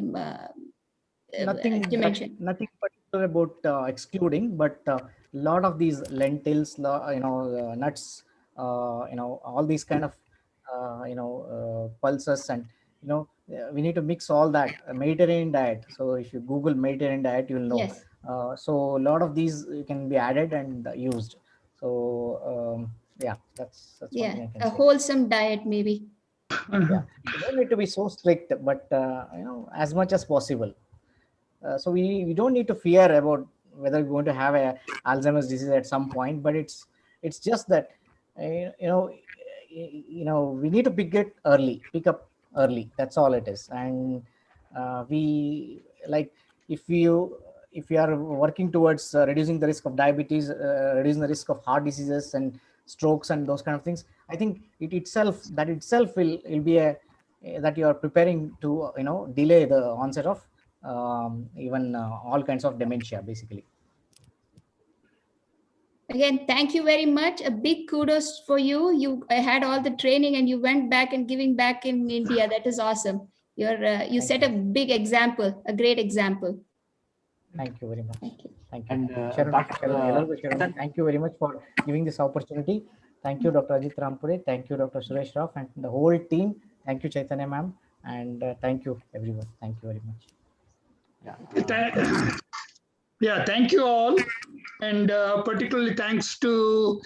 Nothing particular about excluding, but a lot of these lentils, nuts, all these kind of pulses, and we need to mix all that. Mediterranean diet. So if you Google Mediterranean diet, you'll know. Yes. So a lot of these can be added and used. So yeah, that's one thing I can say. Wholesome diet maybe. Yeah, you don't need to be so strict, but as much as possible. So we don't need to fear about whether we're going to have a Alzheimer's disease at some point, but it's just that we need to pick up early. That's all it is. And if you are working towards reducing the risk of diabetes, reducing the risk of heart diseases and strokes and those kind of things, I think it itself will be that you are preparing to delay the onset of even all kinds of dementia basically. Again, thank you very much. A big kudos for you. You had all the training and you went back and giving back in India. That is awesome. You set a big example, a great example. Thank you very much. Thank you. Thank you. And Sharon, thank you very much for giving this opportunity. Thank you, Dr. Ajit Rampure. Thank you, Dr. Suresh Rao, and the whole team. Thank you, Chaitanya ma'am, and thank you everyone. Thank you very much. Yeah, thank you all, and particularly thanks to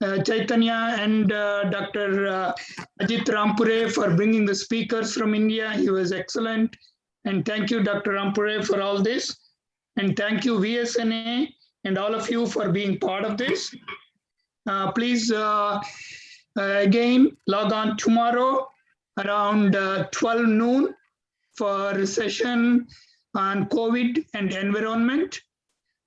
Chaitanya and Dr. Ajit Rampure for bringing the speakers from India. He was excellent, and thank you, Dr. Rampure, for all this, and thank you, VSNA, and all of you for being part of this. Please, again, log on tomorrow around 12 noon for a session on COVID and environment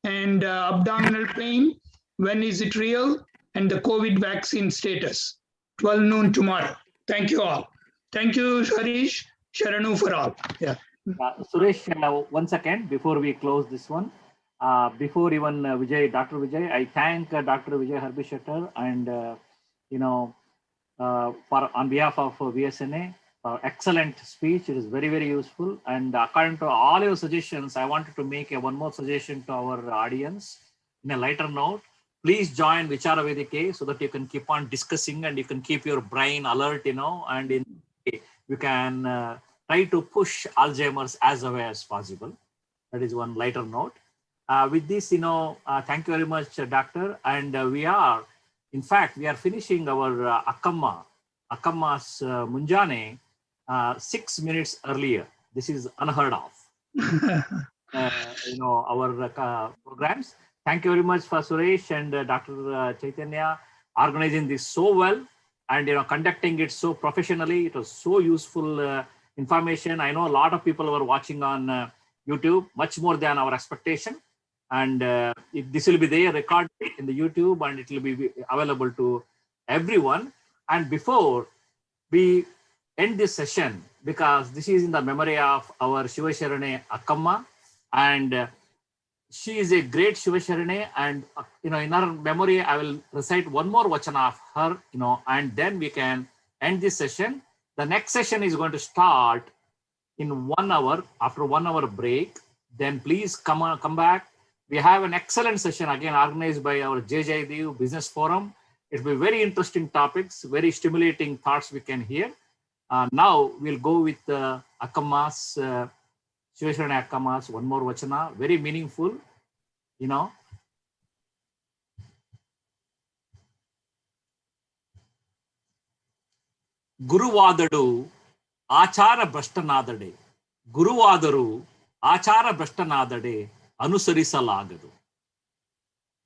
and abdominal pain, when is it real, and the COVID vaccine status. 12 noon tomorrow. Thank you all. Thank you, Harish, Sharanu, for all. Yeah. Suresh, 1 second before we close this one. Before even Dr. Vijay, I thank Dr. Vijay Harbishatar and for on behalf of VSNA. Excellent speech. It is very, very useful. And according to all your suggestions, I wanted to make one more suggestion to our audience in a lighter note. Please join Vichara Vedike so that you can keep on discussing and you can keep your brain alert, and you can try to push Alzheimer's as away as possible. That is one lighter note. With this, thank you very much, Doctor. And we are finishing our Akkamma's Munjane 6 minutes earlier. This is unheard of. Our programs. Thank you very much for Suresh and Dr. Chaitanya organizing this so well and conducting it so professionally. It was so useful information. I know a lot of people were watching on YouTube, much more than our expectation. And this will be there recorded in the YouTube and it will be available to everyone. And before we end this session, because this is in the memory of our Shivasharane Akkamma, and she is a great Shivasharane, and in her memory, I will recite one more vachana of her, and then we can end this session. The next session is going to start in 1 hour, after 1 hour break. Then please come back. We have an excellent session again organized by our JJ Business Forum. It will be very interesting topics, very stimulating thoughts we can hear. Now we'll go with Akkamma's, Shivasharane Akkamma's one more vachana, very meaningful, Guruvadadu Achara Brashtanadade. Guruvadaru Achara Brashtanadade Anusarisalaagadu.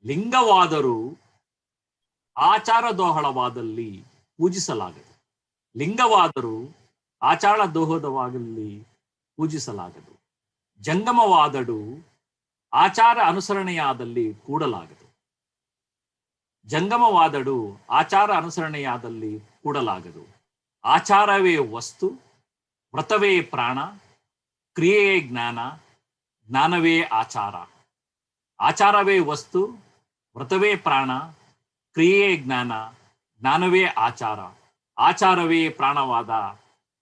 Lingavadaru Achara Dohalavaದಲ್ಲಿ ಪೂಜಿಸಲಾಗದು. ಲಿಂಗವಾದರೂ ಆಚಾರ ದೋಹದವಾಗಲಿ ಪೂಜಿಸಲಾಗದು. ಜಂಗಮವಾದಡು ಆಚಾರ ಅನುಸರಣೆಯಾದಲ್ಲಿ ಕೂಡಲಾಗದು. ಜಂಗಮವಾದಡು ಆಚಾರ ಅನುಸರಣೆಯಾದಲ್ಲಿ ಕೂಡಲಾಗದು. ಆಚಾರವೇ ವಸ್ತು, ವ್ರತವೇ ಪ್ರಾಣ, ಕ್ರಿಯೆಯೇ ಜ್ಞಾನ, ಜ್ಞಾನವೇ ಆಚಾರ. ಆಚಾರವೇ ವಸ್ತು, ವ್ರತವೇ ಪ್ರಾಣ, ಕ್ರಿಯೆಯೇ ಜ್ಞಾನ, ಜ್ಞಾನವೇ ಆಚಾರ. ಆಚಾರವೇ ಪ್ರಾಣವಾದ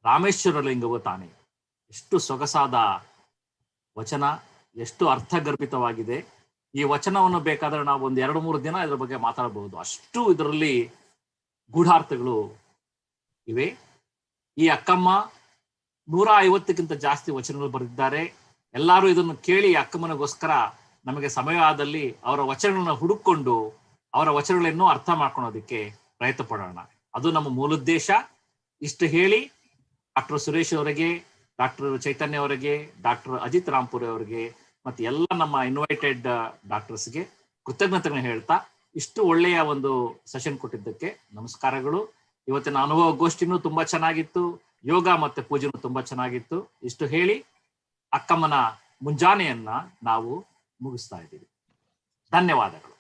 ರಾಮೇಶ್ವರ ಲಿಂಗವು ತಾನೆ. ಎಷ್ಟು ಸೊಗಸಾದ ವಚನ, ಎಷ್ಟು ಅರ್ಥಗರ್ಭಿತವಾಗಿದೆ. ಈ ವಚನವನ್ನು ಬೇಕಾದ್ರೆ ನಾವು ಒಂದು 2-3 ದಿನ ಇದರ ಬಗ್ಗೆ ಮಾತಾಡಬಹುದು. ಅಷ್ಟು ಇದರಲ್ಲಿ ಗೂಢಾರ್ಥಗಳು ಇವೆ. ಈ ಅಕ್ಕಮ್ಮ 150ಕ್ಕಿಂತ ಜಾಸ್ತಿ ವಚನಗಳು ಬರೆದಿದ್ದಾರೆ. ಎಲ್ಲರೂ ಇದನ್ನು ಕೇಳಿ ಅಕ್ಕಮ್ಮನಿಗೋಸ್ಕರ ನಮಗೆ ಸಮಯ ಆದಲ್ಲಿ ಅವರ ವಚನಗಳನ್ನ ಹುಡುಕೊಂಡು ಅವರ ವಚನಗಳನ್ನೂ ಅರ್ಥ ಮಾಡ್ಕೊಳೋದಕ್ಕೆ ಪ್ರಯತ್ನ ಪಡೋಣ. ಅದು ನಮ್ಮ ಮೂಲೋದ್ದೇಶ. ಇಷ್ಟು ಹೇಳಿ ಡಾಕ್ಟರ್ ಸುರೇಶ್ ಅವರಿಗೆ, ಡಾಕ್ಟರ್ ಚೈತನ್ಯ ಅವರಿಗೆ, ಡಾಕ್ಟರ್ ಅಜಿತ್ ರಾಂಪುರಿ ಅವರಿಗೆ ಮತ್ತೆ ಎಲ್ಲ ನಮ್ಮ ಇನ್ವೈಟೆಡ್ ಡಾಕ್ಟರ್ಸ್ಗೆ ಕೃತಜ್ಞತೆಗಳನ್ನ ಹೇಳ್ತಾ ಇಷ್ಟು ಒಳ್ಳೆಯ ಒಂದು ಸೆಷನ್ ಕೊಟ್ಟಿದ್ದಕ್ಕೆ ನಮಸ್ಕಾರಗಳು. ಇವತ್ತಿನ ಅನುಭವ ಗೋಷ್ಠಿನೂ ತುಂಬಾ ಚೆನ್ನಾಗಿತ್ತು, ಯೋಗ ಮತ್ತೆ ಪೂಜೆನೂ ತುಂಬಾ ಚೆನ್ನಾಗಿತ್ತು. ಇಷ್ಟು ಹೇಳಿ ಅಕ್ಕಮ್ಮನ ಮುಂಜಾನೆಯನ್ನ ನಾವು ಮುಗಿಸ್ತಾ ಇದ್ದೀವಿ. ಧನ್ಯವಾದಗಳು.